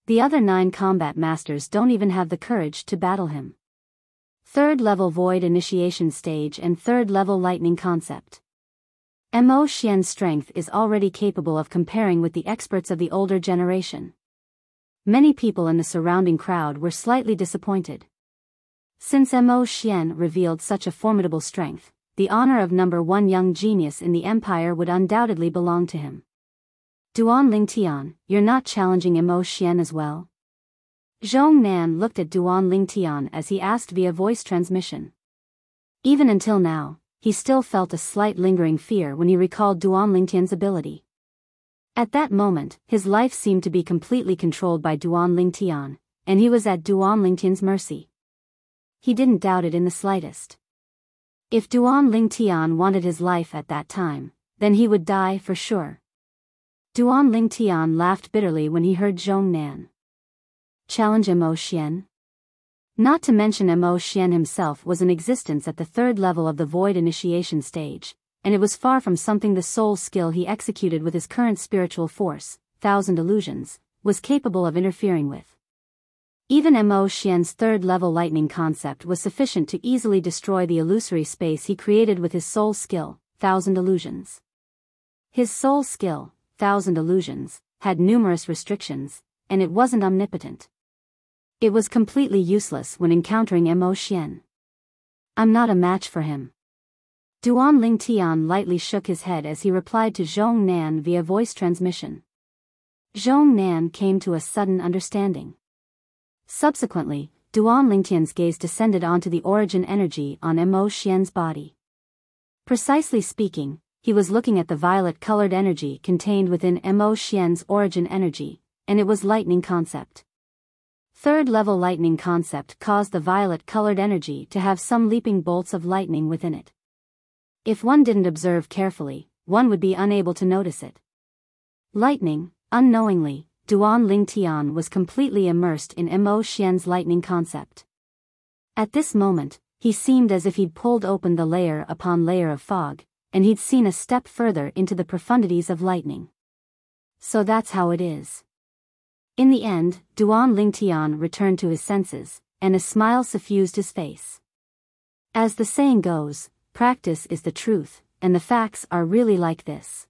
S1: The other 9 combat masters don't even have the courage to battle him. 3rd level void initiation stage and 3rd level lightning concept. Mo Xian's strength is already capable of comparing with the experts of the older generation. Many people in the surrounding crowd were slightly disappointed. Since Mo Xian revealed such a formidable strength, the honor of #1 young genius in the empire would undoubtedly belong to him. Duan Lingtian, you're not challenging Mo Xian as well? Zhong Nan looked at Duan Lingtian as he asked via voice transmission. Even until now, he still felt a slight lingering fear when he recalled Duan Lingtian's ability. At that moment, his life seemed to be completely controlled by Duan Lingtian, and he was at Duan Lingtian's mercy. He didn't doubt it in the slightest. If Duan Lingtian wanted his life at that time, then he would die for sure. Duan Lingtian laughed bitterly when he heard Zhong Nan challenge Mo Xian. Not to mention Mo Xian himself was in existence at the third level of the void initiation stage, and it was far from something the soul skill he executed with his current spiritual force, 1,000 illusions, was capable of interfering with. Even Mo Xian's third-level lightning concept was sufficient to easily destroy the illusory space he created with his soul skill, 1,000 illusions. His soul skill, 1,000 illusions, had numerous restrictions, and it wasn't omnipotent. It was completely useless when encountering Mo Xian. I'm not a match for him. Duan Lingtian lightly shook his head as he replied to Zhong Nan via voice transmission. Zhong Nan came to a sudden understanding. Subsequently, Duan Lingtian's gaze descended onto the origin energy on Mo Xian's body. Precisely speaking, he was looking at the violet-colored energy contained within Mo Xian's origin energy, and it was lightning concept. Third-level lightning concept caused the violet-colored energy to have some leaping bolts of lightning within it. If one didn't observe carefully, one would be unable to notice it. Lightning, unknowingly, Duan Lingtian was completely immersed in Mo Xian's lightning concept. At this moment, he seemed as if he'd pulled open the layer upon layer of fog, and he'd seen a step further into the profundities of lightning. So that's how it is. In the end, Duan Lingtian returned to his senses, and a smile suffused his face. As the saying goes, practice is the truth, and the facts are really like this.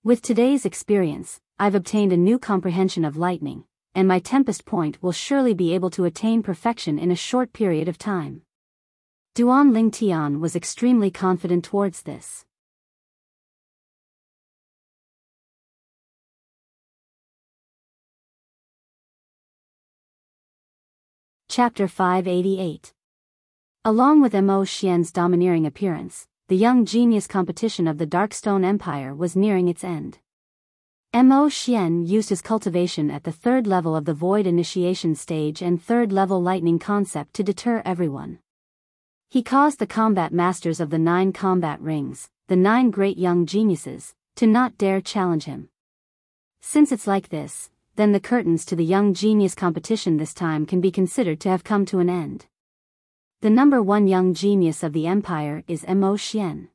S1: With today's experience, I've obtained a new comprehension of lightning, and my tempest point will surely be able to attain perfection in a short period of time. Duan Lingtian was extremely confident towards this. Chapter 588. Along with Mo Xian's domineering appearance, the young genius competition of the Darkstone Empire was nearing its end. Mo Xian used his cultivation at the third level of the void initiation stage and third-level lightning concept to deter everyone. He caused the combat masters of the 9 combat rings, the 9 great young geniuses, to not dare challenge him. Since it's like this, then the curtains to the young genius competition this time can be considered to have come to an end. The number 1 young genius of the empire is Mo Xian.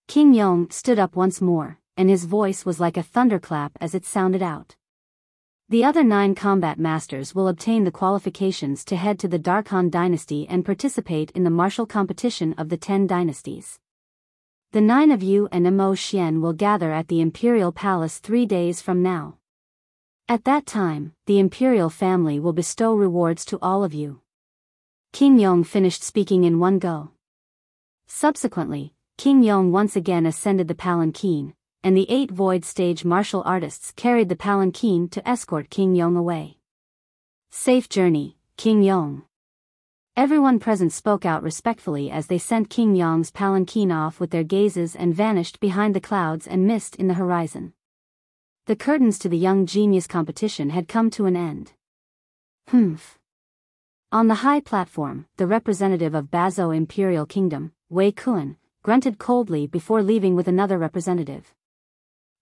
S1: King Yong stood up once more, and his voice was like a thunderclap as it sounded out. The other 9 combat masters will obtain the qualifications to head to the Dark Han dynasty and participate in the martial competition of the 10 dynasties. The 9 of you and Mo Xian will gather at the Imperial Palace 3 days from now. At that time, the Imperial family will bestow rewards to all of you. King Yong finished speaking in one go. Subsequently, King Yong once again ascended the palanquin, and the 8 void stage martial artists carried the palanquin to escort King Yong away. Safe journey, King Yong. Everyone present spoke out respectfully as they sent King Yong's palanquin off with their gazes and vanished behind the clouds and mist in the horizon. The curtains to the young genius competition had come to an end. Humph. On the high platform, the representative of Biyao Imperial Kingdom, Wei Kun, grunted coldly before leaving with another representative.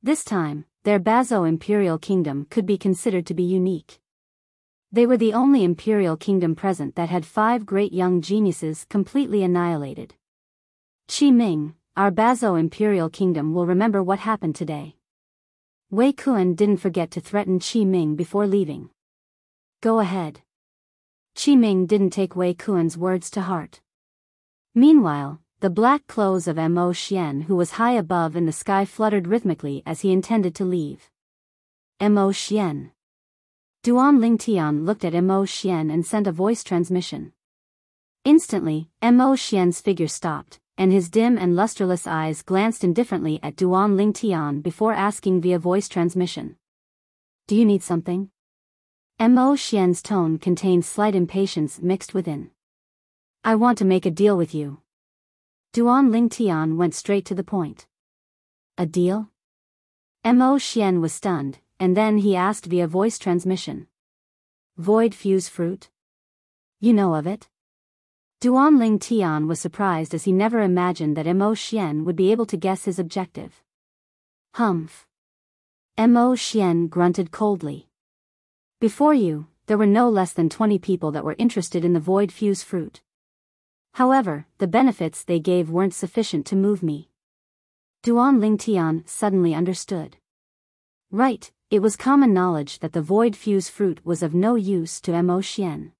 S1: This time, their Biyao Imperial Kingdom could be considered to be unique. They were the only Imperial Kingdom present that had 5 great young geniuses completely annihilated. Qi Ming, our Biyao Imperial Kingdom will remember what happened today. Wei Kun didn't forget to threaten Qi Ming before leaving. Go ahead. Qi Ming didn't take Wei Kun's words to heart. Meanwhile, the black clothes of Mo Xian, who was high above in the sky, fluttered rhythmically as he intended to leave. Mo Xian. Duan Lingtian looked at Mo Xian and sent a voice transmission. Instantly, Mo Xian's figure stopped, and his dim and lusterless eyes glanced indifferently at Duan Lingtian before asking via voice transmission. Do you need something? Mo Xian's tone contained slight impatience mixed within. I want to make a deal with you. Duan Lingtian went straight to the point. A deal? Mo Xian was stunned, and then he asked via voice transmission. Void fuse fruit? You know of it? Duanling Tian was surprised as he never imagined that Mo Xian would be able to guess his objective. Humph. Mo Xian grunted coldly. Before you, there were no less than 20 people that were interested in the void fuse fruit. However, the benefits they gave weren't sufficient to move me. Duanling Tian suddenly understood. Right, it was common knowledge that the void fuse fruit was of no use to Mo Xian.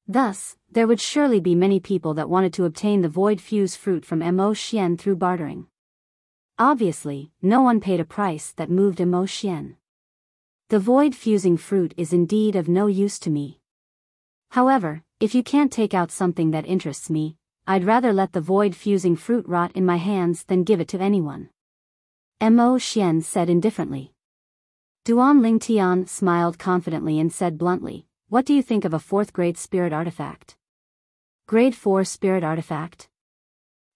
S1: Thus, there would surely be many people that wanted to obtain the void fuse fruit from Mo Xian through bartering. Obviously, no one paid a price that moved Mo Xian. The void fusing fruit is indeed of no use to me. However, if you can't take out something that interests me, I'd rather let the void fusing fruit rot in my hands than give it to anyone. Mo Xian said indifferently. Duanling Tian smiled confidently and said bluntly, what do you think of a 4th grade spirit artifact? Grade 4 spirit artifact?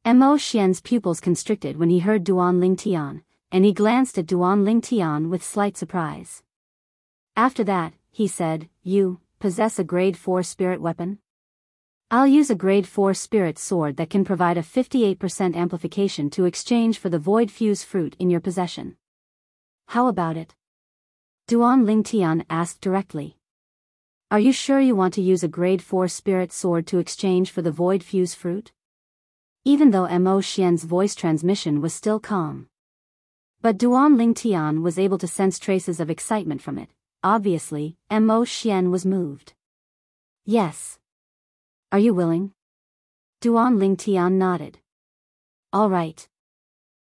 S1: Mo Xian's pupils constricted when he heard Duanling Tian, and he glanced at Duanling Tian with slight surprise. After that, he said, you possess a grade 4 spirit weapon? I'll use a grade 4 spirit sword that can provide a 58% amplification to exchange for the void fuse fruit in your possession. How about it? Duanling Tian asked directly. Are you sure you want to use a grade 4 spirit sword to exchange for the void fuse fruit? Even though Mo Xian's voice transmission was still calm. But Duanling Tian was able to sense traces of excitement from it. Obviously, Mo Xian was moved. Yes. Are you willing? Duanling Tian nodded. All right.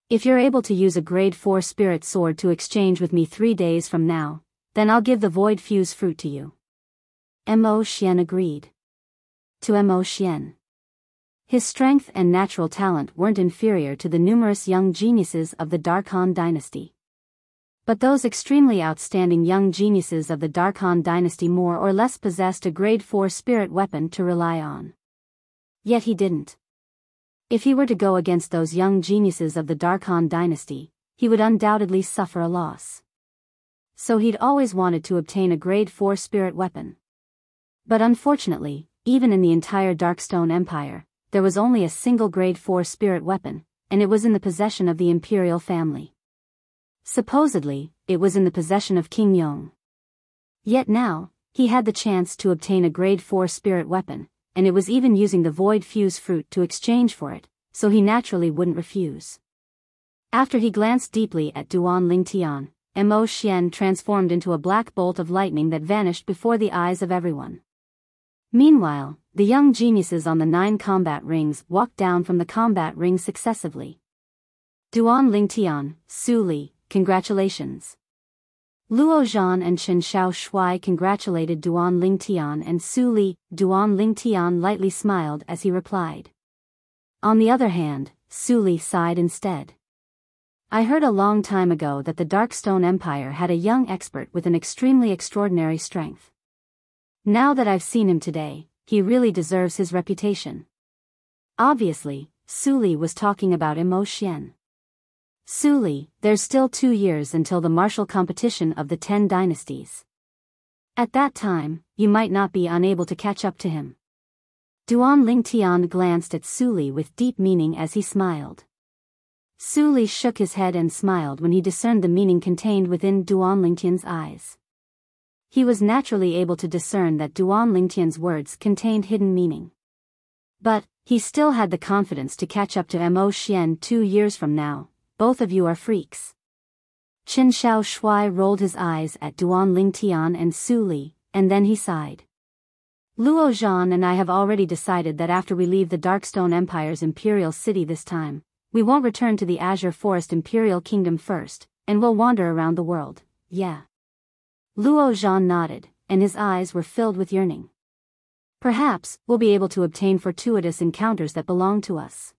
S1: If you're able to use a grade 4 spirit sword to exchange with me 3 days from now, then I'll give the void fuse fruit to you. Mo Xian agreed. To Mo Xian. His strength and natural talent weren't inferior to the numerous young geniuses of the Dark Han dynasty. But those extremely outstanding young geniuses of the Dark Han dynasty more or less possessed a grade 4 spirit weapon to rely on. Yet he didn't. If he were to go against those young geniuses of the Dark Han dynasty, he would undoubtedly suffer a loss. So he'd always wanted to obtain a grade 4 spirit weapon. But unfortunately, even in the entire Darkstone Empire, there was only a single grade 4 spirit weapon, and it was in the possession of the imperial family. Supposedly, it was in the possession of King Yong. Yet now, he had the chance to obtain a grade 4 spirit weapon, and it was even using the void fuse fruit to exchange for it, so he naturally wouldn't refuse. After he glanced deeply at Duanling Tian, Mo Xian transformed into a black bolt of lightning that vanished before the eyes of everyone. Meanwhile, the young geniuses on the 9 combat rings walked down from the combat ring successively. Duanling Tian, Su Li, congratulations. Luo Zhan and Chen Xiao Shuai congratulated Duanling Tian and Su Li. Duanling Tian lightly smiled as he replied. On the other hand, Su Li sighed instead. I heard a long time ago that the Darkstone Empire had a young expert with an extremely extraordinary strength. Now that I've seen him today, he really deserves his reputation. Obviously, Su Li was talking about Mo Xian. Su Li, there's still 2 years until the martial competition of the 10 dynasties. At that time, you might not be unable to catch up to him. Duanling Tian glanced at Su Li with deep meaning as he smiled. Su Li shook his head and smiled when he discerned the meaning contained within Duanling Tian's eyes. He was naturally able to discern that Duanling Tian's words contained hidden meaning. But, he still had the confidence to catch up to Mo Xian 2 years from now. Both of you are freaks. Chen Xiao Shuai rolled his eyes at Duanling Tian and Su Li, and then he sighed. Luo Zhan and I have already decided that after we leave the Darkstone Empire's imperial city this time, we won't return to the Azure Forest Imperial Kingdom first, and we'll wander around the world, yeah. Luo Zhan nodded, and his eyes were filled with yearning. Perhaps, we'll be able to obtain fortuitous encounters that belong to us.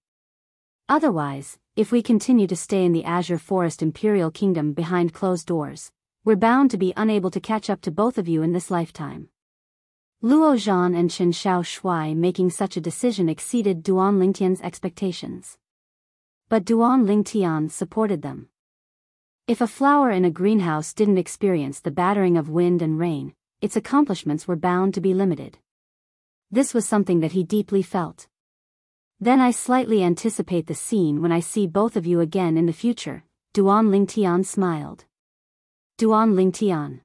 S1: Otherwise, if we continue to stay in the Azure Forest Imperial Kingdom behind closed doors, we're bound to be unable to catch up to both of you in this lifetime. Luo Zhan and Chen Xiao Shuai making such a decision exceeded Duanling Tian's expectations. But Duanling Tian supported them. If a flower in a greenhouse didn't experience the battering of wind and rain, its accomplishments were bound to be limited. This was something that he deeply felt. Then I slightly anticipate the scene when I see both of you again in the future, Duan Lingtian smiled. Duan Lingtian.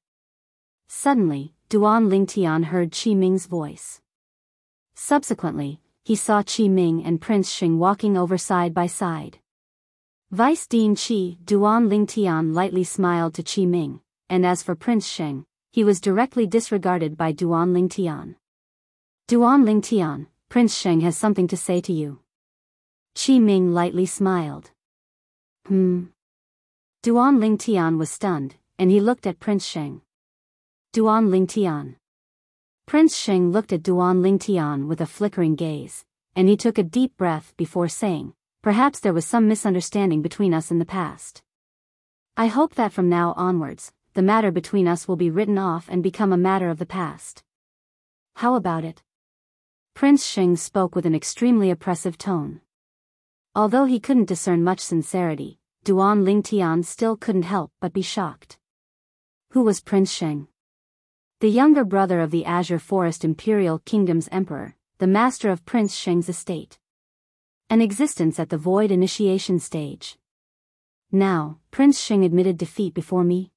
S1: Suddenly, Duan Lingtian heard Qi Ming's voice. Subsequently, he saw Qi Ming and Prince Xing walking over side by side. Vice Dean Qi, Duan Lingtian lightly smiled to Qi Ming, and as for Prince Xing, he was directly disregarded by Duan Lingtian. Duan Lingtian, Prince Xing has something to say to you. Qi Ming lightly smiled. Duan Lingtian was stunned, and he looked at Prince Xing. Duan Lingtian. Prince Xing looked at Duan Lingtian with a flickering gaze, and he took a deep breath before saying, perhaps there was some misunderstanding between us in the past. I hope that from now onwards, the matter between us will be written off and become a matter of the past. How about it? Prince Xing spoke with an extremely oppressive tone. Although he couldn't discern much sincerity, Duan Lingtian still couldn't help but be shocked. Who was Prince Xing? The younger brother of the Azure Forest Imperial Kingdom's emperor, the master of Prince Xing's estate. An existence at the Void initiation stage. Now, Prince Xing admitted defeat before me?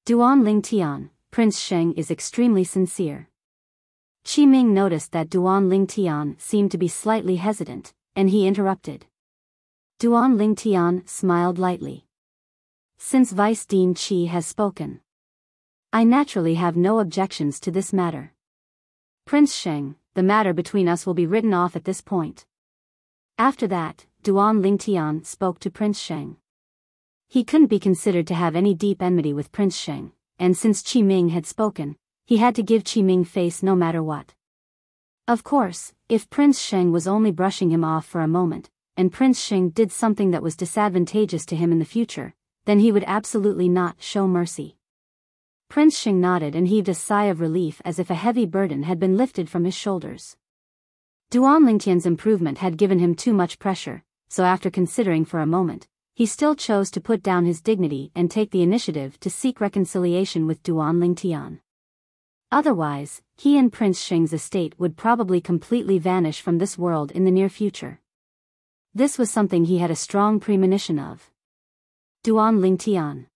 S1: Duan Lingtian, Prince Xing is extremely sincere. Qi Ming noticed that Duan Lingtian seemed to be slightly hesitant, and he interrupted. Duan Lingtian smiled lightly. Since Vice Dean Qi has spoken, I naturally have no objections to this matter. Prince Xing, the matter between us will be written off at this point. After that, Duan Lingtian spoke to Prince Xing. He couldn't be considered to have any deep enmity with Prince Xing, and since Qi Ming had spoken, he had to give Qi Ming face no matter what. Of course, if Prince Xing was only brushing him off for a moment, and Prince Xing did something that was disadvantageous to him in the future, then he would absolutely not show mercy. Prince Xing nodded and heaved a sigh of relief as if a heavy burden had been lifted from his shoulders. Duan Lingtian's improvement had given him too much pressure, so after considering for a moment, he still chose to put down his dignity and take the initiative to seek reconciliation with Duan Lingtian. Otherwise, he and Prince Xing's estate would probably completely vanish from this world in the near future. This was something he had a strong premonition of. Duan Lingtian.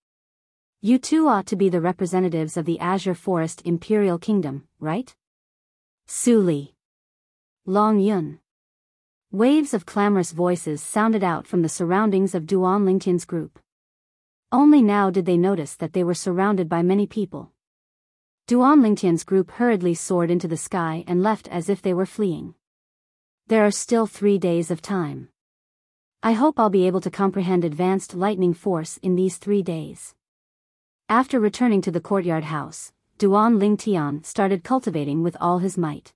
S1: You two ought to be the representatives of the Azure Forest Imperial Kingdom, right? Su Li. Long Yun. Waves of clamorous voices sounded out from the surroundings of Duan Lingtian's group. Only now did they notice that they were surrounded by many people. Duan Lingtian's group hurriedly soared into the sky and left as if they were fleeing. There are still 3 days of time. I hope I'll be able to comprehend advanced lightning force in these 3 days. After returning to the courtyard house, Duan Lingtian started cultivating with all his might.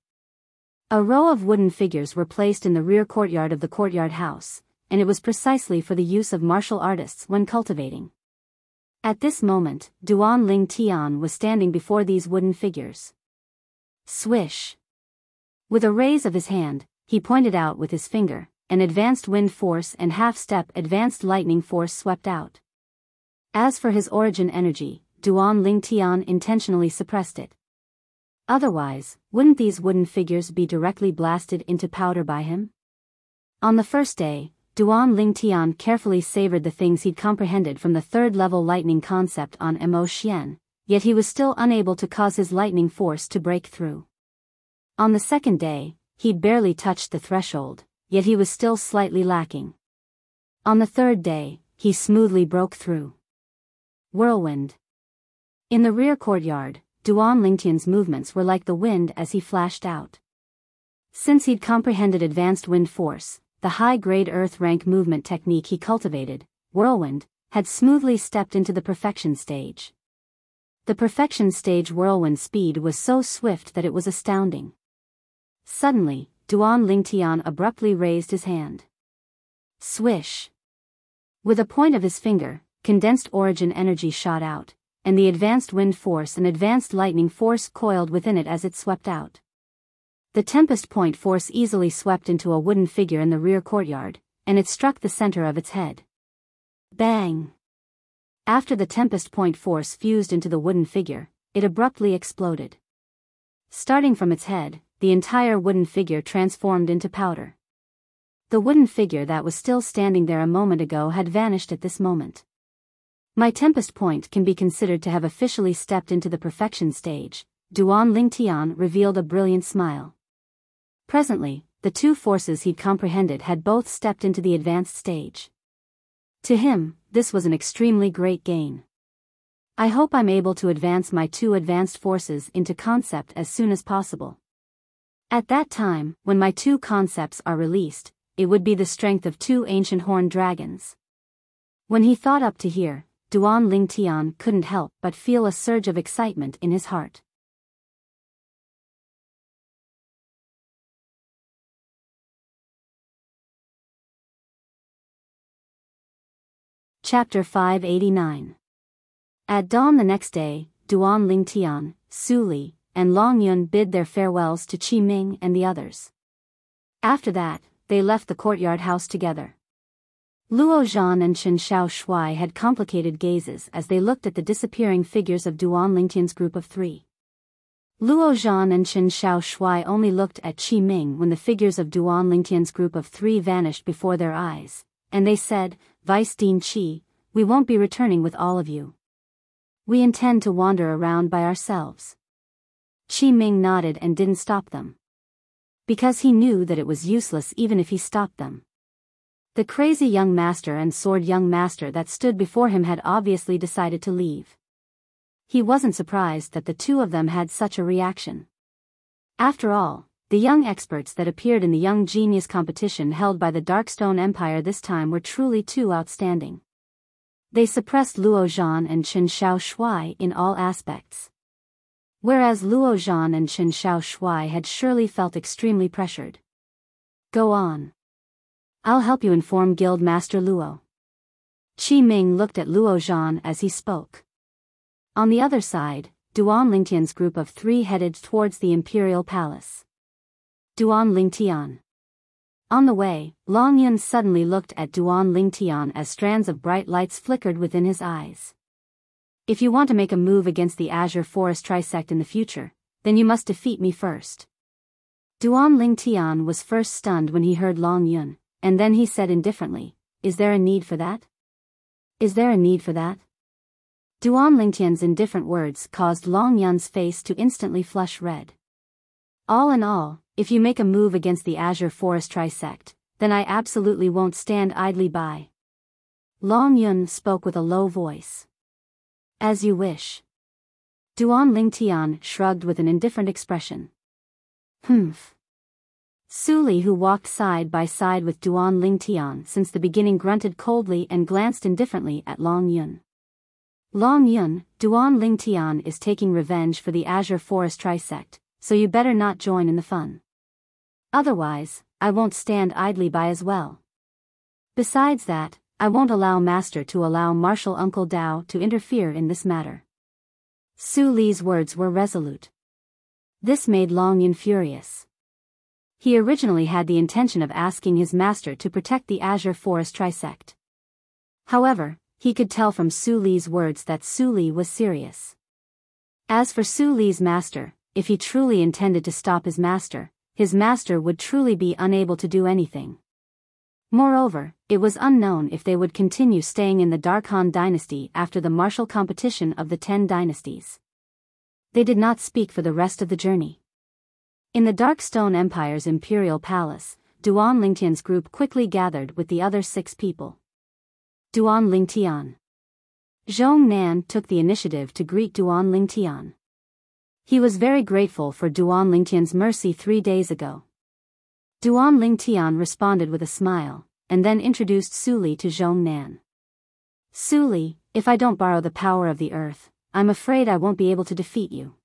S1: A row of wooden figures were placed in the rear courtyard of the courtyard house, and it was precisely for the use of martial artists when cultivating. At this moment, Duan Lingtian was standing before these wooden figures. Swish! With a raise of his hand, he pointed out with his finger, an advanced wind force and half-step advanced lightning force swept out. As for his origin energy, Duan Lingtian intentionally suppressed it. Otherwise, wouldn't these wooden figures be directly blasted into powder by him? On the first day, Duan Lingtian carefully savored the things he'd comprehended from the third-level lightning concept on Mo Xian, yet he was still unable to cause his lightning force to break through. On the second day, he'd barely touched the threshold, yet he was still slightly lacking. On the third day, he smoothly broke through. Whirlwind. In the rear courtyard, Duan Lingtian's movements were like the wind as he flashed out. Since he'd comprehended advanced wind force, the high-grade earth rank movement technique he cultivated, Whirlwind, had smoothly stepped into the perfection stage. The perfection stage whirlwind speed was so swift that it was astounding. Suddenly, Duan Lingtian abruptly raised his hand. Swish! With a point of his finger, condensed origin energy shot out, and the advanced wind force and advanced lightning force coiled within it as it swept out. The tempest point force easily swept into a wooden figure in the rear courtyard, and it struck the center of its head. Bang! After the tempest point force fused into the wooden figure, it abruptly exploded. Starting from its head, the entire wooden figure transformed into powder. The wooden figure that was still standing there a moment ago had vanished at this moment. My tempest point can be considered to have officially stepped into the perfection stage. Duan Lingtian revealed a brilliant smile. Presently, the two forces he'd comprehended had both stepped into the advanced stage. To him, this was an extremely great gain. I hope I'm able to advance my two advanced forces into concept as soon as possible. At that time, when my two concepts are released, it would be the strength of two ancient horned dragons. When he thought up to here, Duan Lingtian couldn't help but feel a surge of excitement in his heart. Chapter 589. At dawn the next day, Duan Lingtian, Su Li, and Long Yun bid their farewells to Qi Ming and the others. After that, they left the courtyard house together. Luo Zhan and Chen Xiao Shuai had complicated gazes as they looked at the disappearing figures of Duan Lingtian's group of three. Luo Zhan and Chen Xiao Shuai only looked at Qi Ming when the figures of Duan Lingtian's group of three vanished before their eyes, and they said, "Vice Dean Qi, we won't be returning with all of you. We intend to wander around by ourselves." Qi Ming nodded and didn't stop them. Because he knew that it was useless even if he stopped them. The crazy young master and sword young master that stood before him had obviously decided to leave. He wasn't surprised that the two of them had such a reaction. After all, the young experts that appeared in the Young Genius competition held by the Darkstone Empire this time were truly too outstanding. They suppressed Luo Zhan and Chen Xiao Shuai in all aspects. Whereas Luo Zhan and Chen Xiao Shuai had surely felt extremely pressured. "Go on. I'll help you inform Guild Master Luo." Qi Ming looked at Luo Zhan as he spoke. On the other side, Duan Lingtian's group of three headed towards the Imperial Palace. Duan Lingtian. On the way, Long Yun suddenly looked at Duan Lingtian as strands of bright lights flickered within his eyes. "If you want to make a move against the Azure Forest Trisect in the future, then you must defeat me first." Duan Lingtian was first stunned when he heard Long Yun, and then he said indifferently, "Is there a need for that? Is there a need for that?" Duan Lingtian's indifferent words caused Long Yun's face to instantly flush red. "All in all, if you make a move against the Azure Forest Trisect, then I absolutely won't stand idly by." Long Yun spoke with a low voice. "As you wish." Duan Lingtian shrugged with an indifferent expression. "Humph." Su Li, who walked side by side with Duan Lingtian since the beginning, grunted coldly and glanced indifferently at Long Yun. "Long Yun, Duan Lingtian is taking revenge for the Azure Forest Trisect, so you better not join in the fun. Otherwise, I won't stand idly by as well. Besides that, I won't allow Master to allow Martial Uncle Dao to interfere in this matter." Su Li's words were resolute. This made Long Yun furious. He originally had the intention of asking his master to protect the Azure Forest Trisect. However, he could tell from Su Li's words that Su Li was serious. As for Su Li's master, if he truly intended to stop his master would truly be unable to do anything. Moreover, it was unknown if they would continue staying in the Dark Han dynasty after the martial competition of the 10 dynasties. They did not speak for the rest of the journey. In the Darkstone Empire's Imperial Palace, Duan Lingtian's group quickly gathered with the other 6 people. Duan Lingtian. Zhong Nan took the initiative to greet Duan Lingtian. He was very grateful for Duan Lingtian's mercy 3 days ago. Duan Lingtian responded with a smile, and then introduced Su Li to Zhong Nan. "Su Li, if I don't borrow the power of the earth, I'm afraid I won't be able to defeat you."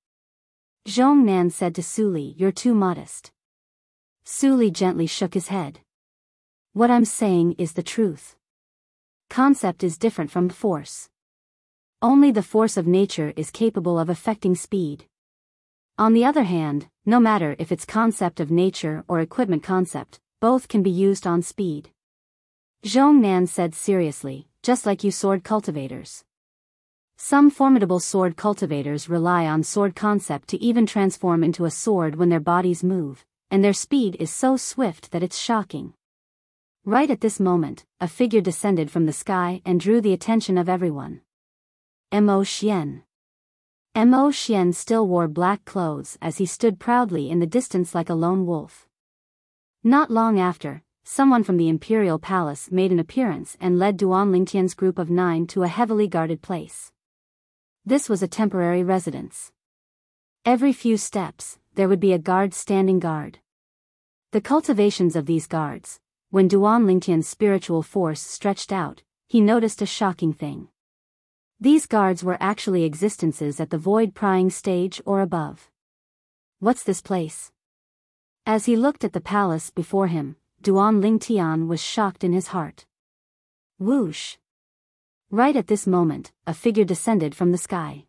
S1: Zhong Nan said to Su Li, "You're too modest." Su Li gently shook his head. "What I'm saying is the truth. Concept is different from force. Only the force of nature is capable of affecting speed. On the other hand, no matter if it's concept of nature or equipment concept, both can be used on speed." Zhong Nan said seriously, "Just like you sword cultivators. Some formidable sword cultivators rely on sword concept to even transform into a sword when their bodies move, and their speed is so swift that it's shocking. Right at this moment, a figure descended from the sky and drew the attention of everyone. Mo Xian. Mo Xian still wore black clothes as he stood proudly in the distance like a lone wolf. Not long after, someone from the imperial palace made an appearance and led Duan Lingtian's group of 9 to a heavily guarded place. This was a temporary residence. Every few steps, there would be a guard standing guard. The cultivations of these guards, when Duan Lingtian's spiritual force stretched out, he noticed a shocking thing. These guards were actually existences at the void prying stage or above. What's this place? As he looked at the palace before him, Duan Lingtian was shocked in his heart. Whoosh! Right at this moment, a figure descended from the sky.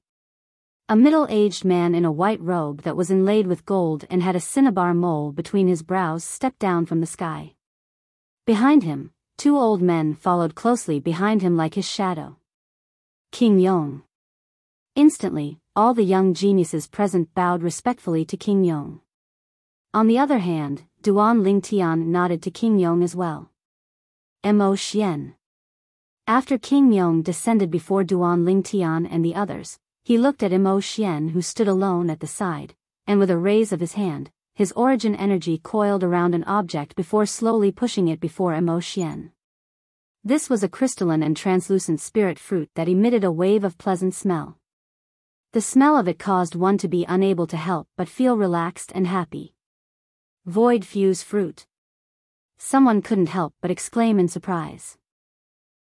S1: A middle-aged man in a white robe that was inlaid with gold and had a cinnabar mole between his brows stepped down from the sky. Behind him, 2 old men followed closely behind him like his shadow. King Yong. Instantly, all the young geniuses present bowed respectfully to King Yong. On the other hand, Duan Lingtian nodded to King Yong as well. Mo Xian. After King Yong descended before Duan Lingtian and the others, he looked at Mo Xian who stood alone at the side, and with a raise of his hand, his origin energy coiled around an object before slowly pushing it before Mo Xian. This was a crystalline and translucent spirit fruit that emitted a wave of pleasant smell. The smell of it caused one to be unable to help but feel relaxed and happy. Void fuse fruit. Someone couldn't help but exclaim in surprise.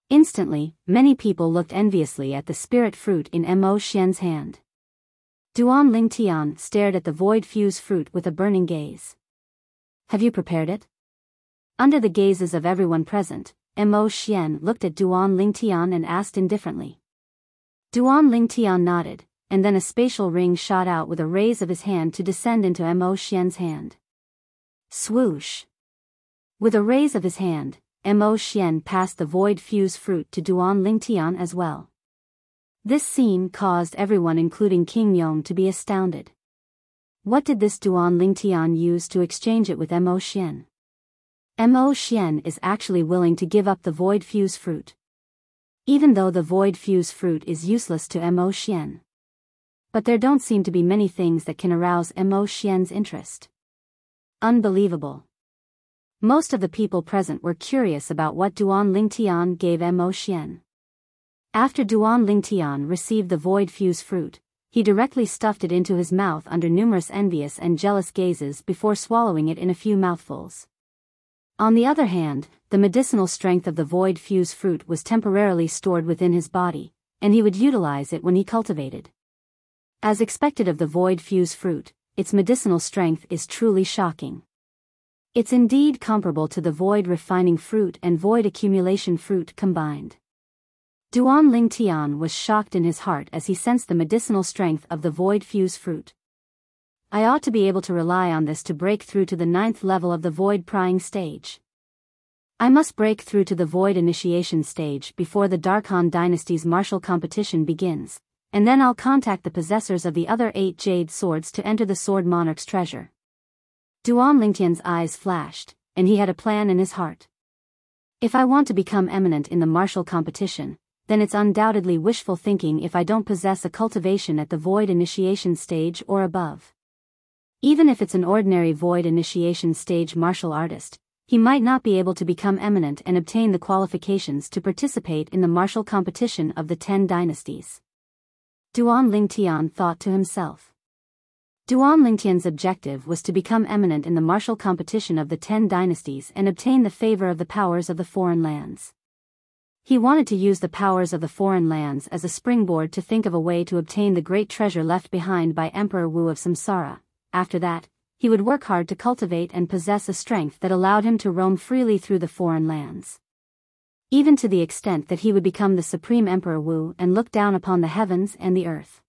S1: Instantly, many people looked enviously at the spirit fruit in Mo Xian's hand. Duan Lingtian stared at the void fuse fruit with a burning gaze. Have you prepared it? Under the gazes of everyone present, Mo Xian looked at Duan Lingtian and asked indifferently. Duan Lingtian nodded, and then a spatial ring shot out with a raise of his hand to descend into Mo Xian's hand. Swoosh! With a raise of his hand, Mo Xian passed the void fuse fruit to Duan Lingtian as well. This scene caused everyone including King Yong to be astounded. What did this Duan Lingtian use to exchange it with Mo Xian? Mo Xian is actually willing to give up the void fuse fruit. Even though the void fuse fruit is useless to Mo Xian. But there don't seem to be many things that can arouse Mo Xian's interest. Unbelievable. Most of the people present were curious about what Duan Lingtian gave Mo Xian. After Duan Lingtian received the void fuse fruit, he directly stuffed it into his mouth under numerous envious and jealous gazes before swallowing it in a few mouthfuls. On the other hand, the medicinal strength of the void fuse fruit was temporarily stored within his body, and he would utilize it when he cultivated. As expected of the void fuse fruit, its medicinal strength is truly shocking. It's indeed comparable to the void refining fruit and void accumulation fruit combined. Duan Lingtian was shocked in his heart as he sensed the medicinal strength of the void fuse fruit. I ought to be able to rely on this to break through to the 9th level of the void prying stage. I must break through to the void initiation stage before the Dark Han Dynasty's martial competition begins, and then I'll contact the possessors of the other 8 jade swords to enter the Sword Monarch's treasure. Duan Lingtian's eyes flashed, and he had a plan in his heart. If I want to become eminent in the martial competition, then it's undoubtedly wishful thinking if I don't possess a cultivation at the void initiation stage or above. Even if it's an ordinary void initiation stage martial artist, he might not be able to become eminent and obtain the qualifications to participate in the martial competition of the 10 dynasties. Duan Lingtian thought to himself. Duan Lingtian's objective was to become eminent in the martial competition of the 10 dynasties and obtain the favor of the powers of the foreign lands. He wanted to use the powers of the foreign lands as a springboard to think of a way to obtain the great treasure left behind by Emperor Wu of Samsara. After that, he would work hard to cultivate and possess a strength that allowed him to roam freely through the foreign lands. Even to the extent that he would become the Supreme Emperor Wu and look down upon the heavens and the earth.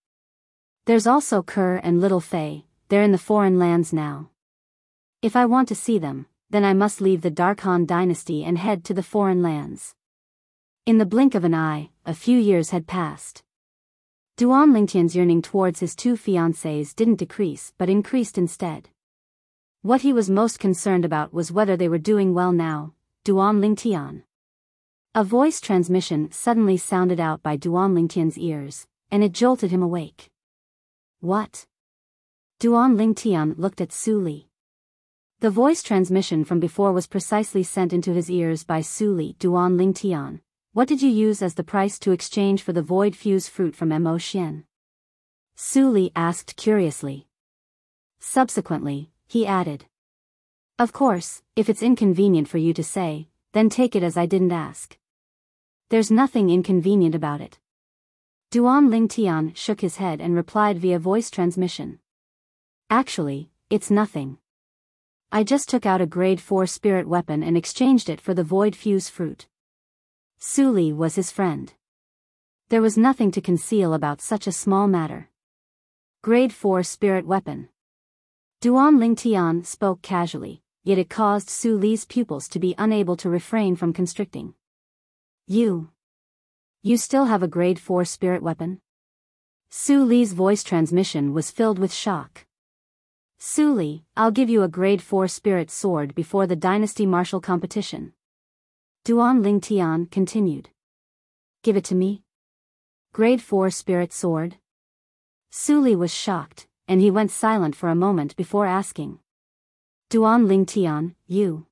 S1: There's also Kerr and Little Fei, they're in the foreign lands now. If I want to see them, then I must leave the Dark Han Dynasty and head to the foreign lands. In the blink of an eye, a few years had passed. Duan Lingtian's yearning towards his two fiancées didn't decrease but increased instead. What he was most concerned about was whether they were doing well now. Duan Lingtian. A voice transmission suddenly sounded out by Duan Lingtian's ears, and it jolted him awake. What? Duan Lingtian looked at Su Li. The voice transmission from before was precisely sent into his ears by Su Li. Duan Lingtian, what did you use as the price to exchange for the void fuse fruit from Mo Xian? Su Li asked curiously. Subsequently, he added. Of course, if it's inconvenient for you to say, then take it as I didn't ask. There's nothing inconvenient about it. Duan Lingtian shook his head and replied via voice transmission. Actually, it's nothing. I just took out a grade 4 spirit weapon and exchanged it for the void fuse fruit. Su Li was his friend. There was nothing to conceal about such a small matter. Grade 4 spirit weapon. Duan Lingtian spoke casually, yet it caused Su Li's pupils to be unable to refrain from constricting. You still have a grade 4 spirit weapon? Su Li's voice transmission was filled with shock. Su Li, I'll give you a grade 4 spirit sword before the dynasty martial competition. Duan Lingtian continued. Give it to me? Grade 4 spirit sword? Su Li was shocked, and he went silent for a moment before asking. Duan Lingtian, you.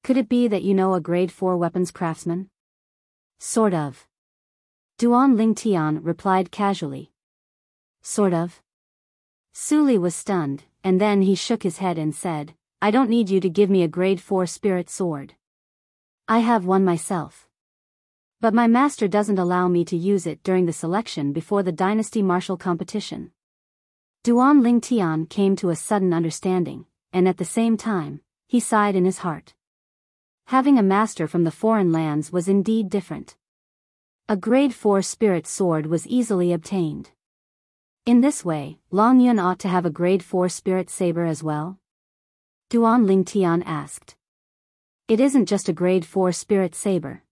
S1: Could it be that you know a grade 4 weapons craftsman? Sort of. Duan Lingtian replied casually. Sort of. Su Li was stunned, and then he shook his head and said, I don't need you to give me a grade 4 spirit sword. I have one myself. But my master doesn't allow me to use it during the selection before the dynasty martial competition. Duan Lingtian came to a sudden understanding, and at the same time, he sighed in his heart. Having a master from the foreign lands was indeed different. A grade 4 spirit sword was easily obtained. In this way, Long Yun ought to have a grade 4 spirit saber as well? Duan Lingtian asked. It isn't just a grade 4 spirit saber.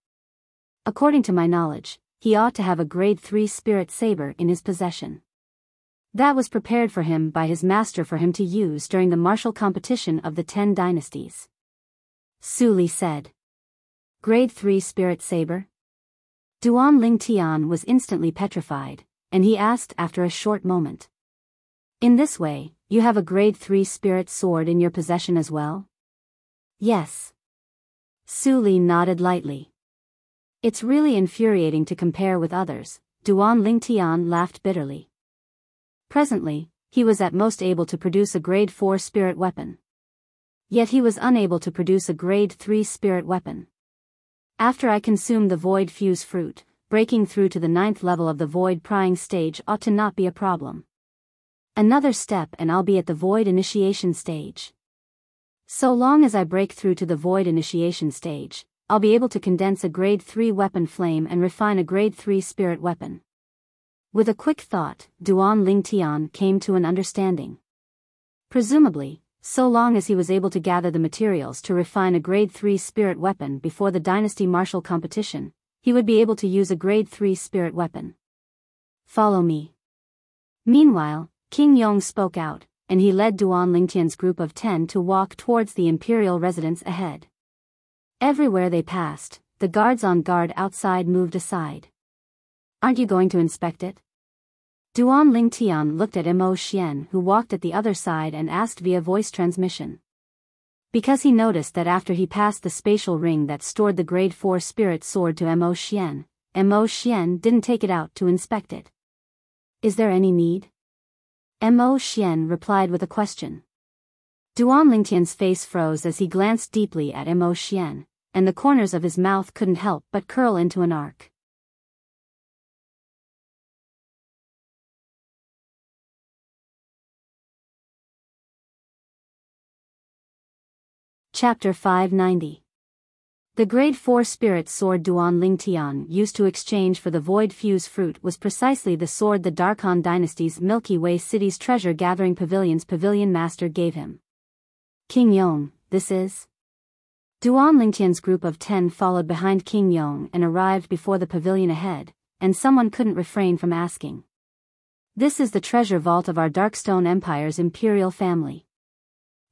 S1: According to my knowledge, he ought to have a grade 3 spirit saber in his possession. That was prepared for him by his master for him to use during the martial competition of the 10 dynasties. Su Li said. Grade 3 spirit saber? Duan Lingtian was instantly petrified, and he asked after a short moment. In this way, you have a grade 3 spirit sword in your possession as well? Yes. Su Li nodded lightly. It's really infuriating to compare with others. Duan Lingtian laughed bitterly. Presently, he was at most able to produce a grade 4 spirit weapon. Yet he was unable to produce a grade 3 spirit weapon. After I consume the void fuse fruit, breaking through to the 9th level of the void prying stage ought to not be a problem. Another step and I'll be at the void initiation stage. So long as I break through to the void initiation stage, I'll be able to condense a grade 3 weapon flame and refine a grade 3 spirit weapon. With a quick thought, Duan Lingtian came to an understanding. Presumably, so long as he was able to gather the materials to refine a grade 3 spirit weapon before the dynasty martial competition, he would be able to use a grade 3 spirit weapon. Follow me. Meanwhile, King Yong spoke out, and he led Duan Lingtian's group of 10 to walk towards the imperial residence ahead. Everywhere they passed, the guards on guard outside moved aside. Aren't you going to inspect it? Duan Lingtian looked at Mo Xian who walked at the other side and asked via voice transmission. Because he noticed that after he passed the spatial ring that stored the grade 4 spirit sword to Mo Xian didn't take it out to inspect it. Is there any need? Mo Xian replied with a question. Duan Lingtian's face froze as he glanced deeply at Mo Xian, and the corners of his mouth couldn't help but curl into an arc. Chapter 590. The grade 4 spirit sword Duan Lingtian used to exchange for the void fuse fruit was precisely the sword the Darkhan dynasty's Milky Way City's treasure-gathering pavilion's pavilion master gave him. King Yong, this is? Duan Lingtian's group of 10 followed behind King Yong and arrived before the pavilion ahead, and someone couldn't refrain from asking. This is the treasure vault of our Darkstone Empire's imperial family.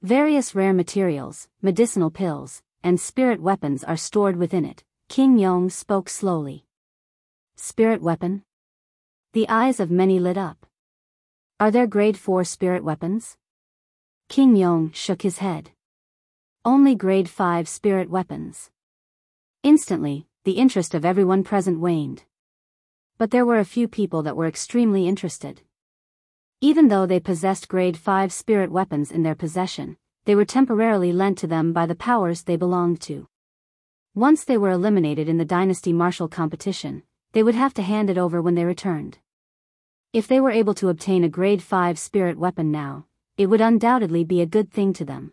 S1: Various rare materials, medicinal pills, and spirit weapons are stored within it. King Yong spoke slowly. Spirit weapon? The eyes of many lit up. Are there grade 4 spirit weapons? King Yong shook his head. Only grade 5 spirit weapons. Instantly, the interest of everyone present waned. But there were a few people that were extremely interested. Even though they possessed grade 5 spirit weapons in their possession, they were temporarily lent to them by the powers they belonged to. Once they were eliminated in the dynasty martial competition, they would have to hand it over when they returned. If they were able to obtain a grade 5 spirit weapon now, it would undoubtedly be a good thing to them.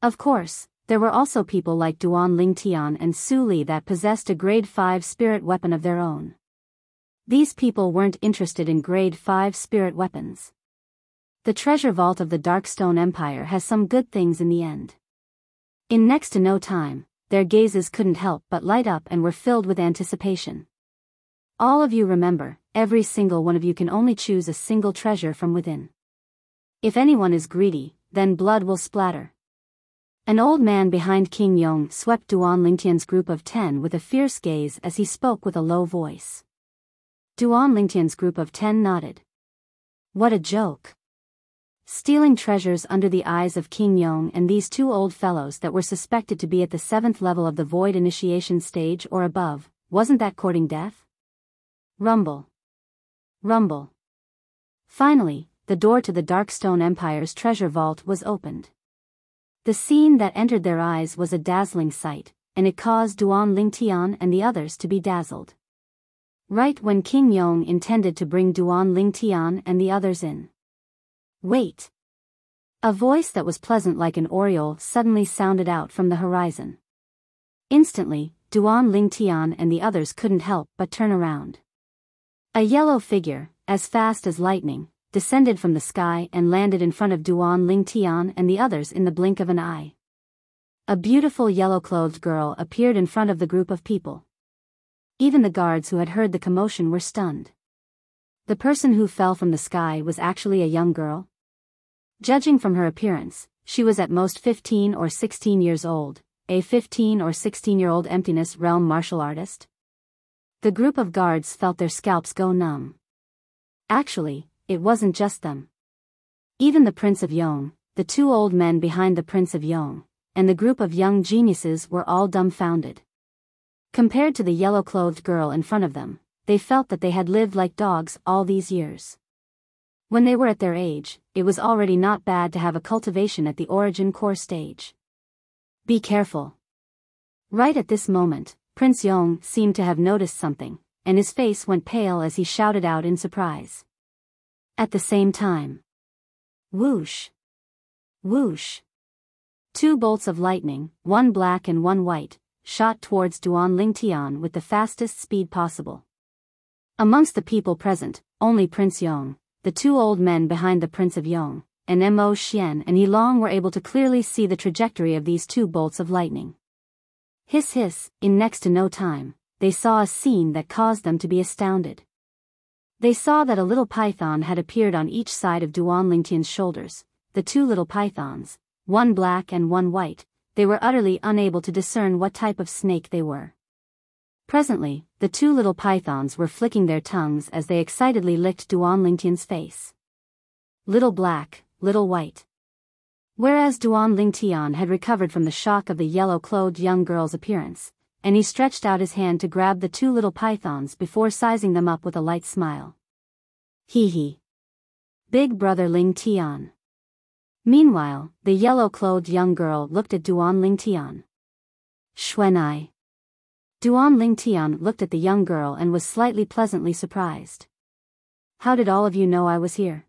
S1: Of course, there were also people like Duan Lingtian and Su Li that possessed a grade 5 spirit weapon of their own. These people weren't interested in grade 5 spirit weapons. The treasure vault of the Darkstone Empire has some good things in the end. In next to no time, their gazes couldn't help but light up and were filled with anticipation. All of you remember, every single one of you can only choose a single treasure from within. If anyone is greedy, then blood will splatter. An old man behind King Yong swept Duan Lingtian's group of 10 with a fierce gaze as he spoke with a low voice. Duan Lingtian's group of 10 nodded. What a joke. Stealing treasures under the eyes of King Yong and these two old fellows that were suspected to be at the 7th level of the void initiation stage or above, wasn't that courting death? Rumble. Rumble. Finally, the door to the Darkstone Empire's treasure vault was opened. The scene that entered their eyes was a dazzling sight, and it caused Duan Lingtian and the others to be dazzled. Right when King Yong intended to bring Duan Lingtian and the others in. Wait! A voice that was pleasant like an oriole suddenly sounded out from the horizon. Instantly, Duan Lingtian and the others couldn't help but turn around. A yellow figure, as fast as lightning, descended from the sky and landed in front of Duan Lingtian and the others in the blink of an eye. A beautiful yellow-clothed girl appeared in front of the group of people. Even the guards who had heard the commotion were stunned. The person who fell from the sky was actually a young girl. Judging from her appearance, she was at most 15 or 16 years old, a 15 or 16-year-old emptiness realm martial artist. The group of guards felt their scalps go numb. Actually, it wasn't just them. Even the Prince of Yong, the two old men behind the Prince of Yong, and the group of young geniuses were all dumbfounded. Compared to the yellow-clothed girl in front of them, they felt that they had lived like dogs all these years. When they were at their age, it was already not bad to have a cultivation at the origin core stage. Be careful. Right at this moment, Prince Yong seemed to have noticed something, and his face went pale as he shouted out in surprise. At the same time. Whoosh! Whoosh! 2 bolts of lightning, one black and one white, shot towards Duan Lingtian with the fastest speed possible. Amongst the people present, only Prince Yong, the 2 old men behind the Prince of Yong, and Mo Xian and He Long were able to clearly see the trajectory of these 2 bolts of lightning. Hiss hiss, in next to no time, they saw a scene that caused them to be astounded. They saw that a little python had appeared on each side of Duan Lingtian's shoulders, the 2 little pythons, one black and one white. They were utterly unable to discern what type of snake they were. Presently, the 2 little pythons were flicking their tongues as they excitedly licked Duan Lingtian's face. Little black, little white. Whereas Duan Lingtian had recovered from the shock of the yellow-clothed young girl's appearance, and he stretched out his hand to grab the 2 little pythons before sizing them up with a light smile. Hee hee. Big brother Lingtian. Meanwhile, the yellow-clothed young girl looked at Duan Lingtian. Xuanai. Duan Lingtian looked at the young girl and was slightly pleasantly surprised. How did all of you know I was here?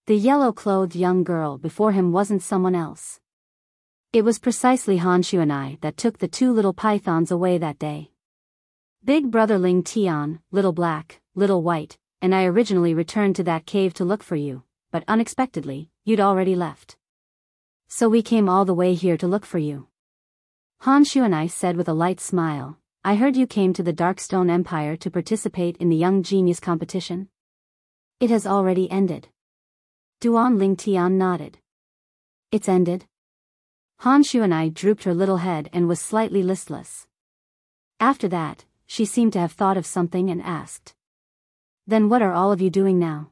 S1: The yellow-clothed young girl before him wasn't someone else. It was precisely Han Xuanai that took the 2 little pythons away that day. Big brother Lingtian, little black, little white, and I originally returned to that cave to look for you, but unexpectedly, you'd already left. So we came all the way here to look for you. Han Xuanai said with a light smile, I heard you came to the Darkstone Empire to participate in the Young Genius competition. It has already ended. Duan Lingtian nodded. It's ended? Han Xuanai drooped her little head and was slightly listless. After that, she seemed to have thought of something and asked. Then what are all of you doing now?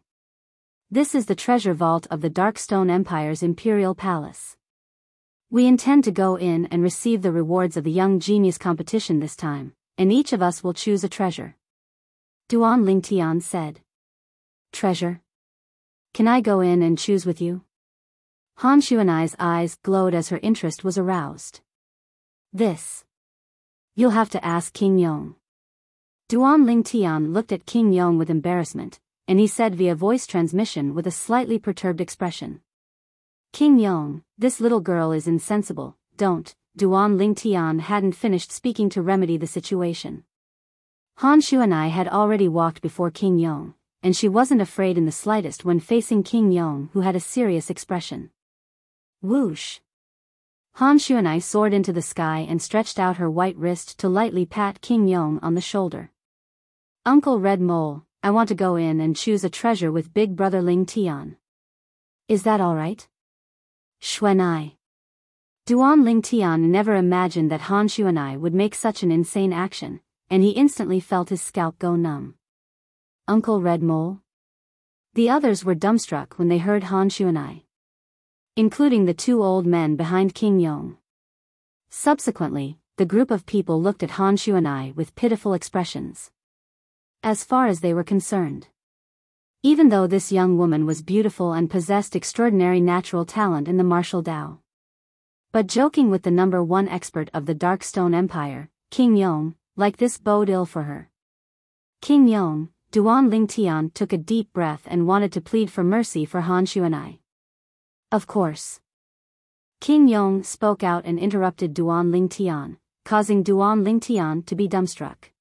S1: This is the treasure vault of the Darkstone Empire's Imperial Palace. We intend to go in and receive the rewards of the Young Genius competition this time, and each of us will choose a treasure. Duan Lingtian said. Treasure? Can I go in and choose with you? Han Xuanai's eyes glowed as her interest was aroused. This. You'll have to ask King Yong. Duan Lingtian looked at King Yong with embarrassment, and he said via voice transmission with a slightly perturbed expression. King Yong, this little girl is insensible, don't. Duan Lingtian hadn't finished speaking to remedy the situation. Han Xuanai had already walked before King Yong, and she wasn't afraid in the slightest when facing King Yong, who had a serious expression. Whoosh! Han Xuanai soared into the sky and stretched out her white wrist to lightly pat King Yong on the shoulder. Uncle Red Mole, I want to go in and choose a treasure with Big Brother Ling Tian. Is that all right? Xuanai. Duan Ling Tian never imagined that Han Xuanai would make such an insane action, and he instantly felt his scalp go numb. Uncle Red Mole? The others were dumbstruck when they heard Han Xuanai, including the two old men behind King Yong. Subsequently, the group of people looked at Han Xuanai with pitiful expressions. As far as they were concerned, even though this young woman was beautiful and possessed extraordinary natural talent in the martial Dao. But joking with the #1 expert of the Darkstone Empire, King Yong, like this bode ill for her. King Yong, Duan Lingtian took a deep breath and wanted to plead for mercy for Han Xuanai. Of course. King Yong spoke out and interrupted Duan Lingtian, causing Duan Lingtian to be dumbstruck.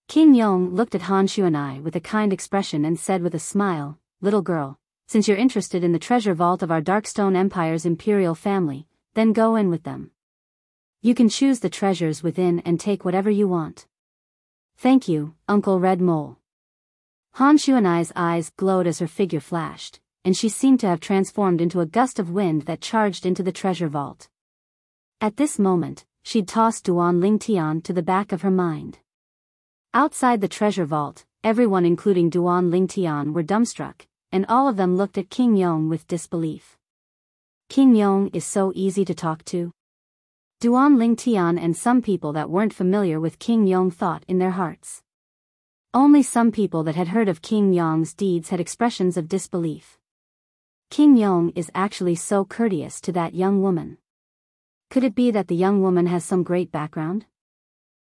S1: King Yong looked at Han Xuanai with a kind expression and said with a smile, Little girl, since you're interested in the treasure vault of our Darkstone Empire's imperial family, then go in with them. You can choose the treasures within and take whatever you want. Thank you, Uncle Red Mole. Han Xuanai's eyes glowed as her figure flashed, and she seemed to have transformed into a gust of wind that charged into the treasure vault. At this moment, she'd tossed Duan Lingtian to the back of her mind. Outside the treasure vault, everyone including Duan Lingtian were dumbstruck, and all of them looked at King Yong with disbelief. King Yong is so easy to talk to. Duan Lingtian and some people that weren't familiar with King Yong thought in their hearts. Only some people that had heard of King Yong's deeds had expressions of disbelief. King Yong is actually so courteous to that young woman. Could it be that the young woman has some great background?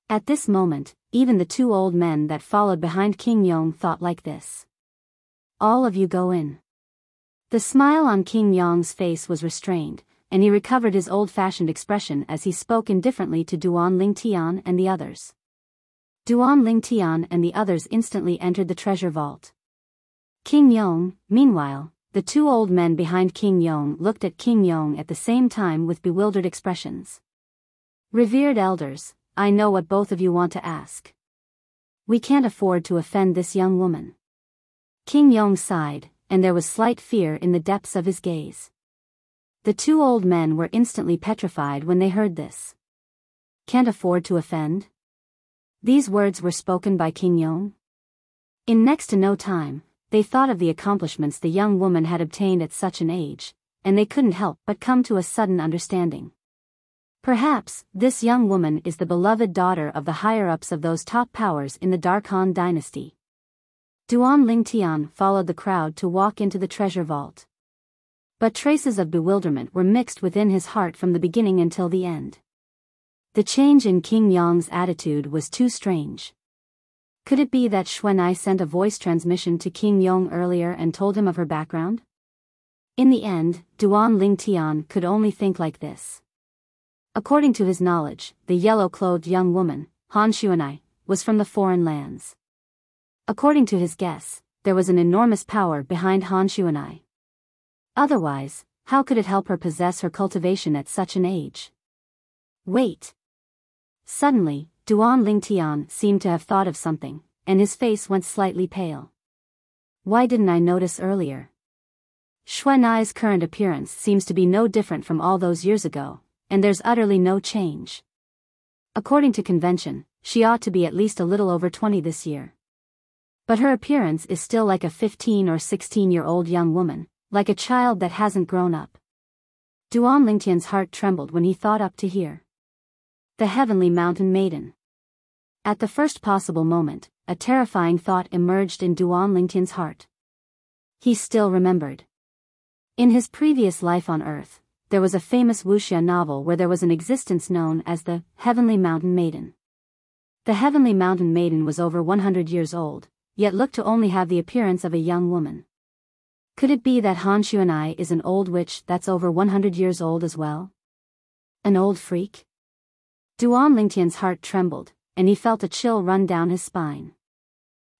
S1: At this moment, even the two old men that followed behind King Yong thought like this. All of you go in. The smile on King Yong's face was restrained, and he recovered his old-fashioned expression as he spoke indifferently to Duan Lingtian and the others. Duan Lingtian and the others instantly entered the treasure vault. King Yong, meanwhile, the two old men behind King Yong looked at King Yong at the same time with bewildered expressions. Revered elders, I know what both of you want to ask. We can't afford to offend this young woman. King Yong sighed, and there was slight fear in the depths of his gaze. The two old men were instantly petrified when they heard this. Can't afford to offend? These words were spoken by King Yong. In next to no time, they thought of the accomplishments the young woman had obtained at such an age, and they couldn't help but come to a sudden understanding. Perhaps, this young woman is the beloved daughter of the higher-ups of those top powers in the Dark Han dynasty. Duan Lingtian followed the crowd to walk into the treasure vault. But traces of bewilderment were mixed within his heart from the beginning until the end. The change in King Yong's attitude was too strange. Could it be that Xuanai sent a voice transmission to King Yong earlier and told him of her background? In the end, Duan Lingtian could only think like this. According to his knowledge, the yellow-clothed young woman, Han Xuanai, was from the foreign lands. According to his guess, there was an enormous power behind Han Xuanai. Otherwise, how could it help her possess her cultivation at such an age? Wait. Suddenly, Duan Lingtian seemed to have thought of something, and his face went slightly pale. Why didn't I notice earlier? Xuanai's current appearance seems to be no different from all those years ago, and there's utterly no change. According to convention, she ought to be at least a little over 20 this year. But her appearance is still like a 15 or 16-year-old young woman, like a child that hasn't grown up. Duan Lingtian's heart trembled when he thought up to here. The heavenly mountain maiden. At the first possible moment, a terrifying thought emerged in Duan Lingtian's heart. He still remembered. In his previous life on Earth, there was a famous Wuxia novel where there was an existence known as the Heavenly Mountain Maiden. The Heavenly Mountain Maiden was over 100 years old, yet looked to only have the appearance of a young woman. Could it be that Han Xuanai is an old witch that's over 100 years old as well? An old freak? Duan Lingtian's heart trembled, and he felt a chill run down his spine.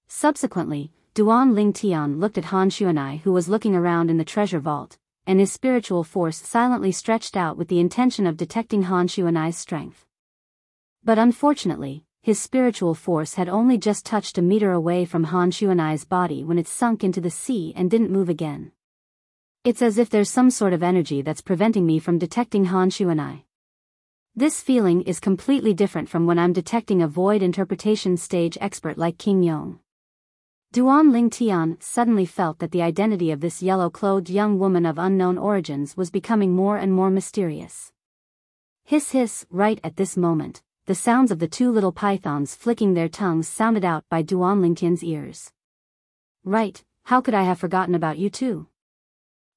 S1: Subsequently, Duan Lingtian looked at Han Xuanai, who was looking around in the treasure vault, and his spiritual force silently stretched out with the intention of detecting Han Xuanai's strength. But unfortunately, his spiritual force had only just touched a meter away from Han Xuanai's body when it sunk into the sea and didn't move again. It's as if there's some sort of energy that's preventing me from detecting Han Xuanai. This feeling is completely different from when I'm detecting a void interpretation stage expert like King Yong. Duan Lingtian suddenly felt that the identity of this yellow-clothed young woman of unknown origins was becoming more and more mysterious. Hiss hiss, right at this moment, the sounds of the two little pythons flicking their tongues sounded out by Duan Lingtian's ears. Right, how could I have forgotten about you too?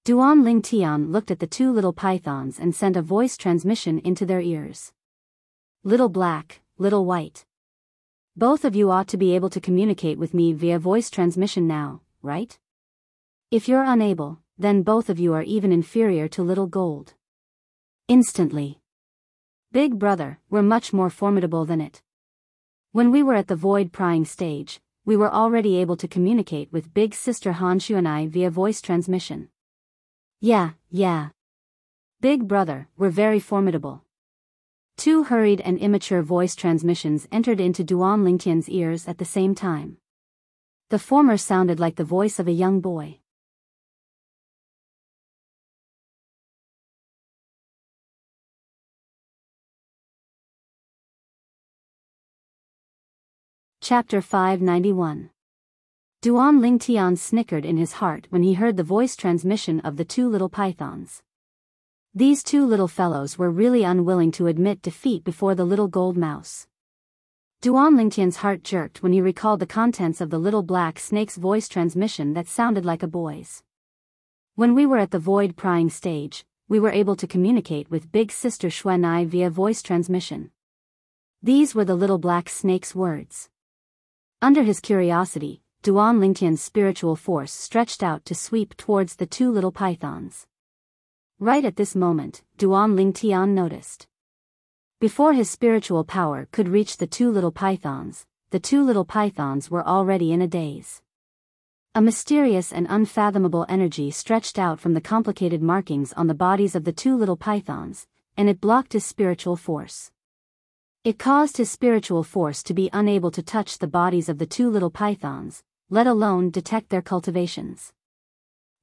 S1: Duan Lingtian looked at the two little pythons and sent a voice transmission into their ears. Little black, little white. Both of you ought to be able to communicate with me via voice transmission now, right? If you're unable, then both of you are even inferior to little gold. Instantly. Big brother, we're much more formidable than it. When we were at the void prying stage, we were already able to communicate with big sister Han Xuanai via voice transmission. Yeah. Big brother, we're very formidable. Two hurried and immature voice transmissions entered into Duan Lingtian's ears at the same time. The former sounded like the voice of a young boy. Chapter 591. Duan Lingtian snickered in his heart when he heard the voice transmission of the two little pythons. These two little fellows were really unwilling to admit defeat before the little gold mouse. Duan Lingtian's heart jerked when he recalled the contents of the little black snake's voice transmission that sounded like a boy's. When we were at the void prying stage, we were able to communicate with big sister Xuanai via voice transmission. These were the little black snake's words. Under his curiosity, Duan Lingtian's spiritual force stretched out to sweep towards the two little pythons. Right at this moment, Duan Lingtian noticed. Before his spiritual power could reach the two little pythons were already in a daze. A mysterious and unfathomable energy stretched out from the complicated markings on the bodies of the two little pythons, and it blocked his spiritual force. It caused his spiritual force to be unable to touch the bodies of the two little pythons, let alone detect their cultivations.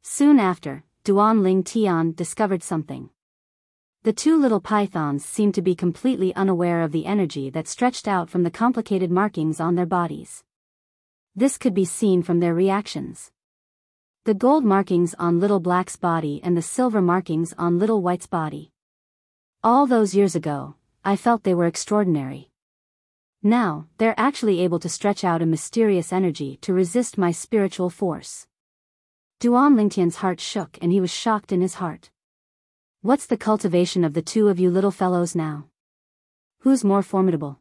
S1: Soon after, Duan Lingtian discovered something. The two little pythons seemed to be completely unaware of the energy that stretched out from the complicated markings on their bodies. This could be seen from their reactions. The gold markings on Little Black's body and the silver markings on Little White's body. All those years ago, I felt they were extraordinary. Now, they're actually able to stretch out a mysterious energy to resist my spiritual force. Duan Lingtian's heart shook and he was shocked in his heart. What's the cultivation of the two of you little fellows now? Who's more formidable?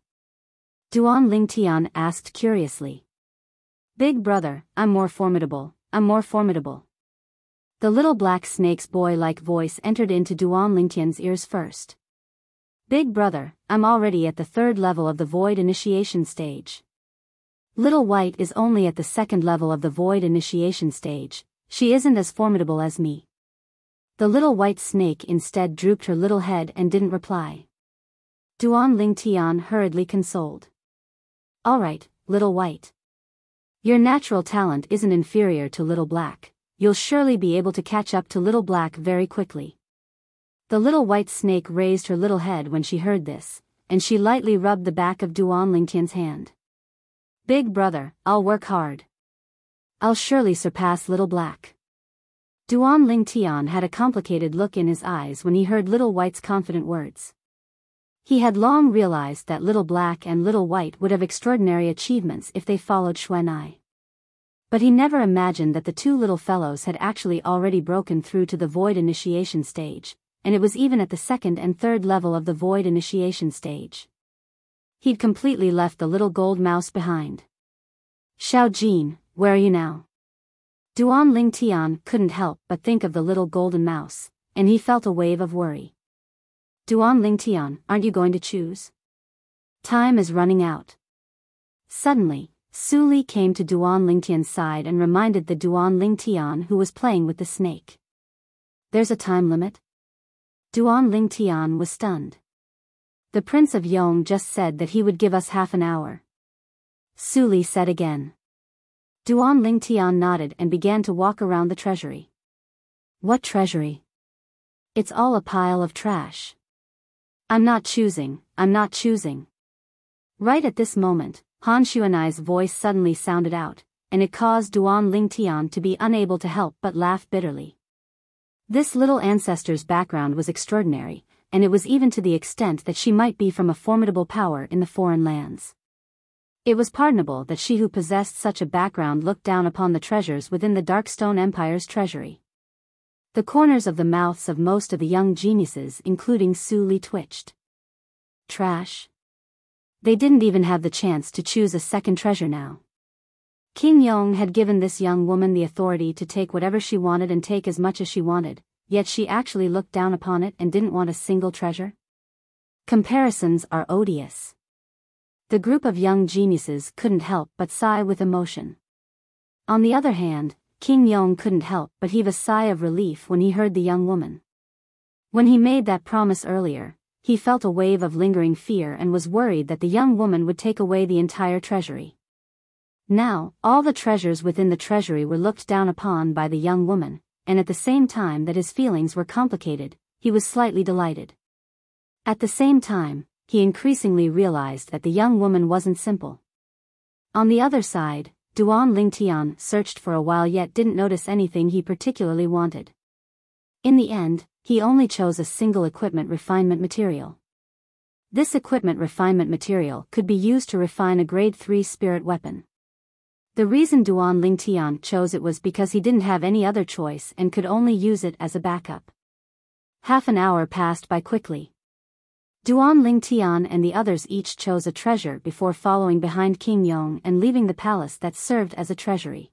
S1: Duan Lingtian asked curiously. Big brother, I'm more formidable. The little black snake's boy-like voice entered into Duan Lingtian's ears first. Big brother, I'm already at the third level of the void initiation stage. Little White is only at the second level of the void initiation stage. She isn't as formidable as me. The little white snake instead drooped her little head and didn't reply. Duan Lingtian hurriedly consoled. All right, little white. Your natural talent isn't inferior to Little Black. You'll surely be able to catch up to Little Black very quickly. The little white snake raised her little head when she heard this, and she lightly rubbed the back of Duan Lingtian's hand. Big brother, I'll work hard. I'll surely surpass Little Black. Duan Lingtian had a complicated look in his eyes when he heard Little White's confident words. He had long realized that Little Black and Little White would have extraordinary achievements if they followed Xuanai. But he never imagined that the two little fellows had actually already broken through to the void initiation stage, and it was even at the second and third level of the void initiation stage. He'd completely left the little gold mouse behind. Xiao Jin, where are you now? Duan Lingtian couldn't help but think of the little golden mouse, and he felt a wave of worry. Duan Lingtian, aren't you going to choose? Time is running out. Suddenly, Su Li came to Duan Lingtian's side and reminded the Duan Lingtian who was playing with the snake. There's a time limit? Duan Lingtian was stunned. The Prince of Yong just said that he would give us half an hour. Su Li said again. Duan Lingtian nodded and began to walk around the treasury. What treasury? It's all a pile of trash. I'm not choosing. Right at this moment, Han Xuanai's voice suddenly sounded out, and it caused Duan Lingtian to be unable to help but laugh bitterly. This little ancestor's background was extraordinary, and it was even to the extent that she might be from a formidable power in the foreign lands. It was pardonable that she who possessed such a background looked down upon the treasures within the Darkstone Empire's treasury. The corners of the mouths of most of the young geniuses, including Su Li, twitched. Trash? They didn't even have the chance to choose a second treasure now. King Yong had given this young woman the authority to take whatever she wanted and take as much as she wanted, yet she actually looked down upon it and didn't want a single treasure? Comparisons are odious. The group of young geniuses couldn't help but sigh with emotion. On the other hand, King Yong couldn't help but heave a sigh of relief when he heard the young woman. When he made that promise earlier, he felt a wave of lingering fear and was worried that the young woman would take away the entire treasury. Now, all the treasures within the treasury were looked down upon by the young woman, and at the same time that his feelings were complicated, he was slightly delighted. At the same time, he increasingly realized that the young woman wasn't simple. On the other side, Duan Lingtian searched for a while yet didn't notice anything he particularly wanted. In the end, he only chose a single equipment refinement material. This equipment refinement material could be used to refine a grade 3 spirit weapon. The reason Duan Lingtian chose it was because he didn't have any other choice and could only use it as a backup. Half an hour passed by quickly. Duan Lingtian and the others each chose a treasure before following behind King Yong and leaving the palace that served as a treasury.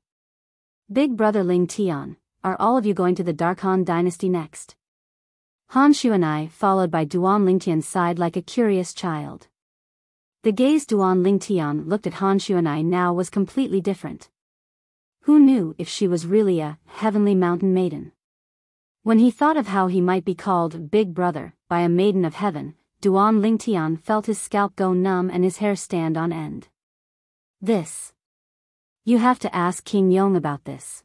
S1: Big brother Lingtian, are all of you going to the Dark Han dynasty next? Han Xuanai followed by Duan Lingtian's side like a curious child. The gaze Duan Lingtian looked at Han Xuanai now was completely different. Who knew if she was really a heavenly mountain maiden? When he thought of how he might be called Big Brother by a maiden of heaven, Duan Lingtian felt his scalp go numb and his hair stand on end. This. You have to ask King Yong about this.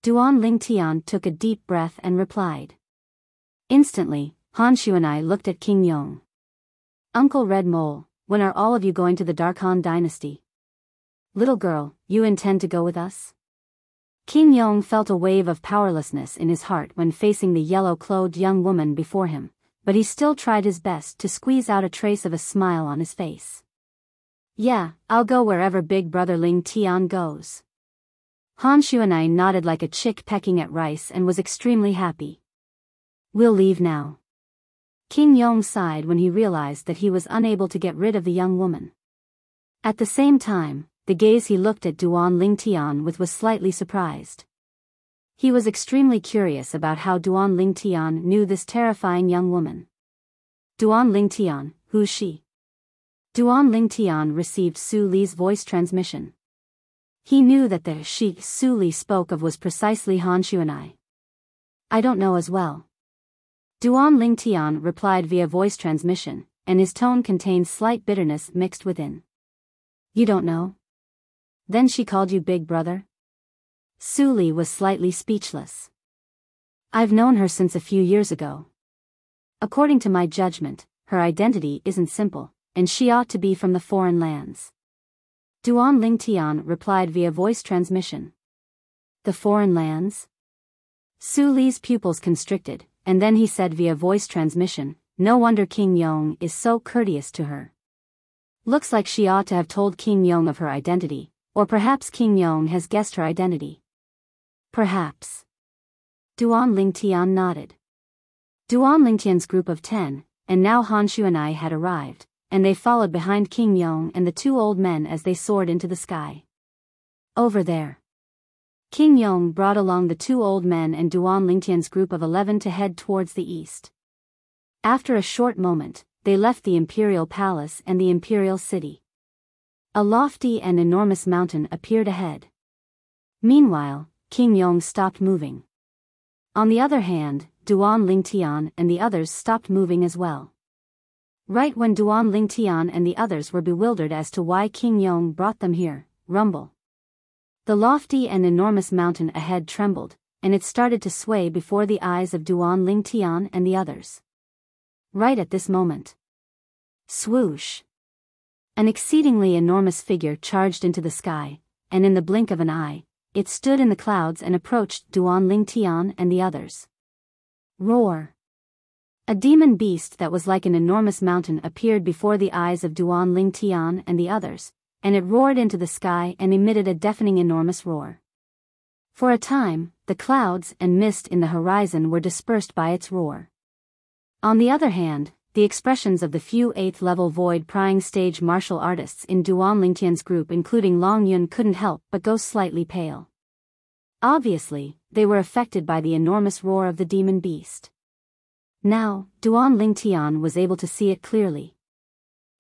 S1: Duan Lingtian took a deep breath and replied. Instantly, Han Xuanai looked at King Yong. Uncle Red Mole, when are all of you going to the Dark Han dynasty? Little girl, you intend to go with us? King Yong felt a wave of powerlessness in his heart when facing the yellow-clothed young woman before him, but he still tried his best to squeeze out a trace of a smile on his face. Yeah, I'll go wherever Big Brother Lingtian goes. Han Xuanai nodded like a chick pecking at rice and was extremely happy. We'll leave now. King Yong sighed when he realized that he was unable to get rid of the young woman. At the same time, the gaze he looked at Duan Lingtian with was slightly surprised. He was extremely curious about how Duan Lingtian knew this terrifying young woman. Duan Lingtian, who's she? Duan Lingtian received Su Li's voice transmission. He knew that the she Su Li spoke of was precisely Han Xuanai. I don't know as well. Duan Lingtian replied via voice transmission, and his tone contained slight bitterness mixed within. You don't know? Then she called you big brother? Su Li was slightly speechless. I've known her since a few years ago. According to my judgment, her identity isn't simple, and she ought to be from the foreign lands. Duan Lingtian replied via voice transmission. The foreign lands? Su Li's pupils constricted, and then he said via voice transmission, no wonder King Yong is so courteous to her. Looks like she ought to have told King Yong of her identity, or perhaps King Yong has guessed her identity. Perhaps. Duan Lingtian nodded. Duan Lingtian's group of 10, and now Han Shu and I had arrived, and they followed behind King Yong and the two old men as they soared into the sky. Over there. King Yong brought along the two old men and Duan Lingtian's group of 11 to head towards the east. After a short moment, they left the imperial palace and the imperial city. A lofty and enormous mountain appeared ahead. Meanwhile, King Yong stopped moving. On the other hand, Duan Lingtian and the others stopped moving as well. Right when Duan Lingtian and the others were bewildered as to why King Yong brought them here, rumble. The lofty and enormous mountain ahead trembled, and it started to sway before the eyes of Duan Lingtian and the others. Right at this moment. Swoosh! An exceedingly enormous figure charged into the sky, and in the blink of an eye, it stood in the clouds and approached Duan Lingtian and the others. Roar! A demon beast that was like an enormous mountain appeared before the eyes of Duan Lingtian and the others, and it roared into the sky and emitted a deafening enormous roar. For a time, the clouds and mist in the horizon were dispersed by its roar. On the other hand, the expressions of the few 8th-level void-prying stage martial artists in Duan Lingtian's group including Long Yun couldn't help but go slightly pale. Obviously, they were affected by the enormous roar of the demon beast. Now, Duan Lingtian was able to see it clearly.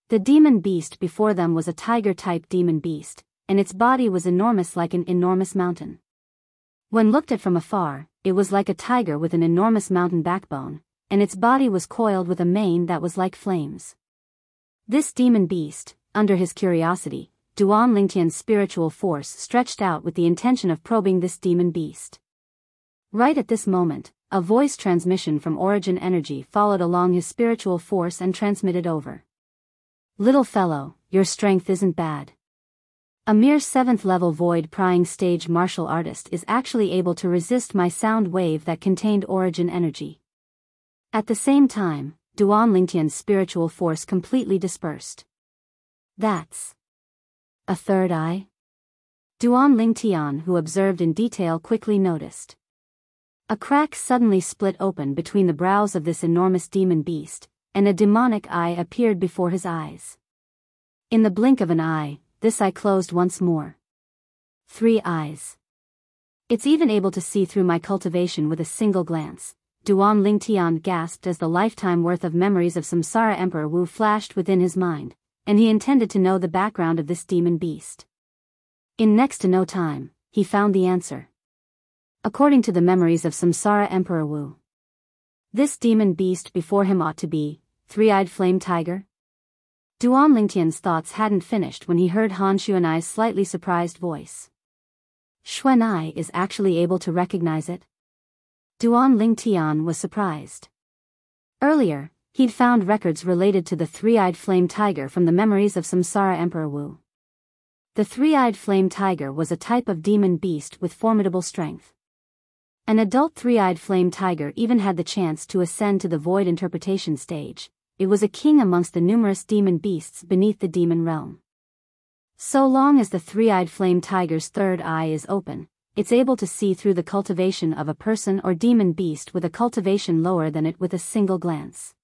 S1: The demon beast before them was a tiger-type demon beast, and its body was enormous like an enormous mountain. When looked at from afar, it was like a tiger with an enormous mountain backbone, and its body was coiled with a mane that was like flames. This demon beast, under his curiosity, Duan Lingtian's spiritual force stretched out with the intention of probing this demon beast. Right at this moment, a voice transmission from Origin Energy followed along his spiritual force and transmitted over. Little fellow, your strength isn't bad. A mere 7th-level void-prying stage martial artist is actually able to resist my sound wave that contained Origin Energy. At the same time, Duan Lingtian's spiritual force completely dispersed. That's a third eye? Duan Lingtian, who observed in detail, quickly noticed. A crack suddenly split open between the brows of this enormous demon beast, and a demonic eye appeared before his eyes. In the blink of an eye, this eye closed once more. 3 eyes. It's even able to see through my cultivation with a single glance. Duan Lingtian gasped as the lifetime worth of memories of Samsara Emperor Wu flashed within his mind, and he intended to know the background of this demon beast. In next to no time, he found the answer. According to the memories of Samsara Emperor Wu, this demon beast before him ought to be 3-eyed flame tiger. Duan Lingtian's thoughts hadn't finished when he heard Han Xuanai's slightly surprised voice. Xuanai is actually able to recognize it? Duan Lingtian was surprised. Earlier, he'd found records related to the 3-eyed flame tiger from the memories of Samsara Emperor Wu. The 3-eyed flame tiger was a type of demon beast with formidable strength. An adult 3-eyed flame tiger even had the chance to ascend to the void interpretation stage. It was a king amongst the numerous demon beasts beneath the demon realm. So long as the 3-eyed flame tiger's third eye is open, it's able to see through the cultivation of a person or demon beast with a cultivation lower than it with a single glance.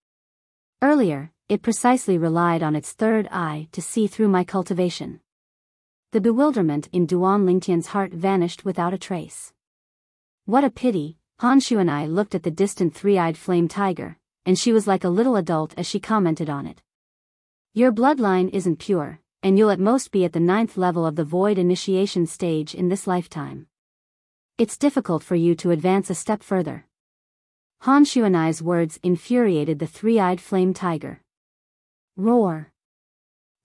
S1: Earlier, it precisely relied on its third eye to see through my cultivation. The bewilderment in Duan Lingtian's heart vanished without a trace. What a pity, Han Shu and I looked at the distant 3-eyed flame tiger, and she was like a little adult as she commented on it. Your bloodline isn't pure, and you'll at most be at the 9th level of the void initiation stage in this lifetime. It's difficult for you to advance a step further. Han Xuanai's words infuriated the 3-eyed flame tiger. Roar!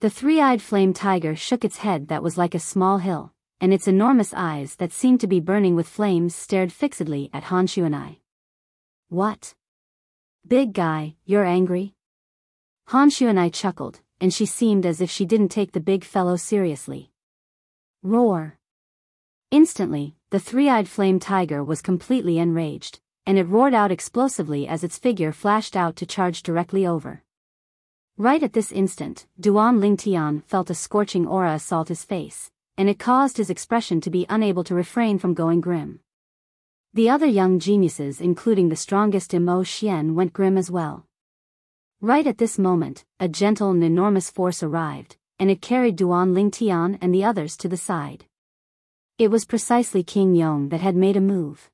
S1: The three-eyed flame tiger shook its head that was like a small hill, and its enormous eyes that seemed to be burning with flames stared fixedly at Han Xuanai. What? Big guy, you're angry? Han Xuanai chuckled, and she seemed as if she didn't take the big fellow seriously. Roar! Instantly, the three-eyed flame tiger was completely enraged, and it roared out explosively as its figure flashed out to charge directly over. Right at this instant, Duan Lingtian felt a scorching aura assault his face, and it caused his expression to be unable to refrain from going grim. The other young geniuses, including the strongest Mo Xian, went grim as well. Right at this moment, a gentle and enormous force arrived, and it carried Duan Lingtian and the others to the side. It was precisely King Yong that had made a move.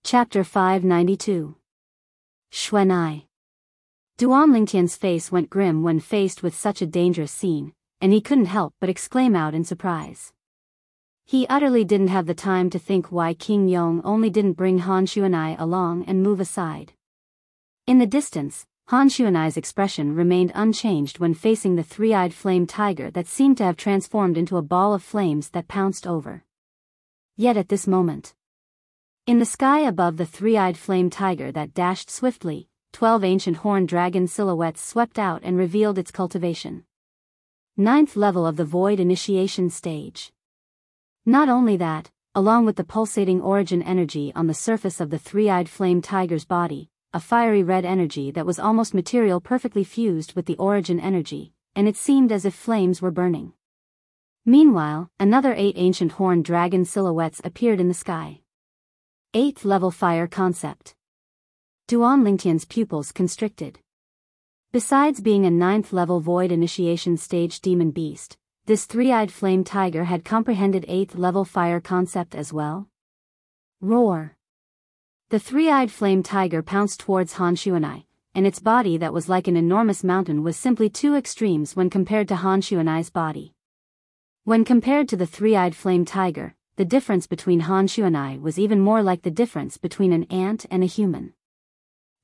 S1: Chapter 592. Xuanai. Duan Lingtian's face went grim when faced with such a dangerous scene, and he couldn't help but exclaim out in surprise. He utterly didn't have the time to think why King Yong only didn't bring Han Xuanai along and move aside. In the distance, Han Xuanai's expression remained unchanged when facing the three-eyed flame tiger that seemed to have transformed into a ball of flames that pounced over. Yet at this moment, in the sky above the three-eyed flame tiger that dashed swiftly, 12 ancient horned dragon silhouettes swept out and revealed its cultivation. 9th level of the void initiation stage. Not only that, along with the pulsating origin energy on the surface of the three-eyed flame tiger's body, a fiery red energy that was almost material perfectly fused with the origin energy, and it seemed as if flames were burning. Meanwhile, another 8 ancient horned dragon silhouettes appeared in the sky. 8th level fire concept. Duan Lingtian's pupils constricted. Besides being a 9th level void initiation stage demon beast, this three-eyed flame tiger had comprehended 8th level fire concept as well. Roar! The three-eyed flame tiger pounced towards Han Xuanai, and its body that was like an enormous mountain was simply two extremes when compared to Han Xuanai's body. When compared to the three-eyed flame tiger, the difference between Han Xuanai was even more like the difference between an ant and a human.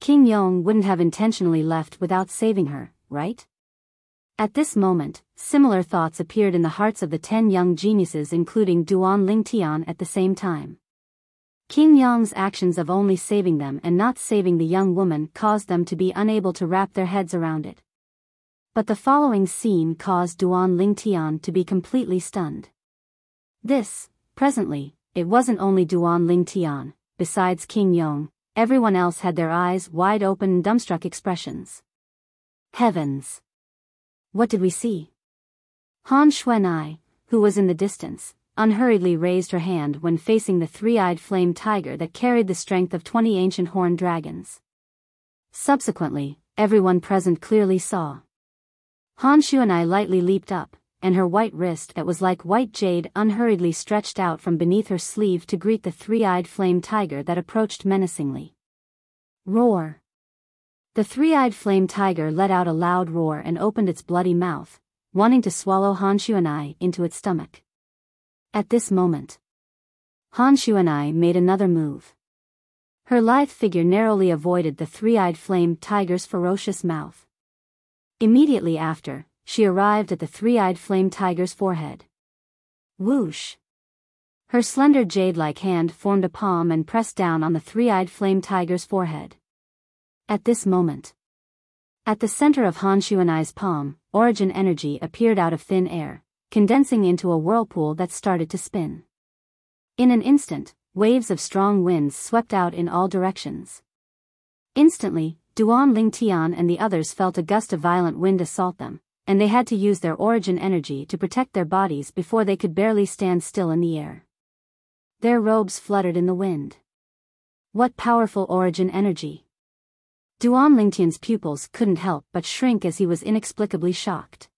S1: King Yong wouldn't have intentionally left without saving her, right? At this moment, similar thoughts appeared in the hearts of the 10 young geniuses, including Duan Lingtian at the same time. King Yong's actions of only saving them and not saving the young woman caused them to be unable to wrap their heads around it. But the following scene caused Duan Lingtian to be completely stunned. Presently, it wasn't only Duan Lingtian, besides King Yong, everyone else had their eyes wide open and dumbstruck expressions. Heavens! What did we see? Han Xuanai, who was in the distance, unhurriedly raised her hand when facing the three-eyed flame tiger that carried the strength of 20 ancient horned dragons. Subsequently, everyone present clearly saw. Han Xuanai lightly leaped up, and her white wrist that was like white jade unhurriedly stretched out from beneath her sleeve to greet the three-eyed flame tiger that approached menacingly. Roar! The three-eyed flame tiger let out a loud roar and opened its bloody mouth, wanting to swallow Han Xuanai into its stomach. At this moment, Han Xuanai made another move. Her lithe figure narrowly avoided the three-eyed flame tiger's ferocious mouth. Immediately after, she arrived at the three-eyed flame tiger's forehead. Whoosh! Her slender jade-like hand formed a palm and pressed down on the three-eyed flame tiger's forehead. At this moment, at the center of Han Xuanai's palm, origin energy appeared out of thin air, condensing into a whirlpool that started to spin. In an instant, waves of strong winds swept out in all directions. Instantly, Duan Lingtian and the others felt a gust of violent wind assault them, and they had to use their origin energy to protect their bodies before they could barely stand still in the air. Their robes fluttered in the wind. What powerful origin energy! Duan Lingtian's pupils couldn't help but shrink as he was inexplicably shocked.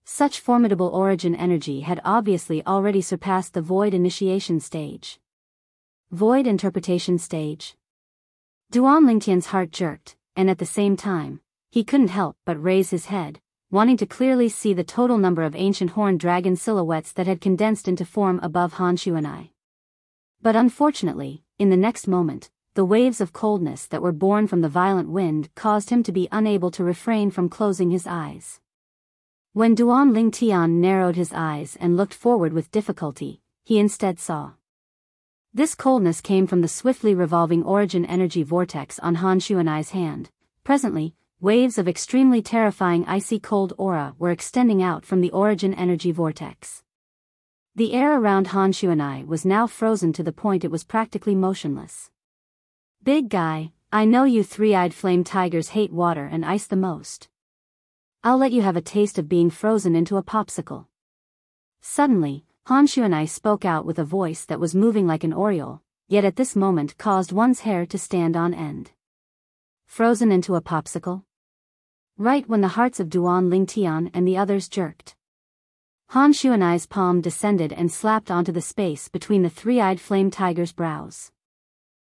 S1: Such formidable origin energy had obviously already surpassed the void initiation stage. Void interpretation stage? Duan Lingtian's heart jerked, and at the same time, he couldn't help but raise his head, wanting to clearly see the total number of ancient horned dragon silhouettes that had condensed into form above Han Xuanai. But unfortunately, in the next moment, the waves of coldness that were born from the violent wind caused him to be unable to refrain from closing his eyes. When Duan Lingtian narrowed his eyes and looked forward with difficulty, he instead saw. This coldness came from the swiftly revolving origin energy vortex on Han Xuanai's hand. Presently, waves of extremely terrifying icy cold aura were extending out from the origin energy vortex. The air around Han Xuanai was now frozen to the point it was practically motionless. Big guy, I know you three-eyed flame tigers hate water and ice the most. I'll let you have a taste of being frozen into a popsicle. Suddenly, Han Xuanai spoke out with a voice that was moving like an oriole, yet at this moment caused one's hair to stand on end. Frozen into a popsicle? Right when the hearts of Duan Lingtian and the others jerked. Han Xuanai's palm descended and slapped onto the space between the three-eyed flame tiger's brows.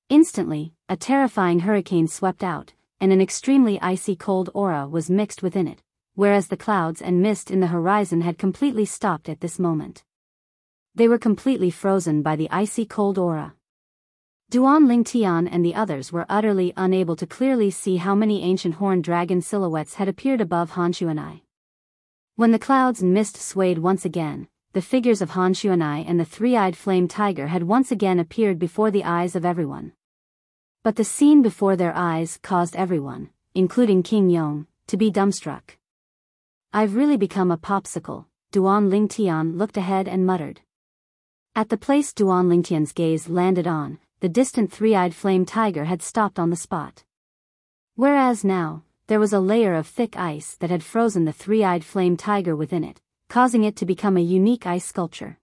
S1: Instantly, a terrifying hurricane swept out, and an extremely icy cold aura was mixed within it, whereas the clouds and mist in the horizon had completely stopped at this moment. They were completely frozen by the icy cold aura. Duan Lingtian and the others were utterly unable to clearly see how many ancient horned dragon silhouettes had appeared above Han Xuanai. When the clouds and mist swayed once again, the figures of Han Xuanai and the three-eyed flame tiger had once again appeared before the eyes of everyone. But the scene before their eyes caused everyone, including King Yong, to be dumbstruck. I've really become a popsicle, Duan Lingtian looked ahead and muttered. At the place Duan Lingtian's gaze landed on, the distant three-eyed flame tiger had stopped on the spot. Whereas now, there was a layer of thick ice that had frozen the three-eyed flame tiger within it, causing it to become a unique ice sculpture.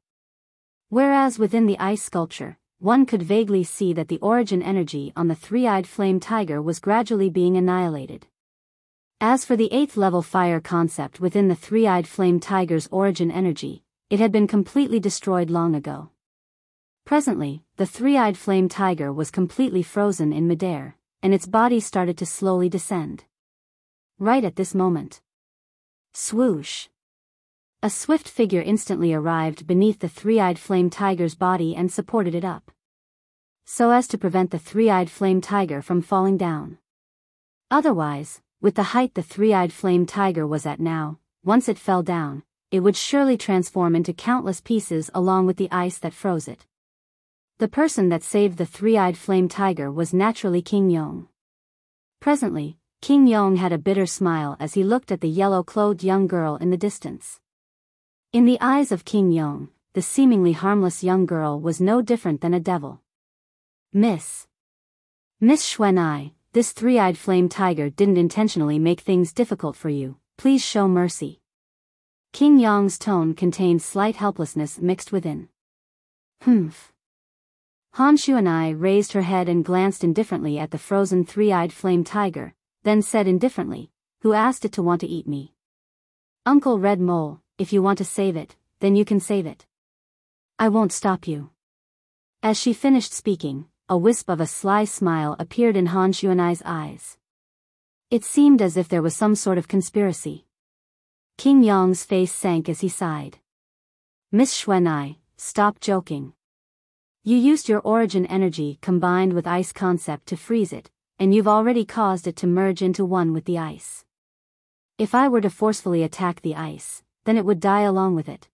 S1: Whereas within the ice sculpture, one could vaguely see that the origin energy on the three-eyed flame tiger was gradually being annihilated. As for the 8th level fire concept within the three-eyed flame tiger's origin energy, it had been completely destroyed long ago. Presently, the three-eyed flame tiger was completely frozen in midair, and its body started to slowly descend. Right at this moment. Swoosh! A swift figure instantly arrived beneath the three-eyed flame tiger's body and supported it up, so as to prevent the three-eyed flame tiger from falling down. Otherwise, with the height the three-eyed flame tiger was at now, once it fell down, it would surely transform into countless pieces along with the ice that froze it. The person that saved the three-eyed flame tiger was naturally King Yong. Presently, King Yong had a bitter smile as he looked at the yellow-clothed young girl in the distance. In the eyes of King Yong, the seemingly harmless young girl was no different than a devil. Miss Xuanai, this three-eyed flame tiger didn't intentionally make things difficult for you, please show mercy. King Yong's tone contained slight helplessness mixed within. Humph. Han Xuanai raised her head and glanced indifferently at the frozen three-eyed flame tiger, then said indifferently, who asked it to want to eat me? Uncle Red Mole, if you want to save it, then you can save it. I won't stop you. As she finished speaking, a wisp of a sly smile appeared in Han Xuanai's eyes. It seemed as if there was some sort of conspiracy. King Yong's face sank as he sighed. Miss Xuanai, stop joking. You used your origin energy combined with ice concept to freeze it, and you've already caused it to merge into one with the ice. If I were to forcefully attack the ice, then it would die along with it.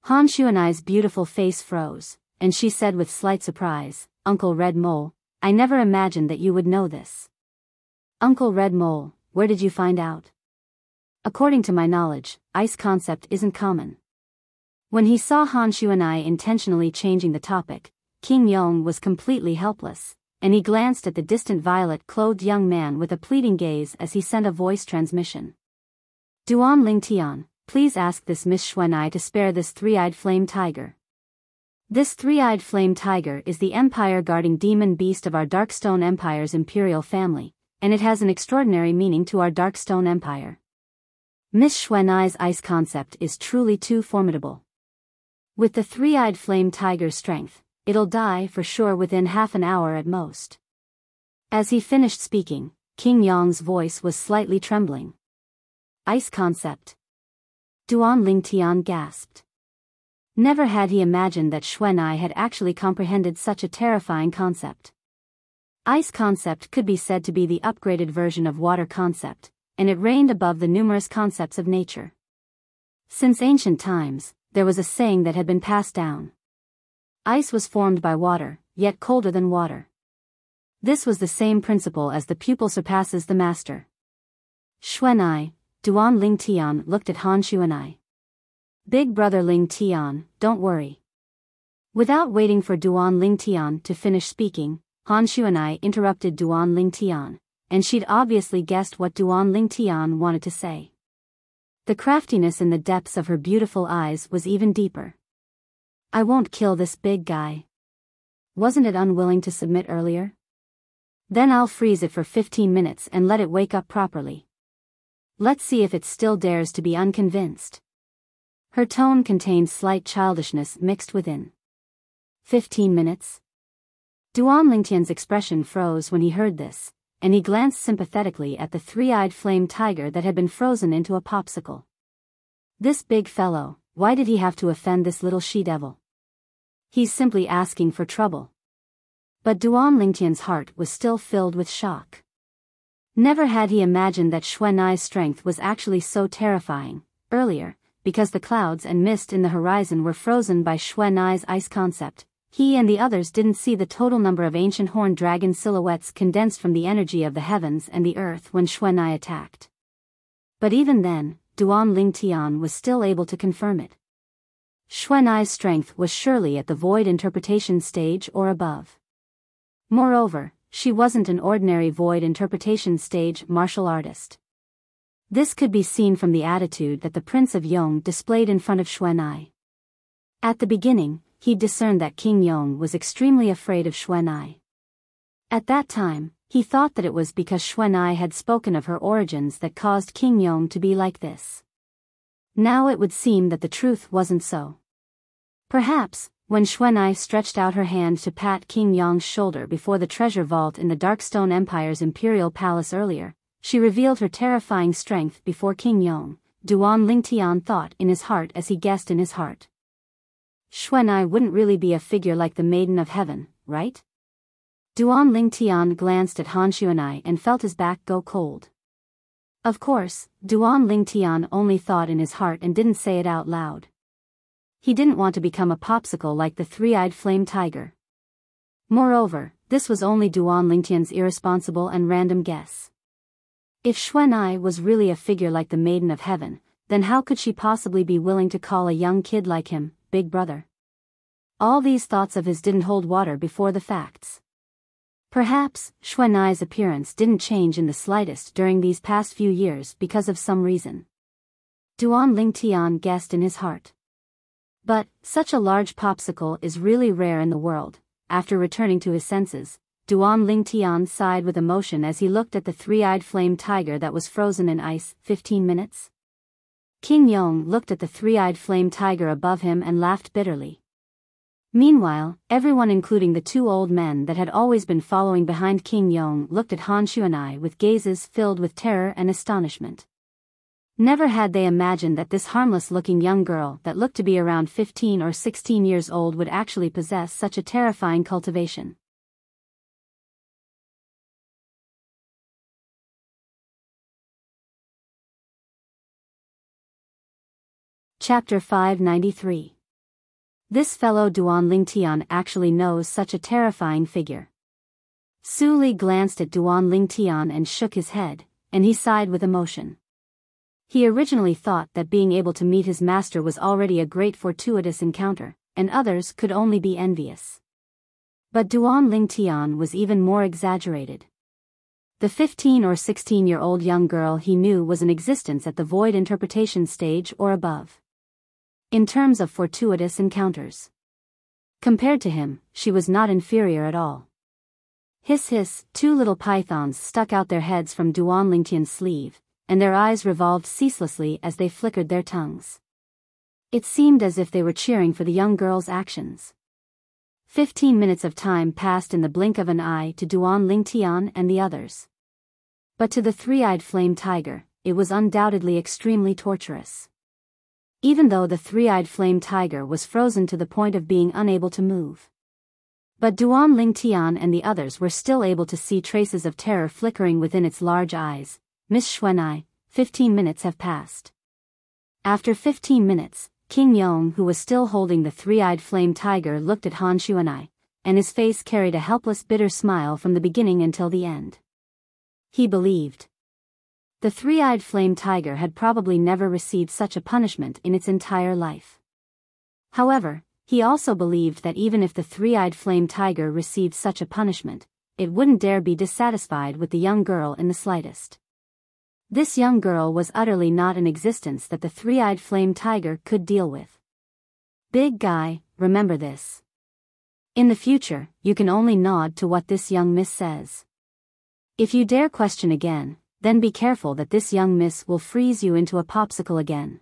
S1: Han Xuanai's beautiful face froze, and she said with slight surprise, Uncle Red Mole, I never imagined that you would know this. Uncle Red Mole, where did you find out? According to my knowledge, ice concept isn't common. When he saw Han Xuanai intentionally changing the topic, King Yong was completely helpless, and he glanced at the distant violet-clothed young man with a pleading gaze as he sent a voice transmission. Duan Lingtian, please ask this Miss Xuanai to spare this three-eyed flame tiger. This three-eyed flame tiger is the empire-guarding demon beast of our Darkstone Empire's imperial family, and it has an extraordinary meaning to our Darkstone Empire. Miss Xuanai's ice concept is truly too formidable. With the three-eyed flame tiger's strength, it'll die for sure within half an hour at most. As he finished speaking, King Yong's voice was slightly trembling. Ice concept. Duan Lingtian gasped. Never had he imagined that Xuanai had actually comprehended such a terrifying concept. Ice concept could be said to be the upgraded version of water concept, and it reigned above the numerous concepts of nature. Since ancient times, there was a saying that had been passed down. Ice was formed by water, yet colder than water. This was the same principle as the pupil surpasses the master. Xuanai, Duan Ling Tian looked at Han Xuanai. Big brother Ling Tian, don't worry. Without waiting for Duan Ling Tian to finish speaking, Han Xuanai interrupted Duan Ling Tian, and she'd obviously guessed what Duan Ling Tian wanted to say. The craftiness in the depths of her beautiful eyes was even deeper. I won't kill this big guy. Wasn't it unwilling to submit earlier? Then I'll freeze it for 15 minutes and let it wake up properly. Let's see if it still dares to be unconvinced. Her tone contained slight childishness mixed within. 15 minutes? Duan Lingtian's expression froze when he heard this, and he glanced sympathetically at the three-eyed flame tiger that had been frozen into a popsicle. This big fellow, why did he have to offend this little she-devil? He's simply asking for trouble. But Duan Lingtian's heart was still filled with shock. Never had he imagined that Xuanai's strength was actually so terrifying. Earlier, because the clouds and mist in the horizon were frozen by Xuanai's ice concept, he and the others didn't see the total number of ancient horned dragon silhouettes condensed from the energy of the heavens and the earth when Xuanai attacked. But even then, Duan Ling Tian was still able to confirm it. Xuanai's strength was surely at the void interpretation stage or above. Moreover, she wasn't an ordinary void interpretation stage martial artist. This could be seen from the attitude that the Prince of Yong displayed in front of Xuanai. At the beginning, he discerned that King Yong was extremely afraid of Xuanai. At that time, he thought that it was because Xuanai had spoken of her origins that caused King Yong to be like this. Now it would seem that the truth wasn't so. Perhaps, when Xuanai stretched out her hand to pat King Yong's shoulder before the treasure vault in the Darkstone Empire's imperial palace earlier, she revealed her terrifying strength before King Yong, Duan Lingtian thought in his heart as he guessed in his heart. Xuanai wouldn't really be a figure like the Maiden of Heaven, right? Duan Lingtian glanced at Han Xuanai and felt his back go cold. Of course, Duan Lingtian only thought in his heart and didn't say it out loud. He didn't want to become a popsicle like the three-eyed flame tiger. Moreover, this was only Duan Lingtian's irresponsible and random guess. If Xuanai was really a figure like the Maiden of Heaven, then how could she possibly be willing to call a young kid like him big brother? All these thoughts of his didn't hold water before the facts. Perhaps, Xuanai's appearance didn't change in the slightest during these past few years because of some reason. Duan Lingtian guessed in his heart. But, such a large popsicle is really rare in the world. After returning to his senses, Duan Lingtian sighed with emotion as he looked at the three-eyed flame tiger that was frozen in ice. 15 minutes? King Yong looked at the three-eyed flame tiger above him and laughed bitterly. Meanwhile, everyone including the two old men that had always been following behind King Yong looked at Han Xuanai with gazes filled with terror and astonishment. Never had they imagined that this harmless-looking young girl that looked to be around 15 or 16 years old would actually possess such a terrifying cultivation. Chapter 593. This fellow Duan Lingtian actually knows such a terrifying figure. Su Li glanced at Duan Lingtian and shook his head, and he sighed with emotion. He originally thought that being able to meet his master was already a great fortuitous encounter, and others could only be envious. But Duan Lingtian was even more exaggerated. The 15 or 16-year-old young girl he knew was in existence at the void interpretation stage or above. In terms of fortuitous encounters. Compared to him, she was not inferior at all. Hiss hiss, two little pythons stuck out their heads from Duan Lingtian's sleeve, and their eyes revolved ceaselessly as they flickered their tongues. It seemed as if they were cheering for the young girl's actions. 15 minutes of time passed in the blink of an eye to Duan Lingtian and the others. But to the three-eyed flame tiger, it was undoubtedly extremely torturous. even though the three-eyed flame tiger was frozen to the point of being unable to move. But Duan Lingtian and the others were still able to see traces of terror flickering within its large eyes. Miss Xuanai, 15 minutes have passed. After 15 minutes, King Yong, who was still holding the three-eyed flame tiger, looked at Han Xuanai, and his face carried a helpless bitter smile from the beginning until the end. He believed the three-eyed flame tiger had probably never received such a punishment in its entire life. However, he also believed that even if the three-eyed flame tiger received such a punishment, it wouldn't dare be dissatisfied with the young girl in the slightest. This young girl was utterly not an existence that the three-eyed flame tiger could deal with. Big guy, remember this. In the future, you can only nod to what this young miss says. If you dare question again, then be careful that this young miss will freeze you into a popsicle again.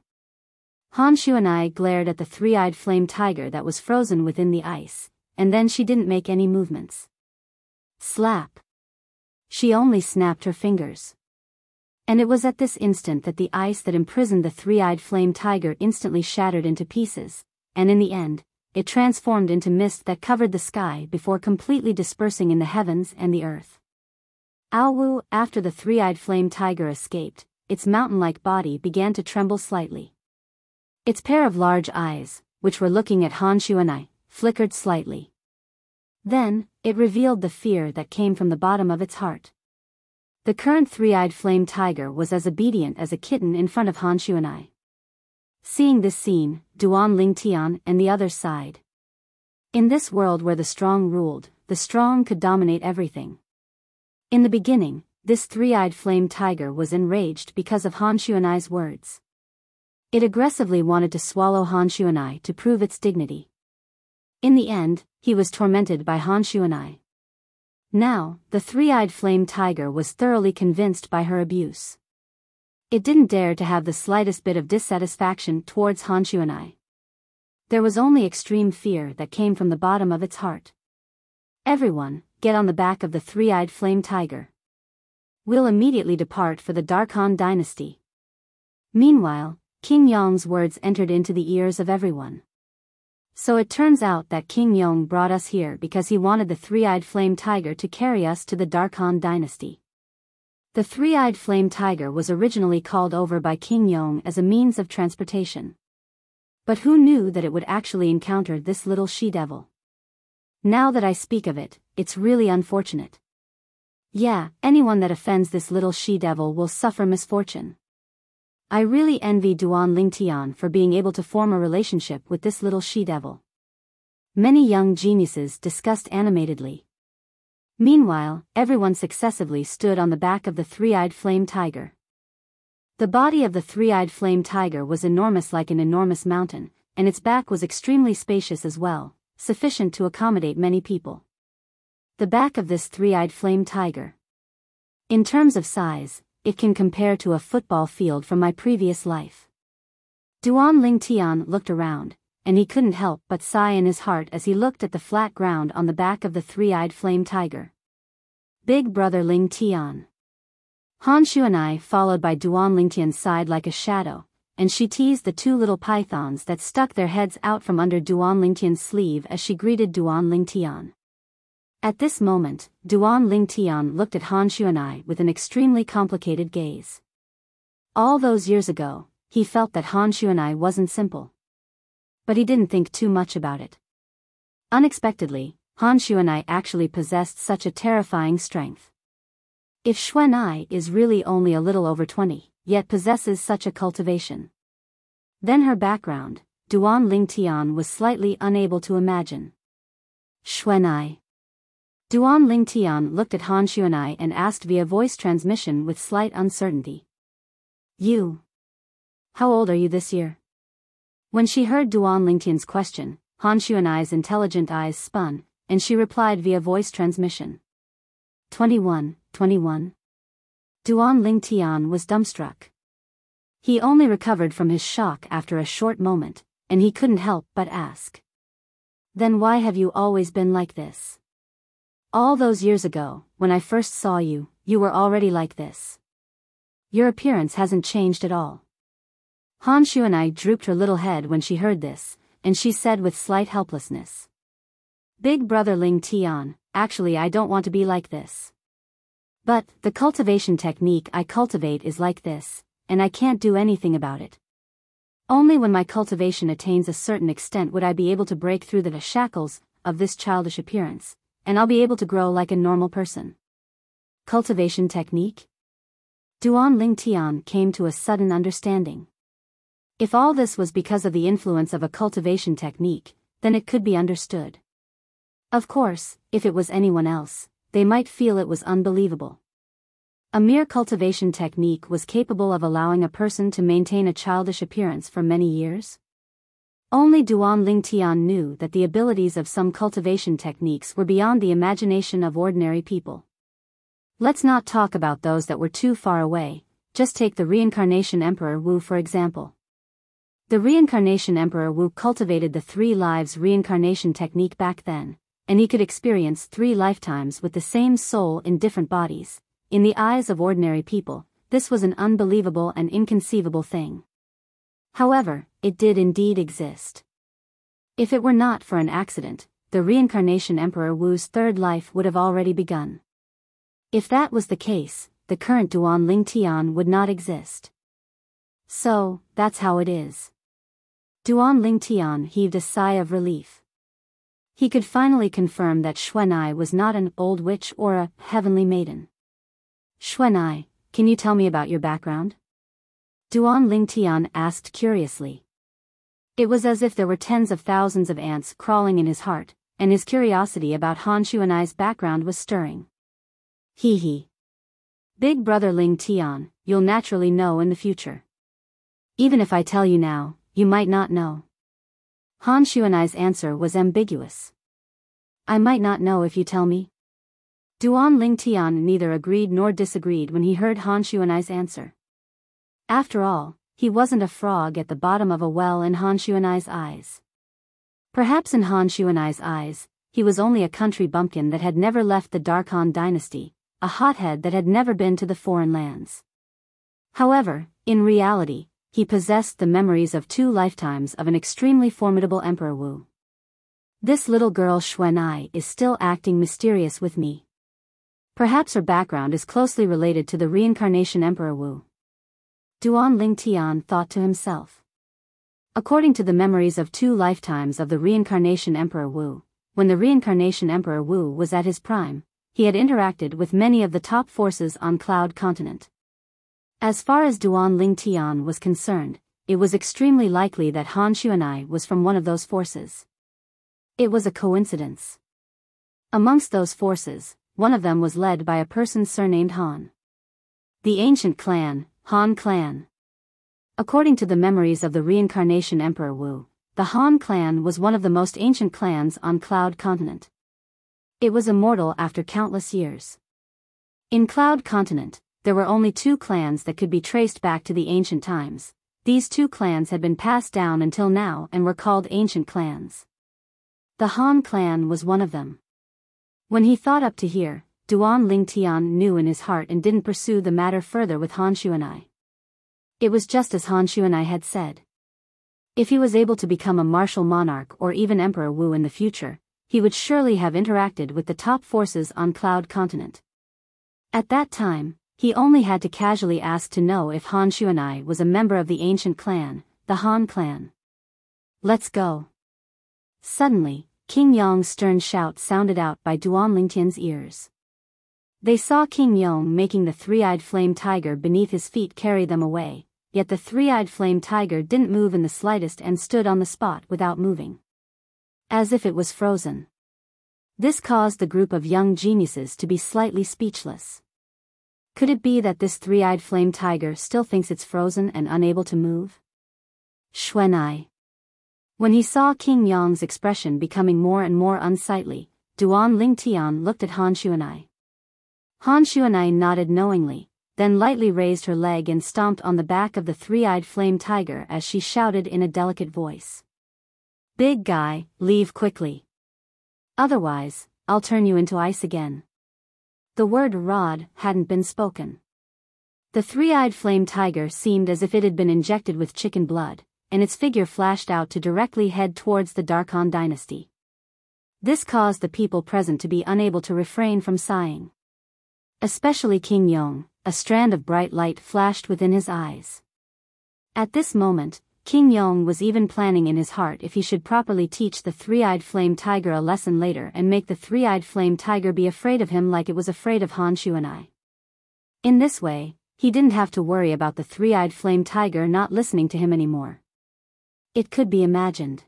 S1: Han Xuanai glared at the three-eyed flame tiger that was frozen within the ice, and then she didn't make any movements. Slap. She only snapped her fingers. And it was at this instant that the ice that imprisoned the three-eyed flame tiger instantly shattered into pieces, and in the end, it transformed into mist that covered the sky before completely dispersing in the heavens and the earth. Aowu, after the three-eyed flame tiger escaped, its mountain-like body began to tremble slightly. Its pair of large eyes, which were looking at Han Xuanai, flickered slightly. Then, it revealed the fear that came from the bottom of its heart. The current three-eyed flame tiger was as obedient as a kitten in front of Han Xuanai. Seeing this scene, Duan Lingtian and the others sighed. In this world where the strong ruled, the strong could dominate everything. In the beginning, this three-eyed flame tiger was enraged because of Han Xuanai's words. It aggressively wanted to swallow Han Xuanai to prove its dignity. In the end, he was tormented by Han Xuanai. Now, the three-eyed flame tiger was thoroughly convinced by her abuse. It didn't dare to have the slightest bit of dissatisfaction towards Han Xuanai. There was only extreme fear that came from the bottom of its heart. Everyone, get on the back of the three-eyed flame tiger. We'll immediately depart for the Dark Han dynasty. Meanwhile, King Yong's words entered into the ears of everyone. So it turns out that King Yong brought us here because he wanted the three-eyed flame tiger to carry us to the Dark Han dynasty. The three-eyed flame tiger was originally called over by King Yong as a means of transportation. But who knew that it would actually encounter this little she-devil? Now that I speak of it, it's really unfortunate. Yeah, anyone that offends this little she-devil will suffer misfortune. I really envy Duan Lingtian for being able to form a relationship with this little she-devil. Many young geniuses discussed animatedly. Meanwhile, everyone successively stood on the back of the three-eyed flame tiger. The body of the three-eyed flame tiger was enormous, like an enormous mountain, and its back was extremely spacious as well, sufficient to accommodate many people. The back of this three-eyed flame tiger. In terms of size, it can compare to a football field from my previous life. Duan Lingtian looked around, and he couldn't help but sigh in his heart as he looked at the flat ground on the back of the three-eyed flame tiger. Big brother Lingtian. Han Xuanai, followed by Duan Lingtian, sighed like a shadow, and she teased the two little pythons that stuck their heads out from under Duan Lingtian's sleeve as she greeted Duan Lingtian. At this moment, Duan Lingtian looked at Han Xuanai with an extremely complicated gaze. All those years ago, he felt that Han Xuanai wasn't simple. But he didn't think too much about it. Unexpectedly, Han Xuanai actually possessed such a terrifying strength. If Xuanai is really only a little over 20, yet possesses such a cultivation, then her background, Duan Lingtian was slightly unable to imagine. Xuanai. Duan Lingtian looked at Han Xuanai and asked via voice transmission with slight uncertainty. You. How old are you this year? When she heard Duan Lingtian's question, Han Xuanai's intelligent eyes spun, and she replied via voice transmission. 21. Duan Lingtian was dumbstruck. He only recovered from his shock after a short moment, and he couldn't help but ask. Then why have you always been like this? All those years ago, when I first saw you, you were already like this. Your appearance hasn't changed at all. Han Xuanai drooped her little head when she heard this, and she said with slight helplessness. Big brother Ling Tian, actually I don't want to be like this. But, the cultivation technique I cultivate is like this, and I can't do anything about it. Only when my cultivation attains a certain extent would I be able to break through the shackles of this childish appearance, and I'll be able to grow like a normal person. Cultivation technique? Duan Ling Tian came to a sudden understanding. If all this was because of the influence of a cultivation technique, then it could be understood. Of course, if it was anyone else, they might feel it was unbelievable. A mere cultivation technique was capable of allowing a person to maintain a childish appearance for many years? Only Duan Ling Tian knew that the abilities of some cultivation techniques were beyond the imagination of ordinary people. Let's not talk about those that were too far away, just take the reincarnation Emperor Wu for example. The reincarnation Emperor Wu cultivated the 3 lives reincarnation technique back then, and he could experience 3 lifetimes with the same soul in different bodies. In the eyes of ordinary people, this was an unbelievable and inconceivable thing. However, it did indeed exist. If it were not for an accident, the reincarnation Emperor Wu's 3rd life would have already begun. If that was the case, the current Duan Ling Tian would not exist. So, that's how it is. Duan Ling Tian heaved a sigh of relief. He could finally confirm that Xuanai was not an old witch or a heavenly maiden. Xuanai, can you tell me about your background? Duan Ling Tian asked curiously. It was as if there were tens of thousands of ants crawling in his heart, and his curiosity about Han Xuanai's background was stirring. Hee. Big brother Ling Tian, you'll naturally know in the future. Even if I tell you now, you might not know. Han Xuanai's answer was ambiguous. I might not know if you tell me. Duan Ling Tian neither agreed nor disagreed when he heard Han Xuanai's answer. After all, he wasn't a frog at the bottom of a well in Han Xuanai's eyes. Perhaps in Han Xuanai's eyes, he was only a country bumpkin that had never left the Dark Han dynasty, a hothead that had never been to the foreign lands. However, in reality, he possessed the memories of 2 lifetimes of an extremely formidable Emperor Wu. This little girl Xuanai is still acting mysterious with me. Perhaps her background is closely related to the reincarnation Emperor Wu. Duan Ling Tian thought to himself. According to the memories of 2 lifetimes of the reincarnation Emperor Wu, when the reincarnation Emperor Wu was at his prime, he had interacted with many of the top forces on Cloud Continent. As far as Duan Ling Tian was concerned, it was extremely likely that Han Xuanai was from one of those forces. It was a coincidence. Amongst those forces, one of them was led by a person surnamed Han. The ancient clan, Han clan. According to the memories of the reincarnation Emperor Wu, the Han clan was one of the most ancient clans on Cloud Continent. It was immortal after countless years. In Cloud Continent, there were only 2 clans that could be traced back to the ancient times. These 2 clans had been passed down until now and were called ancient clans. The Han clan was one of them. When he thought up to here, Duan Ling Tian knew in his heart and didn't pursue the matter further with Han Xuanai. It was just as Han Xuanai had said. If he was able to become a martial monarch or even Emperor Wu in the future, he would surely have interacted with the top forces on Cloud Continent. At that time, he only had to casually ask to know if Han Xuanai was a member of the ancient clan, the Han clan. Let's go. Suddenly, King Yong's stern shout sounded out by Duan Ling Tian's ears. They saw King Yong making the 3-eyed flame tiger beneath his feet carry them away, yet the 3-eyed flame tiger didn't move in the slightest and stood on the spot without moving. As if it was frozen. This caused the group of young geniuses to be slightly speechless. Could it be that this 3-eyed flame tiger still thinks it's frozen and unable to move? Xuanai. When he saw King Yong's expression becoming more and more unsightly, Duan Ling Tian looked at Han Xuanai. Han Xuanai nodded knowingly, then lightly raised her leg and stomped on the back of the 3-eyed flame tiger as she shouted in a delicate voice. Big guy, leave quickly. Otherwise, I'll turn you into ice again. The word rod hadn't been spoken. The three-eyed flame tiger seemed as if it had been injected with chicken blood, and its figure flashed out to directly head towards the Dark Han dynasty. This caused the people present to be unable to refrain from sighing. Especially King Yong, a strand of bright light flashed within his eyes. At this moment, King Yong was even planning in his heart if he should properly teach the three-eyed flame tiger a lesson later and make the three-eyed flame tiger be afraid of him like it was afraid of Han Shuanai. In this way, he didn't have to worry about the three-eyed flame tiger not listening to him anymore. It could be imagined.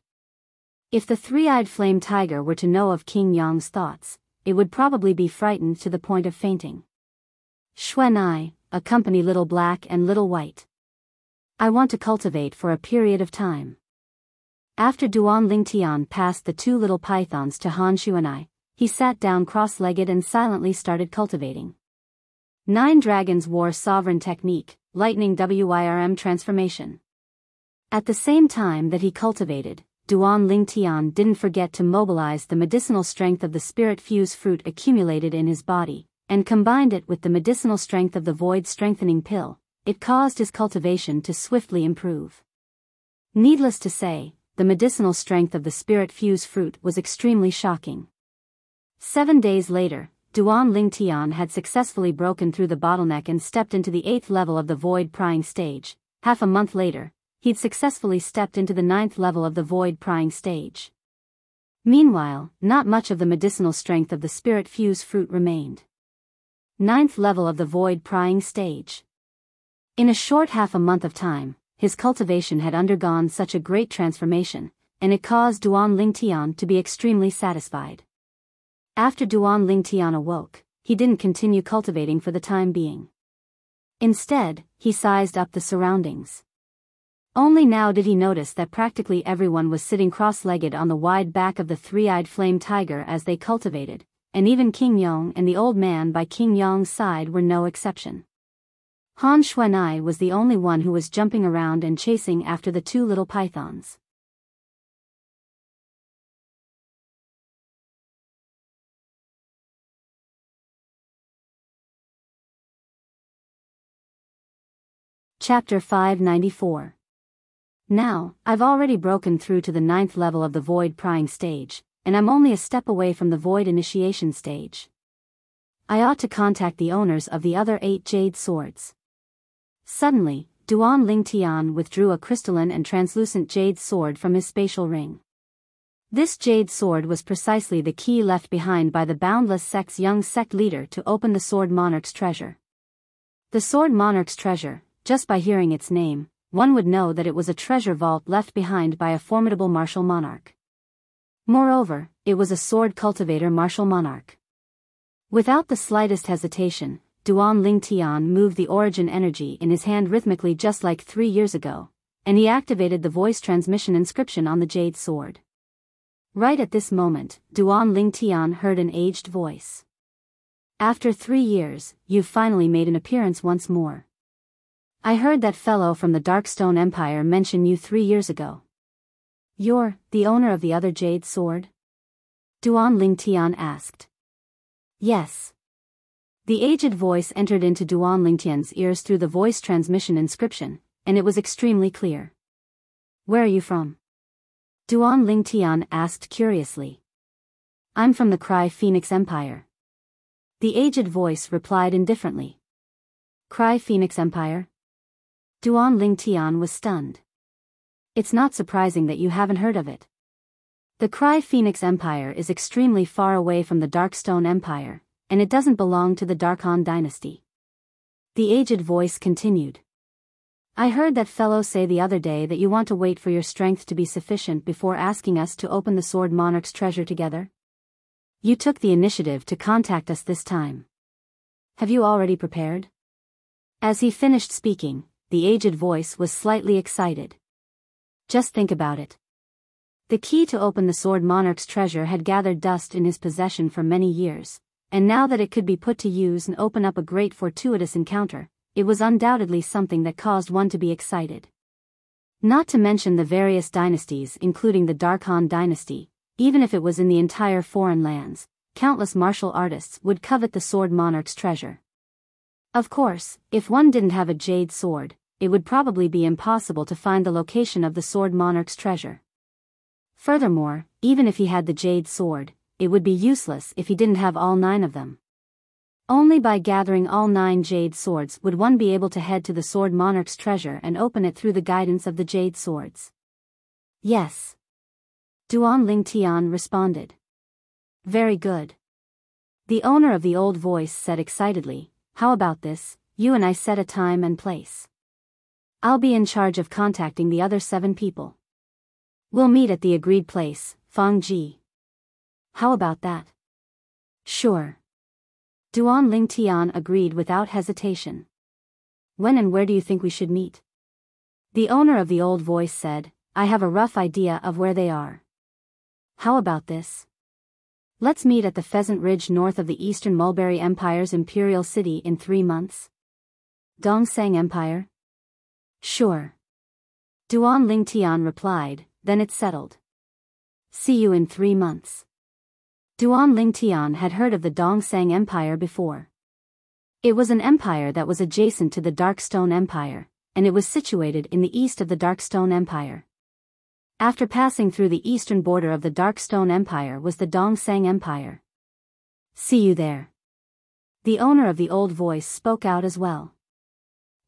S1: If the three-eyed flame tiger were to know of King Yong's thoughts, it would probably be frightened to the point of fainting. Shuanai, accompany Little Black and Little White. I want to cultivate for a period of time. After Duan Lingtian passed the two little pythons to Han Shuanai, he sat down cross-legged and silently started cultivating. 9 dragons wore sovereign technique, lightning WIRM transformation. At the same time that he cultivated, Duan Lingtian didn't forget to mobilize the medicinal strength of the spirit fuse fruit accumulated in his body, and combined it with the medicinal strength of the void strengthening pill. It caused his cultivation to swiftly improve. Needless to say, the medicinal strength of the spirit fuse fruit was extremely shocking. 7 days later, Duan Lingtian had successfully broken through the bottleneck and stepped into the 8th level of the void prying stage. Half a month later, he'd successfully stepped into the 9th level of the void prying stage. Meanwhile, not much of the medicinal strength of the spirit fuse fruit remained. 9th level of the void prying stage. In a short half a month of time, his cultivation had undergone such a great transformation, and it caused Duan Lingtian to be extremely satisfied. After Duan Lingtian awoke, he didn't continue cultivating for the time being. Instead, he sized up the surroundings. Only now did he notice that practically everyone was sitting cross-legged on the wide back of the three-eyed flame tiger as they cultivated, and even King Yong and the old man by King Yong's side were no exception. Han Shuanai was the only one who was jumping around and chasing after the two little pythons. Chapter 594. Now, I've already broken through to the 9th level of the void prying stage, and I'm only a step away from the void initiation stage. I ought to contact the owners of the other 8 jade swords. Suddenly, Duan Lingtian withdrew a crystalline and translucent jade sword from his spatial ring. This jade sword was precisely the key left behind by the Boundless Sect's young sect leader to open the Sword Monarch's treasure. The Sword Monarch's treasure, just by hearing its name, one would know that it was a treasure vault left behind by a formidable martial monarch. Moreover, it was a sword cultivator martial monarch. Without the slightest hesitation, Duan Lingtian moved the origin energy in his hand rhythmically just like 3 years ago, and he activated the voice transmission inscription on the jade sword. Right at this moment, Duan Lingtian heard an aged voice. After 3 years, you've finally made an appearance once more. I heard that fellow from the Darkstone Empire mention you 3 years ago. You're the owner of the other jade sword? Duan Lingtian asked. Yes. The aged voice entered into Duan Lingtian's ears through the voice transmission inscription, and it was extremely clear. Where are you from? Duan Lingtian asked curiously. I'm from the Cry Phoenix Empire. The aged voice replied indifferently. Cry Phoenix Empire? Duan Lingtian was stunned. It's not surprising that you haven't heard of it. The Cry Phoenix Empire is extremely far away from the Darkstone Empire, and it doesn't belong to the Dark Han dynasty. The aged voice continued. I heard that fellow say the other day that you want to wait for your strength to be sufficient before asking us to open the Sword Monarch's treasure together. You took the initiative to contact us this time. Have you already prepared? As he finished speaking, the aged voice was slightly excited. Just think about it. The key to open the Sword Monarch's treasure had gathered dust in his possession for many years, and now that it could be put to use and open up a great fortuitous encounter, it was undoubtedly something that caused one to be excited. Not to mention the various dynasties including the Dark Han dynasty, even if it was in the entire foreign lands, countless martial artists would covet the Sword Monarch's treasure. Of course, if one didn't have a jade sword, it would probably be impossible to find the location of the Sword Monarch's treasure. Furthermore, even if he had the jade sword, it would be useless if he didn't have all 9 of them. Only by gathering all 9 jade swords would one be able to head to the Sword Monarch's treasure and open it through the guidance of the jade swords. Yes. Duan Lingtian responded. Very good. The owner of the old voice said excitedly, how about this, you and I set a time and place. I'll be in charge of contacting the other 7 people. We'll meet at the agreed place, Fangji. How about that? Sure. Duan Lingtian agreed without hesitation. When and where do you think we should meet? The owner of the old voice said, I have a rough idea of where they are. How about this? Let's meet at the Pheasant Ridge north of the Eastern Mulberry Empire's imperial city in 3 months. Dongsang Empire? Sure. Duan Lingtian replied, then it's settled. See you in 3 months. Duan Lingtian had heard of the Dongsang Empire before. It was an empire that was adjacent to the Darkstone Empire, and it was situated in the east of the Darkstone Empire. After passing through the eastern border of the Darkstone Empire was the Dongsang Empire. See you there. The owner of the old voice spoke out as well.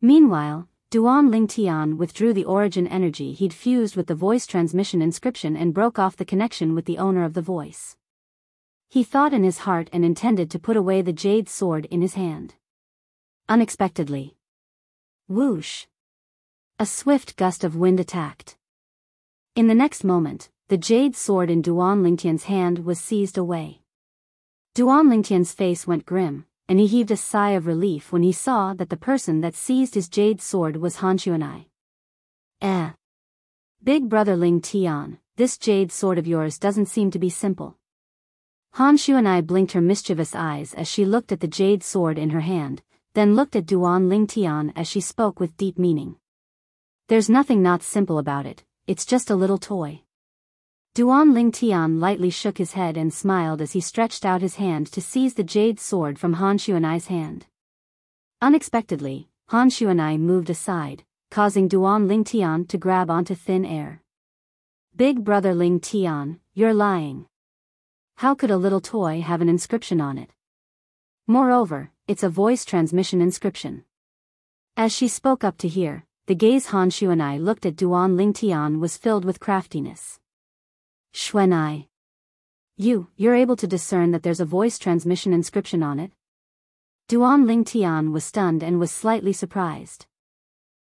S1: Meanwhile, Duan Lingtian withdrew the origin energy he'd fused with the voice transmission inscription and broke off the connection with the owner of the voice. He thought in his heart and intended to put away the jade sword in his hand. Unexpectedly. Whoosh! A swift gust of wind attacked. In the next moment, the jade sword in Duan Lingtian's hand was seized away. Duan Lingtian's face went grim, and he heaved a sigh of relief when he saw that the person that seized his jade sword was Han Xuanai. Big brother Ling Tian, this jade sword of yours doesn't seem to be simple. Han Xuanai blinked her mischievous eyes as she looked at the jade sword in her hand, then looked at Duan Lingtian as she spoke with deep meaning. There's nothing not simple about it, it's just a little toy. Duan Lingtian lightly shook his head and smiled as he stretched out his hand to seize the jade sword from Han Xuanai's hand. Unexpectedly, Han Xuanai moved aside, causing Duan Lingtian to grab onto thin air. Big brother Lingtian, you're lying. How could a little toy have an inscription on it? Moreover, it's a voice transmission inscription. As she spoke up to hear, the gaze Han Xuanai looked at Duan Lingtian was filled with craftiness. Xuanai. You're able to discern that there's a voice transmission inscription on it? Duan Lingtian was stunned and was slightly surprised.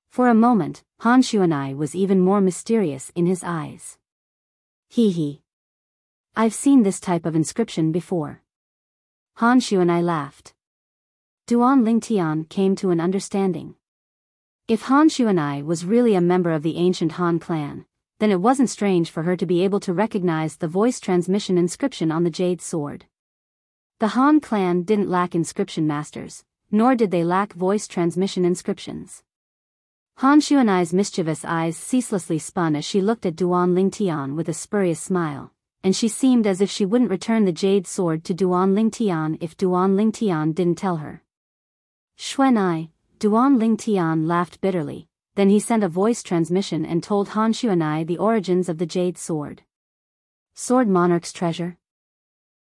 S1: For a moment, Han Xuanai was even more mysterious in his eyes. Hee. I've seen this type of inscription before. Han Xuanai laughed. Duan Lingtian came to an understanding. If Han Xuanai was really a member of the ancient Han clan, then it wasn't strange for her to be able to recognize the voice transmission inscription on the jade sword. The Han clan didn't lack inscription masters, nor did they lack voice transmission inscriptions. Han Xuanai's mischievous eyes ceaselessly spun as she looked at Duan Lingtian with a spurious smile, and she seemed as if she wouldn't return the jade sword to Duan Lingtian if Duan Lingtian didn't tell her. Xuanai, Duan Lingtian laughed bitterly, then he sent a voice transmission and told Han Xuanai the origins of the jade sword. Sword Monarch's treasure?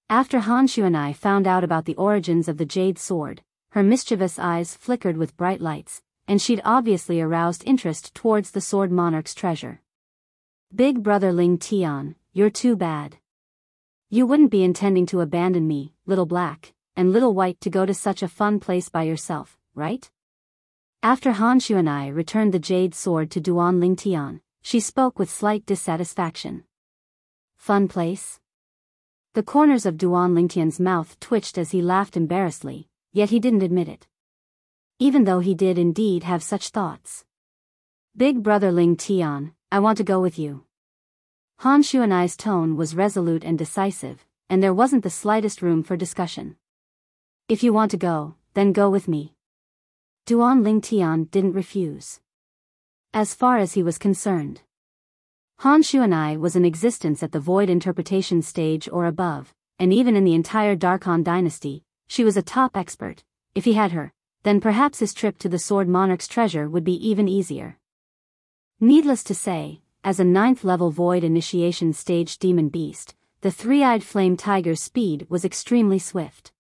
S1: After Han Xuanai found out about the origins of the jade sword, her mischievous eyes flickered with bright lights, and she'd obviously aroused interest towards the Sword Monarch's treasure. Big brother Lingtian, you're too bad. You wouldn't be intending to abandon me, Little Black, and Little White to go to such a fun place by yourself, right? After Han Xuanai returned the jade sword to Duan Lingtian, she spoke with slight dissatisfaction. Fun place? The corners of Duan Lingtian's mouth twitched as he laughed embarrassedly, yet he didn't admit it. Even though he did indeed have such thoughts. Big brother Lingtian, I want to go with you. Han Xuanai's tone was resolute and decisive, and there wasn't the slightest room for discussion. If you want to go, then go with me. Duan Lingtian didn't refuse. As far as he was concerned, Han Xuanai was in existence at the void interpretation stage or above, and even in the entire Dark Han dynasty, she was a top expert. If he had her, then perhaps his trip to the Sword Monarch's treasure would be even easier. Needless to say, as a 9th-level Void Initiation Stage Demon Beast, the three-eyed flame tiger's speed was extremely swift.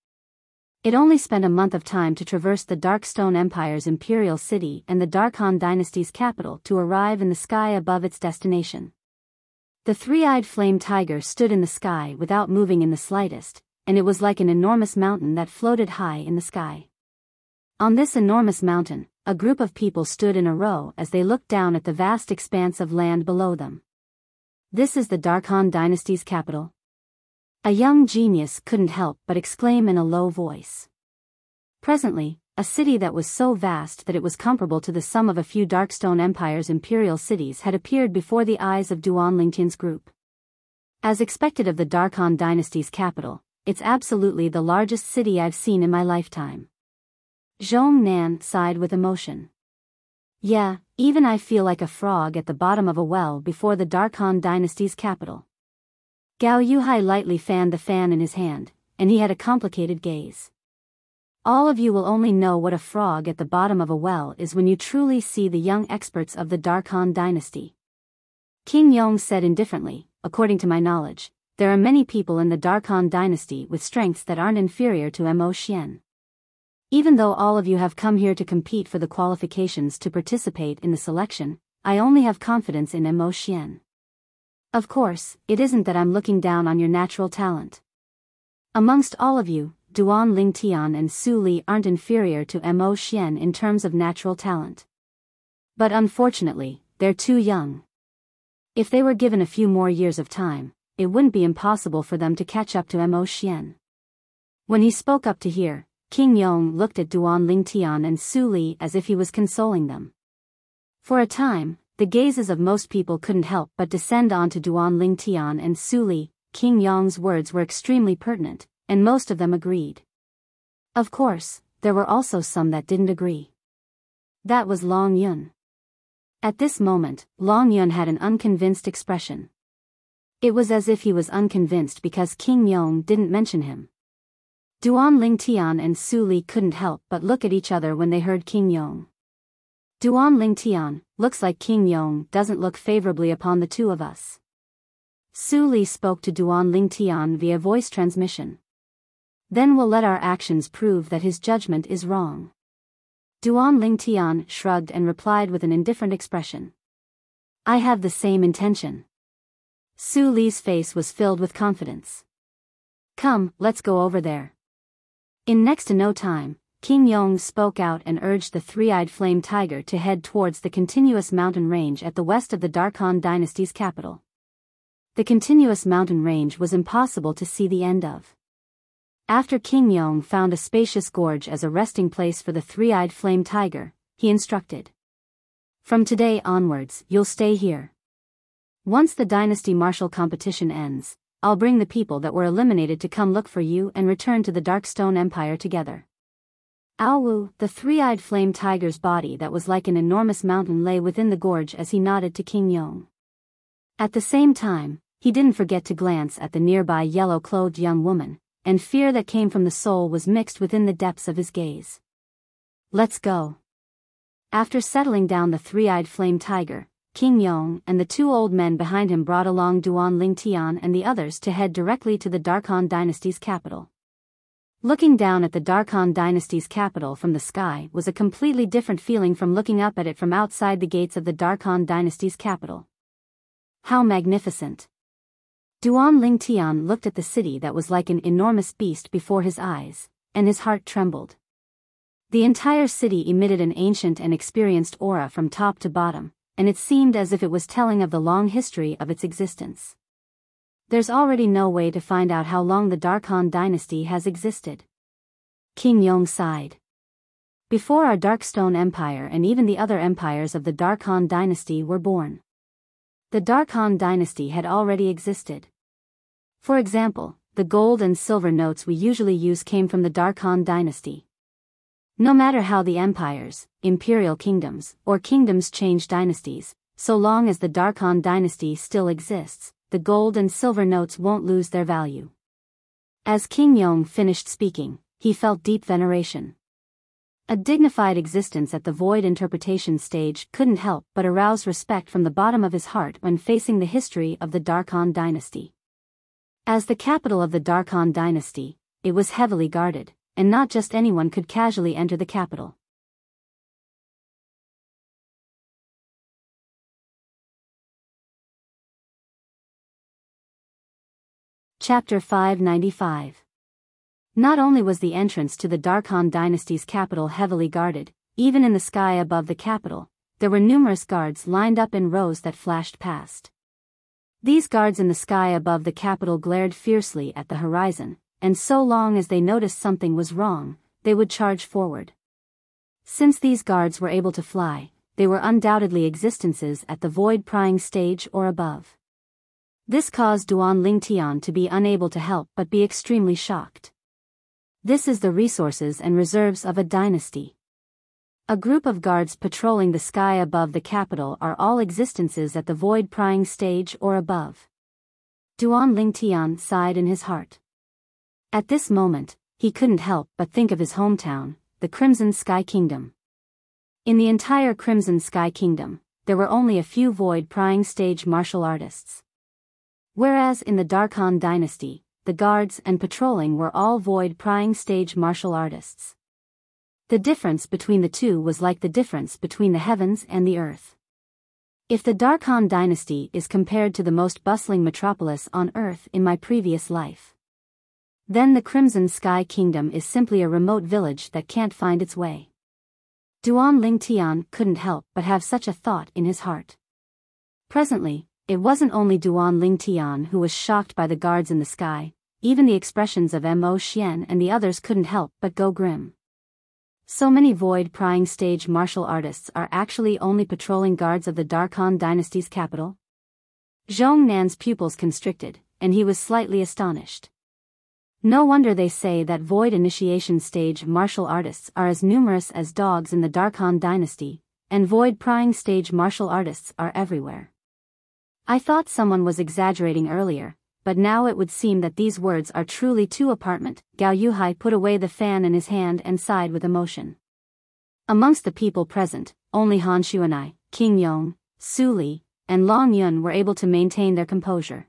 S1: It only spent a month of time to traverse the Darkstone Empire's imperial city and the Darkhan Dynasty's capital to arrive in the sky above its destination. The three-eyed flame tiger stood in the sky without moving in the slightest, and it was like an enormous mountain that floated high in the sky. On this enormous mountain, a group of people stood in a row as they looked down at the vast expanse of land below them. This is the Darkhan Dynasty's capital? A young genius couldn't help but exclaim in a low voice. Presently, a city that was so vast that it was comparable to the sum of a few Darkstone Empire's imperial cities had appeared before the eyes of Duan Lingtian's group. As expected of the Darkhan Dynasty's capital, it's absolutely the largest city I've seen in my lifetime. Zhong Nan sighed with emotion. Yeah, even I feel like a frog at the bottom of a well before the Darkhan Dynasty's capital. Gao Yuhai lightly fanned the fan in his hand, and he had a complicated gaze. All of you will only know what a frog at the bottom of a well is when you truly see the young experts of the Darkhan Dynasty. King Yong said indifferently, according to my knowledge, there are many people in the Darkhan Dynasty with strengths that aren't inferior to Mo Xian. Even though all of you have come here to compete for the qualifications to participate in the selection, I only have confidence in Mo Xian. Of course, it isn't that I'm looking down on your natural talent. Amongst all of you, Duan Lingtian and Su Li aren't inferior to Mo Xian in terms of natural talent. But unfortunately, they're too young. If they were given a few more years of time, it wouldn't be impossible for them to catch up to Mo Xian. When he spoke up to hear, King Yong looked at Duan Lingtian and Su Li as if he was consoling them. For a time, the gazes of most people couldn't help but descend onto Duan Lingtian and Su Li. King Yong's words were extremely pertinent, and most of them agreed. Of course, there were also some that didn't agree. That was Long Yun. At this moment, Long Yun had an unconvinced expression. It was as if he was unconvinced because King Yong didn't mention him. Duan Lingtian and Su Li couldn't help but look at each other when they heard King Yong. Duan Lingtian, looks like King Yong doesn't look favorably upon the two of us. Su Li spoke to Duan Lingtian via voice transmission. Then we'll let our actions prove that his judgment is wrong. Duan Lingtian shrugged and replied with an indifferent expression. I have the same intention. Su Li's face was filled with confidence. Come, let's go over there. In next to no time, King Yong spoke out and urged the three-eyed flame tiger to head towards the continuous mountain range at the west of the Darkhan Dynasty's capital. The continuous mountain range was impossible to see the end of. After King Yong found a spacious gorge as a resting place for the three-eyed flame tiger, he instructed. From today onwards, you'll stay here. Once the dynasty martial competition ends, I'll bring the people that were eliminated to come look for you and return to the Darkstone Empire together. Aowu, the three-eyed flame tiger's body that was like an enormous mountain lay within the gorge as he nodded to King Yong. At the same time, he didn't forget to glance at the nearby yellow-clothed young woman, and fear that came from the soul was mixed within the depths of his gaze. Let's go. After settling down the three-eyed flame tiger, King Yong and the two old men behind him brought along Duan Lingtian and the others to head directly to the Darkhan Dynasty's capital. Looking down at the Darkhan Dynasty's capital from the sky was a completely different feeling from looking up at it from outside the gates of the Darkhan Dynasty's capital. How magnificent! Duan Lingtian looked at the city that was like an enormous beast before his eyes, and his heart trembled. The entire city emitted an ancient and experienced aura from top to bottom, and it seemed as if it was telling of the long history of its existence. There's already no way to find out how long the Darkhan Dynasty has existed. King Yong sighed. Before our Darkstone Empire and even the other empires of the Darkhan Dynasty were born, the Darkhan Dynasty had already existed. For example, the gold and silver notes we usually use came from the Darkhan Dynasty. No matter how the empires, imperial kingdoms, or kingdoms change dynasties, so long as the Darkhan Dynasty still exists, the gold and silver notes won't lose their value. As King Yong finished speaking, he felt deep veneration. A dignified existence at the void interpretation stage couldn't help but arouse respect from the bottom of his heart when facing the history of the Darkhan dynasty. As the capital of the Darkhan dynasty, it was heavily guarded, and not just anyone could casually enter the capital. Chapter 595. Not only was the entrance to the Darkhan dynasty's capital heavily guarded, even in the sky above the capital, there were numerous guards lined up in rows that flashed past. These guards in the sky above the capital glared fiercely at the horizon, and so long as they noticed something was wrong, they would charge forward. Since these guards were able to fly, they were undoubtedly existences at the void prying stage or above. This caused Duan Lingtian to be unable to help but be extremely shocked. This is the resources and reserves of a dynasty. A group of guards patrolling the sky above the capital are all existences at the void prying stage or above. Duan Lingtian sighed in his heart. At this moment, he couldn't help but think of his hometown, the Crimson Sky Kingdom. In the entire Crimson Sky Kingdom, there were only a few void prying stage martial artists. Whereas in the Darkhan dynasty, the guards and patrolling were all void prying stage martial artists. The difference between the two was like the difference between the heavens and the earth. If the Darkhan dynasty is compared to the most bustling metropolis on earth in my previous life, then the Crimson Sky Kingdom is simply a remote village that can't find its way. Duan Lingtian couldn't help but have such a thought in his heart. Presently, it wasn't only Duan Lingtian who was shocked by the guards in the sky, even the expressions of Mo Xian and the others couldn't help but go grim. So many void prying stage martial artists are actually only patrolling guards of the Darkhan dynasty's capital? Zhong Nan's pupils constricted, and he was slightly astonished. No wonder they say that void initiation stage martial artists are as numerous as dogs in the Darkhan dynasty, and void prying stage martial artists are everywhere. I thought someone was exaggerating earlier, but now it would seem that these words are truly too apparent. Gao Yuhai put away the fan in his hand and sighed with emotion. Amongst the people present, only Han Xuanai, King Yong, Su Li, and Long Yun were able to maintain their composure.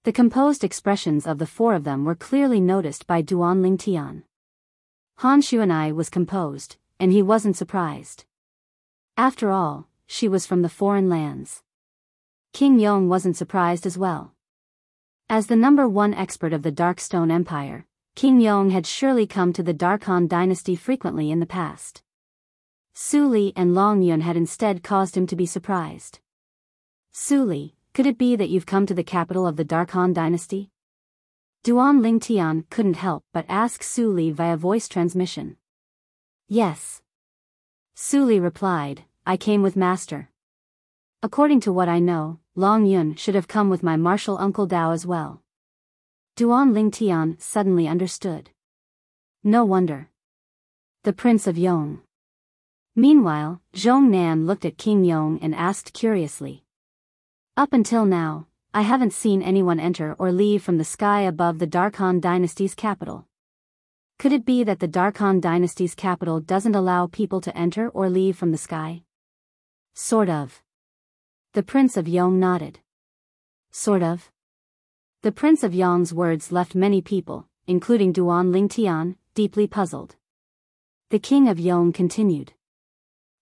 S1: The composed expressions of the four of them were clearly noticed by Duan Lingtian. Han Xuanai was composed, and he wasn't surprised. After all, she was from the foreign lands. King Yong wasn't surprised as well. As the number one expert of the Darkstone Empire, King Yong had surely come to the Darkhan dynasty frequently in the past. Su Li and Long Yun had instead caused him to be surprised. Su Li, could it be that you've come to the capital of the Darkhan dynasty? Duan Lingtian couldn't help but ask Su Li via voice transmission. Yes. Su Li replied, I came with Master. According to what I know, Long Yun should have come with my martial uncle Dao as well. Duan Lingtian suddenly understood. No wonder. The Prince of Yong. Meanwhile, Zhong Nan looked at King Yong and asked curiously. Up until now, I haven't seen anyone enter or leave from the sky above the Darkhan dynasty's capital. Could it be that the Darkhan dynasty's capital doesn't allow people to enter or leave from the sky? Sort of. The Prince of Yong nodded. Sort of. The Prince of Yong's words left many people, including Duan Lingtian, deeply puzzled. The King of Yong continued.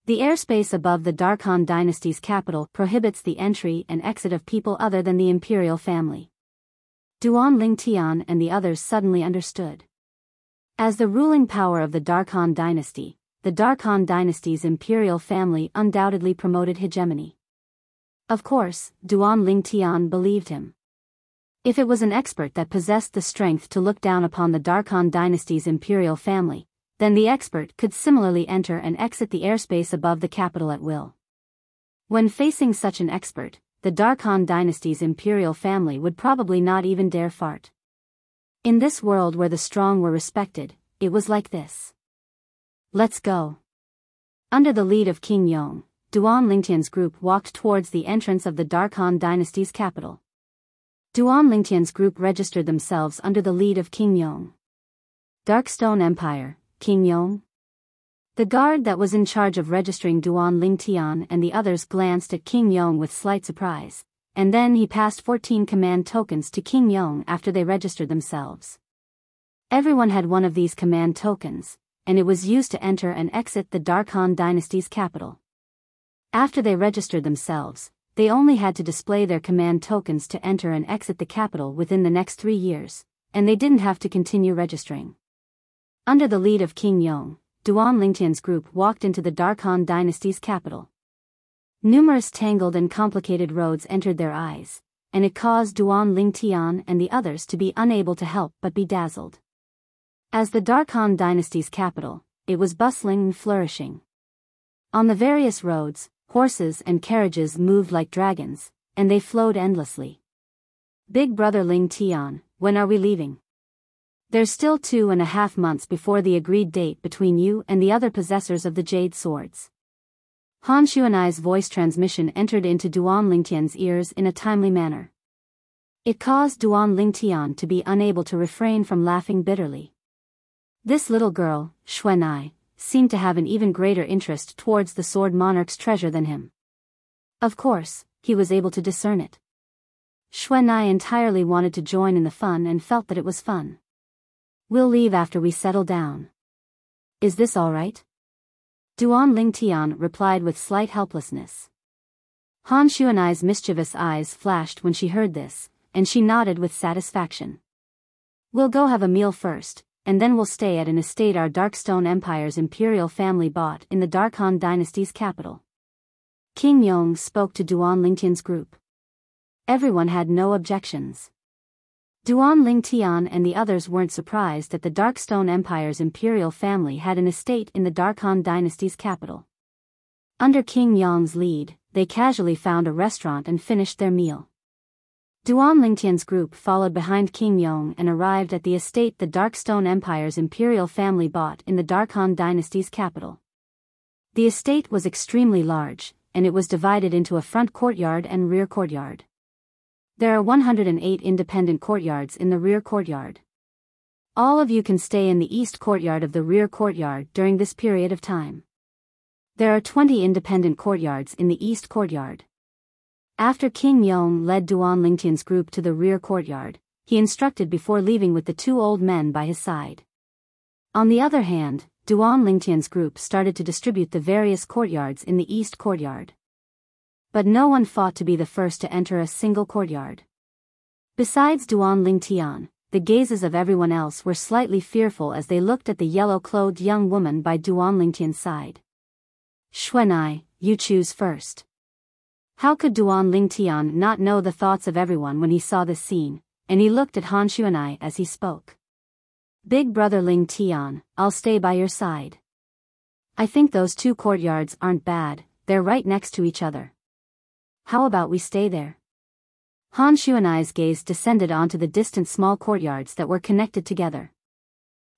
S1: The airspace above the Darkhan dynasty's capital prohibits the entry and exit of people other than the imperial family. Duan Lingtian and the others suddenly understood. As the ruling power of the Darkhan dynasty, the Darkhan dynasty's imperial family undoubtedly promoted hegemony. Of course, Duan Lingtian believed him. If it was an expert that possessed the strength to look down upon the Darkhan dynasty's imperial family, then the expert could similarly enter and exit the airspace above the capital at will. When facing such an expert, the Darkhan dynasty's imperial family would probably not even dare fart. In this world where the strong were respected, it was like this. Let's go. Under the lead of King Yong, Duan Lingtian's group walked towards the entrance of the Darkhan dynasty's capital. Duan Lingtian's group registered themselves under the lead of King Yong. Darkstone Empire, King Yong? The guard that was in charge of registering Duan Lingtian and the others glanced at King Yong with slight surprise, and then he passed 14 command tokens to King Yong after they registered themselves. Everyone had one of these command tokens, and it was used to enter and exit the Dark Han dynasty's capital. After they registered themselves, they only had to display their command tokens to enter and exit the capital within the next 3 years, and they didn't have to continue registering. Under the lead of King Yong, Duan Lingtian's group walked into the Dark Han dynasty's capital. Numerous tangled and complicated roads entered their eyes, and it caused Duan Lingtian and the others to be unable to help but be dazzled. As the Dark Han dynasty's capital, it was bustling and flourishing. On the various roads, horses and carriages moved like dragons, and they flowed endlessly. Big brother Ling Tian, when are we leaving? There's still 2.5 months before the agreed date between you and the other possessors of the jade swords. Han Xuanai's voice transmission entered into Duan Lingtian's ears in a timely manner. It caused Duan Lingtian to be unable to refrain from laughing bitterly. This little girl, Xuanai, seemed to have an even greater interest towards the Sword Monarch's treasure than him. Of course, he was able to discern it. Xuanai entirely wanted to join in the fun and felt that it was fun. We'll leave after we settle down. Is this all right? Duan Lingtian replied with slight helplessness. Han Xuanai's mischievous eyes flashed when she heard this, and she nodded with satisfaction. We'll go have a meal first, and then we'll stay at an estate our Darkstone Empire's imperial family bought in the Dark Han dynasty's capital. King Yong spoke to Duan Lingtian's group. Everyone had no objections. Duan Lingtian and the others weren't surprised that the Darkstone Empire's imperial family had an estate in the Dark Han dynasty's capital. Under King Yong's lead, they casually found a restaurant and finished their meal. Duan Lingtian's group followed behind King Yong and arrived at the estate the Darkstone Empire's imperial family bought in the Dark Han dynasty's capital. The estate was extremely large, and it was divided into a front courtyard and rear courtyard. There are 108 independent courtyards in the rear courtyard. All of you can stay in the east courtyard of the rear courtyard during this period of time. There are 20 independent courtyards in the east courtyard. After King Yong led Duan Lingtian's group to the rear courtyard, he instructed before leaving with the 2 old men by his side. On the other hand, Duan Lingtian's group started to distribute the various courtyards in the east courtyard. But no one fought to be the first to enter a single courtyard. Besides Duan Lingtian, the gazes of everyone else were slightly fearful as they looked at the yellow-clothed young woman by Duan Lingtian's side. Xuanai, you choose first. How could Duan Lingtian not know the thoughts of everyone when he saw this scene, and he looked at Han Xuanai as he spoke. Big brother Ling Tian, I'll stay by your side. I think those 2 courtyards aren't bad, they're right next to each other. How about we stay there? Han Xuanai's gaze descended onto the distant small courtyards that were connected together.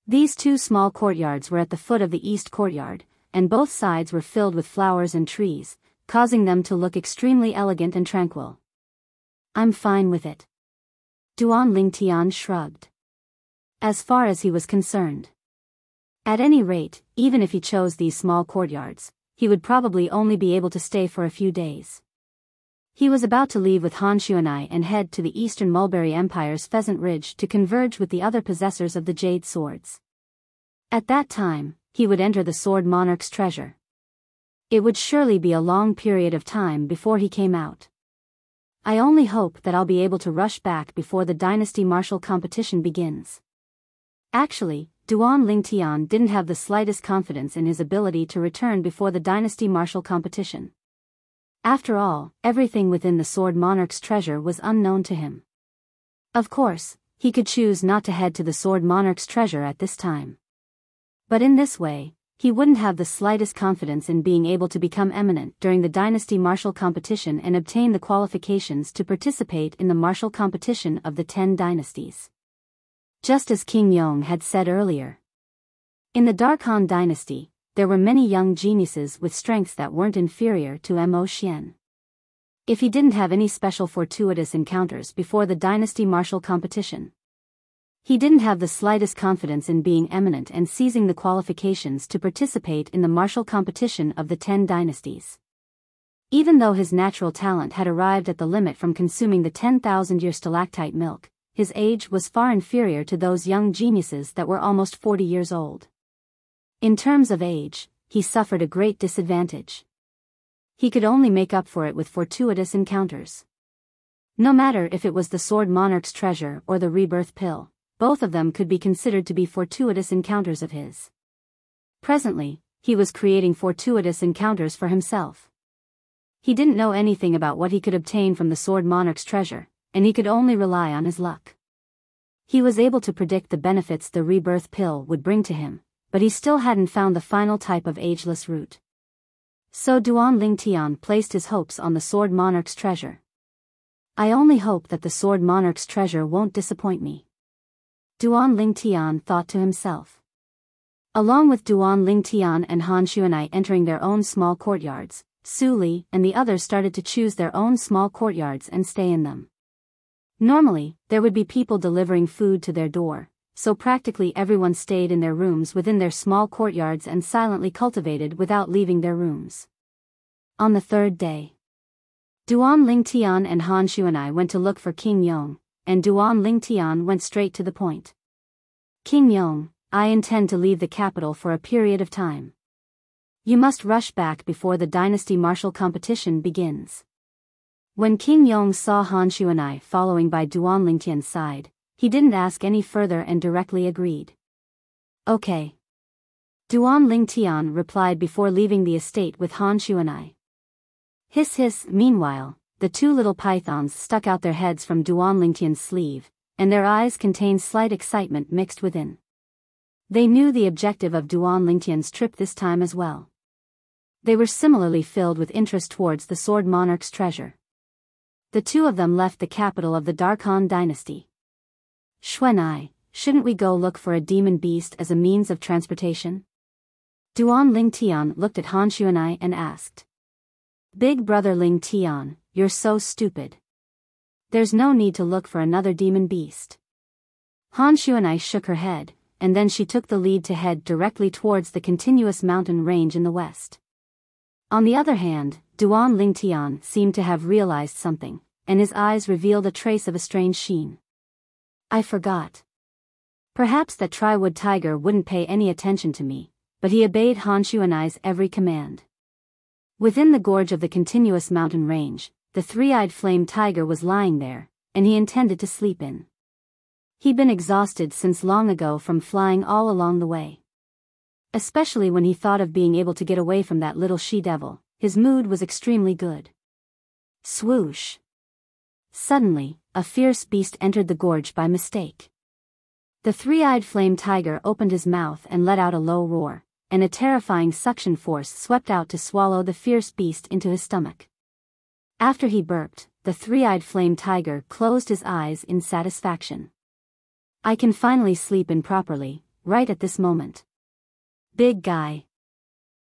S1: These 2 small courtyards were at the foot of the east courtyard, and both sides were filled with flowers and trees, causing them to look extremely elegant and tranquil. I'm fine with it. Duan Lingtian shrugged. As far as he was concerned. At any rate, even if he chose these small courtyards, he would probably only be able to stay for a few days. He was about to leave with Han Xuanai and head to the Eastern Mulberry Empire's Pheasant Ridge to converge with the other possessors of the Jade Swords. At that time, he would enter the Sword Monarch's treasure. It would surely be a long period of time before he came out. I only hope that I'll be able to rush back before the Dynasty Martial competition begins. Actually, Duan Lingtian didn't have the slightest confidence in his ability to return before the Dynasty Martial competition. After all, everything within the Sword Monarch's treasure was unknown to him. Of course, he could choose not to head to the Sword Monarch's treasure at this time. But in this way, he wouldn't have the slightest confidence in being able to become eminent during the Dynasty Martial competition and obtain the qualifications to participate in the martial competition of the 10 dynasties. Just as King Yong had said earlier. In the Dark Han dynasty, there were many young geniuses with strengths that weren't inferior to Mo Xian. If he didn't have any special fortuitous encounters before the Dynasty Martial competition, He didn't have the slightest confidence in being eminent and seizing the qualifications to participate in the martial competition of the 10 dynasties. Even though his natural talent had arrived at the limit from consuming the 10,000-year stalactite milk, his age was far inferior to those young geniuses that were almost 40 years old. In terms of age, he suffered a great disadvantage. He could only make up for it with fortuitous encounters. No matter if it was the Sword Monarch's treasure or the rebirth pill, both of them could be considered to be fortuitous encounters of his. Presently, he was creating fortuitous encounters for himself. He didn't know anything about what he could obtain from the Sword Monarch's treasure, and he could only rely on his luck. He was able to predict the benefits the rebirth pill would bring to him, but he still hadn't found the final type of ageless root. So Duan Lingtian placed his hopes on the Sword Monarch's treasure. I only hope that the Sword Monarch's treasure won't disappoint me, Duan Lingtian thought to himself. Along with Duan Lingtian and Han Xuanai entering their own small courtyards, Su Li and the others started to choose their own small courtyards and stay in them. Normally, there would be people delivering food to their door, so practically everyone stayed in their rooms within their small courtyards and silently cultivated without leaving their rooms. On the third day, Duan Lingtian and Han Xuanai went to look for King Yong, and Duan Lingtian went straight to the point. King Yong, I intend to leave the capital for a period of time. You must rush back before the dynasty martial competition begins. When King Yong saw Han Xuanai following by Duan Lingtian's side, he didn't ask any further and directly agreed. Okay. Duan Lingtian replied before leaving the estate with Han Xuanai. Hiss hiss. Meanwhile, the two little pythons stuck out their heads from Duan Lingtian's sleeve, and their eyes contained slight excitement mixed within. They knew the objective of Duan Lingtian's trip this time as well. They were similarly filled with interest towards the Sword Monarch's treasure. The two of them left the capital of the Darkhan dynasty. Xuanai, shouldn't we go look for a demon beast as a means of transportation? Duan Lingtian looked at Han Xuanai and asked. Big brother Lingtian, you're so stupid. There's no need to look for another demon beast. Han Xuanai shook her head, and then she took the lead to head directly towards the continuous mountain range in the west. On the other hand, Duan Lingtian seemed to have realized something, and his eyes revealed a trace of a strange sheen. I forgot. Perhaps that Triwood tiger wouldn't pay any attention to me, but he obeyed Han Xuanai's every command. Within the gorge of the continuous mountain range, the three-eyed flame tiger was lying there, and he intended to sleep in. He'd been exhausted since long ago from flying all along the way. Especially when he thought of being able to get away from that little she-devil, his mood was extremely good. Swoosh! Suddenly, a fierce beast entered the gorge by mistake. The three-eyed flame tiger opened his mouth and let out a low roar, and a terrifying suction force swept out to swallow the fierce beast into his stomach. After he burped, the three-eyed flame tiger closed his eyes in satisfaction. I can finally sleep in properly, right at this moment. Big guy.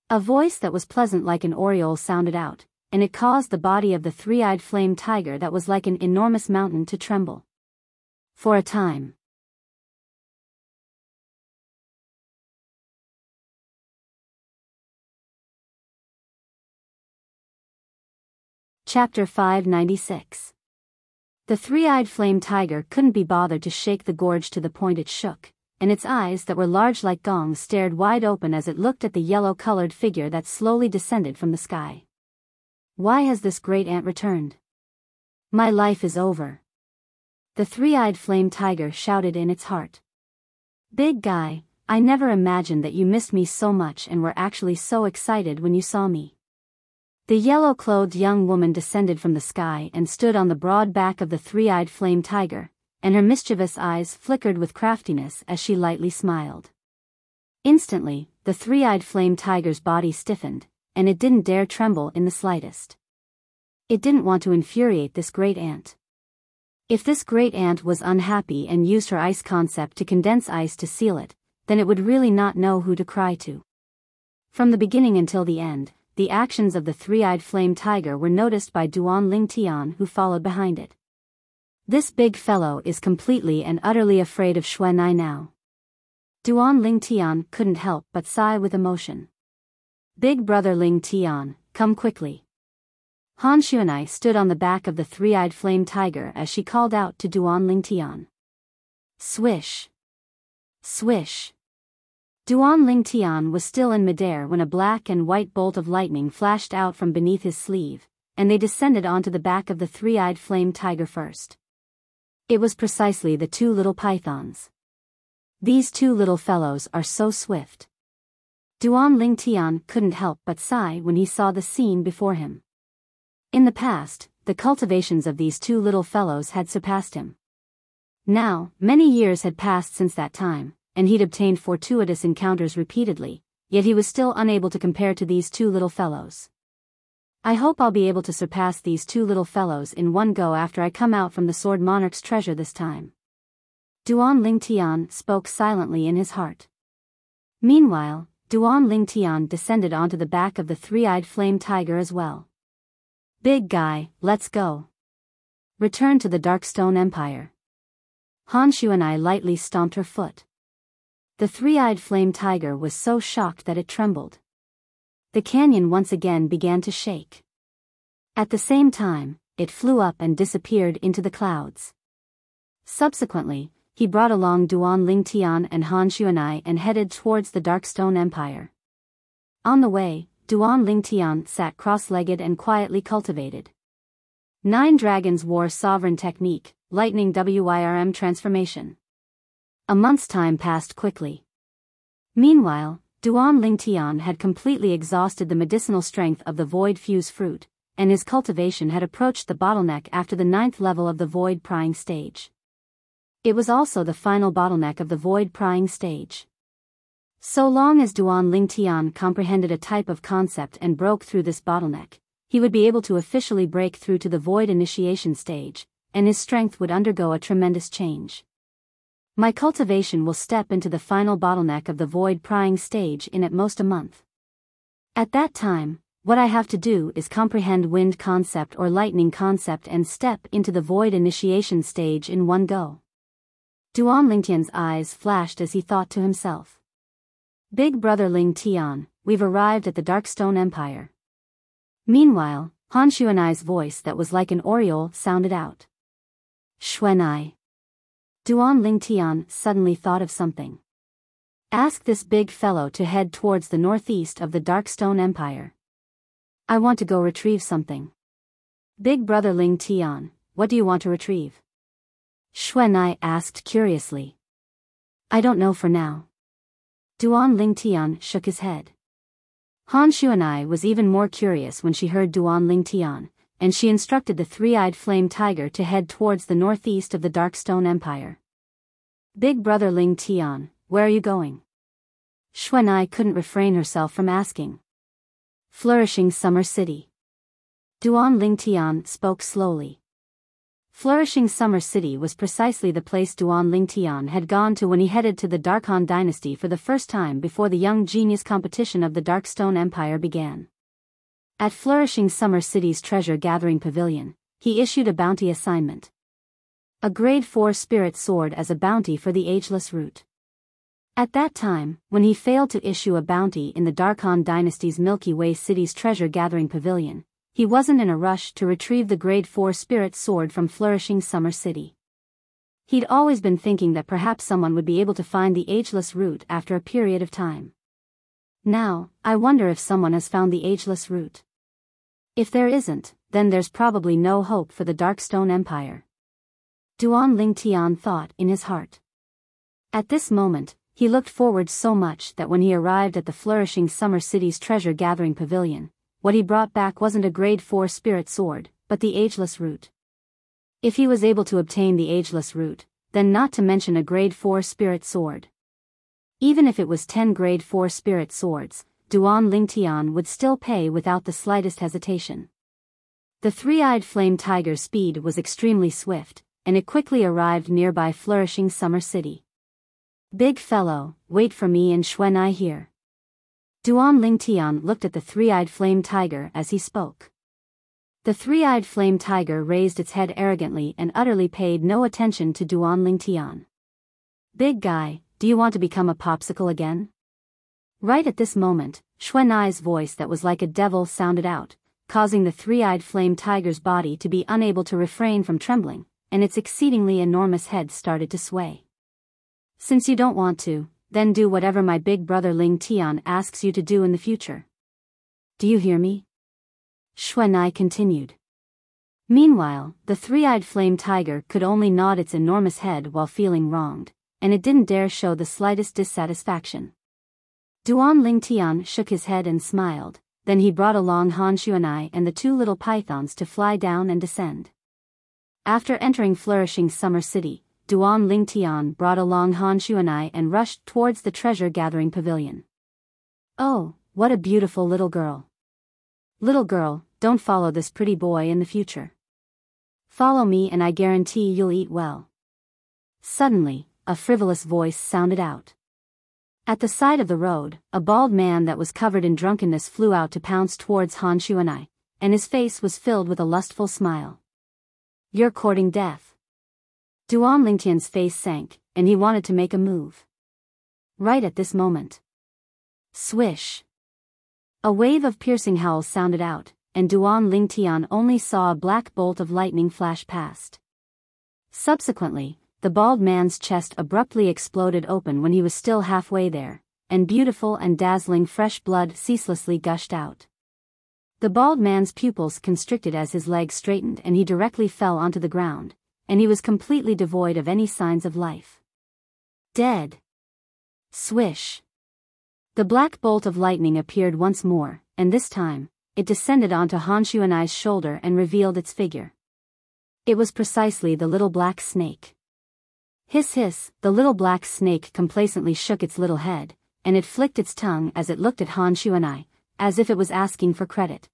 S1: A voice that was pleasant like an oriole sounded out, and it caused the body of the three-eyed flame tiger that was like an enormous mountain to tremble. For a time. Chapter 596. The three-eyed flame tiger couldn't be bothered to shake the gorge to the point it shook, and its eyes that were large like gongs stared wide open as it looked at the yellow-colored figure that slowly descended from the sky. Why has this great ant returned? My life is over. The three-eyed flame tiger shouted in its heart. Big guy, I never imagined that you missed me so much and were actually so excited when you saw me. The yellow-clothed young woman descended from the sky and stood on the broad back of the three-eyed flame tiger, and her mischievous eyes flickered with craftiness as she lightly smiled. Instantly, the three-eyed flame tiger's body stiffened, and it didn't dare tremble in the slightest. It didn't want to infuriate this great ant. If this great ant was unhappy and used her ice concept to condense ice to seal it, then it would really not know who to cry to. From the beginning until the end, the actions of the three-eyed flame tiger were noticed by Duan Lingtian, who followed behind it. This big fellow is completely and utterly afraid of Xuanai now. Duan Ling Tian couldn't help but sigh with emotion. Big brother Ling Tian, come quickly. Han Xuanai stood on the back of the three-eyed flame tiger as she called out to Duan Ling Tian. Swish! Swish! Duan Ling Tian was still in midair when a black and white bolt of lightning flashed out from beneath his sleeve, and they descended onto the back of the three-eyed flame tiger first. It was precisely the two little pythons. These two little fellows are so swift. Duan Ling Tian couldn't help but sigh when he saw the scene before him. In the past, the cultivations of these two little fellows had surpassed him. Now, many years had passed since that time, and he'd obtained fortuitous encounters repeatedly, yet he was still unable to compare to these two little fellows. I hope I'll be able to surpass these two little fellows in one go after I come out from the Sword Monarch's treasure this time. Duan Ling Tian spoke silently in his heart. Meanwhile, Duan Ling Tian descended onto the back of the three-eyed flame tiger as well. Big guy, let's go. Return to the Darkstone Empire. Han Xuanai lightly stomped her foot. The three-eyed flame tiger was so shocked that it trembled. The canyon once again began to shake. At the same time, it flew up and disappeared into the clouds. Subsequently, he brought along Duan Ling Tian and Han Xuanai and headed towards the Darkstone Empire. On the way, Duan Ling Tian sat cross-legged and quietly cultivated. 9 dragons wore sovereign technique, lightning WYRM transformation. A month's time passed quickly. Meanwhile, Duan Ling Tian had completely exhausted the medicinal strength of the Void Fuse fruit, and his cultivation had approached the bottleneck after the 9th level of the Void Prying stage. It was also the final bottleneck of the Void Prying stage. So long as Duan Ling Tian comprehended a type of concept and broke through this bottleneck, he would be able to officially break through to the Void Initiation stage, and his strength would undergo a tremendous change. My cultivation will step into the final bottleneck of the Void Prying stage in at most a month. At that time, what I have to do is comprehend wind concept or lightning concept and step into the Void Initiation stage in one go. Duan Ling Tian's eyes flashed as he thought to himself. Big brother Ling Tian, we've arrived at the Darkstone Empire. Meanwhile, Han Xuanai's voice that was like an aureole sounded out. Xuanai. Duan Ling Tian suddenly thought of something. Ask this big fellow to head towards the northeast of the Darkstone Empire. I want to go retrieve something. Big brother Ling Tian, what do you want to retrieve? Xuanai asked curiously. I don't know for now. Duan Ling Tian shook his head. Han Xuanai was even more curious when she heard Duan Ling Tian, and she instructed the three-eyed flame tiger to head towards the northeast of the Darkstone Empire. Big brother Ling Tian, where are you going? Xuanai couldn't refrain herself from asking. Flourishing Summer City. Duan Ling Tian spoke slowly. Flourishing Summer City was precisely the place Duan Ling Tian had gone to when he headed to the Darkhan dynasty for the first time before the Young Genius competition of the Darkstone Empire began. At Flourishing Summer City's treasure-gathering pavilion, he issued a bounty assignment. A grade 4 spirit sword as a bounty for the Ageless Root. At that time, when he failed to issue a bounty in the Darkhan dynasty's Milky Way City's treasure-gathering pavilion, he wasn't in a rush to retrieve the grade 4 spirit sword from Flourishing Summer City. He'd always been thinking that perhaps someone would be able to find the Ageless Root after a period of time. Now, I wonder if someone has found the Ageless Root. If there isn't, then there's probably no hope for the Darkstone Empire. Duan Ling Tian thought in his heart. At this moment, he looked forward so much that when he arrived at the Flourishing Summer City's treasure-gathering pavilion, what he brought back wasn't a grade 4 spirit sword, but the Ageless Root. If he was able to obtain the Ageless Root, then not to mention a grade 4 spirit sword. Even if it was 10 grade 4 spirit swords, Duan Ling Tian would still pay without the slightest hesitation. The three-eyed flame tiger's speed was extremely swift, and it quickly arrived nearby Flourishing Summer City. Big fellow, wait for me and Xuanai here. Duan Ling Tian looked at the three-eyed flame tiger as he spoke. The three-eyed flame tiger raised its head arrogantly and utterly paid no attention to Duan Lingtian. Big guy, do you want to become a popsicle again? Right at this moment, Xuanai's voice that was like a devil sounded out, causing the three-eyed flame tiger's body to be unable to refrain from trembling, and its exceedingly enormous head started to sway. Since you don't want to, then do whatever my big brother Ling Tian asks you to do in the future. Do you hear me? Xuanai continued. Meanwhile, the three-eyed flame tiger could only nod its enormous head while feeling wronged, and it didn't dare show the slightest dissatisfaction. Duan Lingtian shook his head and smiled, then he brought along Han Xuanai and the two little pythons to fly down and descend. After entering flourishing Summer City, Duan Lingtian brought along Han Xuanai and rushed towards the treasure-gathering pavilion. Oh, what a beautiful little girl. Little girl, don't follow this pretty boy in the future. Follow me and I guarantee you'll eat well. Suddenly, a frivolous voice sounded out. At the side of the road, a bald man that was covered in drunkenness flew out to pounce towards Han Xuanai, and his face was filled with a lustful smile. You're courting death. Duan Lingtian's face sank, and he wanted to make a move. Right at this moment. Swish. A wave of piercing howls sounded out, and Duan Lingtian only saw a black bolt of lightning flash past. Subsequently, the bald man's chest abruptly exploded open when he was still halfway there, and beautiful and dazzling fresh blood ceaselessly gushed out. The bald man's pupils constricted as his legs straightened and he directly fell onto the ground, and he was completely devoid of any signs of life. Dead. Swish. The black bolt of lightning appeared once more, and this time, it descended onto Han Xuanai's shoulder and revealed its figure. It was precisely the little black snake. Hiss hiss, the little black snake complacently shook its little head, and it flicked its tongue as it looked at Han Xuanai, as if it was asking for credit.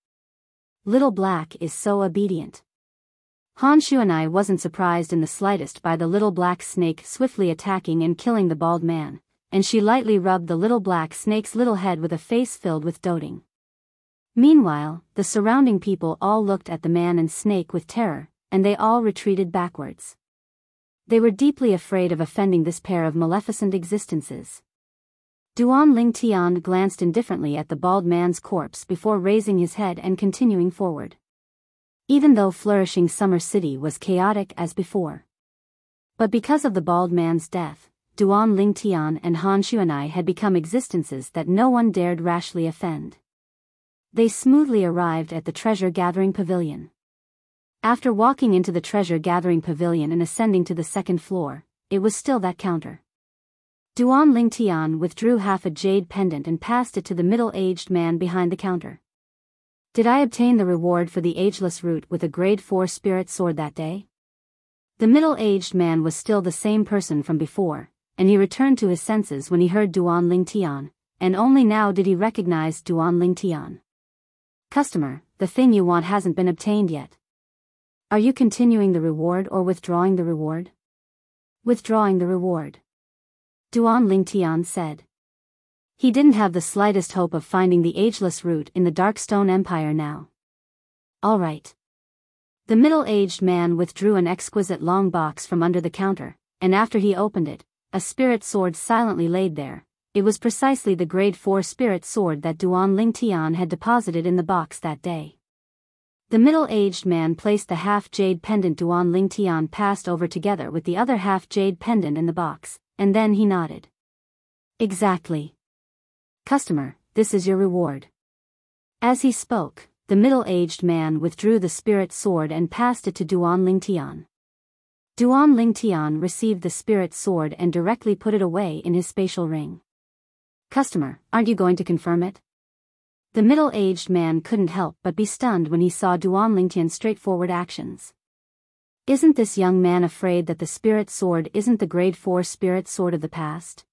S1: Little Black is so obedient. Han Xuanai wasn't surprised in the slightest by the little black snake swiftly attacking and killing the bald man, and she lightly rubbed the little black snake's little head with a face filled with doting. Meanwhile, the surrounding people all looked at the man and snake with terror, and they all retreated backwards. They were deeply afraid of offending this pair of maleficent existences. Duan Lingtian glanced indifferently at the bald man's corpse before raising his head and continuing forward. Even though flourishing Summer City was chaotic as before. But because of the bald man's death, Duan Lingtian and Han Xuanai had become existences that no one dared rashly offend. They smoothly arrived at the treasure-gathering pavilion. After walking into the treasure-gathering pavilion and ascending to the second floor, it was still that counter. Duan Lingtian withdrew half a jade pendant and passed it to the middle-aged man behind the counter. Did I obtain the reward for the ageless root with a grade 4 spirit sword that day? The middle-aged man was still the same person from before, and he returned to his senses when he heard Duan Lingtian, and only now did he recognize Duan Lingtian. Customer, the thing you want hasn't been obtained yet. Are you continuing the reward or withdrawing the reward? Withdrawing the reward. Duan Lingtian said. He didn't have the slightest hope of finding the ageless root in the Darkstone Empire now. All right. The middle-aged man withdrew an exquisite long box from under the counter, and after he opened it, a spirit sword silently laid there. It was precisely the grade 4 spirit sword that Duan Lingtian had deposited in the box that day. The middle-aged man placed the half-jade pendant Duan Lingtian passed over together with the other half-jade pendant in the box, and then he nodded. Exactly. Customer, this is your reward. As he spoke, the middle-aged man withdrew the spirit sword and passed it to Duan Lingtian. Duan Lingtian received the spirit sword and directly put it away in his spatial ring. Customer, aren't you going to confirm it? The middle-aged man couldn't help but be stunned when he saw Duan Lingtian's straightforward actions. Isn't this young man afraid that the spirit sword isn't the grade 4 spirit sword of the past?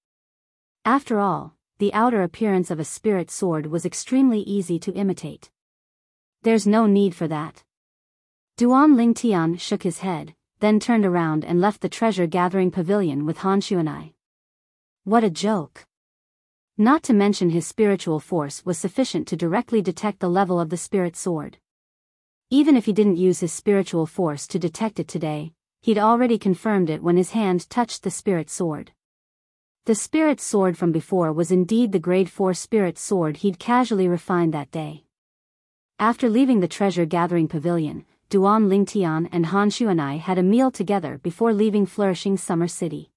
S1: After all, the outer appearance of a spirit sword was extremely easy to imitate. There's no need for that. Duan Lingtian shook his head, then turned around and left the treasure-gathering pavilion with Han Xuanai. What a joke. Not to mention his spiritual force was sufficient to directly detect the level of the spirit sword. Even if he didn't use his spiritual force to detect it today, he'd already confirmed it when his hand touched the spirit sword. The spirit sword from before was indeed the grade 4 spirit sword he'd casually refined that day. After leaving the treasure-gathering pavilion, Duan Lingtian and Han Xuanai had a meal together before leaving flourishing Summer City.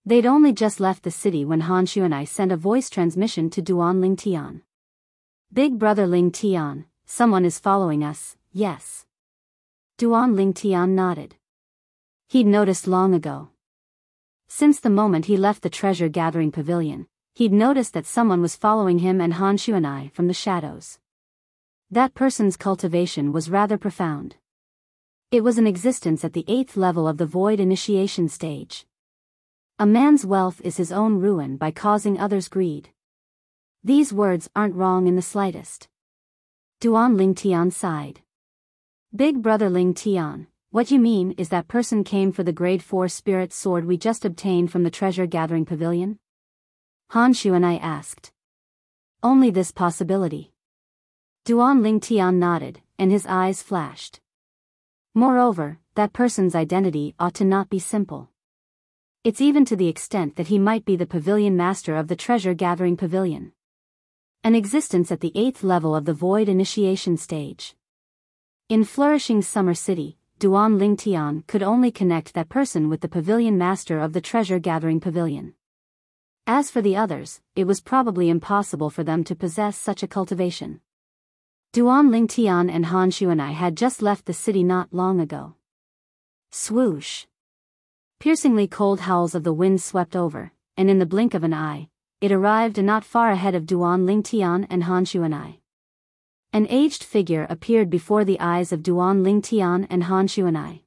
S1: They'd only just left the city when Han Xuanai sent a voice transmission to Duan Lingtian. "Big brother Lingtian, someone is following us, yes?" Duan Lingtian nodded. He'd noticed long ago. Since the moment he left the treasure-gathering pavilion, he'd noticed that someone was following him and Han Xuanai from the shadows. That person's cultivation was rather profound. It was an existence at the 8th level of the void initiation stage. A man's wealth is his own ruin by causing others greed. These words aren't wrong in the slightest. Duan Lingtian sighed. "Big brother Lingtian, what you mean is that person came for the grade 4 spirit sword we just obtained from the treasure-gathering pavilion?" Han Xuanai asked. "Only this possibility." Duan Lingtian nodded, and his eyes flashed. "Moreover, that person's identity ought to not be simple. It's even to the extent that he might be the pavilion master of the treasure-gathering pavilion. An existence at the 8th level of the void initiation stage. In flourishing Summer City, Duan Lingtian could only connect that person with the pavilion master of the treasure-gathering pavilion. As for the others, it was probably impossible for them to possess such a cultivation. Duan Lingtian and Han Xuanai had just left the city not long ago. Swoosh! Piercingly cold howls of the wind swept over, and in the blink of an eye, it arrived not far ahead of Duan Lingtian and Han Xuanai. An aged figure appeared before the eyes of Duan Lingtian and Han Xuanai.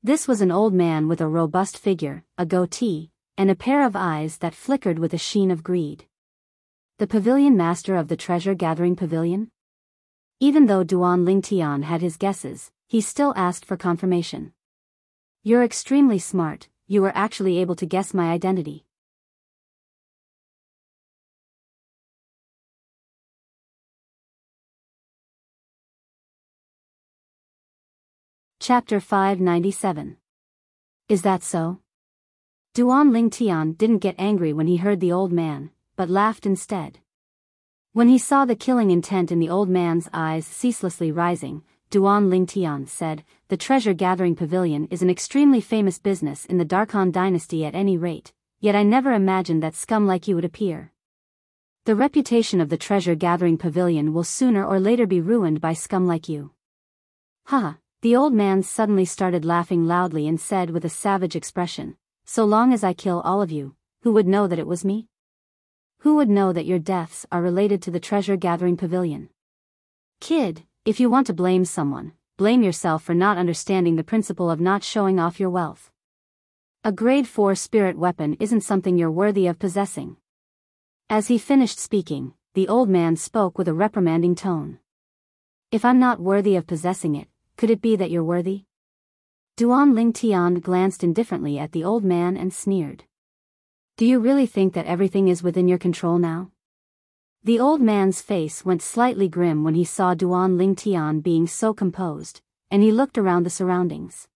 S1: This was an old man with a robust figure, a goatee, and a pair of eyes that flickered with a sheen of greed. The pavilion master of the treasure-gathering pavilion? Even though Duan Lingtian had his guesses, he still asked for confirmation. "You're extremely smart, you were actually able to guess my identity." Chapter 597. Is that so? Duan Lingtian didn't get angry when he heard the old man, but laughed instead. When he saw the killing intent in the old man's eyes ceaselessly rising, Duan Lingtian said, "The treasure-gathering pavilion is an extremely famous business in the Darkhan dynasty at any rate, yet I never imagined that scum like you would appear. The reputation of the treasure-gathering pavilion will sooner or later be ruined by scum like you." "Ha!" The old man suddenly started laughing loudly and said with a savage expression, "So long as I kill all of you, who would know that it was me? Who would know that your deaths are related to the treasure-gathering pavilion? Kid, if you want to blame someone, blame yourself for not understanding the principle of not showing off your wealth. A grade 4 spirit weapon isn't something you're worthy of possessing." As he finished speaking, the old man spoke with a reprimanding tone. "If I'm not worthy of possessing it, could it be that you're worthy?" Duan Lingtian glanced indifferently at the old man and sneered. "Do you really think that everything is within your control now?" The old man's face went slightly grim when he saw Duan Lingtian being so composed, and he looked around the surroundings.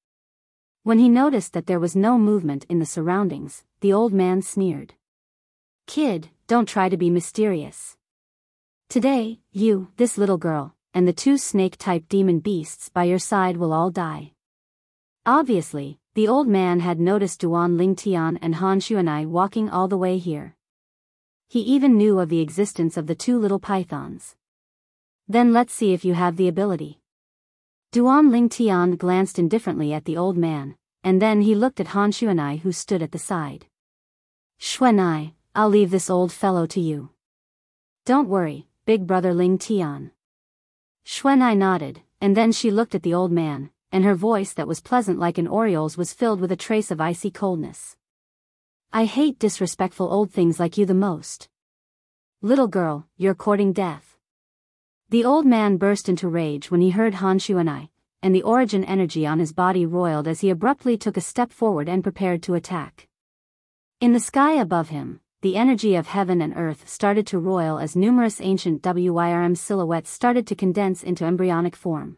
S1: When he noticed that there was no movement in the surroundings, the old man sneered. "Kid, don't try to be mysterious. Today, you, this little girl, and the 2 snake-type demon beasts by your side will all die." Obviously, the old man had noticed Duan Lingtian and Han Xuanai walking all the way here. He even knew of the existence of the 2 little pythons. "Then let's see if you have the ability." Duan Lingtian glanced indifferently at the old man, and then he looked at Han Xuanai who stood at the side. "Xuanai, I'll leave this old fellow to you. Don't worry, big brother Lingtian." Xuanai nodded, and then she looked at the old man, and her voice that was pleasant like an oriole's was filled with a trace of icy coldness. "I hate disrespectful old things like you the most. Little girl, you're courting death." The old man burst into rage when he heard Han Xuanai, and the origin energy on his body roiled as he abruptly took a step forward and prepared to attack. In the sky above him, the energy of heaven and earth started to roil as numerous ancient WYRM silhouettes started to condense into embryonic form.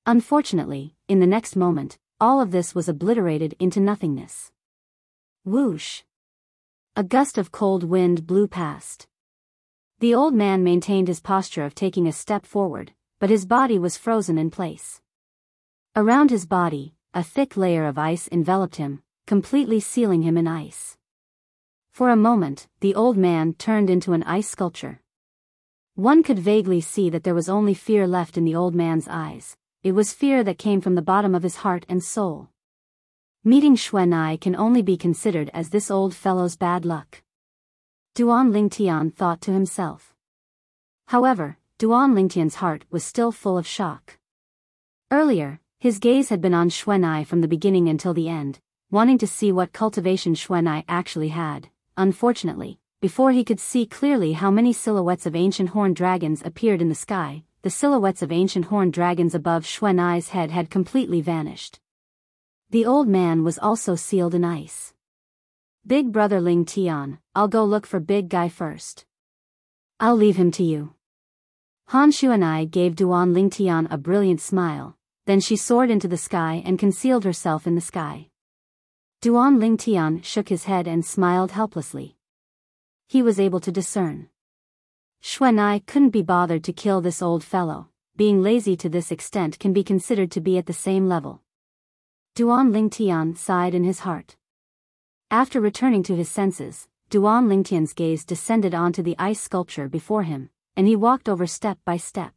S1: Unfortunately, in the next moment, all of this was obliterated into nothingness. Whoosh! A gust of cold wind blew past. The old man maintained his posture of taking a step forward, but his body was frozen in place. Around his body, a thick layer of ice enveloped him, completely sealing him in ice. For a moment, the old man turned into an ice sculpture. One could vaguely see that there was only fear left in the old man's eyes. It was fear that came from the bottom of his heart and soul. Meeting Xuanai can only be considered as this old fellow's bad luck. Duan Lingtian thought to himself. However, Duan Lingtian's heart was still full of shock. Earlier, his gaze had been on Xuanai from the beginning until the end, wanting to see what cultivation Xuanai actually had. Unfortunately, before he could see clearly how many silhouettes of ancient horned dragons appeared in the sky, the silhouettes of ancient horned dragons above Xuanai's head had completely vanished. The old man was also sealed in ice. Big brother Ling Tian, I'll go look for big guy first. I'll leave him to you. Han Xuanai gave Duan Ling Tian a brilliant smile, then she soared into the sky and concealed herself in the sky. Duan Ling Tian shook his head and smiled helplessly. He was able to discern. Xuanai couldn't be bothered to kill this old fellow. Being lazy to this extent can be considered to be at the same level. Duan Lingtian sighed in his heart. After returning to his senses, Duan Lingtian's gaze descended onto the ice sculpture before him, and he walked over step by step.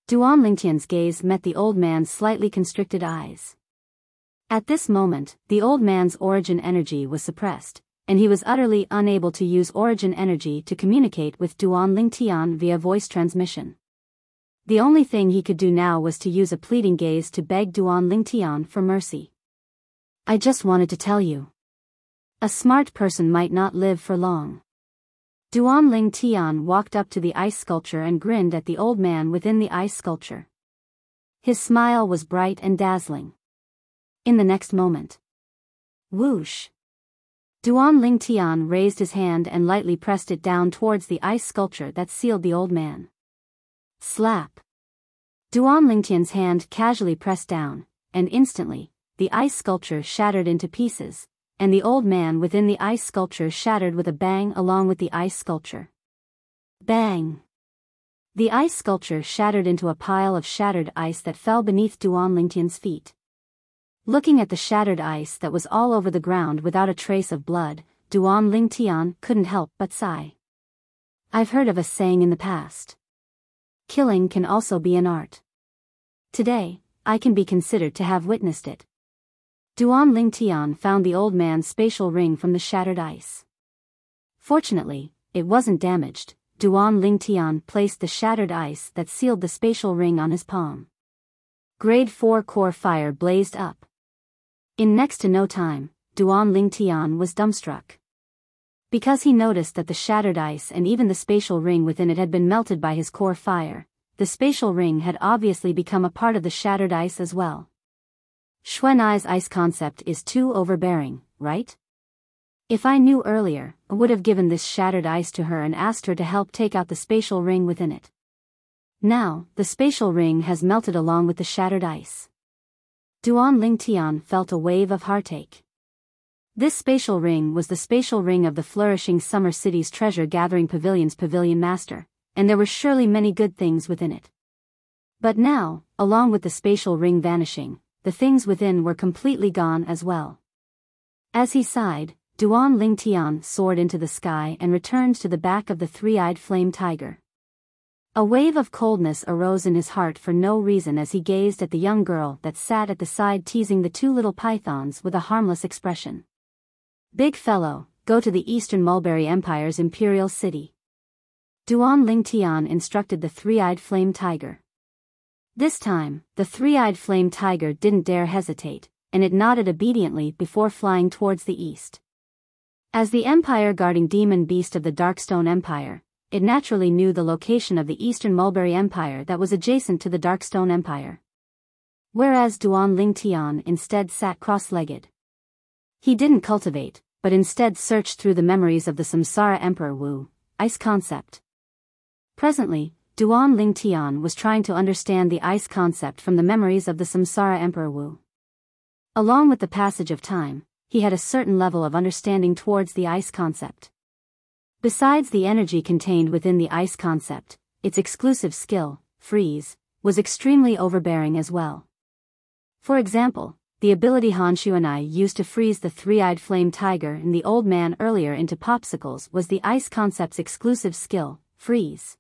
S1: Duan Lingtian's gaze met the old man's slightly constricted eyes. At this moment, the old man's origin energy was suppressed, and he was utterly unable to use origin energy to communicate with Duan Lingtian via voice transmission. The only thing he could do now was to use a pleading gaze to beg Duan Lingtian for mercy. I just wanted to tell you. A smart person might not live for long. Duan Lingtian walked up to the ice sculpture and grinned at the old man within the ice sculpture. His smile was bright and dazzling. In the next moment. Whoosh! Duan Lingtian raised his hand and lightly pressed it down towards the ice sculpture that sealed the old man. Slap! Duan Lingtian's hand casually pressed down, and instantly, the ice sculpture shattered into pieces, and the old man within the ice sculpture shattered with a bang along with the ice sculpture. Bang! The ice sculpture shattered into a pile of shattered ice that fell beneath Duan Lingtian's feet. Looking at the shattered ice that was all over the ground without a trace of blood, Duan Lingtian couldn't help but sigh. I've heard of a saying in the past. Killing can also be an art. Today, I can be considered to have witnessed it. Duan Lingtian found the old man's spatial ring from the shattered ice. Fortunately, it wasn't damaged. Duan Lingtian placed the shattered ice that sealed the spatial ring on his palm. Grade 4 core fire blazed up. In next to no time, Duan Lingtian was dumbstruck. Because he noticed that the shattered ice and even the spatial ring within it had been melted by his core fire, the spatial ring had obviously become a part of the shattered ice as well. Xuanai's ice concept is too overbearing, right? If I knew earlier, I would have given this shattered ice to her and asked her to help take out the spatial ring within it. Now, the spatial ring has melted along with the shattered ice. Duan Lingtian felt a wave of heartache. This spatial ring was the spatial ring of the flourishing Summer City's treasure-gathering pavilion's pavilion master, and there were surely many good things within it. But now, along with the spatial ring vanishing, the things within were completely gone as well. As he sighed, Duan Lingtian soared into the sky and returned to the back of the three-eyed flame tiger. A wave of coldness arose in his heart for no reason as he gazed at the young girl that sat at the side teasing the two little pythons with a harmless expression. Big fellow, go to the Eastern Mulberry Empire's imperial city. Duan Lingtian instructed the three-eyed flame tiger. This time, the three-eyed flame tiger didn't dare hesitate, and it nodded obediently before flying towards the east. As the empire guarding demon beast of the Darkstone Empire, it naturally knew the location of the Eastern Mulberry Empire that was adjacent to the Darkstone Empire. Whereas Duan Lingtian instead sat cross-legged. He didn't cultivate, but instead searched through the memories of the Samsara Emperor Wu, ice concept. Presently, Duan Lingtian was trying to understand the ice concept from the memories of the Samsara Emperor Wu. Along with the passage of time, he had a certain level of understanding towards the ice concept. Besides the energy contained within the ice concept, its exclusive skill, freeze, was extremely overbearing as well. For example, the ability Han Xuanai used to freeze the three-eyed flame tiger and the old man earlier into popsicles was the ice concept's exclusive skill, freeze.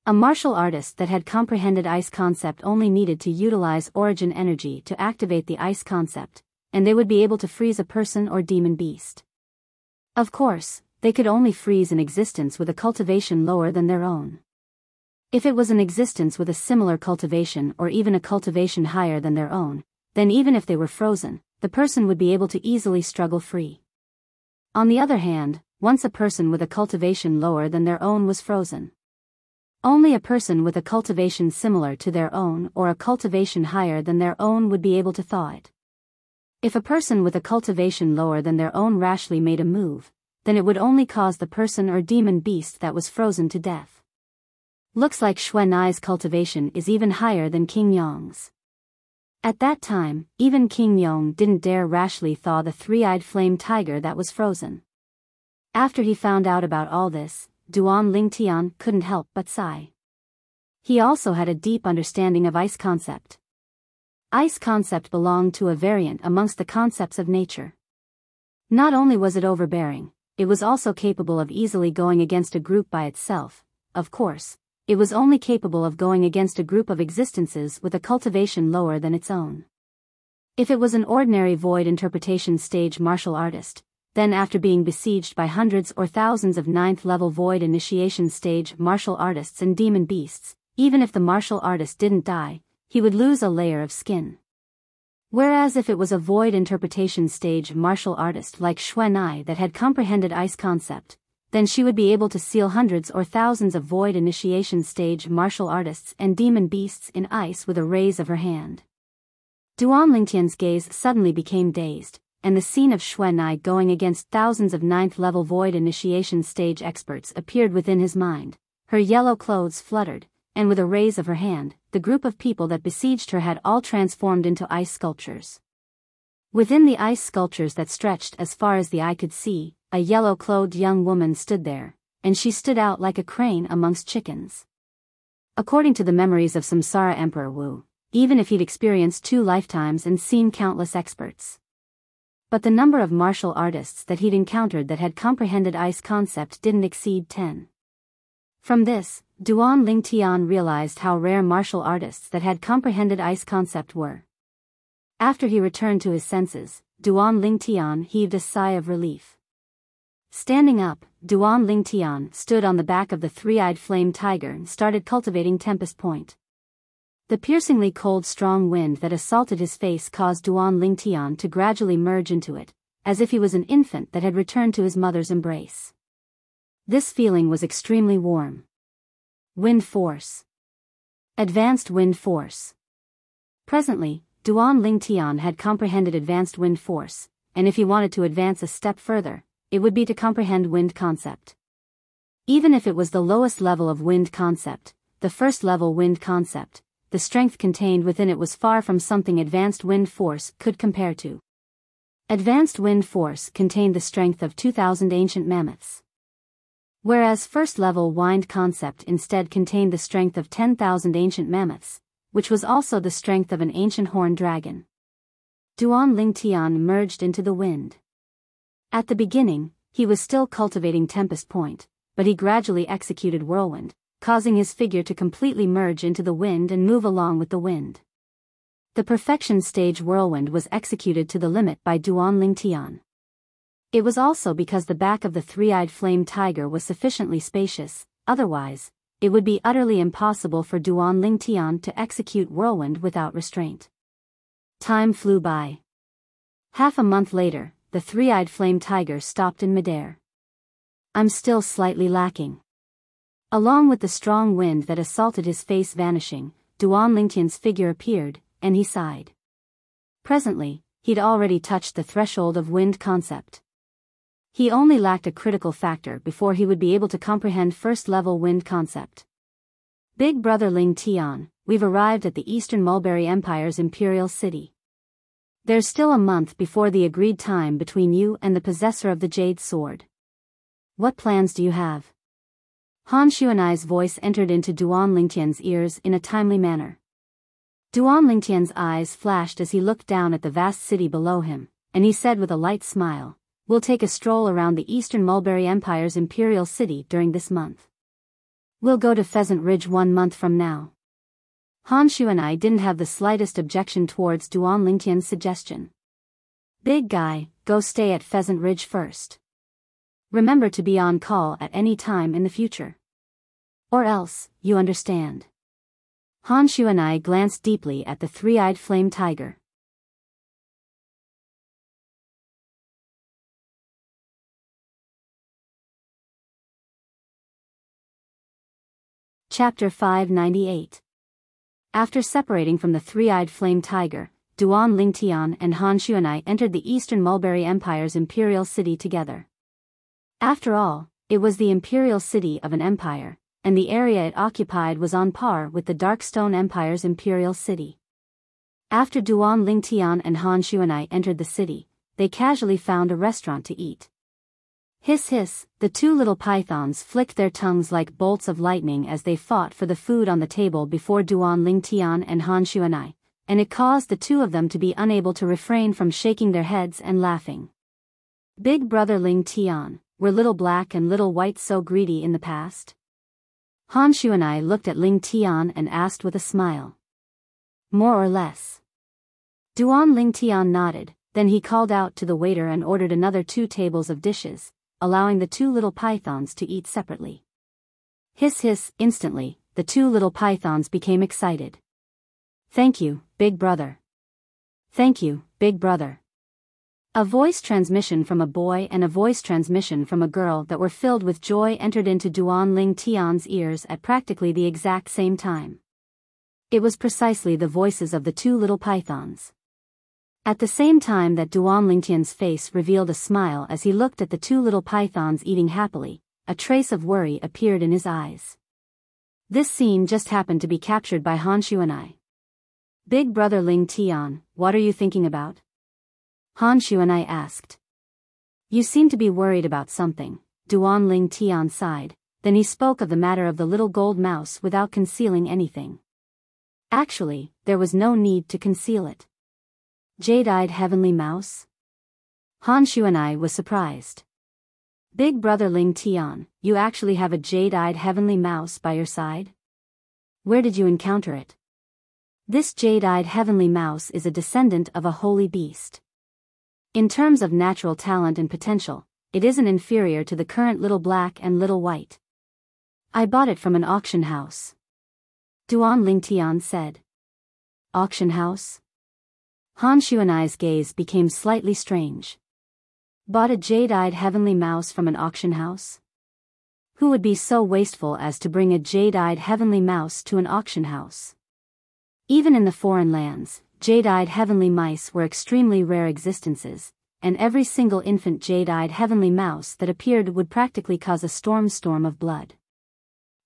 S1: A martial artist that had comprehended ice concept only needed to utilize origin energy to activate the ice concept, and they would be able to freeze a person or demon beast. Of course, they could only freeze an existence with a cultivation lower than their own. If it was an existence with a similar cultivation or even a cultivation higher than their own, then even if they were frozen, the person would be able to easily struggle free. On the other hand, once a person with a cultivation lower than their own was frozen, only a person with a cultivation similar to their own or a cultivation higher than their own would be able to thaw it. If a person with a cultivation lower than their own rashly made a move, then it would only cause the person or demon beast that was frozen to death. Looks like Xuanai's cultivation is even higher than King Yong's. At that time, even King Yong didn't dare rashly thaw the three-eyed flame tiger that was frozen. After he found out about all this, Duan Lingtian couldn't help but sigh. He also had a deep understanding of ice concept. Ice concept belonged to a variant amongst the concepts of nature. Not only was it overbearing, it was also capable of easily going against a group by itself. Of course, it was only capable of going against a group of existences with a cultivation lower than its own. If it was an ordinary void interpretation stage martial artist, then after being besieged by hundreds or thousands of 9th level void initiation stage martial artists and demon beasts, even if the martial artist didn't die, he would lose a layer of skin. Whereas if it was a void interpretation stage martial artist like Xuanai that had comprehended ice concept, then she would be able to seal hundreds or thousands of void initiation stage martial artists and demon beasts in ice with a raise of her hand. Duan Lingtian's gaze suddenly became dazed, and the scene of Xuanai going against thousands of 9th level void initiation stage experts appeared within his mind. Her yellow clothes fluttered, and with a raise of her hand, the group of people that besieged her had all transformed into ice sculptures. Within the ice sculptures that stretched as far as the eye could see, a yellow-clothed young woman stood there, and she stood out like a crane amongst chickens. According to the memories of Samsara Emperor Wu, even if he'd experienced 2 lifetimes and seen countless experts. But the number of martial artists that he'd encountered that had comprehended ice concept didn't exceed 10. From this, Duan Lingtian realized how rare martial artists that had comprehended ice concept were. After he returned to his senses, Duan Lingtian heaved a sigh of relief. Standing up, Duan Lingtian stood on the back of the three-eyed flame tiger and started cultivating Tempest Point. The piercingly cold strong wind that assaulted his face caused Duan Lingtian to gradually merge into it, as if he was an infant that had returned to his mother's embrace. This feeling was extremely warm. Wind force. Advanced wind force. Presently, Duan Lingtian had comprehended advanced wind force, and if he wanted to advance a step further, it would be to comprehend wind concept. Even if it was the lowest level of wind concept, the first level wind concept, the strength contained within it was far from something advanced wind force could compare to. Advanced wind force contained the strength of 2,000 ancient mammoths. Whereas first level wind concept instead contained the strength of 10,000 ancient mammoths, which was also the strength of an ancient horned dragon. Duan Lingtian merged into the wind. At the beginning, he was still cultivating Tempest Point, but he gradually executed Whirlwind, causing his figure to completely merge into the wind and move along with the wind. The perfection stage Whirlwind was executed to the limit by Duan Lingtian. It was also because the back of the three-eyed flame tiger was sufficiently spacious, otherwise, it would be utterly impossible for Duan Lingtian to execute Whirlwind without restraint. Time flew by. Half a month later, the three-eyed flame tiger stopped in midair. I'm still slightly lacking. Along with the strong wind that assaulted his face vanishing, Duan Lingtian's figure appeared, and he sighed. Presently, he'd already touched the threshold of wind concept. He only lacked a critical factor before he would be able to comprehend first-level wind concept. Big Brother Ling Tian, we've arrived at the Eastern Mulberry Empire's imperial city. There's still a month before the agreed time between you and the possessor of the Jade Sword. What plans do you have? Han Xuanai's voice entered into Duan Lingtian's ears in a timely manner. Duan Lingtian's eyes flashed as he looked down at the vast city below him, and he said with a light smile, "We'll take a stroll around the Eastern Mulberry Empire's imperial city during this month. We'll go to Pheasant Ridge 1 month from now." Han Xuanai didn't have the slightest objection towards Duan Lingtian's suggestion. "Big guy, go stay at Pheasant Ridge first. Remember to be on call at any time in the future. Or else, you understand." Han Xuanai glanced deeply at the three-eyed flame tiger. Chapter 598. After separating from the three-eyed flame tiger, Duan Lingtian and Han Xuanai entered the Eastern Mulberry Empire's imperial city together. After all, it was the imperial city of an empire, and the area it occupied was on par with the Darkstone Empire's imperial city. After Duan Lingtian and Han Xuanai entered the city, they casually found a restaurant to eat. Hiss hiss, the two little pythons flicked their tongues like bolts of lightning as they fought for the food on the table before Duan Lingtian and Han Xuanai, and it caused the two of them to be unable to refrain from shaking their heads and laughing. Big Brother Ling Tian, were Little Black and Little White so greedy in the past? Han Xuanai looked at Ling Tian and asked with a smile. More or less. Duan Ling Tian nodded, then he called out to the waiter and ordered another 2 tables of dishes, allowing the 2 little pythons to eat separately. Hiss hiss, instantly, the 2 little pythons became excited. "Thank you, Big Brother. Thank you, Big Brother." A voice transmission from a boy and a voice transmission from a girl that were filled with joy entered into Duan Ling Tian's ears at practically the exact same time. It was precisely the voices of the 2 little pythons. At the same time that Duan Lingtian's face revealed a smile as he looked at the 2 little pythons eating happily, a trace of worry appeared in his eyes. This scene just happened to be captured by Han Xuanai. "Big Brother Ling Tian, what are you thinking about?" Han Xuanai asked. "You seem to be worried about something," Duan Ling Tian sighed, then he spoke of the matter of the little gold mouse without concealing anything. Actually, there was no need to conceal it. Jade-eyed heavenly mouse? Han Xuanai was surprised. "Big Brother Ling Tian, you actually have a jade-eyed heavenly mouse by your side? Where did you encounter it?" "This jade-eyed heavenly mouse is a descendant of a holy beast. In terms of natural talent and potential, it isn't inferior to the current Little Black and Little White. I bought it from an auction house," Duan Lingtian said. "Auction house?" Han Xuanai's gaze became slightly strange. Bought a jade-eyed heavenly mouse from an auction house? Who would be so wasteful as to bring a jade-eyed heavenly mouse to an auction house? Even in the foreign lands, jade-eyed heavenly mice were extremely rare existences, and every single infant jade-eyed heavenly mouse that appeared would practically cause a storm of blood.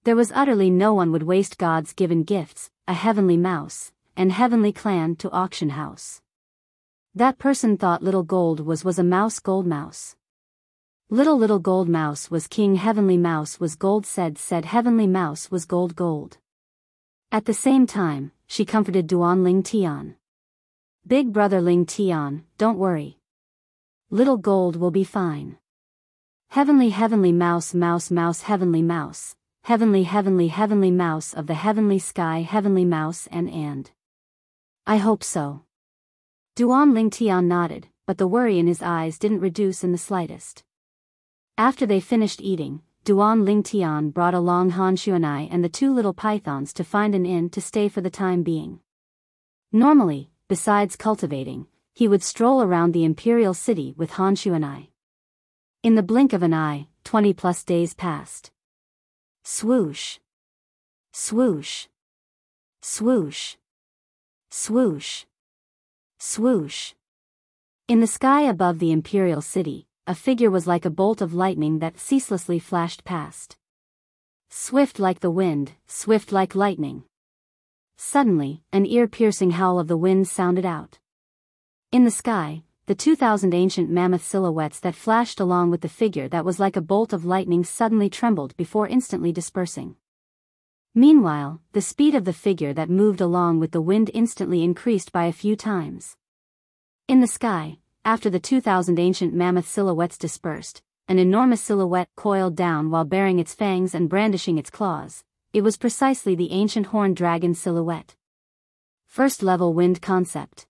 S1: There was utterly no one would waste God's given gifts, a heavenly mouse, and heavenly clan to auction house. That person thought Little Gold was a mouse gold mouse. Little gold mouse was king, heavenly mouse was gold, said heavenly mouse was gold. At the same time, she comforted Duan Ling Tian. "Big Brother Ling Tian, don't worry. Little Gold will be fine. Heavenly mouse heavenly mouse, heavenly mouse of the heavenly sky, heavenly mouse and. I hope so." Duan Ling Tian nodded, but the worry in his eyes didn't reduce in the slightest. After they finished eating, Duan Ling Tian brought along Han Xuanai and the 2 little pythons to find an inn to stay for the time being. Normally, besides cultivating, he would stroll around the imperial city with Han Xuanai. In the blink of an eye, 20+ days passed. Swoosh. Swoosh. Swoosh. Swoosh. Swoosh. In the sky above the imperial city, a figure was like a bolt of lightning that ceaselessly flashed past. Swift like the wind, swift like lightning. Suddenly, an ear-piercing howl of the wind sounded out. In the sky, the 2,000 ancient mammoth silhouettes that flashed along with the figure that was like a bolt of lightning suddenly trembled before instantly dispersing. Meanwhile, the speed of the figure that moved along with the wind instantly increased by a few times. In the sky, after the 2,000 ancient mammoth silhouettes dispersed, an enormous silhouette coiled down while baring its fangs and brandishing its claws. It was precisely the ancient horned dragon silhouette. First level wind concept.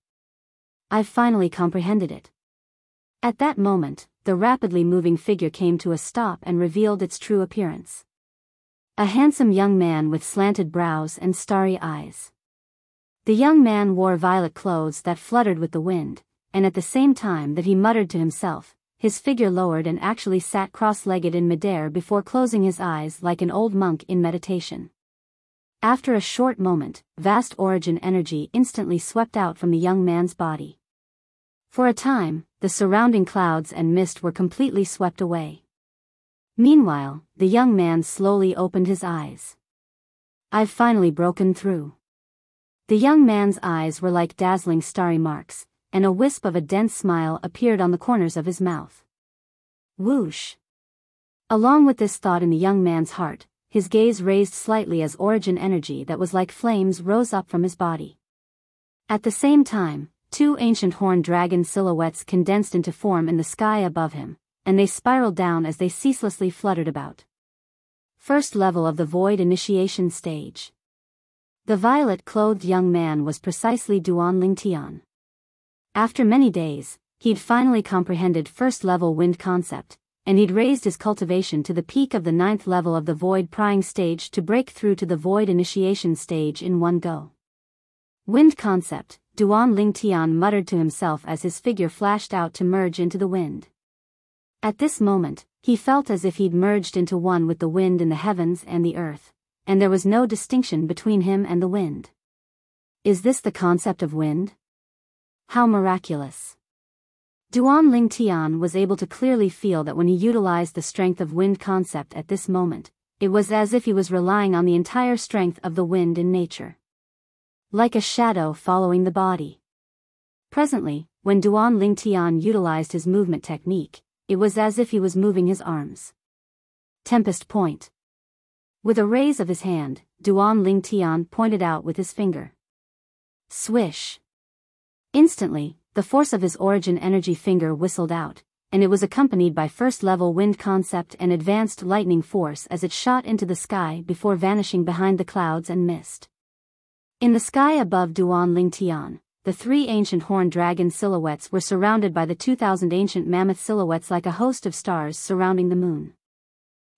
S1: I've finally comprehended it. At that moment, the rapidly moving figure came to a stop and revealed its true appearance. A handsome young man with slanted brows and starry eyes. The young man wore violet clothes that fluttered with the wind, and at the same time that he muttered to himself, his figure lowered and actually sat cross-legged in midair before closing his eyes like an old monk in meditation. After a short moment, vast origin energy instantly swept out from the young man's body. For a time, the surrounding clouds and mist were completely swept away. Meanwhile, the young man slowly opened his eyes. I've finally broken through. The young man's eyes were like dazzling starry marks, and a wisp of a dense smile appeared on the corners of his mouth. Whoosh! Along with this thought in the young man's heart, his gaze raised slightly as origin energy that was like flames rose up from his body. At the same time, two ancient horned dragon silhouettes condensed into form in the sky above him, and they spiraled down as they ceaselessly fluttered about. First level of the void initiation stage. The violet-clothed young man was precisely Duan Lingtian. After many days, he'd finally comprehended first-level wind concept, and he'd raised his cultivation to the peak of the 9th level of the void prying stage to break through to the void initiation stage in one go. Wind concept, Duan Lingtian muttered to himself as his figure flashed out to merge into the wind. At this moment, he felt as if he'd merged into one with the wind in the heavens and the earth, and there was no distinction between him and the wind. Is this the concept of wind? How miraculous! Duan Lingtian was able to clearly feel that when he utilized the strength of wind concept at this moment, it was as if he was relying on the entire strength of the wind in nature. Like a shadow following the body. Presently, when Duan Lingtian utilized his movement technique, it was as if he was moving his arms. Tempest point. With a raise of his hand, Duan Lingtian pointed out with his finger. Swish. Instantly, the force of his origin energy finger whistled out, and it was accompanied by first-level wind concept and advanced lightning force as it shot into the sky before vanishing behind the clouds and mist. In the sky above Duan Lingtian, the three ancient horned dragon silhouettes were surrounded by the 2,000 ancient mammoth silhouettes like a host of stars surrounding the moon.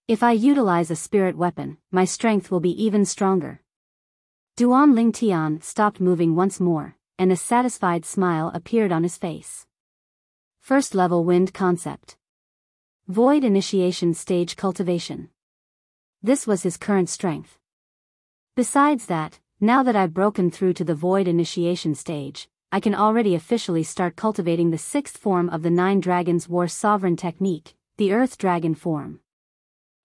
S1: If I utilize a spirit weapon, my strength will be even stronger. Duan Lingtian stopped moving once more, and a satisfied smile appeared on his face. First level wind concept. Void initiation stage cultivation. This was his current strength. Besides that, now that I've broken through to the void initiation stage, I can already officially start cultivating the 6th form of the 9 Dragons War Sovereign technique, the Earth Dragon form.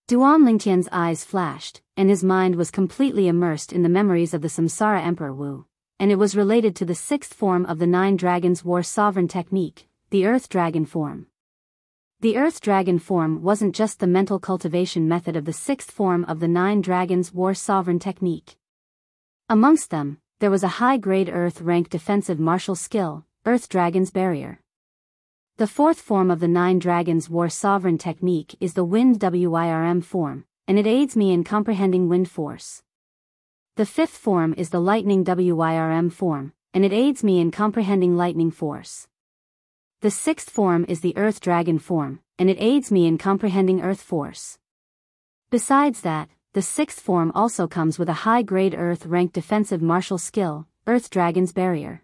S1: Duan Lingtian's eyes flashed, and his mind was completely immersed in the memories of the Samsara Emperor Wu, and it was related to the 6th form of the 9 Dragons War Sovereign technique, the Earth Dragon form. The Earth Dragon form wasn't just the mental cultivation method of the 6th form of the 9 Dragons War Sovereign technique. Amongst them, there was a high-grade Earth-rank defensive martial skill, Earth Dragon's Barrier. The 4th form of the 9 Dragons War Sovereign technique is the Wind WIRM form, and it aids me in comprehending wind force. The 5th form is the Lightning WIRM form, and it aids me in comprehending lightning force. The 6th form is the Earth Dragon form, and it aids me in comprehending earth force. Besides that, the 6th form also comes with a high-grade Earth-rank defensive martial skill, Earth Dragon's Barrier.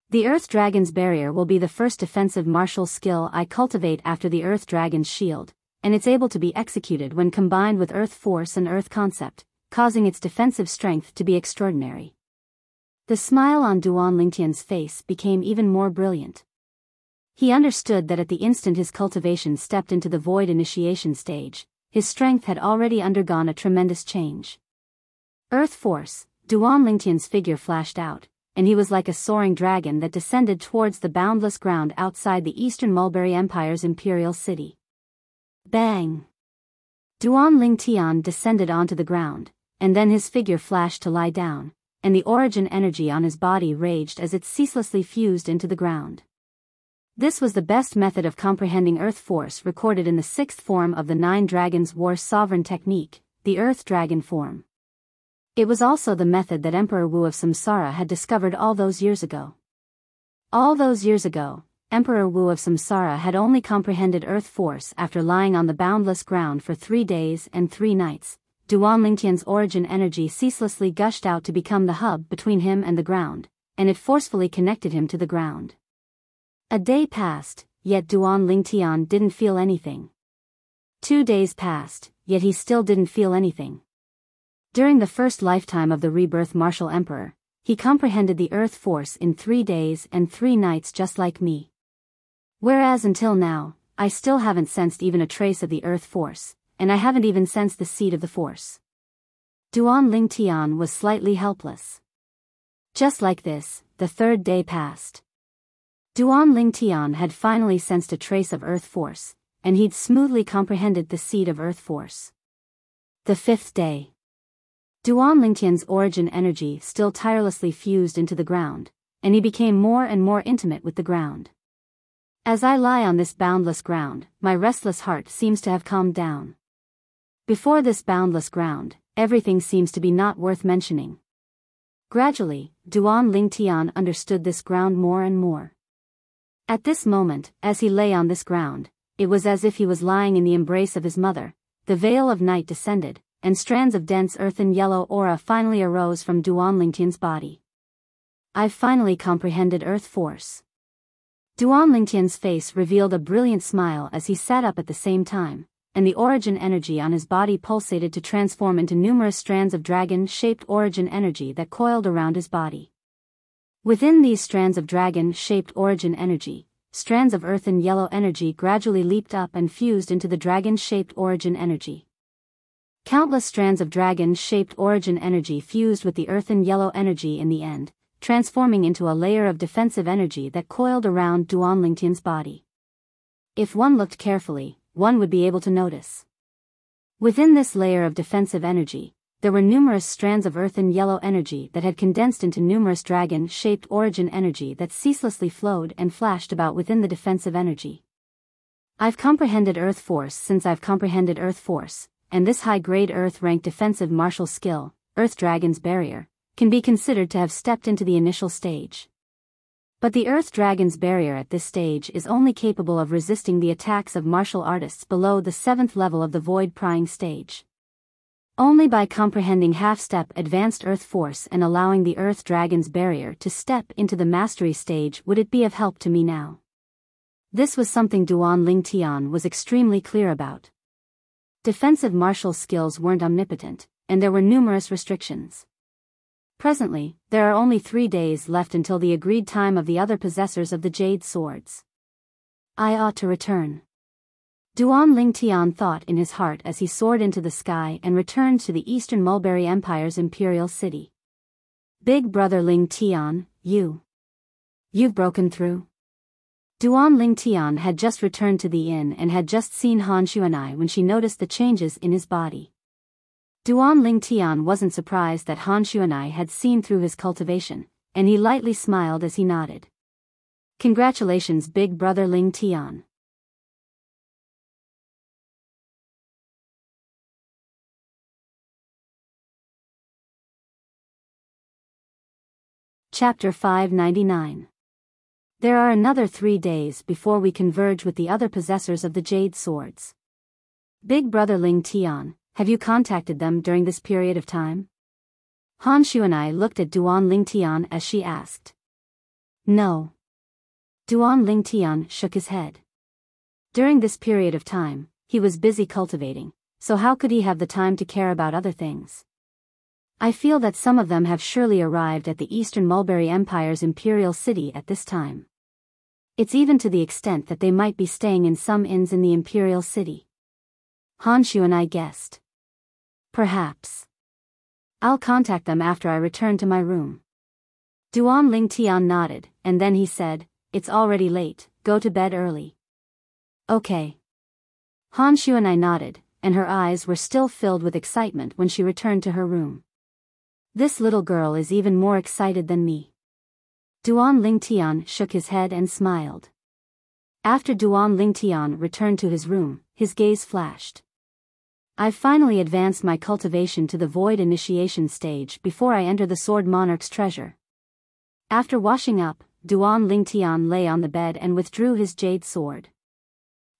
S1: The Earth Dragon's Barrier will be the first defensive martial skill I cultivate after the Earth Dragon's Shield, and it's able to be executed when combined with Earth Force and Earth Concept, causing its defensive strength to be extraordinary. The smile on Duan Lingtian's face became even more brilliant. He understood that at the instant his cultivation stepped into the void initiation stage, his strength had already undergone a tremendous change. Earth Force, Duan Lingtian's figure flashed out, and he was like a soaring dragon that descended towards the boundless ground outside the Eastern Mulberry Empire's imperial city. Bang! Duan Lingtian descended onto the ground, and then his figure flashed to lie down, and the origin energy on his body raged as it ceaselessly fused into the ground. This was the best method of comprehending Earth Force recorded in the sixth form of the Nine Dragons War Sovereign technique, the Earth Dragon form. It was also the method that Emperor Wu of Samsara had discovered all those years ago. All those years ago, Emperor Wu of Samsara had only comprehended Earth Force after lying on the boundless ground for 3 days and 3 nights. Duan Lingtian's origin energy ceaselessly gushed out to become the hub between him and the ground, and it forcefully connected him to the ground. A day passed, yet Duan Lingtian didn't feel anything. 2 days passed, yet he still didn't feel anything. During the first lifetime of the rebirth martial emperor, he comprehended the Earth Force in 3 days and 3 nights just like me. Whereas until now, I still haven't sensed even a trace of the Earth Force, and I haven't even sensed the seed of the Force. Duan Lingtian was slightly helpless. Just like this, the 3rd day passed. Duan Lingtian had finally sensed a trace of Earth Force, and he'd smoothly comprehended the seed of Earth Force. The 5th day. Duan Lingtian's origin energy still tirelessly fused into the ground, and he became more and more intimate with the ground. As I lie on this boundless ground, my restless heart seems to have calmed down. Before this boundless ground, everything seems to be not worth mentioning. Gradually, Duan Lingtian understood this ground more and more. At this moment, as he lay on this ground, it was as if he was lying in the embrace of his mother. The veil of night descended, and strands of dense earthen yellow aura finally arose from Duan Lingtian's body. I've finally comprehended Earth Force. Duan Lingtian's face revealed a brilliant smile as he sat up at the same time, and the origin energy on his body pulsated to transform into numerous strands of dragon-shaped origin energy that coiled around his body. Within these strands of dragon-shaped origin energy, strands of earthen yellow energy gradually leaped up and fused into the dragon-shaped origin energy. Countless strands of dragon-shaped origin energy fused with the earthen yellow energy in the end, transforming into a layer of defensive energy that coiled around Duan Lingtian's body. If one looked carefully, one would be able to notice. Within this layer of defensive energy, there were numerous strands of earthen yellow energy that had condensed into numerous dragon-shaped origin energy that ceaselessly flowed and flashed about within the defensive energy. I've comprehended Earth Force since I've comprehended Earth Force, and this high-grade Earth-rank defensive martial skill, Earth Dragon's Barrier, can be considered to have stepped into the initial stage. But the Earth Dragon's Barrier at this stage is only capable of resisting the attacks of martial artists below the 7th level of the Void Prying stage. Only by comprehending half-step advanced Earth Force and allowing the Earth Dragon's Barrier to step into the mastery stage would it be of help to me now. This was something Duan Lingtian was extremely clear about. Defensive martial skills weren't omnipotent, and there were numerous restrictions. Presently, there are only 3 days left until the agreed time of the other possessors of the Jade Swords. I ought to return. Duan Lingtian thought in his heart as he soared into the sky and returned to the Eastern Mulberry Empire's imperial city. Big brother Lingtian, you've broken through? Duan Lingtian had just returned to the inn and had just seen Han Xuanai when she noticed the changes in his body. Duan Lingtian wasn't surprised that Han Xuanai had seen through his cultivation, and he lightly smiled as he nodded. Congratulations, big brother Lingtian. Chapter 599. There are another 3 days before we converge with the other possessors of the Jade Swords. Big brother Lingtian, have you contacted them during this period of time? Han Xuanai looked at Duan Lingtian as she asked. No. Duan Lingtian shook his head. During this period of time, he was busy cultivating, so how could he have the time to care about other things? I feel that some of them have surely arrived at the Eastern Mulberry Empire's imperial city at this time. It's even to the extent that they might be staying in some inns in the imperial city. Han Shu and I guessed. Perhaps. I'll contact them after I return to my room. Duan Ling Tian nodded, and then he said, "It's already late, go to bed early." Okay. Han Shu and I nodded, and her eyes were still filled with excitement when she returned to her room. This little girl is even more excited than me. Duan Ling Tian shook his head and smiled. After Duan Ling Tian returned to his room, his gaze flashed. I've finally advanced my cultivation to the void initiation stage before I enter the Sword Monarch's treasure. After washing up, Duan Ling Tian lay on the bed and withdrew his jade sword.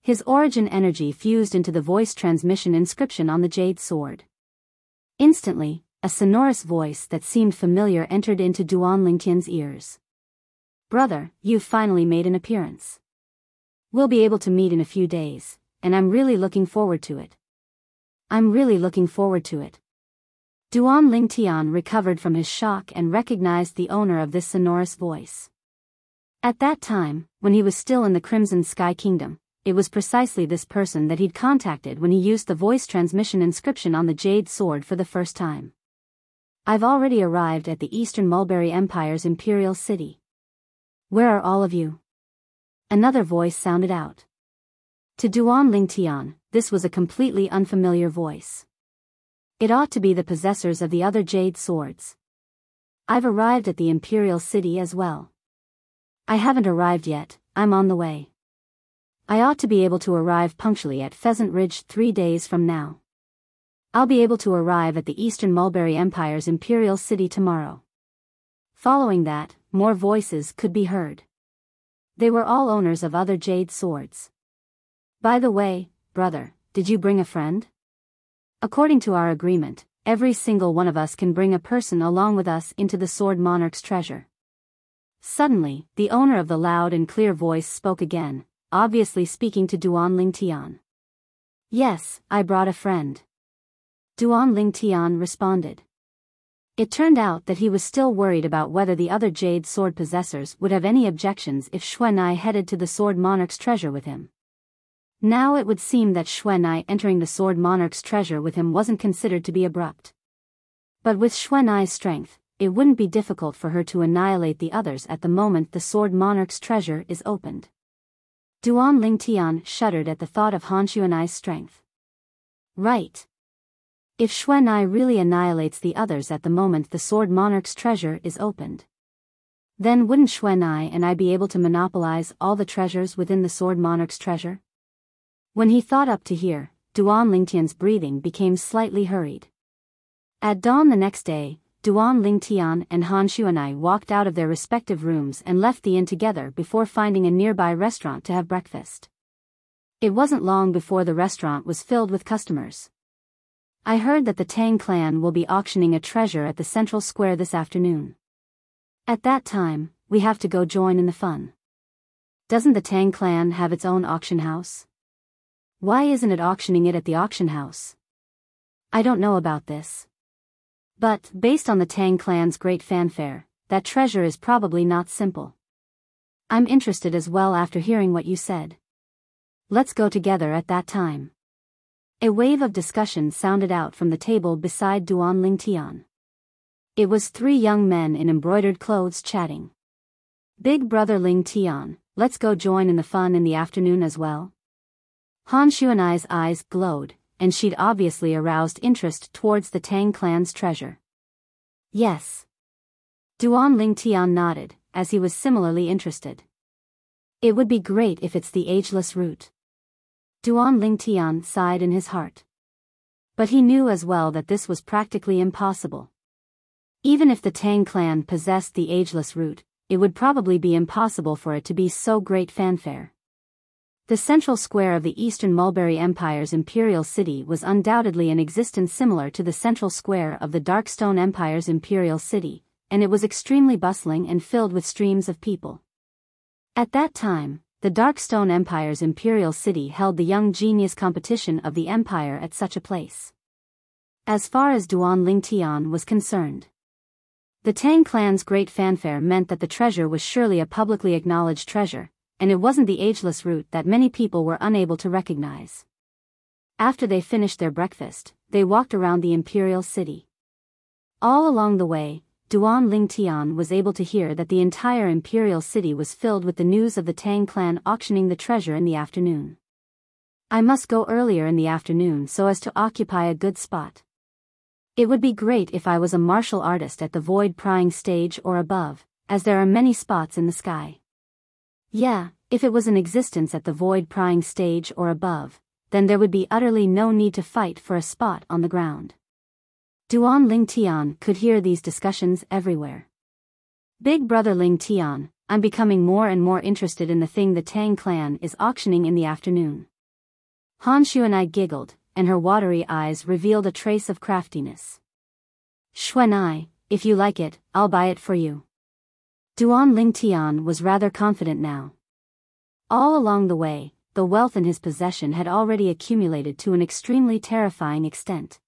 S1: His origin energy fused into the voice transmission inscription on the jade sword. Instantly, a sonorous voice that seemed familiar entered into Duan Ling Tian's ears. "Brother, you've finally made an appearance. We'll be able to meet in a few days, and I'm really looking forward to it." "I'm really looking forward to it." Duan Ling Tian recovered from his shock and recognized the owner of this sonorous voice. At that time, when he was still in the Crimson Sky Kingdom, it was precisely this person that he'd contacted when he used the voice transmission inscription on the jade sword for the first time. "I've already arrived at the Eastern Mulberry Empire's Imperial City. Where are all of you?" Another voice sounded out. To Duan Ling Tian, this was a completely unfamiliar voice. It ought to be the possessors of the other jade swords. "I've arrived at the Imperial City as well." "I haven't arrived yet, I'm on the way." "I ought to be able to arrive punctually at Pheasant Ridge 3 days from now." "I'll be able to arrive at the Eastern Mulberry Empire's Imperial City tomorrow." Following that, more voices could be heard. They were all owners of other jade swords. "By the way, brother, did you bring a friend? According to our agreement, every single one of us can bring a person along with us into the Sword Monarch's treasure." Suddenly, the owner of the loud and clear voice spoke again, obviously speaking to Duan Ling Tian. "Yes, I brought a friend." Duan Ling Tian responded. It turned out that he was still worried about whether the other jade sword possessors would have any objections if Xuanai headed to the Sword Monarch's treasure with him. Now it would seem that Xuanai entering the Sword Monarch's treasure with him wasn't considered to be abrupt. But with Xuanai's strength, it wouldn't be difficult for her to annihilate the others at the moment the Sword Monarch's treasure is opened. Duan Ling Tian shuddered at the thought of Han Xuanai's strength. Right. If Xuanai really annihilates the others at the moment the Sword Monarch's treasure is opened, then wouldn't Xuanai and I be able to monopolize all the treasures within the Sword Monarch's treasure? When he thought up to here, Duan Ling Tian's breathing became slightly hurried. At dawn the next day, Duan Ling Tian and Han Xuanai walked out of their respective rooms and left the inn together before finding a nearby restaurant to have breakfast. It wasn't long before the restaurant was filled with customers. "I heard that the Tang clan will be auctioning a treasure at the central square this afternoon. At that time, we have to go join in the fun. Doesn't the Tang clan have its own auction house? Why isn't it auctioning it at the auction house?" "I don't know about this. But, based on the Tang clan's great fanfare, that treasure is probably not simple. I'm interested as well after hearing what you said. Let's go together at that time." A wave of discussion sounded out from the table beside Duan Ling Tian. It was 3 young men in embroidered clothes chatting. "Big brother Ling Tian, let's go join in the fun in the afternoon as well." Han Xuanai's eyes glowed, and she'd obviously aroused interest towards the Tang clan's treasure. "Yes." Duan Ling Tian nodded, as he was similarly interested. "It would be great if it's the ageless root." Duan Ling Tian sighed in his heart. But he knew as well that this was practically impossible. Even if the Tang clan possessed the ageless root, it would probably be impossible for it to be so great fanfare. The central square of the Eastern Mulberry Empire's Imperial City was undoubtedly an existence similar to the central square of the Darkstone Empire's Imperial City, and it was extremely bustling and filled with streams of people. At that time, the Darkstone Empire's Imperial City held the young genius competition of the Empire at such a place. As far as Duan Ling Tian was concerned, the Tang clan's great fanfare meant that the treasure was surely a publicly acknowledged treasure, and it wasn't the ageless root that many people were unable to recognize. After they finished their breakfast, they walked around the imperial city. All along the way, Duan Lingtian was able to hear that the entire imperial city was filled with the news of the Tang clan auctioning the treasure in the afternoon. I must go earlier in the afternoon so as to occupy a good spot. It would be great if I was a martial artist at the void prying stage or above, as there are many spots in the sky. Yeah, if it was in existence at the void prying stage or above, then there would be utterly no need to fight for a spot on the ground. Duan Lingtian could hear these discussions everywhere. Big brother Lingtian, I'm becoming more and more interested in the thing the Tang clan is auctioning in the afternoon. Han Xuanai giggled, and her watery eyes revealed a trace of craftiness. Xuanai, if you like it, I'll buy it for you. Duan Lingtian was rather confident now. All along the way, the wealth in his possession had already accumulated to an extremely terrifying extent.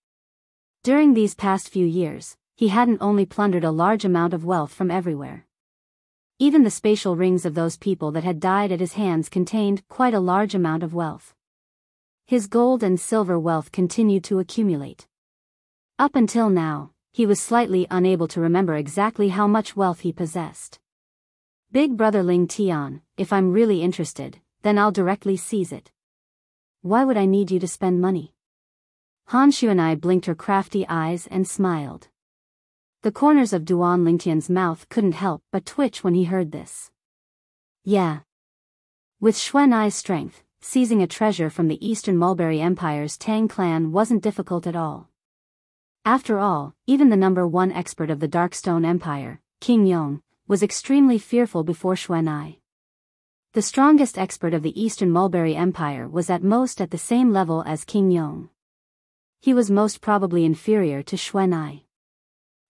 S1: During these past few years, he hadn't only plundered a large amount of wealth from everywhere. Even the spatial rings of those people that had died at his hands contained quite a large amount of wealth. His gold and silver wealth continued to accumulate. Up until now, he was slightly unable to remember exactly how much wealth he possessed. Big brother Lingtian, if I'm really interested, then I'll directly seize it. Why would I need you to spend money? Han Xuanai blinked her crafty eyes and smiled. The corners of Duan Lingtian's mouth couldn't help but twitch when he heard this. Yeah. With Xuanai's strength, seizing a treasure from the Eastern Mulberry Empire's Tang clan wasn't difficult at all. After all, even the #1 expert of the Darkstone Empire, King Yong, was extremely fearful before Xuanai. The strongest expert of the Eastern Mulberry Empire was at most at the same level as King Yong. He was most probably inferior to Xuanai.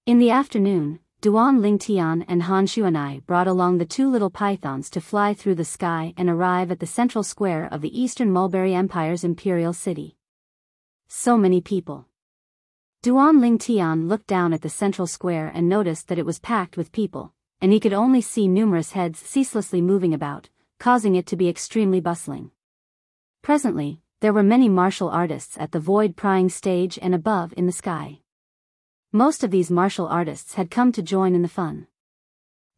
S1: In the afternoon, Duan Lingtian and Han Xuanai brought along the two little pythons to fly through the sky and arrive at the central square of the Eastern Mulberry Empire's imperial city. So many people. Duan Lingtian looked down at the central square and noticed that it was packed with people, and he could only see numerous heads ceaselessly moving about, causing it to be extremely bustling. Presently, there were many martial artists at the void prying stage and above in the sky. Most of these martial artists had come to join in the fun.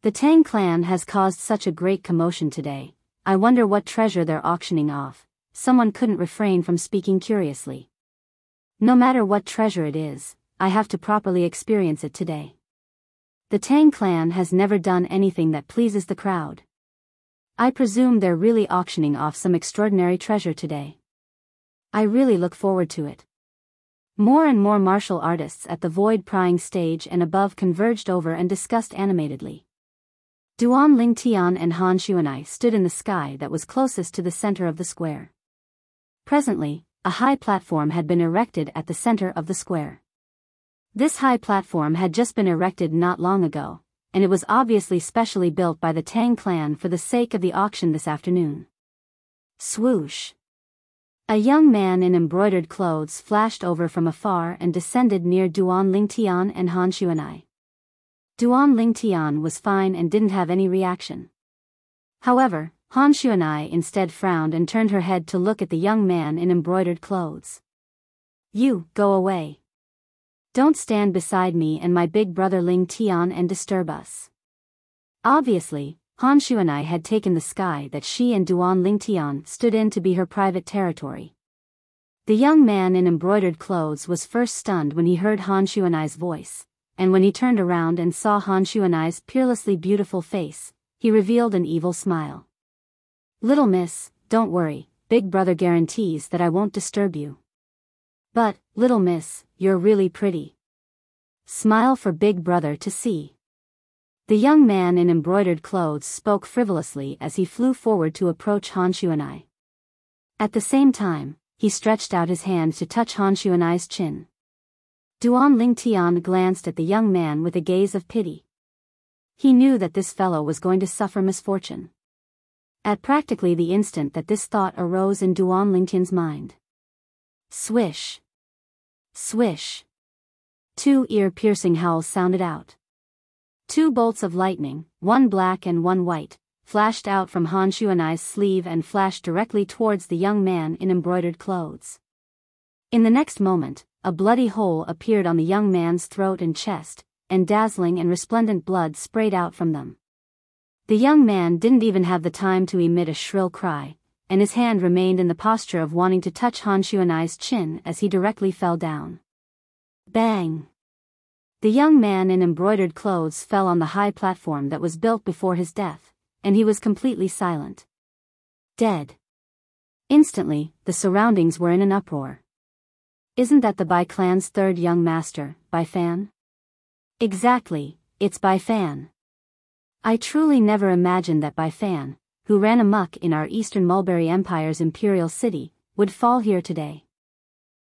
S1: The Tang clan has caused such a great commotion today. I wonder what treasure they're auctioning off. Someone couldn't refrain from speaking curiously. No matter what treasure it is, I have to properly experience it today. The Tang clan has never done anything that pleases the crowd. I presume they're really auctioning off some extraordinary treasure today. I really look forward to it. More and more martial artists at the void prying stage and above converged over and discussed animatedly. Duan Lingtian and Han Xuanai stood in the sky that was closest to the center of the square. Presently, a high platform had been erected at the center of the square. This high platform had just been erected not long ago, and it was obviously specially built by the Tang clan for the sake of the auction this afternoon. Swoosh! A young man in embroidered clothes flashed over from afar and descended near Duan Lingtian and Han Xuanai. Duan Lingtian was fine and didn't have any reaction. However, Han Xuanai instead frowned and turned her head to look at the young man in embroidered clothes. You, go away. Don't stand beside me and my big brother Lingtian and disturb us. Obviously, Han Xuanai had taken the sky that she and Duan Lingtian stood in to be her private territory. The young man in embroidered clothes was first stunned when he heard Han Xuanai's voice, and when he turned around and saw Han Xuanai's peerlessly beautiful face, he revealed an evil smile. Little miss, don't worry, big brother guarantees that I won't disturb you. But, little miss, you're really pretty. Smile for big brother to see. The young man in embroidered clothes spoke frivolously as he flew forward to approach Han Xuanai. At the same time, he stretched out his hand to touch Han Xuanai's chin. Duan Lingtian glanced at the young man with a gaze of pity. He knew that this fellow was going to suffer misfortune. At practically the instant that this thought arose in Duan Lingtian's mind. Swish! Swish! Two ear-piercing howls sounded out. Two bolts of lightning, one black and one white, flashed out from Han Xuanai's sleeve and flashed directly towards the young man in embroidered clothes. In the next moment, a bloody hole appeared on the young man's throat and chest, and dazzling and resplendent blood sprayed out from them. The young man didn't even have the time to emit a shrill cry, and his hand remained in the posture of wanting to touch Han Xuanai's chin as he directly fell down. Bang! The young man in embroidered clothes fell on the high platform that was built before his death, and he was completely silent. Dead. Instantly, the surroundings were in an uproar. Isn't that the Bai clan's third young master, Bai Fan? Exactly, it's Bai Fan. I truly never imagined that Bai Fan, who ran amok in our Eastern Mulberry Empire's imperial city, would fall here today.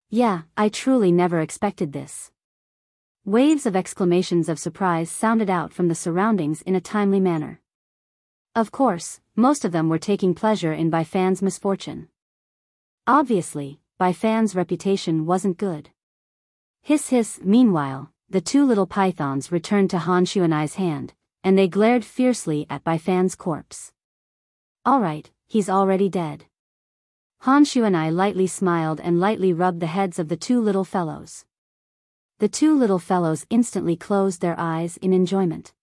S1: Yeah, I truly never expected this. Waves of exclamations of surprise sounded out from the surroundings in a timely manner. Of course, most of them were taking pleasure in Bai Fan's misfortune. Obviously, Bai Fan's reputation wasn't good. Hiss hiss. Meanwhile, the two little pythons returned to Han Xuanai's hand, and they glared fiercely at Bai Fan's corpse. Alright, he's already dead. Han Xuanai lightly smiled and lightly rubbed the heads of the two little fellows. The two little fellows instantly closed their eyes in enjoyment.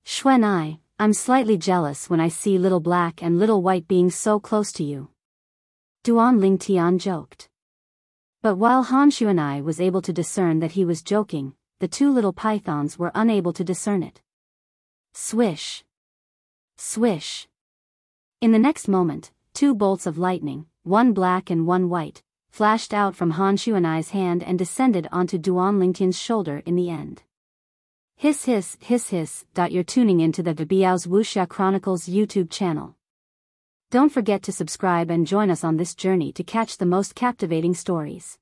S1: Xuanai, I'm slightly jealous when I see little black and little white being so close to you. Duan Lingtian joked. But while Han Xuanai was able to discern that he was joking, the two little pythons were unable to discern it. Swish! Swish! In the next moment, two bolts of lightning, one black and one white, flashed out from Han Xuanai's hand and descended onto Duan Lingtian's shoulder in the end. Hiss hiss hiss hiss. You're tuning into the Biyao's Wuxia Chronicles YouTube channel. Don't forget to subscribe and join us on this journey to catch the most captivating stories.